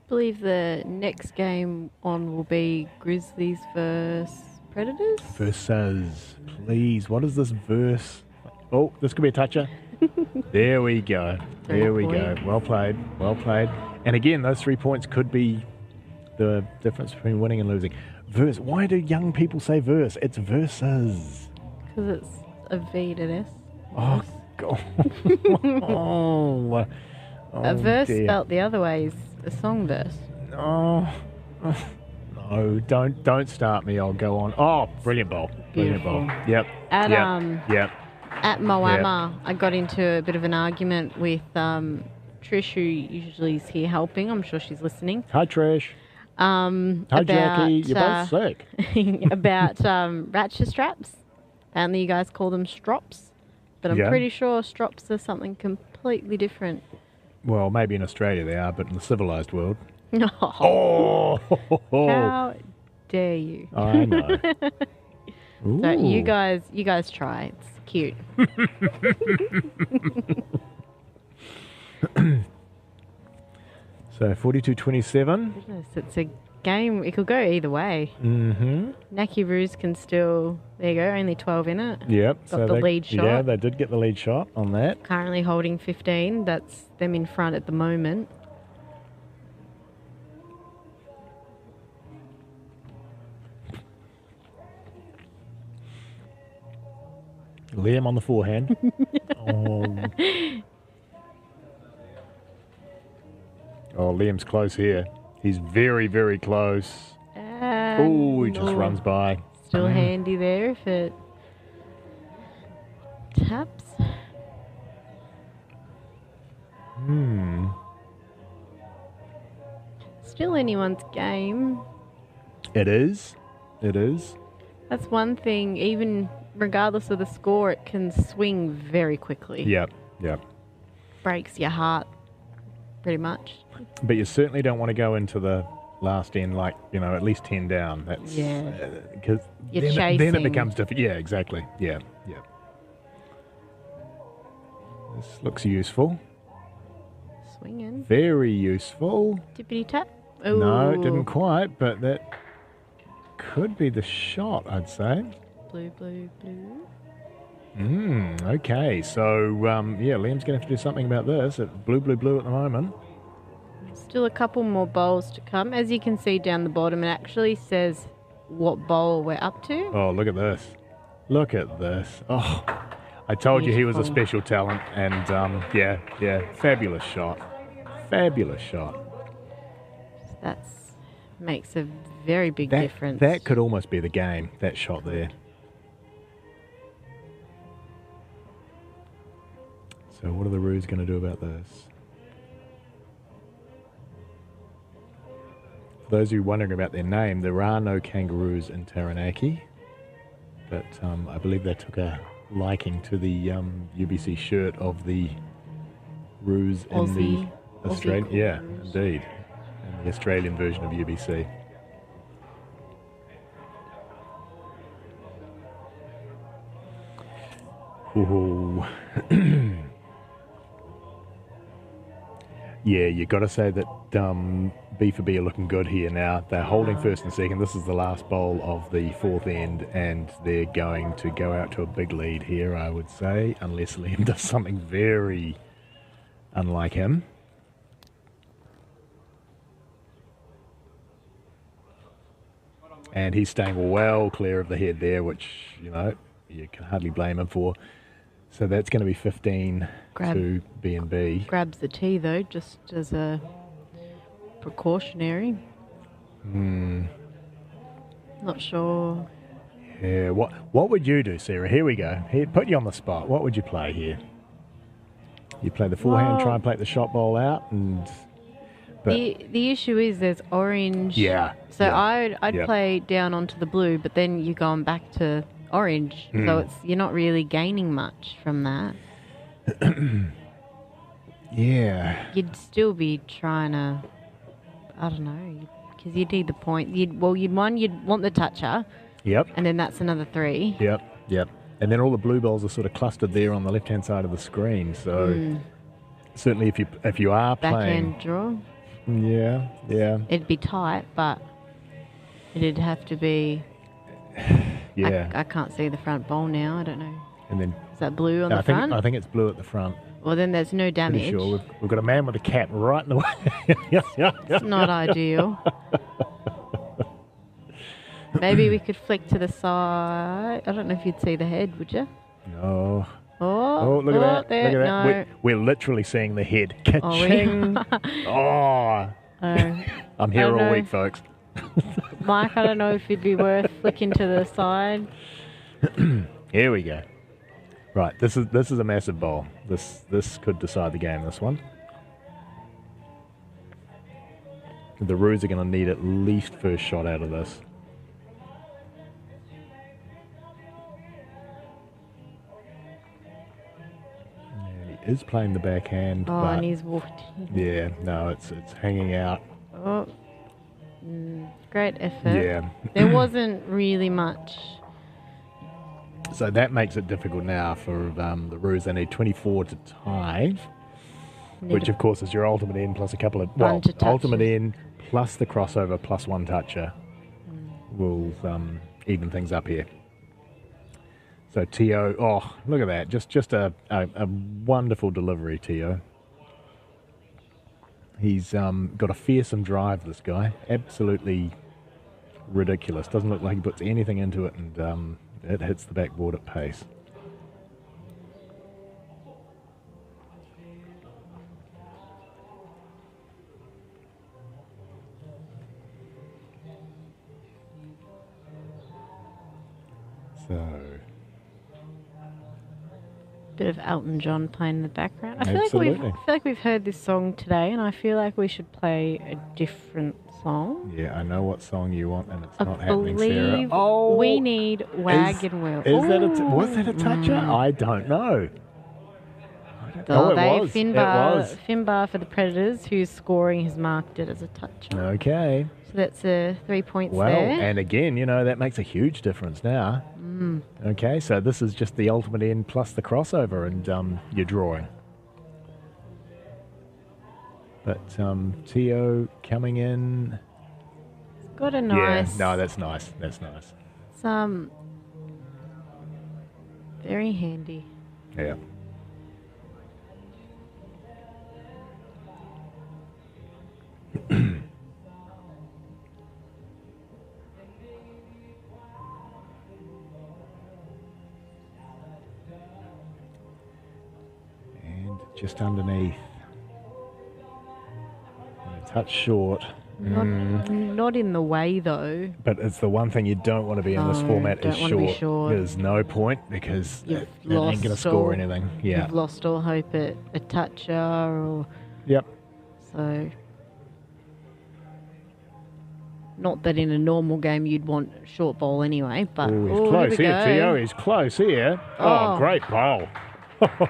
believe the next game on will be Grizzlies versus Predators. Versus, please, what is this verse? Oh, this could be a toucher. There we go. There we go. Well played. Well played. And again, those 3 points could be the difference between winning and losing. Verse. Why do young people say verse? It's versus. Because it's a V to S. Oh, God. oh, a verse dear. spelt the other way is a song verse. Oh. No, don't start me. I'll go on. Oh, brilliant bowl. Brilliant bowl. Yep. Yep. At Moama, I got into a bit of an argument with Trish, who usually is here helping. I'm sure she's listening. Hi, Trish. Hi, Jackie. You're both sick. About ratchet straps. Apparently you guys call them strops, but I'm pretty sure strops are something completely different. Well, maybe in Australia they are, but in the civilized world. Oh! How dare you? I know. So you guys try. It's cute. So 42-27. It's a game. It could go either way. Mm-hmm. Naki Roos can still. There you go. Only 12 in it. Yep. Got the lead shot. Yeah, they did get the lead shot on that. Currently holding 15. That's them in front at the moment. Liam on the forehand. Oh, Liam's close here. He's very, very close. Oh, he just runs by. Still handy there if it taps. Still anyone's game. It is. It is. That's one thing. Even regardless of the score, it can swing very quickly. Yep. Yep. Breaks your heart, pretty much. But you certainly don't want to go into the last end like, at least 10 down. That's because then it becomes difficult. Yeah, exactly. Yeah. This looks useful. Swinging. Very useful. Tippity tap. Ooh. No, it didn't quite, but that could be the shot, I'd say. Blue, blue, blue. Okay, so Liam's going to have to do something about this. It's blue, blue, blue at the moment. Still a couple more bowls to come. As you can see down the bottom, it actually says what bowl we're up to. Oh, look at this. Look at this. Oh, I told you he was a special talent. And, fabulous shot. Fabulous shot. That makes a very big difference. That could almost be the game, that shot there. So what are the Roos going to do about this? For those of you wondering about their name, there are no kangaroos in Taranaki, but I believe they took a liking to the UBC shirt of the Roos in the Australian. Yeah, indeed, in the Australian version of UBC. Ooh. Yeah, you got to say that B for B are looking good here now. They're holding first and second. This is the last bowl of the fourth end, and they're going to go out to a big lead here, I would say, unless Liam does something very unlike him. And he's staying well clear of the head there, which, you can hardly blame him for. So that's going to be 15 to B&B. Grabs the tee, though, just as a precautionary. Not sure. Yeah, what would you do, Sarah? Here we go. Here, put you on the spot. What would you play here? You play the forehand, try and play the shot ball out, and... The issue is there's orange. Yeah. So I'd play down onto the blue, but then you're going back to orange. So you're not really gaining much from that. Yeah. You'd still be trying to, I don't know, because you'd need the point. You'd want the toucher. Yep. And then that's another 3. Yep. And then all the blue balls are sort of clustered there on the left-hand side of the screen. So certainly if you are playing... Backhand draw. Yeah. It'd be tight, but it'd have to be... Yeah. I can't see the front bowl now. I don't know. And then... Is that blue on the front? I think it's blue at the front. Well, then there's no damage. Pretty sure. We've got a man with a cap right in the way. It's not ideal. Maybe we could flick to the side. I don't know if you'd see the head, would you? No. Oh, look at that. There, Look at that. We're literally seeing the head. Ka-ching. I'm here all week, folks. Mike, I don't know if it'd be worth flicking to the side. Here we go. Right, this is a massive bowl. This could decide the game, this one. The Roos are going to need at least first shot out of this. And he is playing the backhand. Oh, but and he's walked. Yeah, no, it's hanging out. Oh, great effort. Yeah. There wasn't really much. So that makes it difficult now for the Roos. They need 24 to tie, which of course is your ultimate end plus a couple of... Well, ultimate end plus the crossover plus 1 toucher will even things up here. So Tio, oh, look at that. Just a wonderful delivery, Tio. He's got a fearsome drive, this guy. Absolutely ridiculous. Doesn't look like he puts anything into it, and it hits the backboard at pace. So... Bit of Elton John playing in the background. I Absolutely. feel like we've heard this song today, and I feel like we should play a different song. Yeah, I know what song you want, and it's I not happening, Sarah. believe Oh, we need Wagon Wheel. Was that a toucher? I don't know. Oh, it was. Finbar for the Predators, who's scoring, has marked it as a toucher. Okay. So that's 3 points Well, there. and again, that makes a huge difference now. Okay, so this is just the ultimate end plus the crossover, and you're drawing. But Tio coming in. It's got a nice... Yeah, no, that's nice. That's nice. It's very handy. Yeah. And just underneath. A touch short. Not in the way, though. But it's the one thing you don't want to be in this format is short. Short. There's no point because it ain't going to score all- anything. Yeah. You've lost all hope at a toucher or... Yep. So... Not that in a normal game you'd want short ball anyway, but... Ooh, he's close here, Tio. He's close here. Oh, great bowl.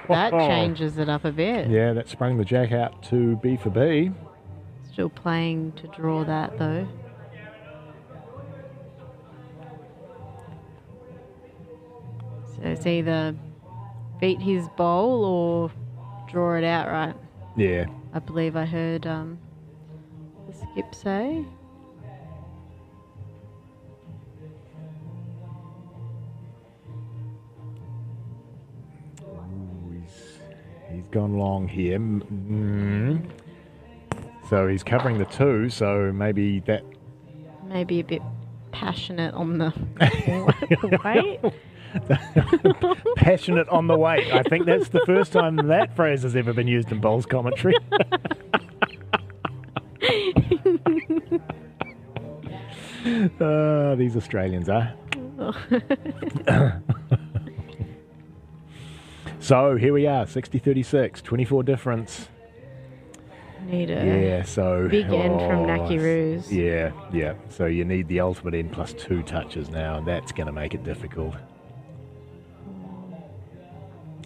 That changes it up a bit. Yeah, that sprung the jack out to B for B. Still playing to draw that, though. So it's either beat his bowl or draw it outright. Yeah. I believe I heard the skip say. He's gone long here. So he's covering the 2, so maybe that... Maybe a bit passionate on the weight. Passionate on the weight. I think that's the first time that phrase has ever been used in bowls commentary. These Australians, So here we are, 60-36, 24 difference. Need a big end from Naki Roos. Yeah. So you need the ultimate end plus 2 touches now, and that's going to make it difficult.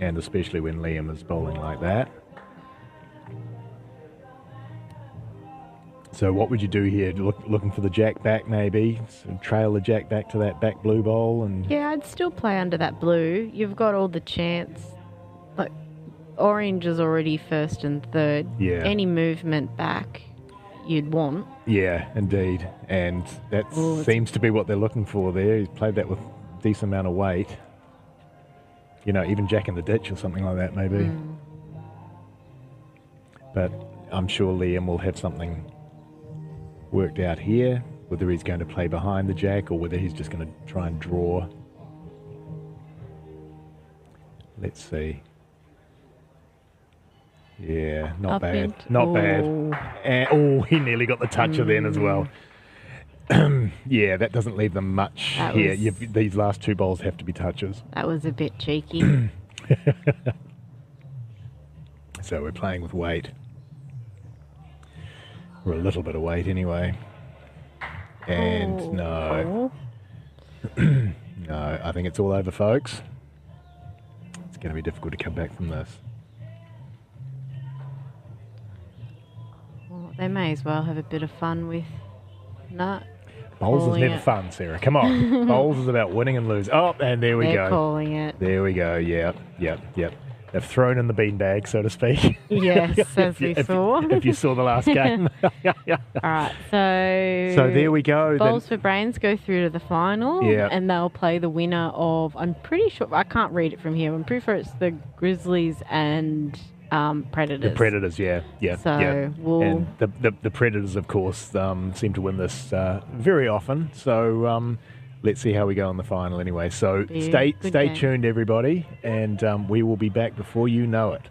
And especially when Liam is bowling like that. So what would you do here? Looking for the jack back, maybe? So trail the jack back to that back blue bowl, and Yeah, I'd still play under that blue. You've got all the chance. Like, orange is already first and third. Yeah. Any movement back you'd want. yeah, indeed. And that seems to be what they're looking for there. He's played that with a decent amount of weight. You know, even jack in the ditch or something like that, maybe. But I'm sure Liam will have something worked out here, whether he's going to play behind the jack or whether he's just going to try and draw. Let's see. Yeah, not bad. Not bad. And, he nearly got the toucher then as well. Yeah, that doesn't leave them much here. These last two bowls have to be touches. That was a bit cheeky. So we're playing with weight. Or a little bit of weight anyway. And no. No, I think it's all over, folks. It's going to be difficult to come back from this. Well, they may as well have a bit of fun with Bowls is never fun, Sarah. Come on. Bowls is about winning and losing. Oh, and there we go. They're calling it. There we go. Yep. They've thrown in the beanbag, so to speak. Yes, as we saw. If you saw the last game. All right, so there we go. Bowls for Brains go through to the final, Yeah. and they'll play the winner of, I'm pretty sure, I can't read it from here, I'm pretty sure it's the Grizzlies and Predators. The Predators, yeah. So we'll... And the Predators, of course, seem to win this very often. So let's see how we go in the final anyway. So stay tuned, everybody, and we will be back before you know it.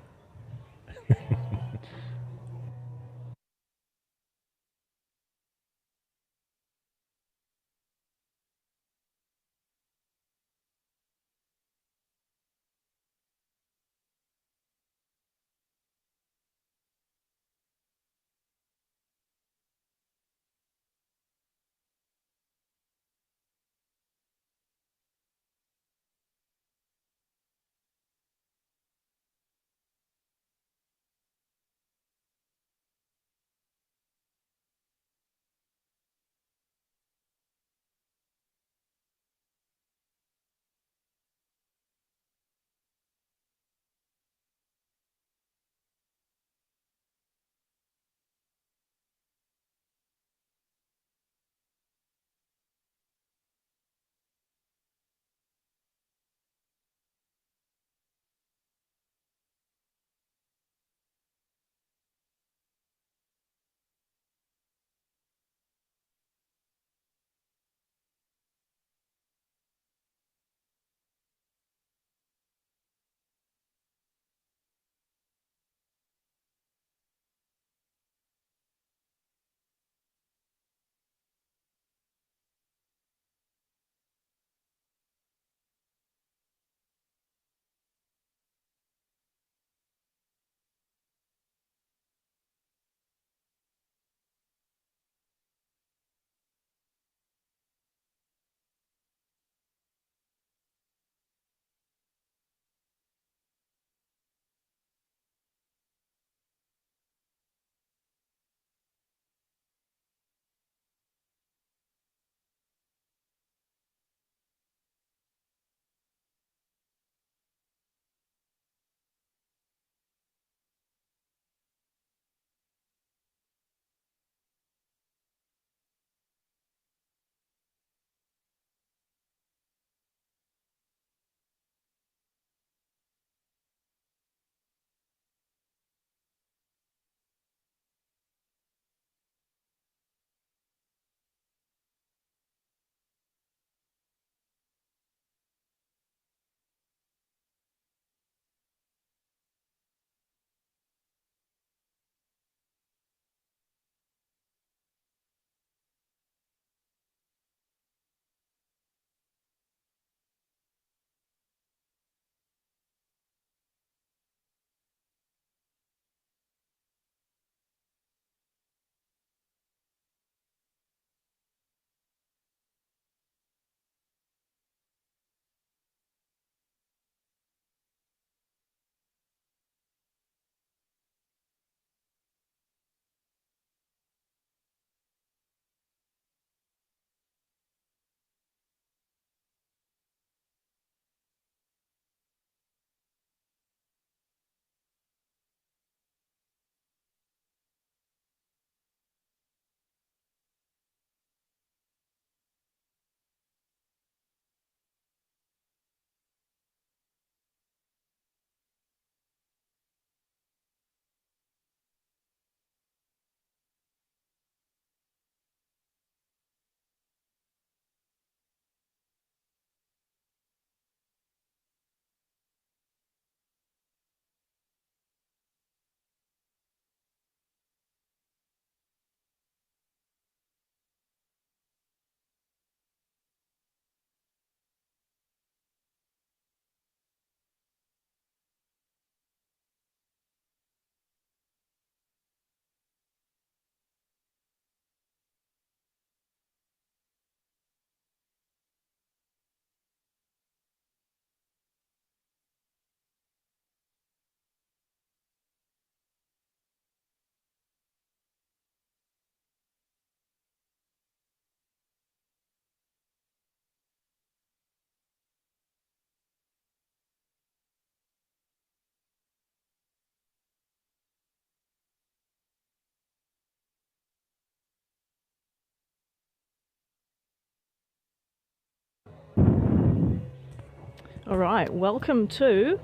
All right, welcome to...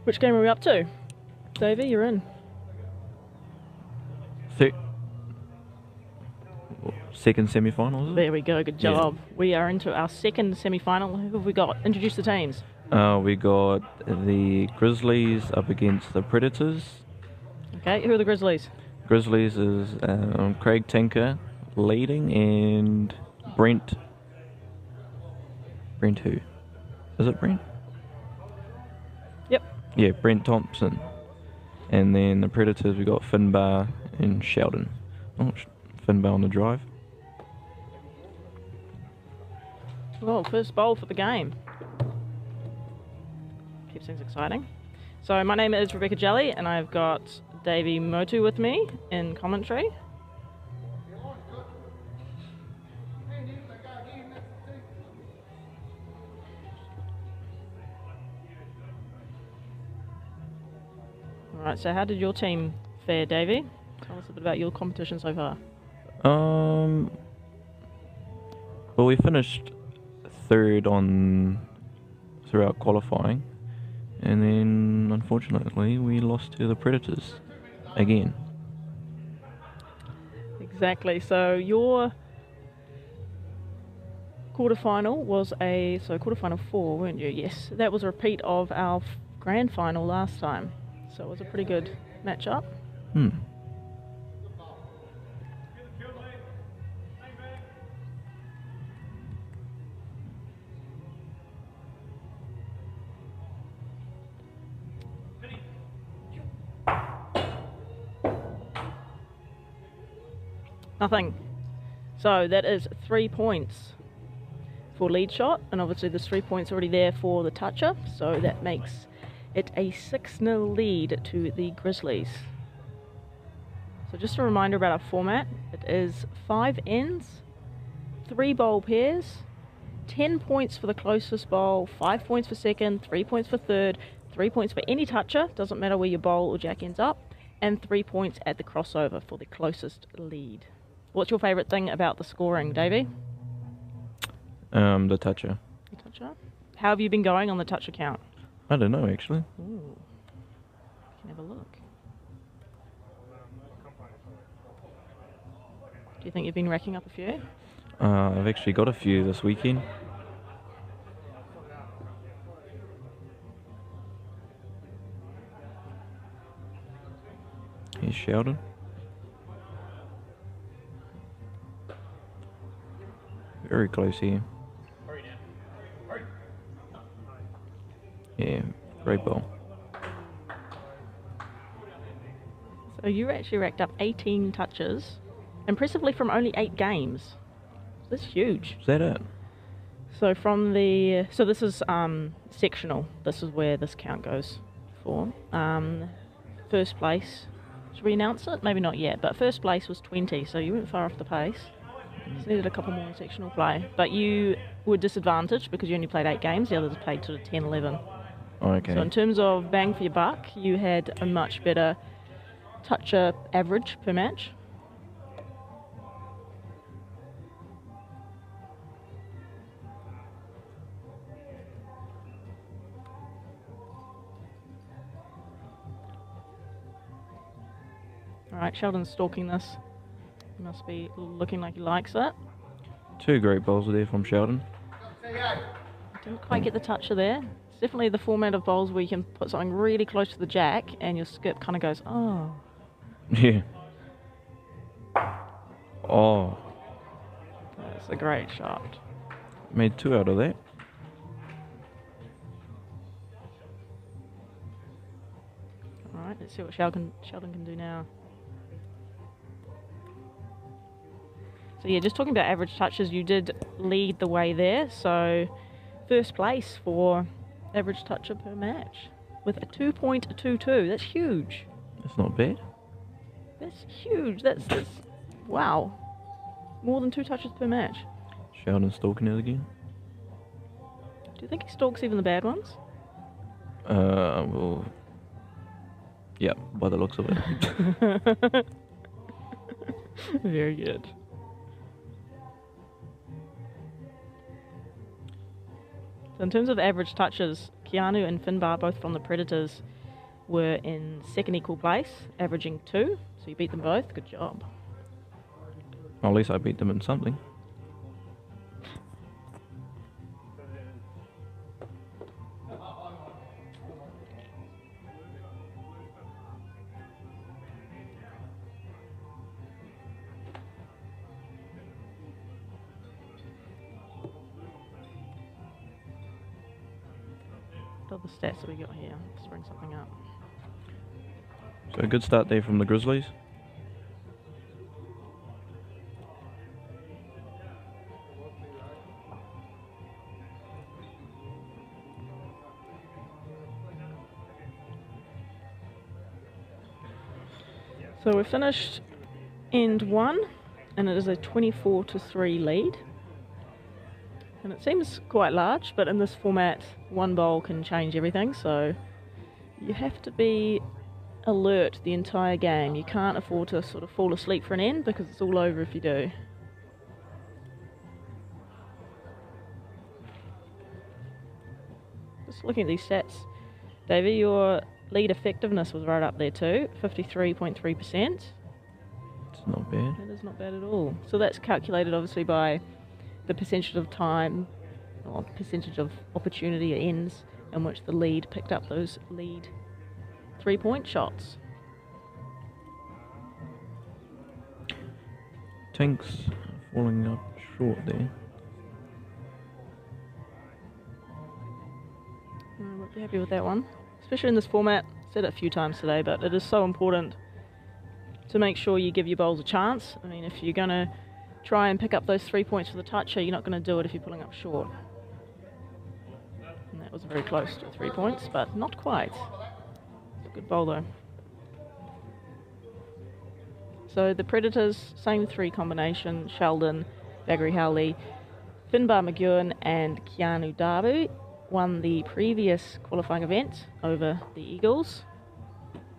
Which game are we up to? Davey, you're in. Second semi-final, is it? There we go, good job. Yeah. We are into our second semi-final. Who have we got? Introduce the teams. We got the Grizzlies up against the Predators. Okay, who are the Grizzlies? Grizzlies is Craig Tinker leading, and Brent. Brent who? Is it Brent? Yep. Yeah, Brent Thompson. And then the Predators, we got Finbar and Sheldon. Oh, Finbar on the drive. Well, first bowl for the game. Keeps things exciting. So my name is Rebecca Jelly, and I've got Davey Motu with me in commentary. Alright, so how did your team fare, Davey? Tell us a bit about your competition so far. Well, we finished third throughout qualifying, and then unfortunately we lost to the Predators again. Exactly. So your quarterfinal was quarterfinal 4, weren't you? Yes, that was a repeat of our grand final last time. So it was a pretty good match-up. Nothing. So that is 3 points for lead shot, and obviously there's 3 points already there for the toucher, so that makes it a 6-0 lead to the Grizzlies. So just a reminder about our format. It is 5 ends, 3 bowl pairs, 10 points for the closest bowl, 5 points for second, 3 points for third, 3 points for any toucher, doesn't matter where your bowl or jack ends up, and 3 points at the crossover for the closest lead. What's your favourite thing about the scoring, Davey? The toucher. The toucher? How have you been going on the toucher count? I don't know, actually. Ooh. You can have a look. Do you think you've been racking up a few? I've actually got a few this weekend. Here's Sheldon. Very close here. Yeah, great ball. So you actually racked up 18 touches, impressively from only 8 games. That's huge. Is that it? So this is sectional. This is where this count goes for. First place. Should we announce it? Maybe not yet, but first place was 20, so you weren't far off the pace. Just needed a couple more in sectional play. But you were disadvantaged because you only played 8 games. The others played sort of 10, 11. Okay. So in terms of bang for your buck, you had a much better toucher average per match. Alright, Sheldon's stalking this. He must be looking like he likes it. 2 great bowls there from Sheldon. Didn't quite get the toucher there. It's definitely the format of bowls where you can put something really close to the jack and your skip kind of goes, oh. Yeah. Oh. That's a great shot. Made 2 out of that. Alright, let's see what Sheldon can do now. So yeah, just talking about average touches, you did lead the way there. So first place for average toucher per match with a 2.22. That's huge. That's not bad. That's huge. That's wow. More than 2 touches per match. Sheldon stalking it again. Do you think he stalks even the bad ones? Well, yeah, by the looks of it. Very good. So in terms of average touches, Keanu and Finbar, both from the Predators, were in second equal place, averaging 2. So you beat them both. Good job. Well, at least I beat them in something. What other stats have we got here? Let's bring something up. So a good start there from the Grizzlies. So we're finished end 1, and it is a 24-3 lead. And it seems quite large, but in this format, one bowl can change everything, so you have to be alert the entire game. You can't afford to sort of fall asleep for an end, because it's all over if you do. Just looking at these stats, Davey, your lead effectiveness was right up there too, 53.3%. It's not bad. That is not bad at all. So that's calculated obviously by the percentage of time or percentage of opportunity at ends in which the lead picked up those lead 3-point shots. Tanks falling up short there. We'll be happy with that one. Especially in this format, said it a few times today, but it is so important to make sure you give your bowls a chance. I mean, if you're going to try and pick up those 3 points for the toucher, you're not going to do it if you're pulling up short. And that was very close to 3 points, but not quite. It's a good bowl though. So the Predators, same 3 combination, Sheldon, Baggery Howley, Finbar McEwen and Keanu Dabu, won the previous qualifying event over the Eagles.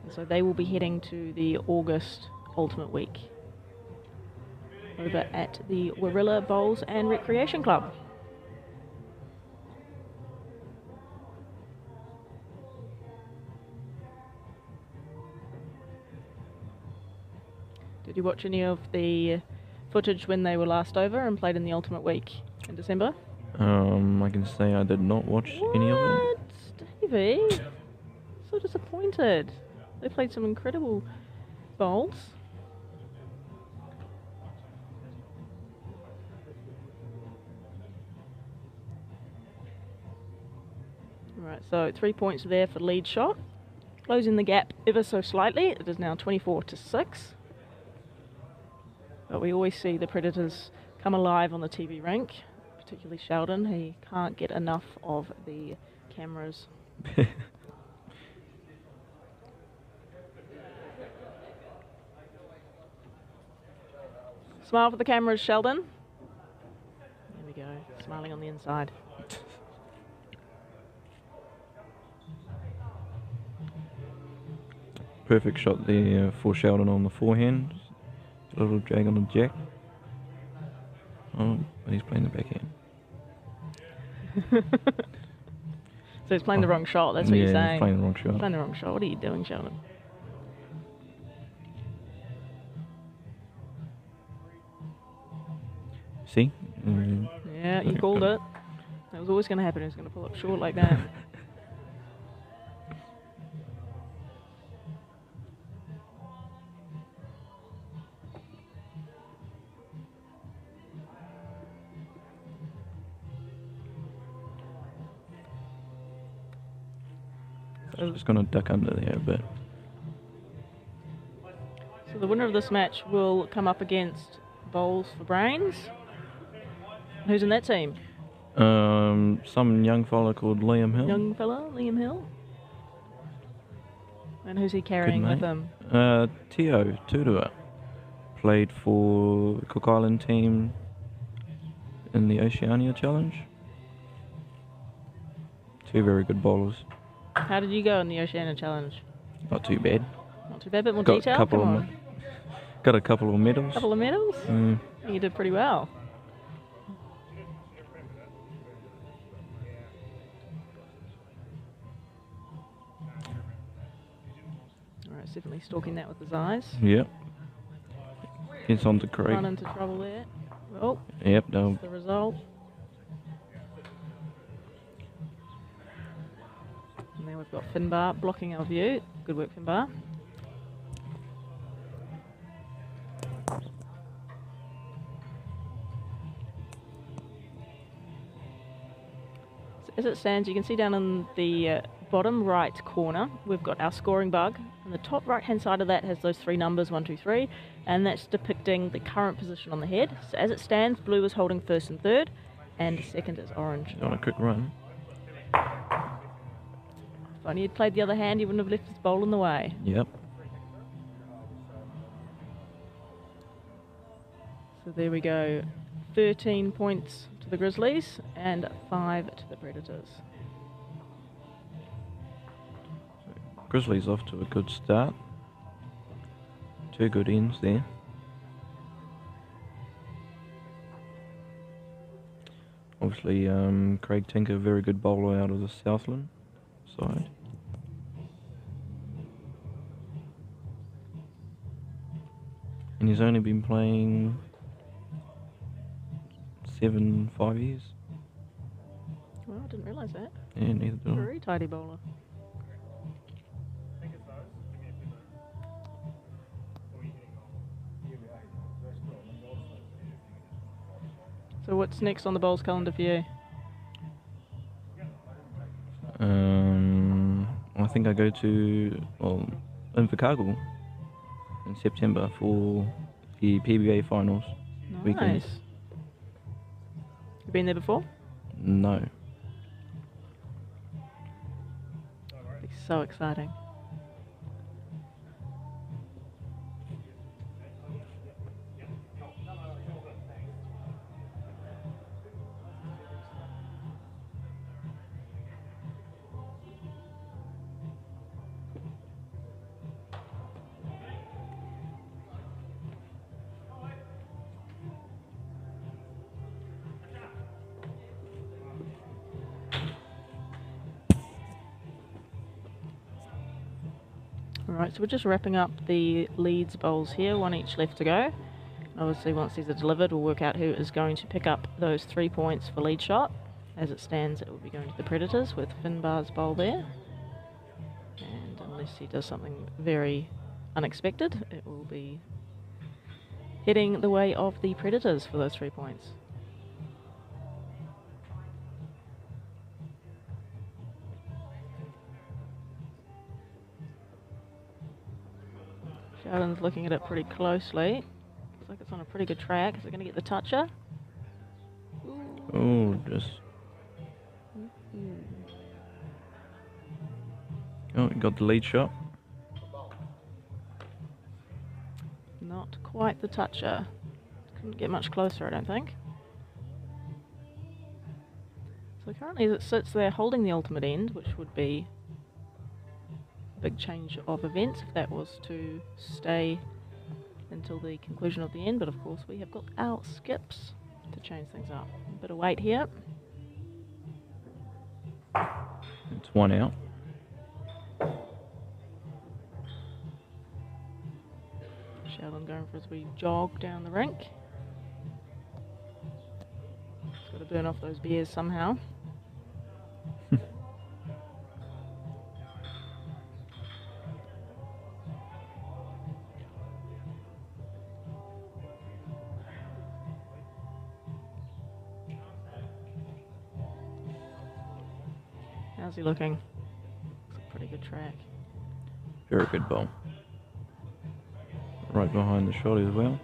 And so they will be heading to the August Ultimate Week over at the Warilla Bowls and Recreation Club. Did you watch any of the footage when they were last over and played in the Ultimate Week in December? I can say I did not watch any of it. What? Davey? So disappointed. They played some incredible bowls. Right, so 3 points there for lead shot. Closing the gap ever so slightly. It is now 24-6. But we always see the Predators come alive on the TV rink, particularly Sheldon. He can't get enough of the cameras. Smile for the cameras, Sheldon. There we go, smiling on the inside. Perfect shot there for Sheldon on the forehand. A little drag on the jack. Oh, but he's playing the backhand. So he's playing the wrong shot, that's what you're saying. He's playing the wrong shot. Playing the wrong shot. What are you doing, Sheldon? See? Yeah, you called it. That was always going to happen. He was going to pull up short like that. I'm just going to duck under there a bit. So the winner of this match will come up against Bowls for Brains. Who's in that team? Some young fella called Liam Hill. Young fella, Liam Hill. And who's he carrying with him? Tio Tutua. Played for the Cook Island team in the Oceania Challenge. 2 very good bowlers. How did you go in the Oceania Challenge? Not too bad. Not too bad, bit more Got detail? a couple Come of on. Got a couple of medals. Couple of medals? You did pretty well. He's definitely stalking that with his eyes. Yep. Gets on to Craig. Run into trouble there. Oh, Yep, no. that's the result. And then we've got Finbar blocking our view. Good work, Finbar. So as it stands, you can see down in the bottom right corner, we've got our scoring bug. And the top right-hand side of that has those 3 numbers, 1, 2, 3, and that's depicting the current position on the head. So as it stands, blue is holding first and third, and second is orange. On a quick run. If only he'd played the other hand, he wouldn't have left his bowl in the way. Yep. So there we go. 13 points to the Grizzlies and 5 to the Predators. Grizzlies off to a good start. 2 good ends there. Obviously, Craig Tinker, very good bowler out of the Southland side. And he's only been playing 5 years. Well, I didn't realise that. Yeah, neither did I. Very tidy bowler. So what's next on the bowls calendar for you? I think I go to Invercargill in September for the PBA finals weekend. Nice. You been there before? No. It's so exciting. Alright, so we're just wrapping up the Leeds bowls here, 1 each left to go. Obviously once these are delivered, we'll work out who is going to pick up those 3 points for lead shot. As it stands, it will be going to the Predators with Finbar's bowl there. And unless he does something very unexpected, it will be heading the way of the Predators for those 3 points. Sheldon's looking at it pretty closely. Looks like it's on a pretty good track. Is it going to get the toucher? Oh, just... Oh, he got the lead shot. Not quite the toucher. Couldn't get much closer, I don't think. So currently as it sits there holding the ultimate end, which would be big change of events if that was to stay until the conclusion of the end, but of course we have got our skips to change things up. A bit of weight here. It's 1 out. Sheldon going for his wee jog down the rink. He's got to burn off those beers somehow. How's he looking? Looks a pretty good track. Very good bowl. Right behind the shot as well.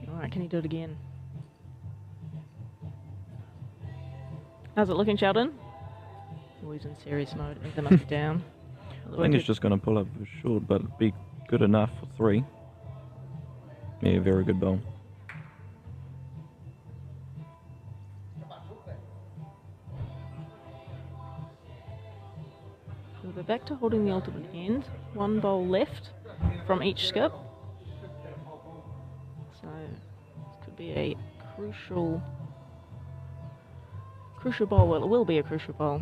Alright, can he do it again? How's it looking, Sheldon? Oh, he's in serious mode. I think they must be down. I think it's just going to pull up short, but be good enough for 3. Yeah, very good bowl. we're back to holding the ultimate end. 1 bowl left from each skip. So this could be a crucial bowl. Well, it will be a crucial bowl.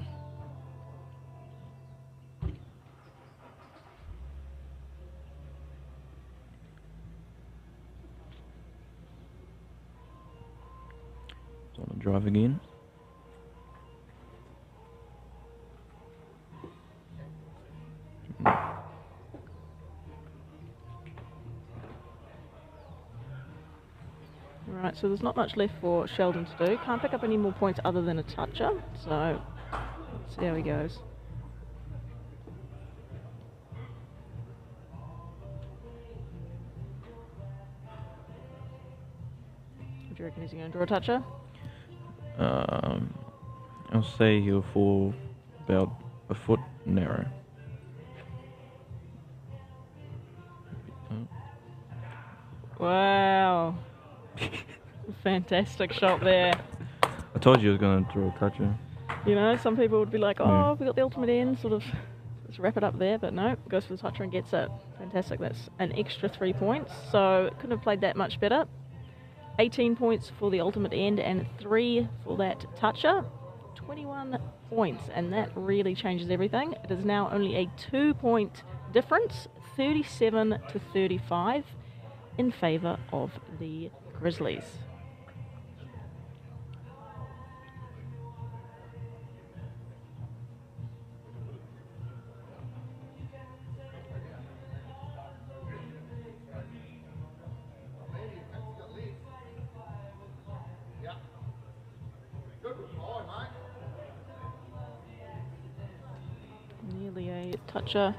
On the drive again. Right, so there's not much left for Sheldon to do. Can't pick up any more points other than a toucher, so let's see how he goes. What do you reckon, is he going to draw a toucher? I'll say he'll fall about a foot narrow. Wow. Fantastic shot there. I told you I was going to draw a toucher. You know, some people would be like, oh, Yeah. we got the ultimate end, sort of, let's wrap it up there, but no, goes for the toucher and gets it. Fantastic, that's an extra 3 points, so couldn't have played that much better. 18 points for the ultimate end and 3 for that toucher. 21 points, and that really changes everything. It is now only a 2-point difference, 37 to 35, in favour of the Grizzlies. Nearly a toucher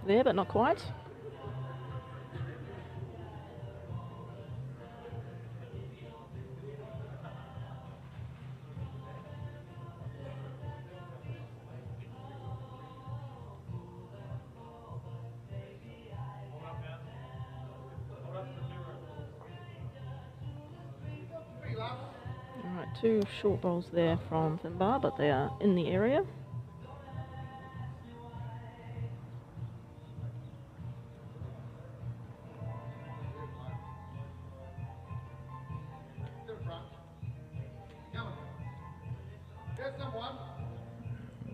there, but not quite. Alright, 2 short bowls there from Finbar, but they are in the area.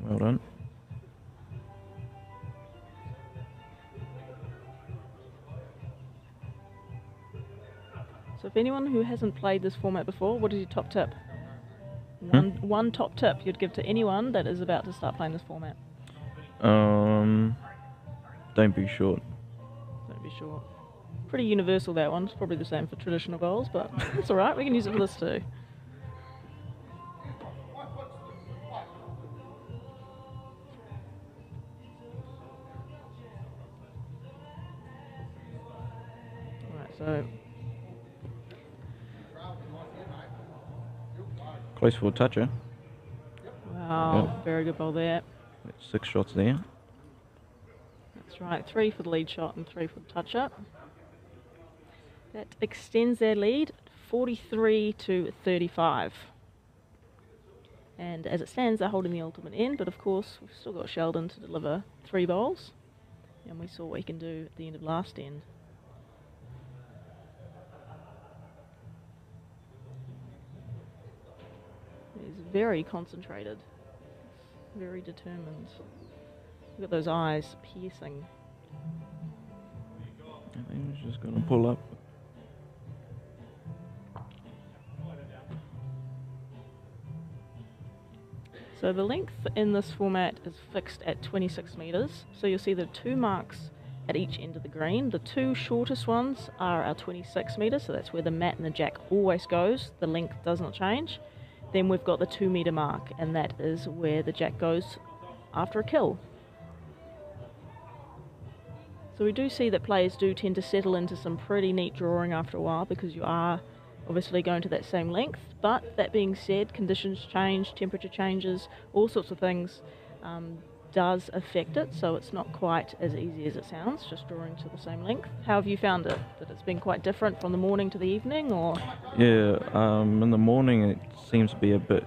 Well done. So if anyone who hasn't played this format before, what is your top tip? One top tip you'd give to anyone that is about to start playing this format. Don't be short. Don't be short. Pretty universal, that one. It's probably the same for traditional bowls, but it's alright, we can use it for this too. Alright, so Close for a toucher. wow, Yep. very good bowl there. 6 shots there. That's right, 3 for the lead shot and 3 for the toucher. That extends their lead 43 to 35. And as it stands, they're holding the ultimate end, but of course, we've still got Sheldon to deliver 3 bowls. And we saw what he can do at the end of last end. He's very concentrated, very determined. Look at those eyes piercing. I think he's just going to pull up. So the length in this format is fixed at 26 metres. So you'll see the 2 marks at each end of the green. The 2 shortest ones are our 26 metres, so that's where the mat and the jack always goes. The length does not change. Then we've got the 2 metre mark, and that is where the jack goes after a kill. So we do see that players do tend to settle into some pretty neat drawing after a while, because you are obviously going to that same length. But that being said, conditions change, temperature changes, all sorts of things does affect it, so it's not quite as easy as it sounds, just drawing to the same length. How have you found it? That it's been quite different from the morning to the evening, or? Yeah, in the morning it seems to be a bit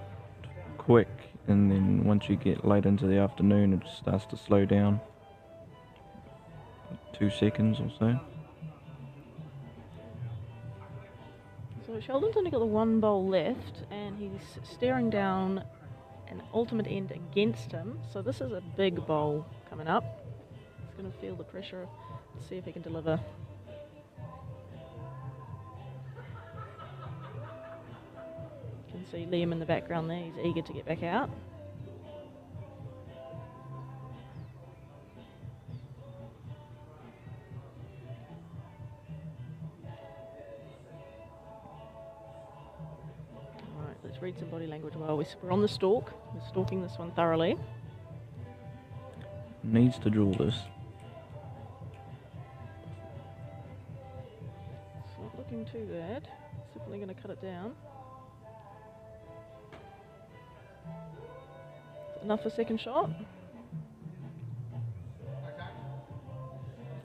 quick, and then once you get late into the afternoon, it starts to slow down. 2 seconds or so. So Sheldon's only got the one bowl left, and he's staring down an ultimate end against him. So this is a big bowl coming up. He's going to feel the pressure to see if he can deliver. You can see Liam in the background there. He's eager to get back out. Let's read some body language while we're on the stalk. We're stalking this one thoroughly. Needs to draw this. It's not looking too bad. It's definitely going to cut it down. Enough for second shot?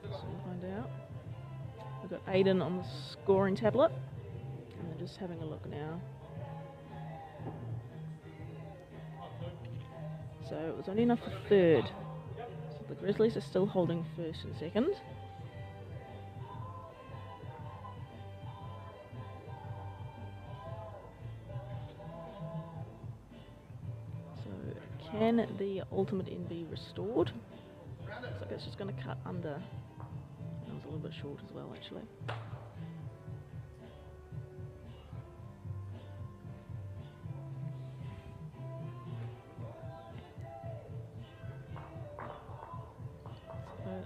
So we'll find out. We've got Aiden on the scoring tablet. And they're just having a look now. So it was only enough for third. So the Grizzlies are still holding first and second. So can the ultimate end be restored? Looks like it's just going to cut under. That was a little bit short as well, actually.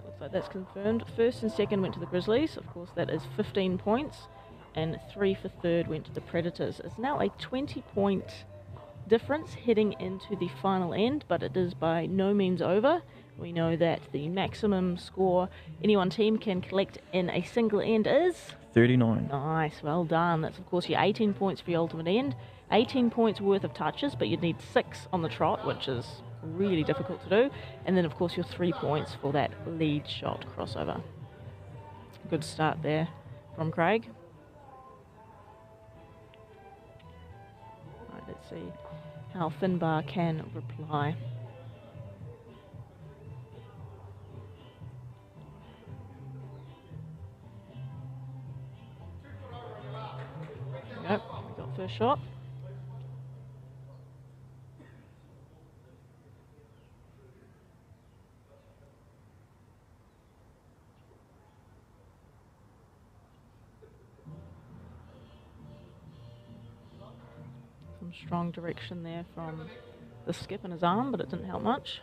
Looks like that's confirmed. First and second went to the Grizzlies. Of course, that is 15 points. And 3 for third went to the Predators. It's now a 20-point difference heading into the final end, but it is by no means over. We know that the maximum score any one team can collect in a single end is 39. Nice, well done. That's of course your 18 points for your ultimate end. 18 points worth of touches, but you'd need 6 on the trot, which is really difficult to do. And then of course your 3 points for that lead shot crossover. Good start there from Craig. Right, let's see how Finbar can reply. There we go, we got first shot. Some strong direction there from the skip in his arm, but it didn't help much.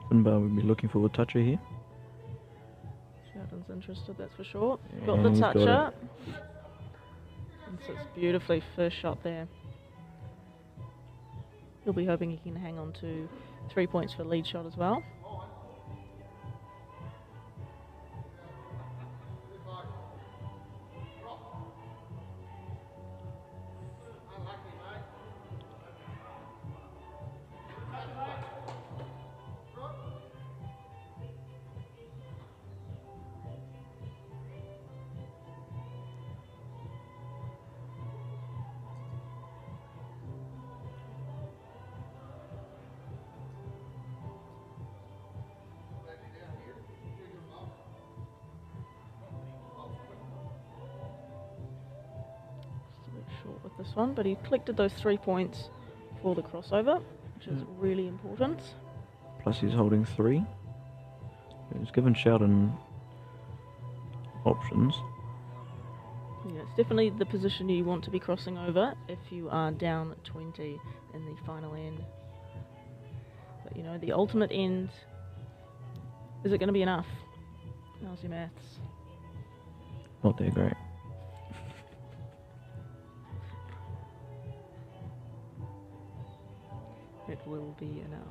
Finbar would be looking for a toucher here. Sheldon's interested, that's for sure. And Got the he's got toucher. it. And sits beautifully, first shot there. He'll be hoping he can hang on to 3 points for the lead shot as well. Short with this one, but he collected those 3 points for the crossover, which is really important. Plus he's holding 3. He's given Sheldon options. Yeah, it's definitely the position you want to be crossing over if you are down 20 in the final end. But you know, the ultimate end, is it going to be enough? How's your maths? Not that great. It will be enough.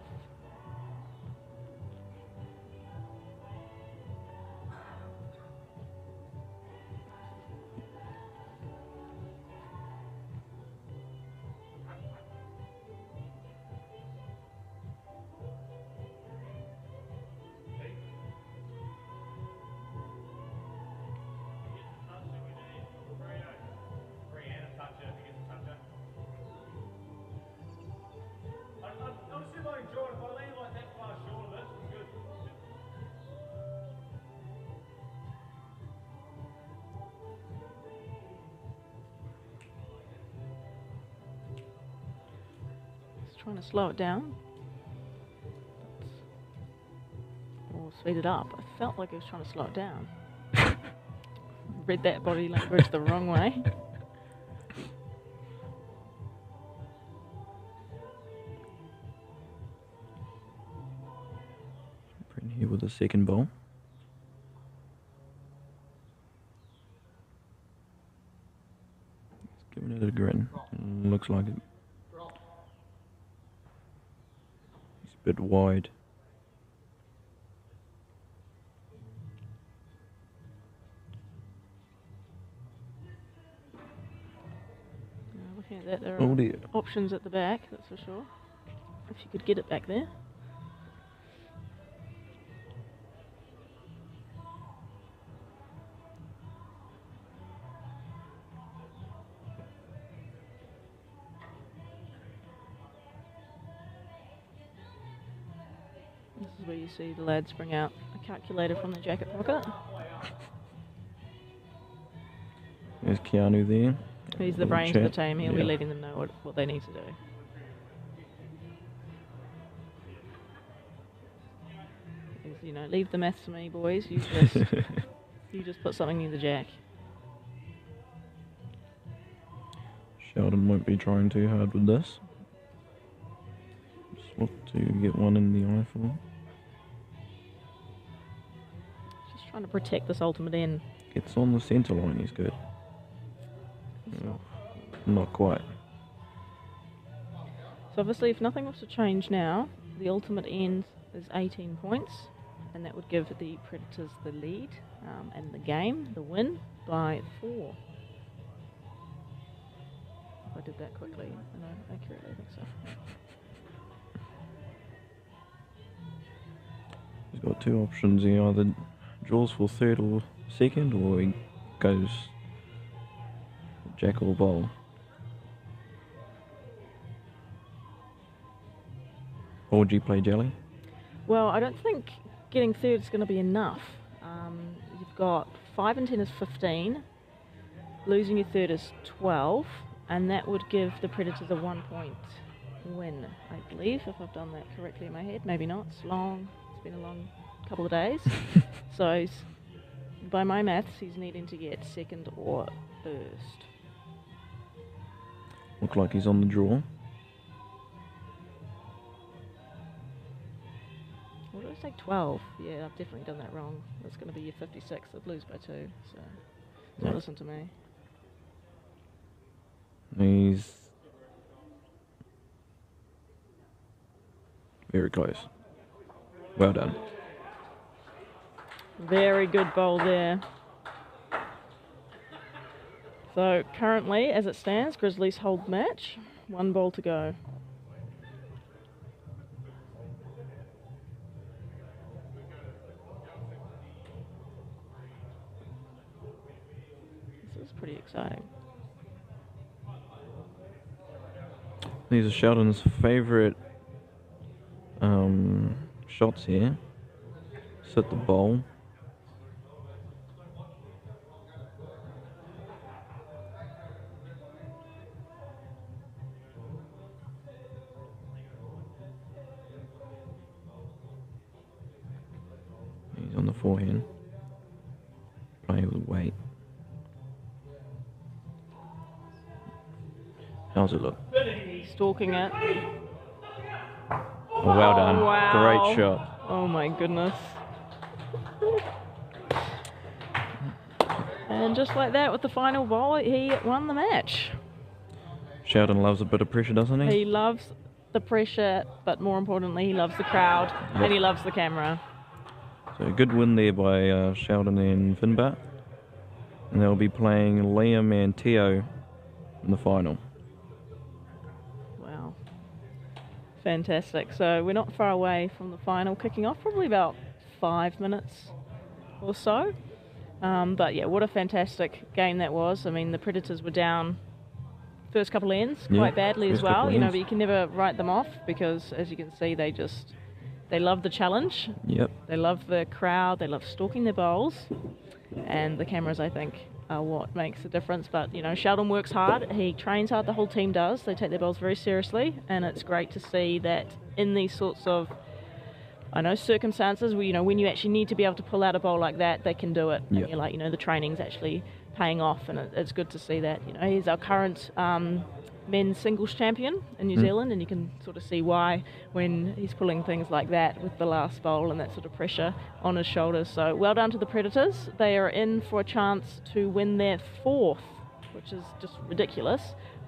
trying to slow it down. Or speed it up. I felt like he was trying to slow it down. Read that body language the wrong way. Bring here with the second ball. He's giving it a grin. Looks like it. It's a bit wide. Looking at that, there are options at the back, that's for sure. If you could get it back there. This is where you see the lads bring out a calculator from the jacket pocket. There's Keanu there. He's the brains of the team. He'll be letting them know what they need to do. You know, leave the maths to me, boys. You just put something in the jack. Sheldon won't be trying too hard with this. Just look to get one in the eye for him. Just trying to protect this ultimate end. Gets on the centre line, he's good. No, not quite. So obviously if nothing was to change now, the ultimate end is 18 points, and that would give the Predators the lead and the game, the win, by 4. If I did that quickly, and I accurately think so. He's got two options. He either draws for third or second, or he goes jack or bowl. Or would you play jelly? Well, I don't think getting third is going to be enough. You've got 5 and 10 is 15. Losing your third is 12. And that would give the Predators a 1-point win, I believe, if I've done that correctly in my head. Maybe not. It's long. It's been a long couple of days. So, by my maths, he's needing to get second or first. Look like he's on the draw. What did I say? 12. Yeah, I've definitely done that wrong. That's going to be your 56. I'd lose by 2. So, don't listen to me. He's very close. Well done. Very good bowl there. So currently, as it stands, Grizzlies hold the match. 1 ball to go. This is pretty exciting. These are Sheldon's favourite shots here. Sit the bowl. He's on the forehand. Play with weight. How's it look? Stalking it. Oh, well done. Wow. Great shot. Oh my goodness. And just like that, with the final ball, he won the match. Sheldon loves a bit of pressure, doesn't he? He loves the pressure, but more importantly, he loves the crowd, and he loves the camera. So a good win there by Sheldon and Finbar. And they'll be playing Liam and Teo in the final. Wow. Fantastic. So we're not far away from the final kicking off, probably about 5 minutes or so. But yeah, what a fantastic game that was. I mean, the Predators were down first couple of ends quite badly as well, you know, but you can never write them off because, as you can see, they love the challenge. Yep. They love the crowd. They love stalking their bowls. And the cameras, I think, are what makes a difference. But, you know, Sheldon works hard. He trains hard. The whole team does. They take their bowls very seriously. And it's great to see that in these sorts of, I know, circumstances where, you know, when you actually need to be able to pull out a bowl like that, they can do it. Yep. And you're like, you know, the training's actually paying off. And it's good to see that. You know, he's our current men's singles champion in New Zealand, and you can sort of see why when he's pulling things like that with the last bowl and that sort of pressure on his shoulders. So well done to the Predators. They are in for a chance to win their fourth, which is just ridiculous,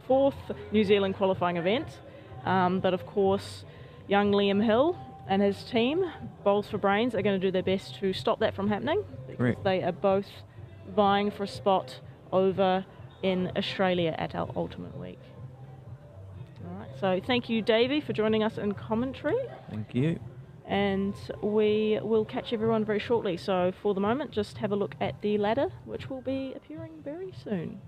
fourth New Zealand qualifying event. But of course, young Liam Hill and his team, Bowls for Brains, are going to do their best to stop that from happening, because Correct. they are both vying for a spot over in Australia at our Ultimate Week. All right, so thank you, Davey, for joining us in commentary. Thank you. And we will catch everyone very shortly. So for the moment, just have a look at the ladder, which will be appearing very soon.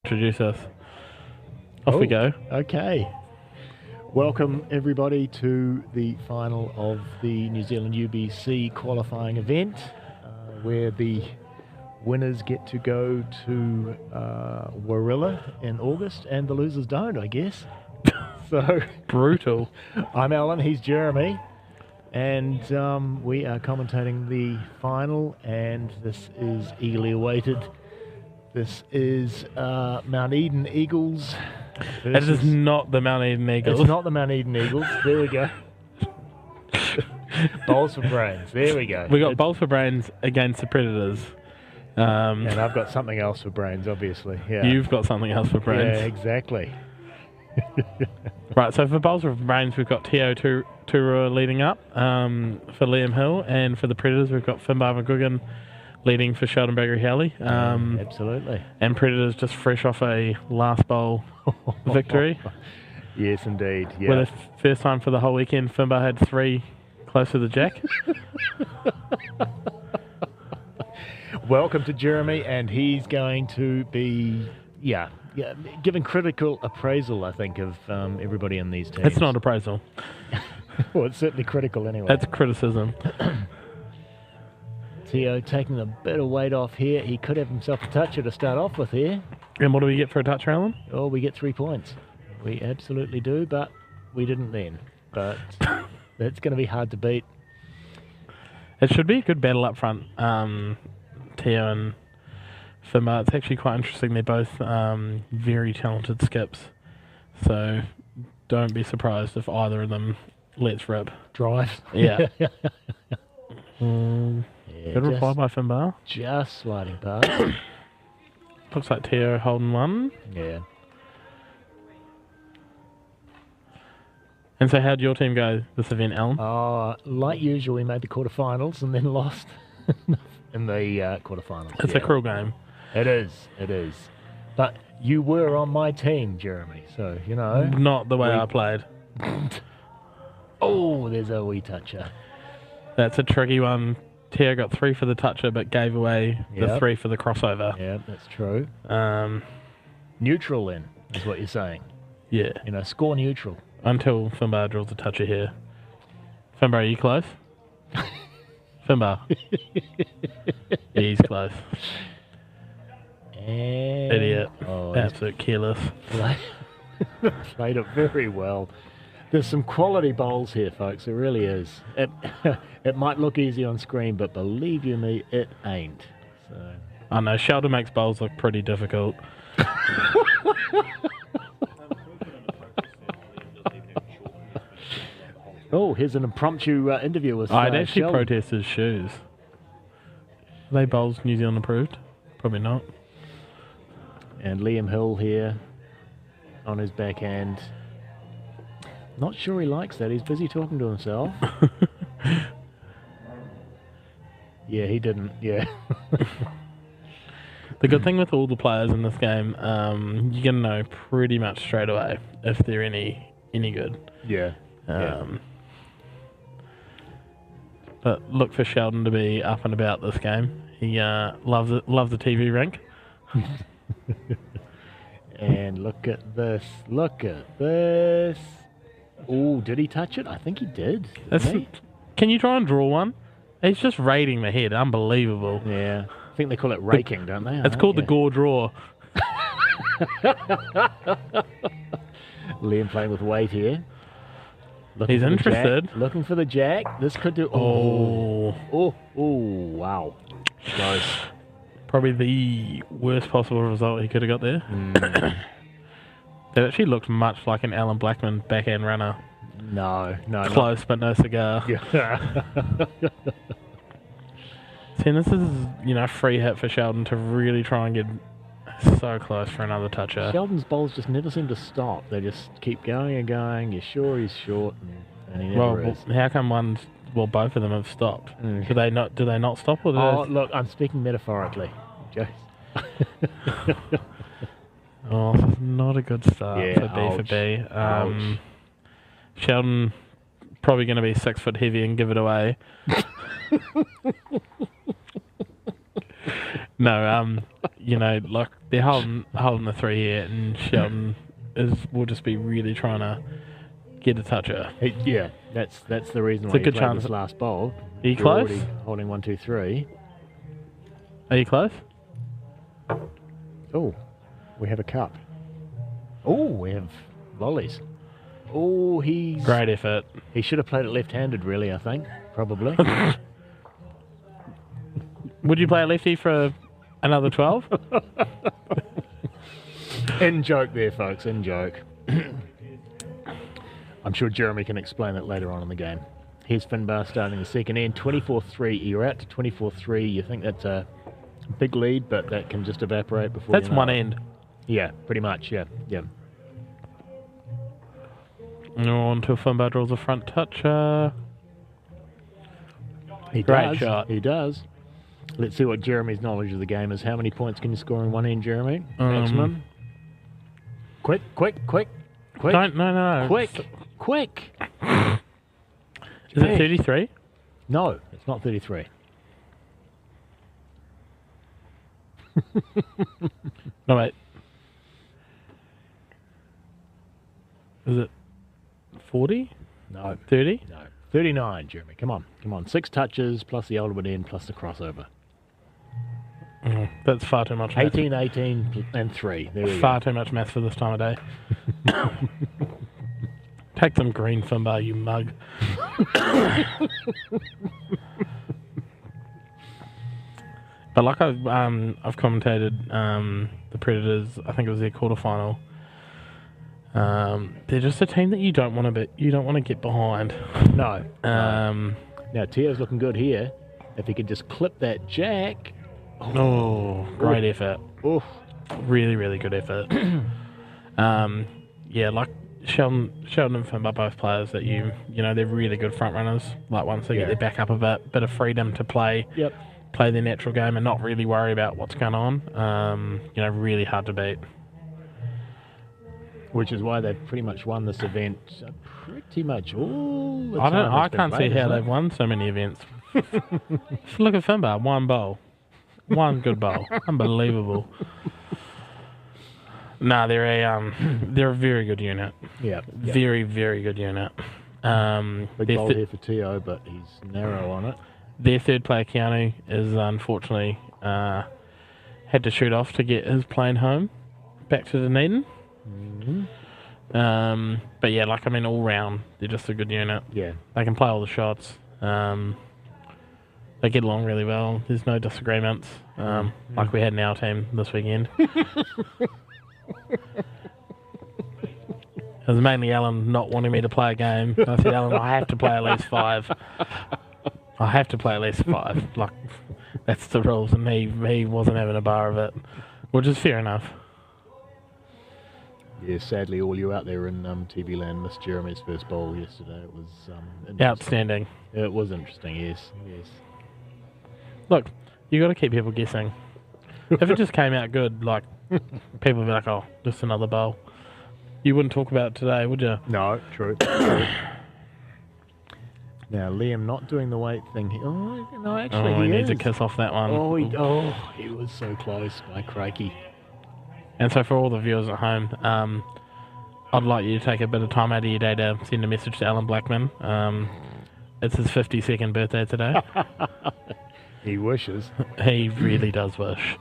introduce us. Off we go. Okay. Welcome everybody to the final of the New Zealand UBC qualifying event, where the winners get to go to Warilla in August and the losers don't, I guess. So brutal. I'm Alan, he's Jeremy, and we are commentating the final, and this is eagerly awaited. This is Mount Eden Eagles. It is not the Mount Eden Eagles. It's not the Mount Eden Eagles. There we go. Bowls for Brains. There we go. We got Bowls for Brains against the Predators. And I've got something else for Brains, obviously. Yeah. You've got something else for Brains. Yeah, exactly. Right, so for Bowls for Brains, we've got Teo Turua leading up for Liam Hill, and for the Predators, we've got Finbar McGuigan leading for Sheldon Baggery-Halley. Absolutely. And Predators just fresh off a last bowl victory. Yes, indeed. Yeah. Well, the first time for the whole weekend, Finbar had 3 close to the jack. Welcome to Jeremy, and he's going to be, giving critical appraisal, I think, of everybody in these teams. It's not appraisal. Well, it's certainly critical anyway. That's criticism. Teo taking a bit of weight off here. He could have himself a toucher to start off with here. And what do we get for a toucher, Alan? Oh, we get 3 points. We absolutely do, but we didn't then. But it's going to be hard to beat. It should be a good battle up front. Teo and Finbar. It's actually quite interesting. They're both very talented skips. So don't be surprised if either of them lets rip. Drive. Yeah. Good reply by Finbar. Just sliding past. Looks like Teo holding one. Yeah. And so how'd your team go this event, Alan? Like usual, we made the quarterfinals and then lost in the quarterfinals. It's a cruel game. It is. But you were on my team, Jeremy, so, you know. Not the way I played. Oh, there's a wee toucher. That's a tricky one. Teo got 3 for the toucher, but gave away the 3 for the crossover. Yeah, that's true. Neutral then, is what you're saying. Yeah. You know, score neutral. Until Finbar draws a toucher here. Finbar, are you close? Finbar. He's close. And idiot. Absolute careless. Played it very well. There's some quality bowls here, folks. It really is. It might look easy on screen, but believe you me, it ain't. So. I know, Sheldon makes bowls look pretty difficult. Oh, here's an impromptu interview with I'd actually Sheldon. protest his shoes. Are they bowls New Zealand approved? Probably not. And Liam Hill here on his backhand. Not sure he likes that. He's busy talking to himself. Yeah, he didn't. Yeah. The good thing with all the players in this game, you're going to know pretty much straight away if they're any good. Yeah. But look for Sheldon to be up and about this game. He loves the TV rink. And look at this. Look at this. Oh, did he touch it? I think he did. Can you try and draw one? He's just raiding the head. Unbelievable. Yeah. I think they call it raking, don't they? It's called the gore draw. Liam playing with weight here. He's interested. Looking for the jack. This could do... Oh, wow. Close. Probably the worst possible result he could have got there. That actually looked much like an Alan Blackman backhand runner. No. Close, but no cigar. Yeah. See, this is, free hit for Sheldon to really try and get so close for another toucher. Sheldon's bowls just never seem to stop. They just keep going and going. You're sure he's short, and he never is. How come both of them have stopped? Do they not stop? Or look, I'm speaking metaphorically. Jokes. Oh, this is not a good start for B. Sheldon probably going to be 6 foot heavy and give it away. like they're holding the 3 here, and Sheldon will just be really trying to get a toucher. Yeah, that's the reason It's why a good you played chance. this last bowl. Are you You're close? already holding 1, 2, 3. Are you close? Oh, we have a cup. Oh, we have lollies. Oh, he's... Great effort. He should have played it left-handed, really, I think. Probably. Would you play a lefty for another 12? In joke there, folks, in joke. I'm sure Jeremy can explain it later on in the game. Here's Finbar starting the second end. 24-3. You're out to 24-3. You think that's a big lead, but that can just evaporate before That's you know one it. end. Yeah, pretty much, yeah. On to Finbar draws a front toucher. He Great does. shot. He does. Let's see what Jeremy's knowledge of the game is. How many points can you score in one end, Jeremy? Maximum? Quick. Don't, no. Quick. Is it 33? No, it's not 33. No, wait. Is it 40? No. 30? No. 39, Jeremy. Come on. 6 touches plus the ultimate end plus the crossover. That's far too much math. 18, and 3. There we Far go. too much math for this time of day. Take some green, Finbar, you mug. But like I've commentated the Predators, I think it was their quarterfinal. They're just a team that you don't want to get behind. No. Now Tio's looking good here. If he could just clip that jack. Oh, great effort. Oof. Really, really good effort. Yeah, like Sheldon and Finbar, both players that they're really good front runners. Like once they get their back up a bit of freedom to play their natural game and not really worry about what's going on. Really hard to beat. Which is why they've pretty much won this event pretty much all the time. I it's been can't see played, how isn't it? they've won so many events. Just look at Finbar, one bowl. One good bowl. Unbelievable. No, they're a very good unit. Yeah. Very, very good unit. Big bowl here for Tio, but he's narrow on it. Their third player, Keanu, is unfortunately had to shoot off to get his plane home back to Dunedin. But yeah, all round, they're just a good unit. Yeah. They can play all the shots. They get along really well. There's no disagreements, like we had in our team this weekend. It was mainly Alan not wanting me to play a game. I said, Alan, I have to play at least 5. I have to play at least 5. Like, that's the rules, and he wasn't having a bar of it, which is fair enough. Yeah, sadly, all you out there in TV land missed Jeremy's first bowl yesterday. It was Outstanding. It was interesting, yes. Look, you got to keep people guessing. If it just came out good, like, people would be like, oh, just another bowl. You wouldn't talk about it today, would you? No, true. Now, Liam not doing the weight thing. He needs a kiss off that one. He was so close, my crikey. And so for all the viewers at home, I'd like you to take a bit of time out of your day to send a message to Alan Blackman. It's his 52nd birthday today. He wishes. He really does wish.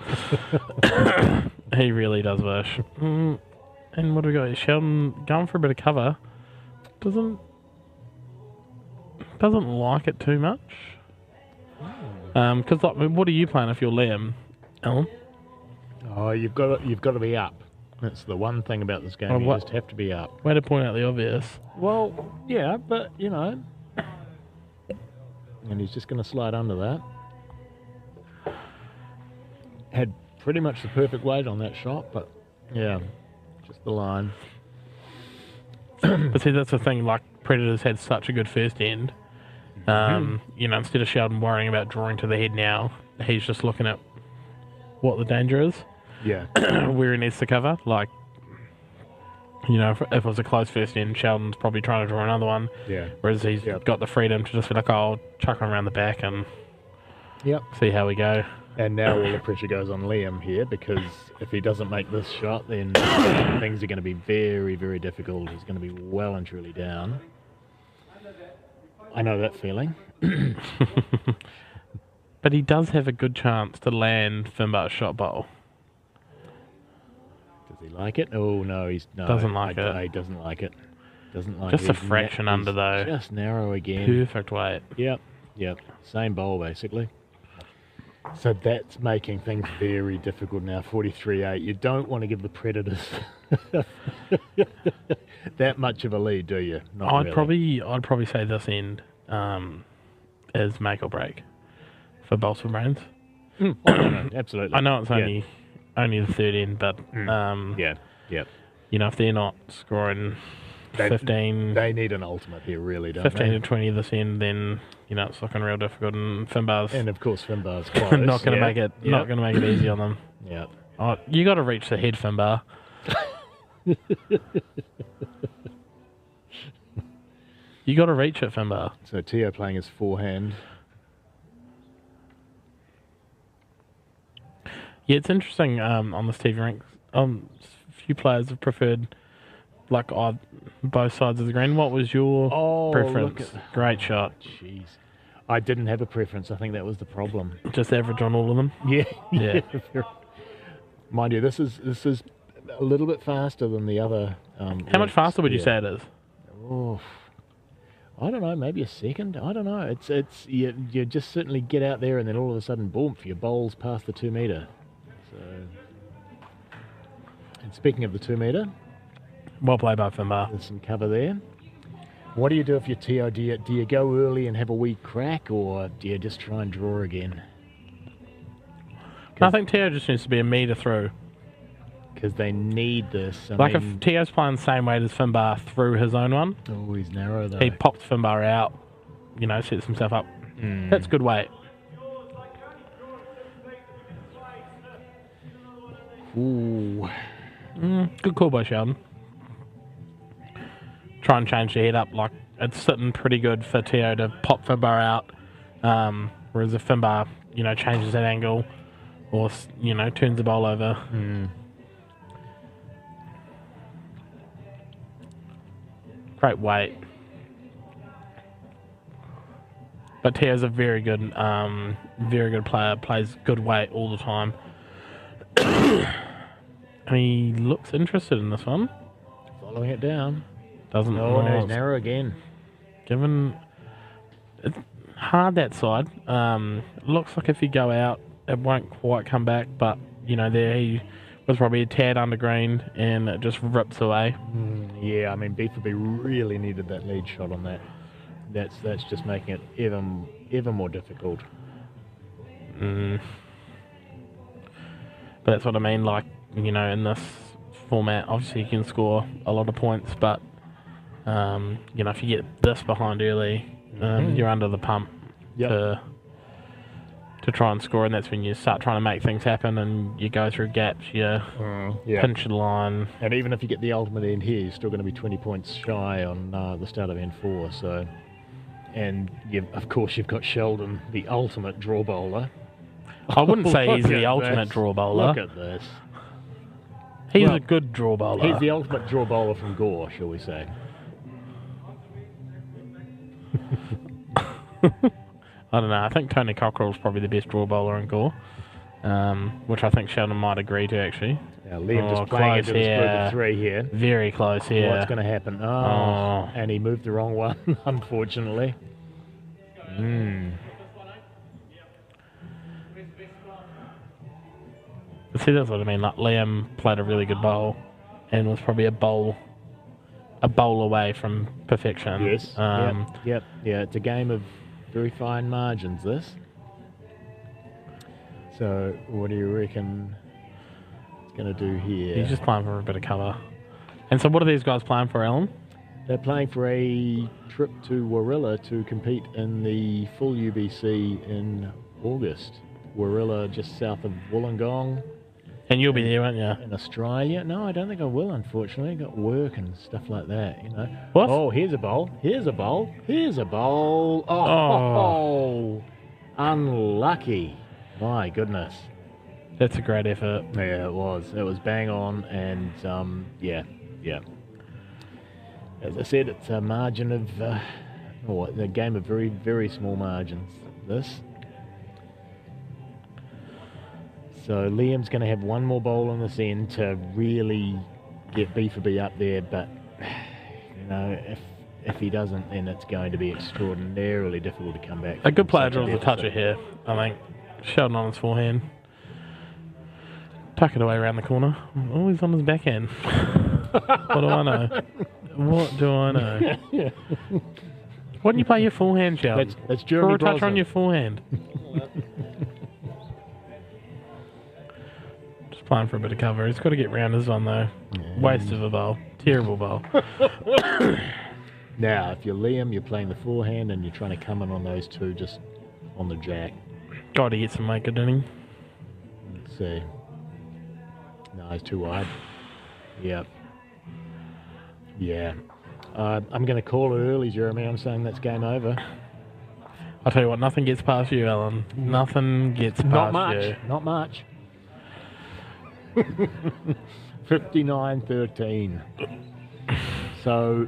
He really does wish. And what do we got? Sheldon going for a bit of cover. Doesn't like it too much. Because what are you playing if you're Liam, Alan? Oh, you've got to be up. That's the one thing about this game. You just have to be up. Way to point out the obvious. Well, yeah, but and he's just going to slide under that. Had pretty much the perfect weight on that shot, but yeah, just the line. But see, that's the thing. Like Predators had such a good first end. Instead of Sheldon worrying about drawing to the head now, he's just looking at what the danger is. Yeah. Where he needs to cover. Like, if it was a close first end, Sheldon's probably trying to draw another one. Yeah. Whereas he's got the freedom to just be like, oh, I'll chuck him around the back and see how we go. And now all the pressure goes on Liam here, because if he doesn't make this shot, then things are going to be very, very difficult. He's going to be well and truly down. I know that feeling. But he does have a good chance to land Finbar's shot bowl. Does he like it? Oh, no, he doesn't like it. He doesn't like it. Doesn't like just it. a fraction under, though. Just narrow again. Perfect weight. Yep. Same bowl, basically. So that's making things very difficult now, 43-8. You don't want to give the Predators that much of a lead, do you? Not really. I'd probably say this end is make or break for Bolster Brains. Oh, no, absolutely. I know it's only the third end, but you know, if they're not scoring 15, they need an ultimate here, really, don't 15 they? to 20 this end, then you know it's looking real difficult. And Finbar's of course Finbar's close. not going to make it. Not going to make it easy on them. Yeah. Oh, you got to reach the head, Finbar. You got to reach it, Finbar. So Teo playing his forehand. Yeah, it's interesting on this TV rank. A few players have preferred both sides of the green. What was your preference? Great shot. Jeez. I didn't have a preference. I think that was the problem. Just average on all of them? Yeah. Mind you, this is a little bit faster than the other. How much faster would you say it is? Oh, I don't know, maybe a second. I don't know. It's you just certainly get out there and then all of a sudden, boom, your bowl's past the 2 metre. So, and speaking of the 2 metre, well played by Finbar. There's some cover there. What do you do if you're Teo? Do you go early and have a wee crack, or do you just try and draw again? I think Teo just needs to be a metre through. Because they need this. If Teo's playing the same weight as Finbar through his own one. Oh, he's narrow though. He pops Finbar out, sets himself up. That's good weight. Ooh. Good call by Sheldon. Try and change the head up. It's sitting pretty good for Teo to pop Finbar out. Whereas if Finbar, changes that angle or, turns the bowl over. Great weight. But Teo's a very good player, plays good weight all the time. And he looks interested in this one. Following it down. Doesn't. No, he's narrow again. It's hard that side. Looks like if you go out, it won't quite come back, but, there he was probably a tad under green and it just rips away. Yeah, I mean, B4B really needed that lead shot on that. That's just making it even more difficult. But that's what I mean, in this format, obviously you can score a lot of points, but, if you get this behind early, you're under the pump to try and score, and that's when you start trying to make things happen and you go through gaps, you pinch the line. And even if you get the ultimate end here, you're still going to be 20 points shy on the start of end 4. So, and of course you've got Sheldon, the ultimate draw bowler. I wouldn't say he's the ultimate draw bowler. Look at this. He's a good draw bowler. He's the ultimate draw bowler from Gore, shall we say. I don't know. I think Tony Cockerell's probably the best draw bowler in Gore, which I think Sheldon might agree to, actually. Now, Liam just playing into this group of 3 here. Very close here. What's going to happen? Oh, and he moved the wrong one, unfortunately. But see, that's what I mean. Liam played a really good bowl and was probably a bowl away from perfection. Yes. Yep. Yeah, it's a game of very fine margins, this. So, what do you reckon it's going to do here? He's just playing for a bit of cover. And so what are these guys playing for, Alan? They're playing for a trip to Warilla to compete in the full UBC in August. Warilla, just south of Wollongong. And you'll be there, won't you? In Australia? No, I don't think I will, unfortunately. I've got work and stuff like that, What? Oh, here's a bowl. Here's a bowl. Here's a bowl. Oh. Unlucky. My goodness. That's a great effort. Yeah, it was. It was bang on, and yeah. As I said, it's a margin of, a game of very, very small margins. This. So Liam's going to have one more bowl on this end to really get B for B up there, but if he doesn't, then it's going to be extraordinarily difficult to come back. A good player draws a toucher here, I think. Sheldon on his forehand. Tuck it away around the corner. Oh, he's on his backhand. What do I know? What do I know? Why don't you play your forehand, Sheldon? That's Jeremy Draw a toucher Brosnan. on your forehand. Just playing for a bit of cover. He's got to get round his one, though. Yeah. Waste of a bowl. Terrible bowl. Now, if you're Liam, you're playing the forehand and you're trying to come in on those two just on the jack. Got to get some maker, didn't he? Let's see. No, he's too wide. Yep. Yeah. I'm going to call it early, Jeremy. I'm saying that's game over. I'll tell you what, nothing gets past you, Alan. Nothing gets past Not much. you. Not much. 59-13. So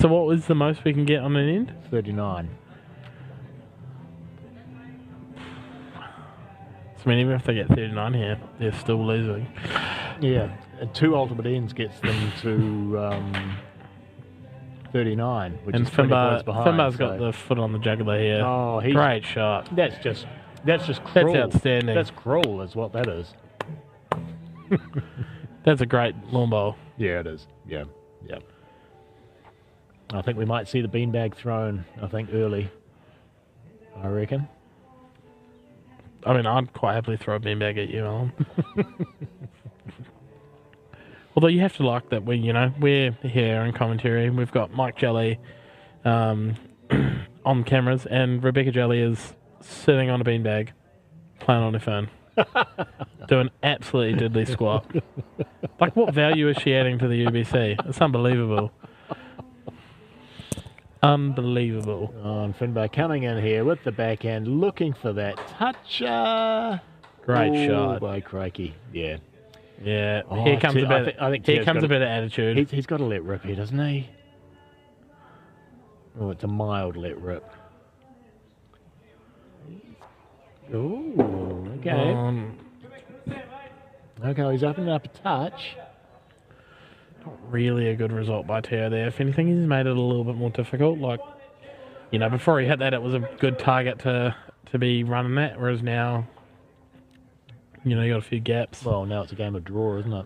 what was the most we can get on an end? 39. So, I mean, even if they get 39 here, they're still losing. Yeah. 2 ultimate ends gets them to 39, which And is 20 points behind. Finbar's got the foot on the jugular here. Oh, great shot. That's just cruel. That's outstanding. That's cruel, is what that is. That's a great lawn bowl. Yeah, it is. Yeah. I think we might see the beanbag thrown, early. I reckon. I mean, I'd quite happily throw a beanbag at you, Alan. Although you have to like that we're here in commentary. We've got Mike Jelly on cameras, and Rebecca Jelly is sitting on a beanbag, playing on her phone, doing absolutely diddly squat. Like, what value is she adding to the UBC? It's unbelievable. Unbelievable. Oh, and Finbar coming in here with the backhand, looking for that toucher. Great shot by crikey. Yeah. Yeah. Oh, Here comes a bit. I think Here Tio's comes got a bit of attitude. He's got to let rip here, doesn't he? Oh, it's a mild let rip. Oh, okay. Okay, he's opening up a touch. Not really a good result by Tio there. If anything, he's made it a little bit more difficult. Like, before he hit that, it was a good target to be running at, whereas now, you got a few gaps. Well, now it's a game of draw, isn't it?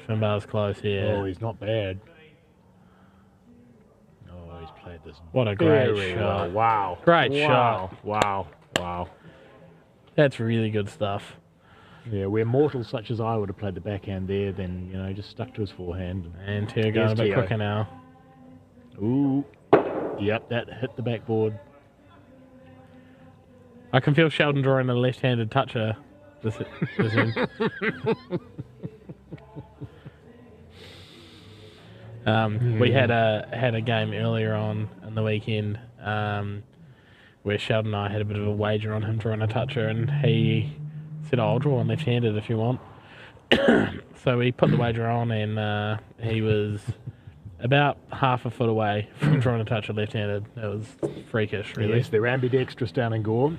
Finbar's close here. Oh, he's not bad. Oh, he's played this. What a great very shot. well. Wow. Great Wow. shot. Wow. That's really good stuff. Yeah, where mortals such as I would have played the backhand there, then, just stuck to his forehand. And Tio going a bit quicker now. Ooh. Yep, that hit the backboard. I can feel Sheldon drawing a left-handed toucher. This end. We had a game earlier on in the weekend where Sheldon and I had a bit of a wager on him drawing a toucher, and he said, I'll draw one left-handed if you want. So we put the wager on, and he was about half a foot away from drawing a toucher left-handed. It was freakish, really. Yes, they're ambidextrous down in Gore.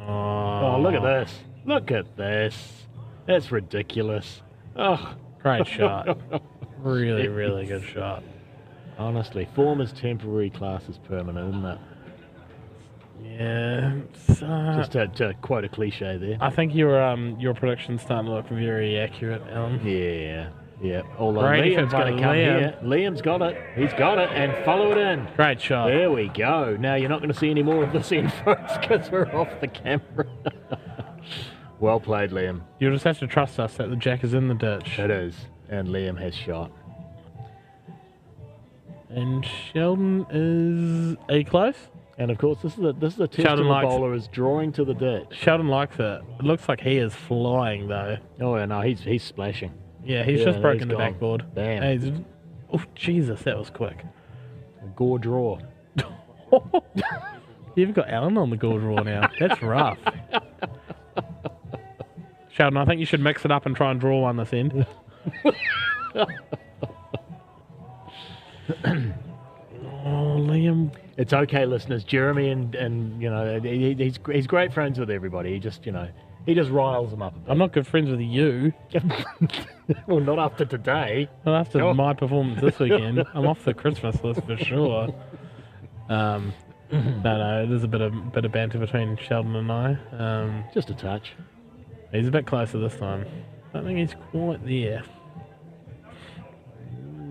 Oh, look at this. Look at this. That's ridiculous. Oh, great shot. Really, really good shot. Honestly, form is temporary, class is permanent, isn't it? Yeah. Just to quote a cliche there. I think your prediction's starting to look very accurate, Alan. Yeah. Although Great Liam's going to come here. Liam's got it. He's got it, and follow it in. Great shot. There we go. Now you're not going to see any more of this end, folks, because we're off the camera. Well played, Liam. You'll just have to trust us that the jack is in the ditch. It is, and Liam has shot. And Sheldon is a close. And of course, this is a test of the bowler is drawing to the ditch. Sheldon likes it. It looks like he is flying though. Oh yeah, no, he's splashing. Yeah, he's just broken the backboard. Damn. He's Oh, Jesus, that was quick. A gore draw. You've got Alan on the gore draw now. That's rough. Sheldon, I think you should mix it up and try and draw one this end. Oh, Liam. It's okay, listeners. Jeremy and you know, he's great friends with everybody. He just, you know, he just riles them up a bit. I'm not good friends with you. Well, not after today. Not after my performance this weekend. I'm off the Christmas list for sure. No, there's a bit of banter between Sheldon and I. Just a touch. He's a bit closer this time. I don't think he's quite there.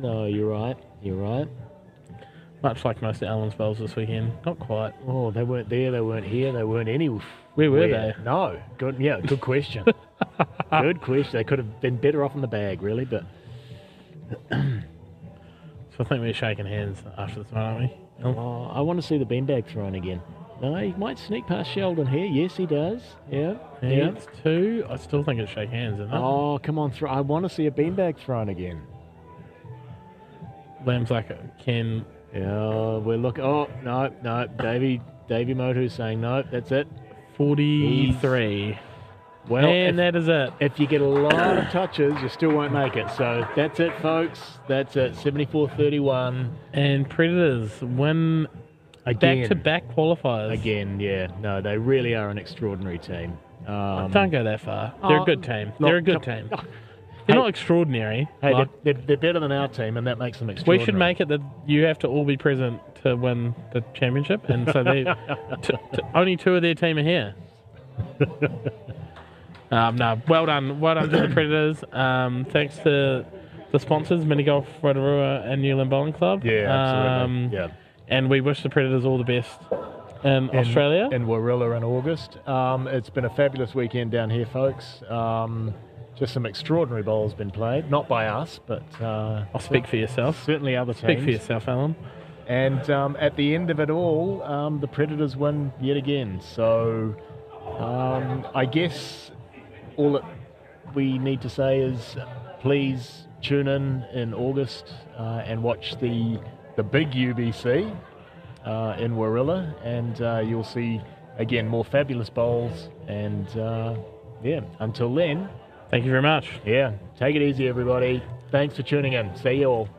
No, you're right. You're right. Much like most of Alan's bowls this weekend. Not quite. Oh, they weren't there, they weren't here, they weren't anywhere. Where were they? No. Good. Yeah, good question. Good question. They could have been better off in the bag, really, but... So I think we're shaking hands after this one, aren't we? Oh, I want to see the beanbag thrown again. No, he might sneak past Sheldon here. Yes, he does. Yeah. Yeah. It's two. I still think it's shake hands, isn't it? Oh, come on. I want to see a beanbag thrown again. Lamb's like, Ken... Yeah, we're looking... Oh, no. Davey Motu's saying no, that's it. 43. Well, and that is it. If you get a lot of touches, you still won't make it. So that's it, folks. That's it. 74-31. And Predators win again. Back-to-back qualifiers. Again, yeah. No, they really are an extraordinary team. Don't go that far. They're a good team. They're a good team. They're not extraordinary. Hey, they're better than our team, and that makes them extraordinary. We should make it that you have to all be present to win the championship, and so they only two of their team are here. No, well done to the Predators. Thanks to the sponsors, Mini Golf, Rotorua, and New Zealand Bowling Club. Yeah, absolutely. Yeah. And we wish the Predators all the best in Australia. In Warilla in August. It's been a fabulous weekend down here, folks. Just some extraordinary bowls been played, not by us, but... I'll speak for yourself. Certainly other teams. Speak for yourself, Alan. And at the end of it all, the Predators win yet again. So I guess all that we need to say is please tune in August and watch the big UBC in Warilla, and you'll see, again, more fabulous bowls. And, until then... Thank you very much. Yeah, take it easy, everybody. Thanks for tuning in. See you all.